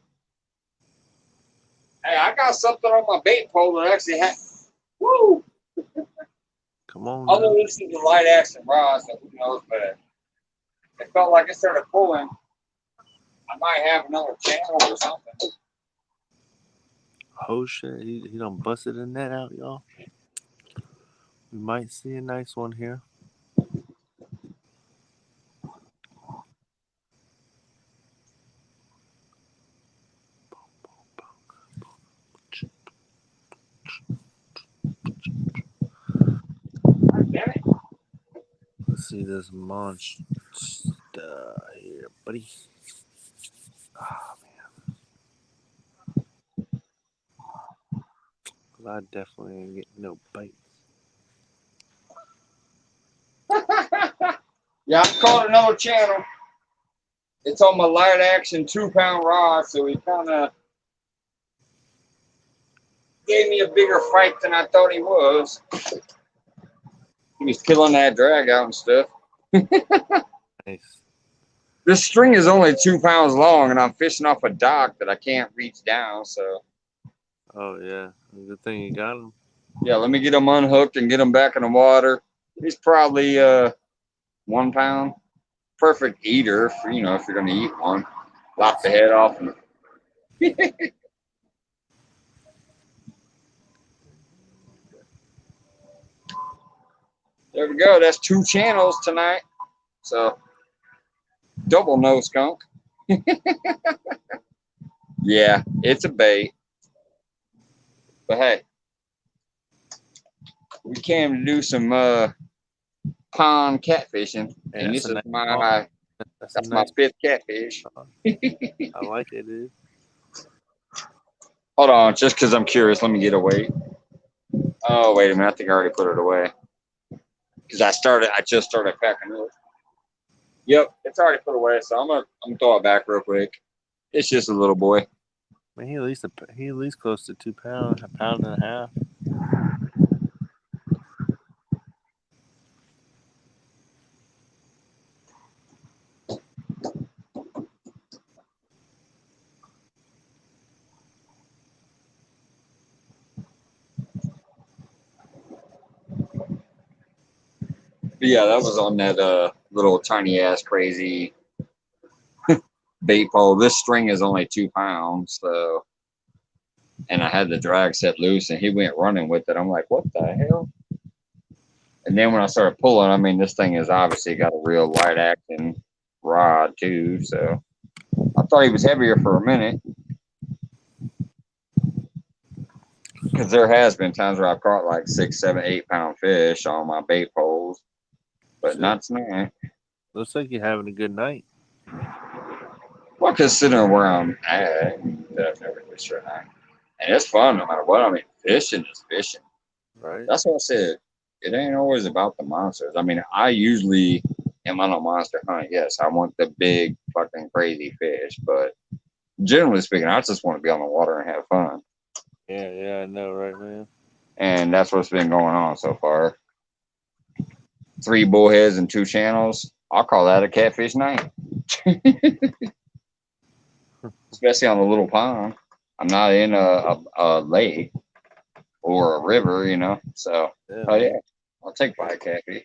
Hey, I got something on my bait pole that actually has. Woo! Come on, Although now. this is a light action rod, so who knows? But it felt like it started pulling. I might have another channel or something. Oh shit, he done busted the net out, y'all. We might see a nice one here. God damn it. Let's see this monster here, buddy. Ah, man. I definitely ain't getting no bites. Yeah, I caught another channel. It's on my light action 2-pound rod, so he kind of gave me a bigger fight than I thought he was. He was killing that drag out and stuff. Nice. This string is only 2 pounds long, and I'm fishing off a dock that I can't reach down. So, Oh yeah, good thing you got him. yeah, let me get him unhooked and get him back in the water. He's probably 1 pound. Perfect eater, for, if you're gonna eat one. Lop the head off. And There we go. That's 2 channels tonight. So double no skunk. Yeah, it's a bait. But hey, we came to do some pond catfishing, Hey, and that's this a is nice call. my That's a that's my nice 5th catfish. call. I like it, dude. Hold on, just because I'm curious, let me get away. Oh, wait a minute, I think I already put it away because I just started packing it. Yep, it's already put away, so I'm gonna throw it back real quick. It's just a little boy. I mean, he at least close to 2 pounds, a pound and a half. But yeah, that was on that little tiny ass crazy bait pole. This string is only 2 pounds, so and I had the drag set loose, and he went running with it. I'm like, what the hell? And then when I started pulling, I mean, this thing has obviously got a real light acting rod too. So I thought he was heavier for a minute because there has been times where I've caught like 6, 7, 8 pound fish on my bait poles, but Shit, not tonight. looks like you're having a good night, Well, considering where I'm at, I've never fished right now. And it's fun no matter what. I mean, fishing is fishing. right? That's what I said. It ain't always about the monsters. I mean, I usually am on a monster hunt. Yes, I want the big fucking crazy fish, but generally speaking, I just want to be on the water and have fun. Yeah, yeah, I know, right, man. And that's what's been going on so far. 3 bullheads and 2 channels. I'll call that a catfish night, especially on a little pond. I'm not in a lake or a river, you know. So, Yeah, oh man. yeah, I'll take 5 catfish.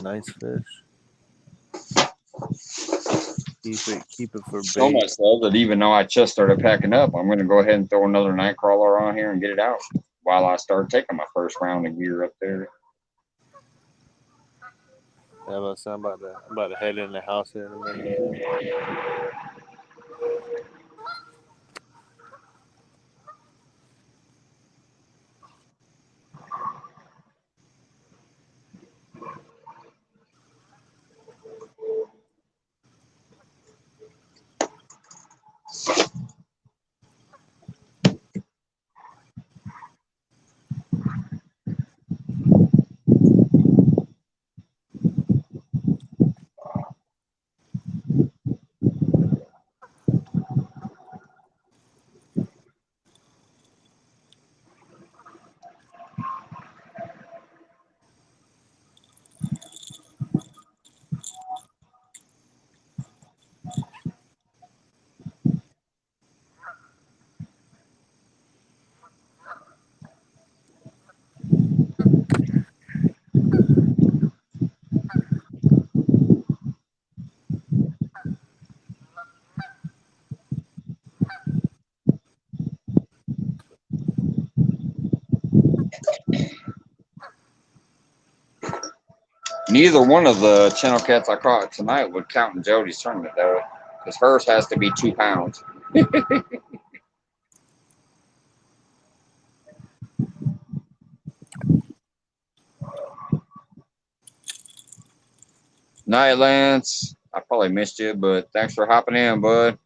Nice fish. Keep it for So bait. much so that even though I just started packing up, I'm going to go ahead and throw another night crawler on here and get it out while I start taking my first round of gear up there. Yeah, I'm about to head in the house here in a minute too. Neither one of the channel cats I caught tonight would count in Jody's tournament, though, because hers has to be 2 pounds. Night, Lance. I probably missed you, but thanks for hopping in, bud.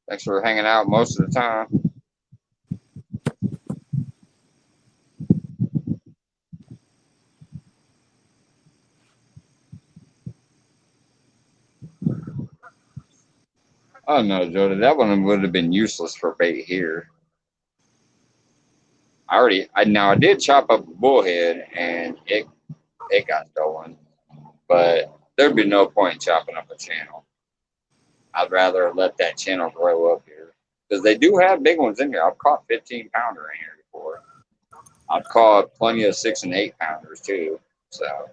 Thanks for hanging out most of the time. Oh no, Jody, that one would have been useless for bait here. I did chop up a bullhead and it got stolen, but there'd be no point in chopping up a channel. I'd rather let that channel grow up here because they do have big ones in here. I've caught 15-pounder in here before. I've caught plenty of 6 and 8 pounders too, so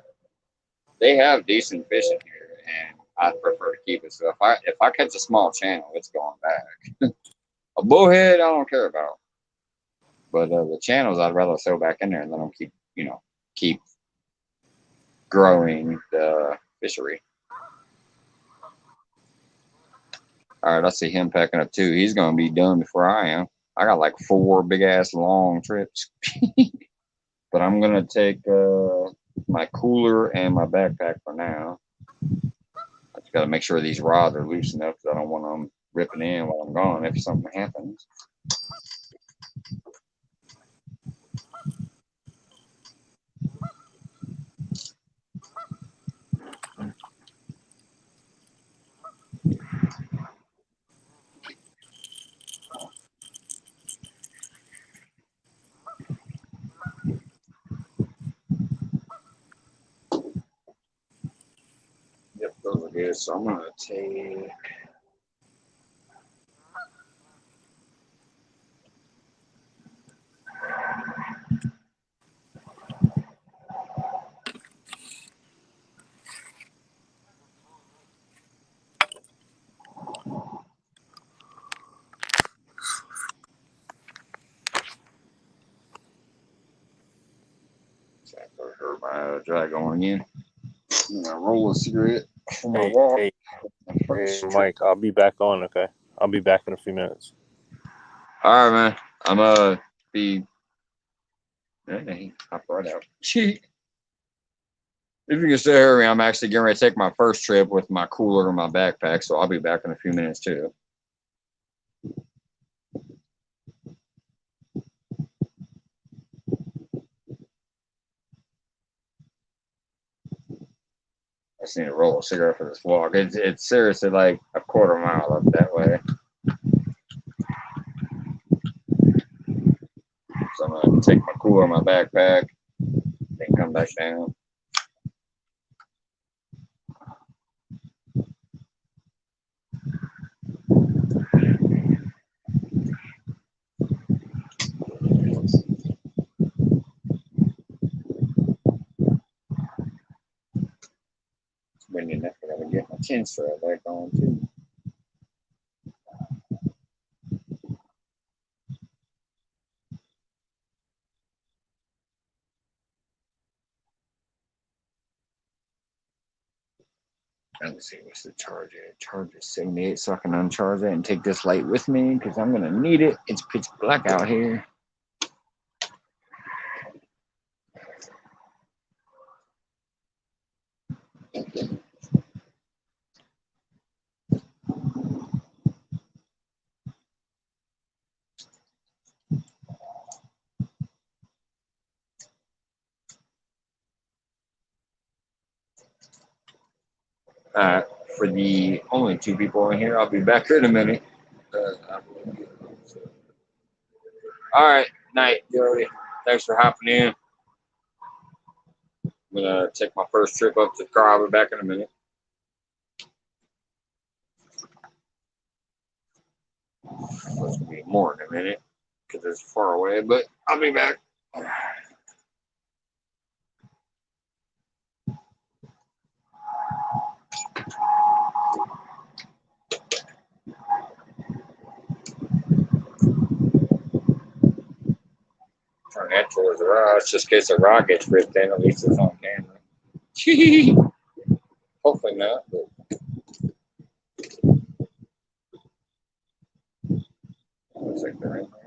they have decent fish in here, and I'd prefer to keep it. So if I catch a small channel, it's going back. A bullhead, I don't care about. But the channels, I'd rather throw back in there and let them keep growing the fishery. All right, I see him packing up too. He's gonna be done before I am. I got like 4 big ass long trips, but I'm gonna take my cooler and my backpack for now. I just gotta make sure these rods are loose enough because I don't want them ripping in while I'm gone if something happens. Yep, those are good. So I'm gonna take. I heard my dry going in. I'm gonna roll a cigarette for my walk. Hey, First trip. Mike, I'll be back on. Okay, I'll be back in a few minutes. All right, man. I'm be. Hey, hop right out. If you can still hear me, I'm actually getting ready to take my first trip with my cooler and my backpack, so I'll be back in a few minutes too. I just need to roll a cigarette for this walk. It's seriously like a quarter mile up that way. So I'm gonna take my cooler, my backpack, then come back down. Windy enough, I gotta get my chin strap back on too. Let me see what's the charge at. Charge is 78, so I can uncharge that and take this light with me because I'm gonna need it. It's pitch black out here. For the only 2 people in here, I'll be back in a minute. All right, night, Jody. Thanks for hopping in. I'm gonna take my first trip up to the car. I'll be back in a minute. It's supposed to be more in a minute because it's far away, but I'll be back. Turn that towards the rod, just in case the rod gets ripped in. At least it's on camera. Hopefully not. But looks like they're in there.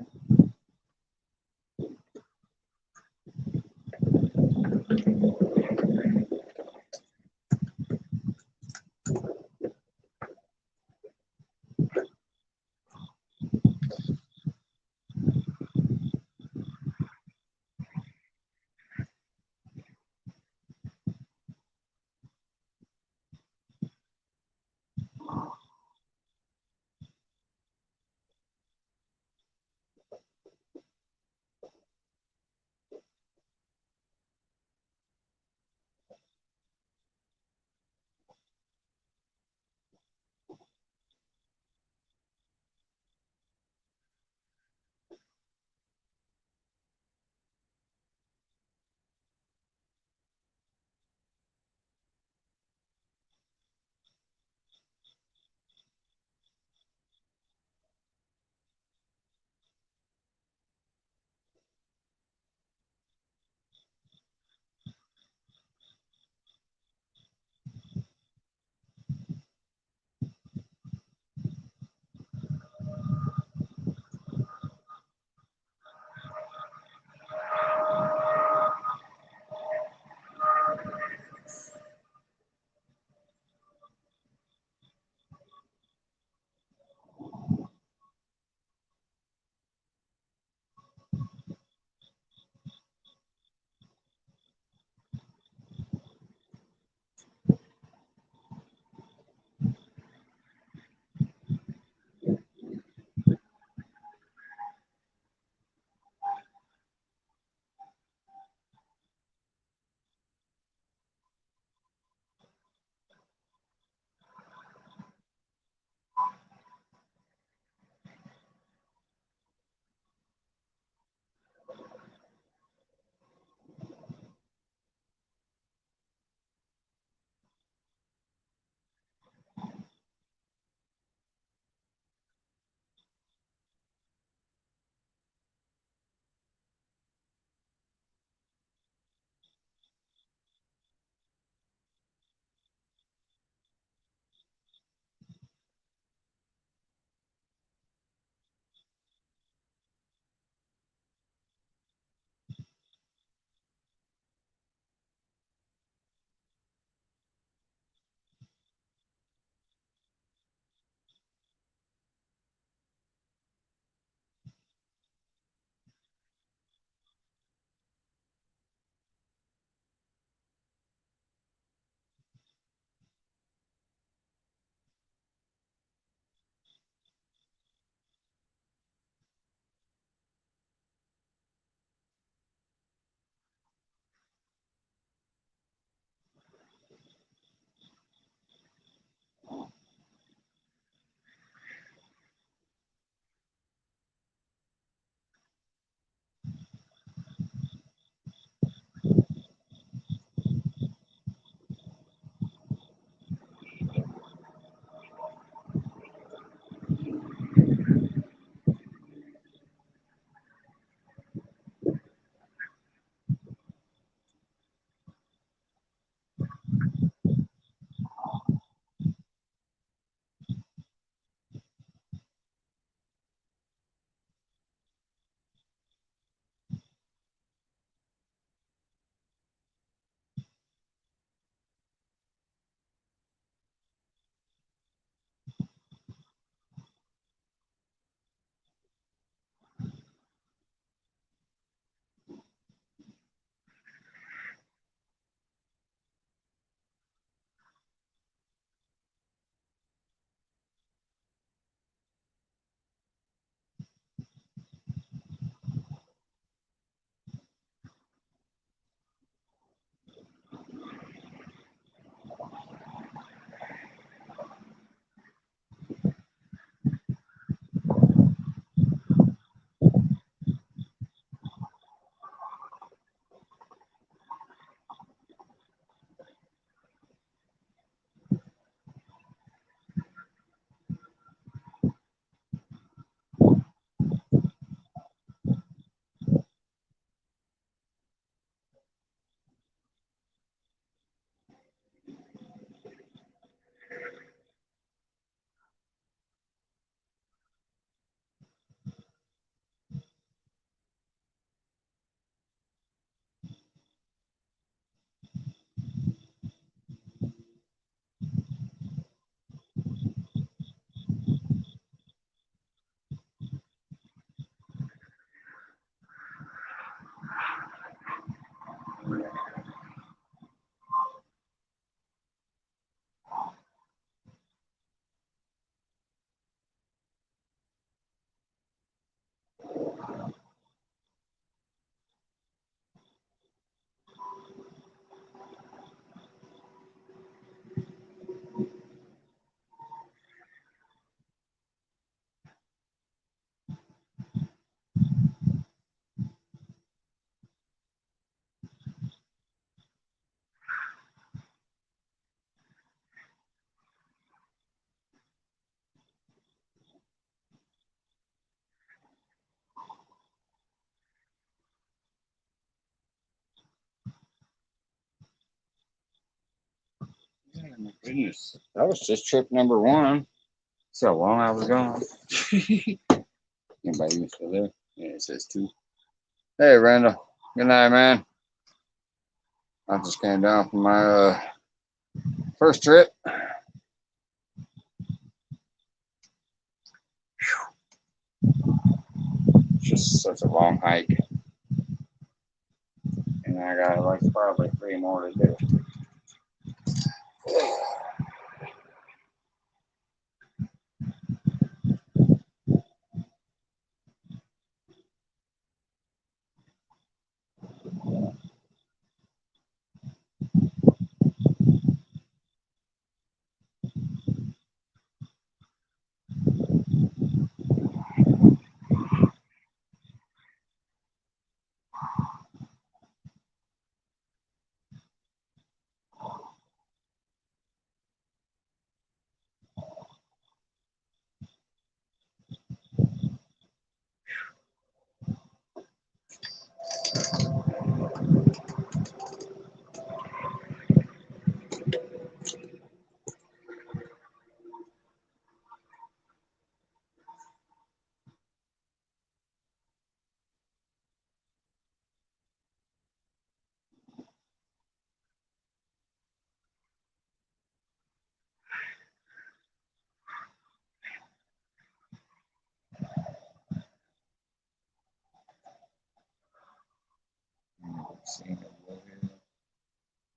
my goodness. That was just trip number one. See how long I was gone. Anybody even still there? Yeah, it says two. Hey, Randall. Good night, man. I just came down from my first trip. It's just such a long hike. And I got like probably three more to do.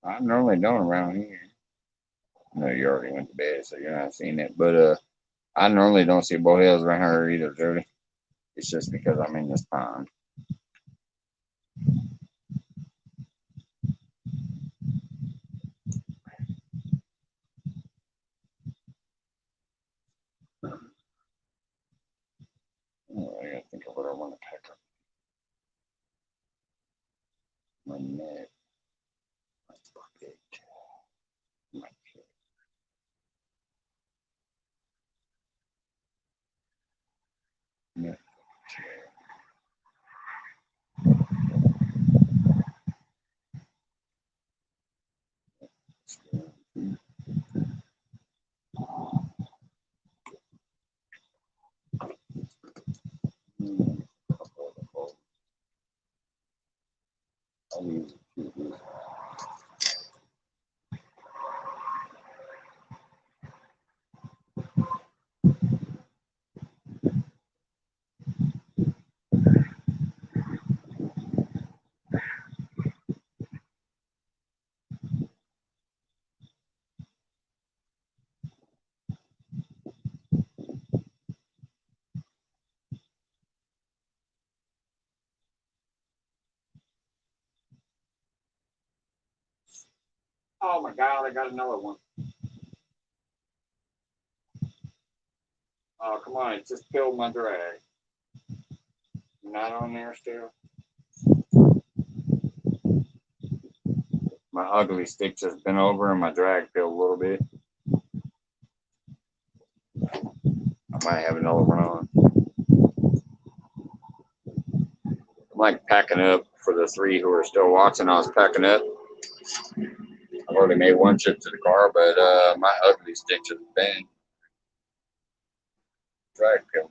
I normally don't around here. No, you already went to bed, so you're not seeing it. But I normally don't see bowheads around here either, Jody. It's just because I'm in this pond. Oh, I gotta think of what I want to pack up. My net. My bucket. My kit. Net. I'll use it. Oh my God, I got another one. Oh, come on, it just killed my drag. Not on there still. My ugly stick just bent over and my drag peeled a little bit. I might have another one on. I'm like packing up for the three who are still watching. I was packing up. I've already made one trip to the car, but my ugly stick just bent. Drag peeled.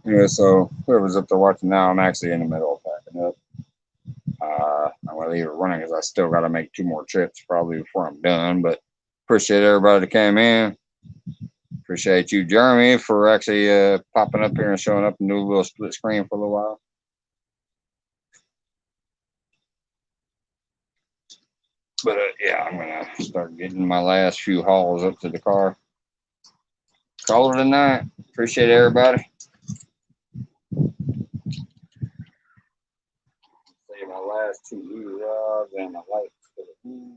Yeah, so whoever's up there watching now, I'm actually in the middle of packing up. I'm gonna leave it running because I still got to make 2 more trips probably before I'm done. But appreciate everybody that came in. Appreciate you, Jeremy, for actually popping up here and showing up and do a little split screen for a little while. But yeah, I'm gonna start getting my last few hauls up to the car. Call it a night. Appreciate everybody. Say my last 2 rods and my lights for the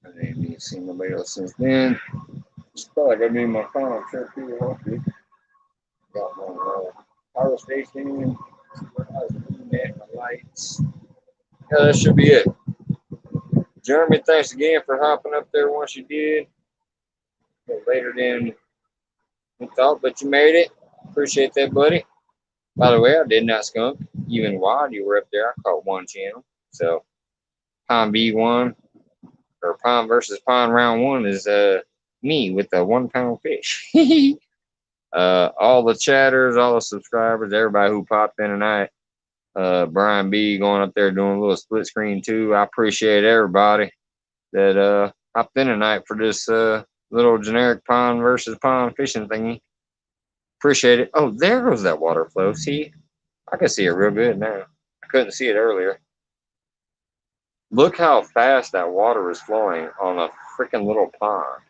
I ain't seen nobody else since then. It's probably gonna be my final trip here. Hopefully, got my power station, my lights. Yeah, that should be it. Jeremy, thanks again for hopping up there once you did. Later than we thought, but you made it. Appreciate that, buddy. By the way, I did not skunk. Even while you were up there, I caught one channel. So, Pond B1 or Pond versus Pond round one is me with the 1 pound fish. All the chatters, all the subscribers, everybody who popped in tonight. Brian B going up there doing a little split screen too. I appreciate everybody that hopped in tonight for this little generic pond versus pond fishing thingy. Appreciate it. Oh, there goes that water flow. See, I can see it real good now. I couldn't see it earlier. Look how fast that water is flowing on a freaking little pond.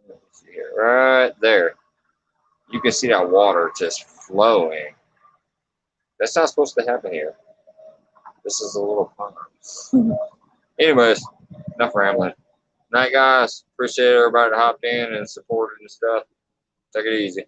Let me see it right there. You can see that water just flowing. That's not supposed to happen here. This is a little pond. Anyways, enough rambling. Night, guys. Appreciate everybody that hopped in and supported and stuff. Take it easy.